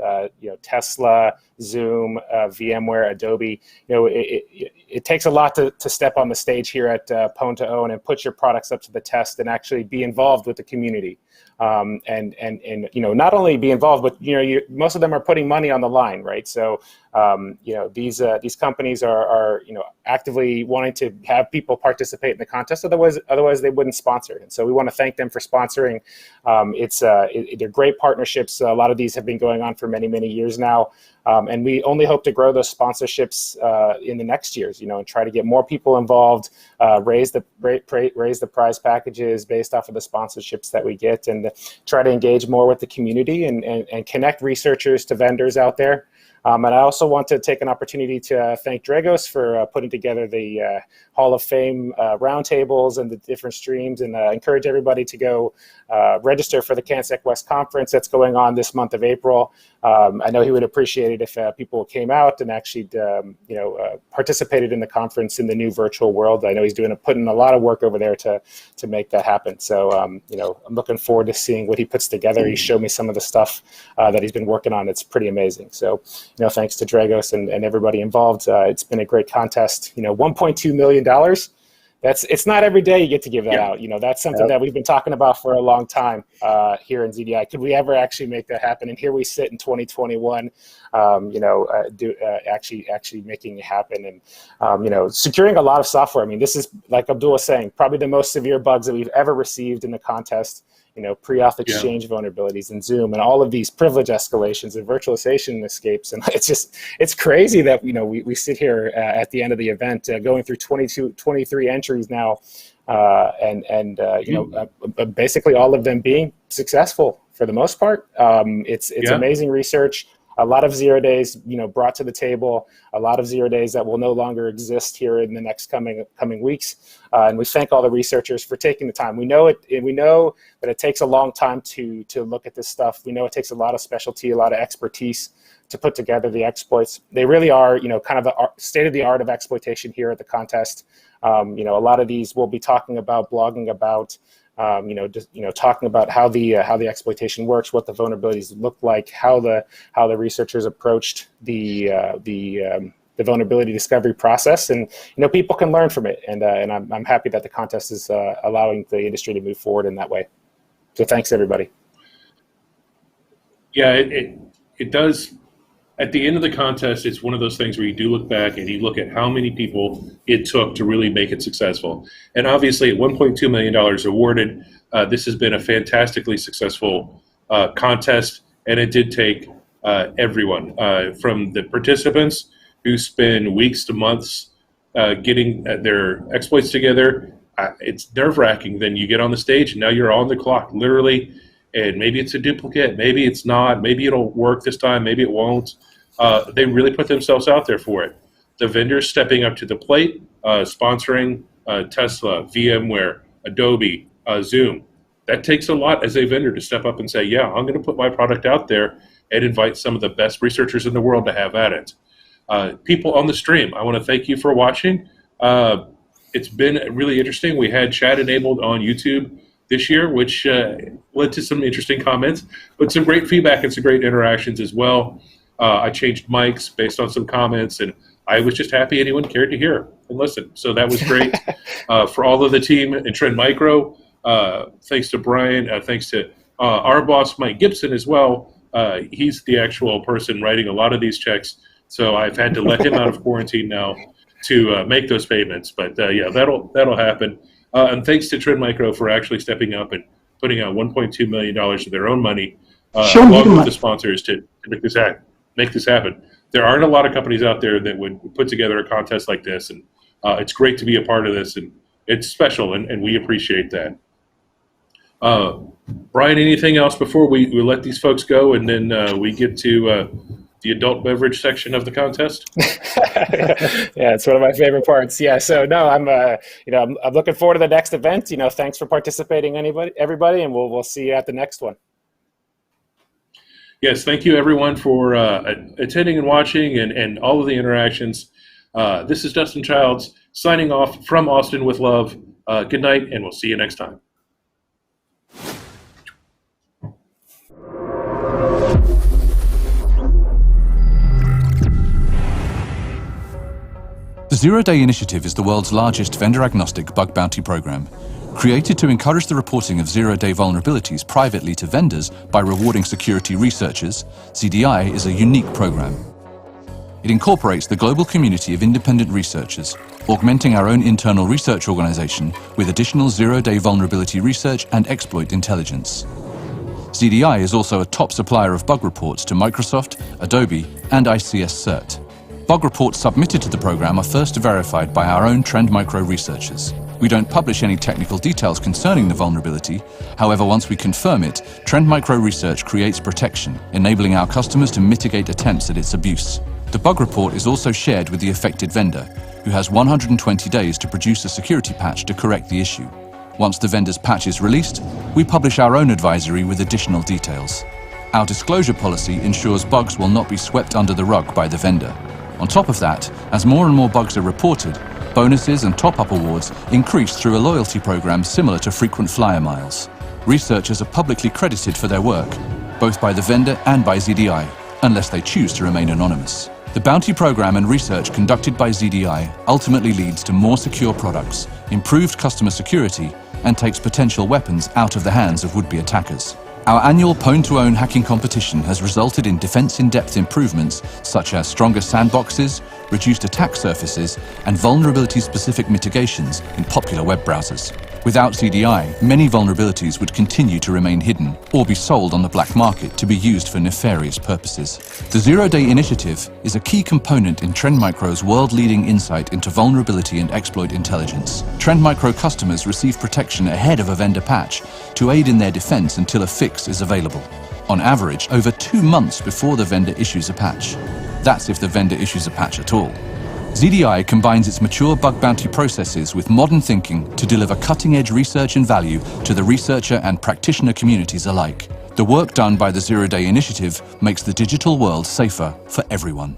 Tesla, Zoom, VMware, Adobe. It takes a lot to step on the stage here at PWN2OWN and put your products up to the test and actually be involved with the community. And not only be involved, but most of them are putting money on the line, right? So these companies are actively wanting to have people participate in the contest. Otherwise they wouldn't sponsor. And so we want to thank them for sponsoring. They're great partnerships. A lot of these have been going on for many years now. And we only hope to grow those sponsorships in the next years, and try to get more people involved, raise the prize packages based off of the sponsorships that we get, and try to engage more with the community and connect researchers to vendors out there. And I also want to take an opportunity to thank Dragos for putting together the Hall of Fame roundtables and the different streams, and encourage everybody to go register for the CanSec West Conference that's going on this month of April. I know he would appreciate it if people came out and actually participated in the conference in the new virtual world. I know he's putting a lot of work over there to make that happen. So I'm looking forward to seeing what he puts together. He showed me some of the stuff that he's been working on. It's pretty amazing. So thanks to Dragos and everybody involved. It's been a great contest. $1.2 million. It's not every day you get to give that out. That's something that we've been talking about for a long time here in ZDI. Could we ever actually make that happen? And here we sit in 2021, actually making it happen, and securing a lot of software. I mean, this is, like Abdul was saying, probably the most severe bugs that we've ever received in the contest. Pre-auth exchange vulnerabilities in Zoom, and all of these privilege escalations and virtualization escapes. And it's crazy that, we sit here at the end of the event going through 23 entries now, basically all of them being successful for the most part. It's amazing research. A lot of 0 days, brought to the table, a lot of 0 days that will no longer exist here in the next coming weeks. And we thank all the researchers for taking the time. We know that it takes a long time to look at this stuff. We know it takes a lot of specialty, a lot of expertise to put together the exploits. They really are, kind of the state of the art of exploitation here at the contest. A lot of these we'll be talking about, blogging about, talking about how the exploitation works, what the vulnerabilities look like, how the researchers approached the vulnerability discovery process, and people can learn from it. And I'm happy that the contest is allowing the industry to move forward in that way. So thanks everybody. Yeah, it does. At the end of the contest, it's one of those things where you do look back and you look at how many people it took to really make it successful. And obviously, at $1.2 million awarded, this has been a fantastically successful contest, and it did take everyone, from the participants who spend weeks to months getting their exploits together. It's nerve-wracking. Then you get on the stage, and now you're on the clock, literally. And maybe it's a duplicate, maybe it's not, maybe it'll work this time, maybe it won't. They really put themselves out there for it. The vendors stepping up to the plate, sponsoring Tesla, VMware, Adobe, Zoom. that takes a lot as a vendor to step up and say, yeah, I'm going to put my product out there and invite some of the best researchers in the world to have at it. People on the stream, I want to thank you for watching. It's been really interesting. We had chat enabled on YouTube this year, which led to some interesting comments, but some great feedback and some great interactions as well. I changed mics based on some comments, and I was just happy anyone cared to hear and listen. So that was great. For all of the team in Trend Micro, thanks to Brian, thanks to our boss, Mike Gibson, as well. He's the actual person writing a lot of these checks, so I've had to let him out of quarantine now to make those payments. But yeah, that'll happen. And thanks to Trend Micro for actually stepping up and putting out $1.2 million of their own money, along with the sponsors to make this happen. There aren't a lot of companies out there that would put together a contest like this, and it's great to be a part of this, and it's special, and we appreciate that. Brian, anything else before we let these folks go, and then we get to the adult beverage section of the contest? Yeah, it's one of my favorite parts. Yeah, so no, I'm I'm looking forward to the next event. Thanks for participating, everybody, and we'll see you at the next one. Yes, thank you everyone for attending and watching and all of the interactions. This is Dustin Childs signing off from Austin with love. Good night, and we'll see you next time. The Zero-Day Initiative is the world's largest vendor-agnostic bug bounty program. Created to encourage the reporting of zero-day vulnerabilities privately to vendors by rewarding security researchers, ZDI is a unique program. It incorporates the global community of independent researchers, augmenting our own internal research organization with additional zero-day vulnerability research and exploit intelligence. ZDI is also a top supplier of bug reports to Microsoft, Adobe, and ICS CERT. Bug reports submitted to the program are first verified by our own Trend Micro researchers. We don't publish any technical details concerning the vulnerability. However, once we confirm it, Trend Micro research creates protection, enabling our customers to mitigate attempts at its abuse. The bug report is also shared with the affected vendor, who has 120 days to produce a security patch to correct the issue. Once the vendor's patch is released, we publish our own advisory with additional details. Our disclosure policy ensures bugs will not be swept under the rug by the vendor. On top of that, as more and more bugs are reported, bonuses and top-up awards increase through a loyalty program similar to frequent flyer miles. Researchers are publicly credited for their work, both by the vendor and by ZDI, unless they choose to remain anonymous. The bounty program and research conducted by ZDI ultimately leads to more secure products, improved customer security, and takes potential weapons out of the hands of would-be attackers. Our annual PWN2OWN hacking competition has resulted in defense-in-depth improvements such as stronger sandboxes, reduced attack surfaces, and vulnerability-specific mitigations in popular web browsers. Without ZDI, many vulnerabilities would continue to remain hidden or be sold on the black market to be used for nefarious purposes. The Zero-Day Initiative is a key component in Trend Micro's world-leading insight into vulnerability and exploit intelligence. Trend Micro customers receive protection ahead of a vendor patch to aid in their defense until a fix is available. On average, over 2 months before the vendor issues a patch. That's if the vendor issues a patch at all. ZDI combines its mature bug bounty processes with modern thinking to deliver cutting-edge research and value to the researcher and practitioner communities alike. The work done by the Zero-Day Initiative makes the digital world safer for everyone.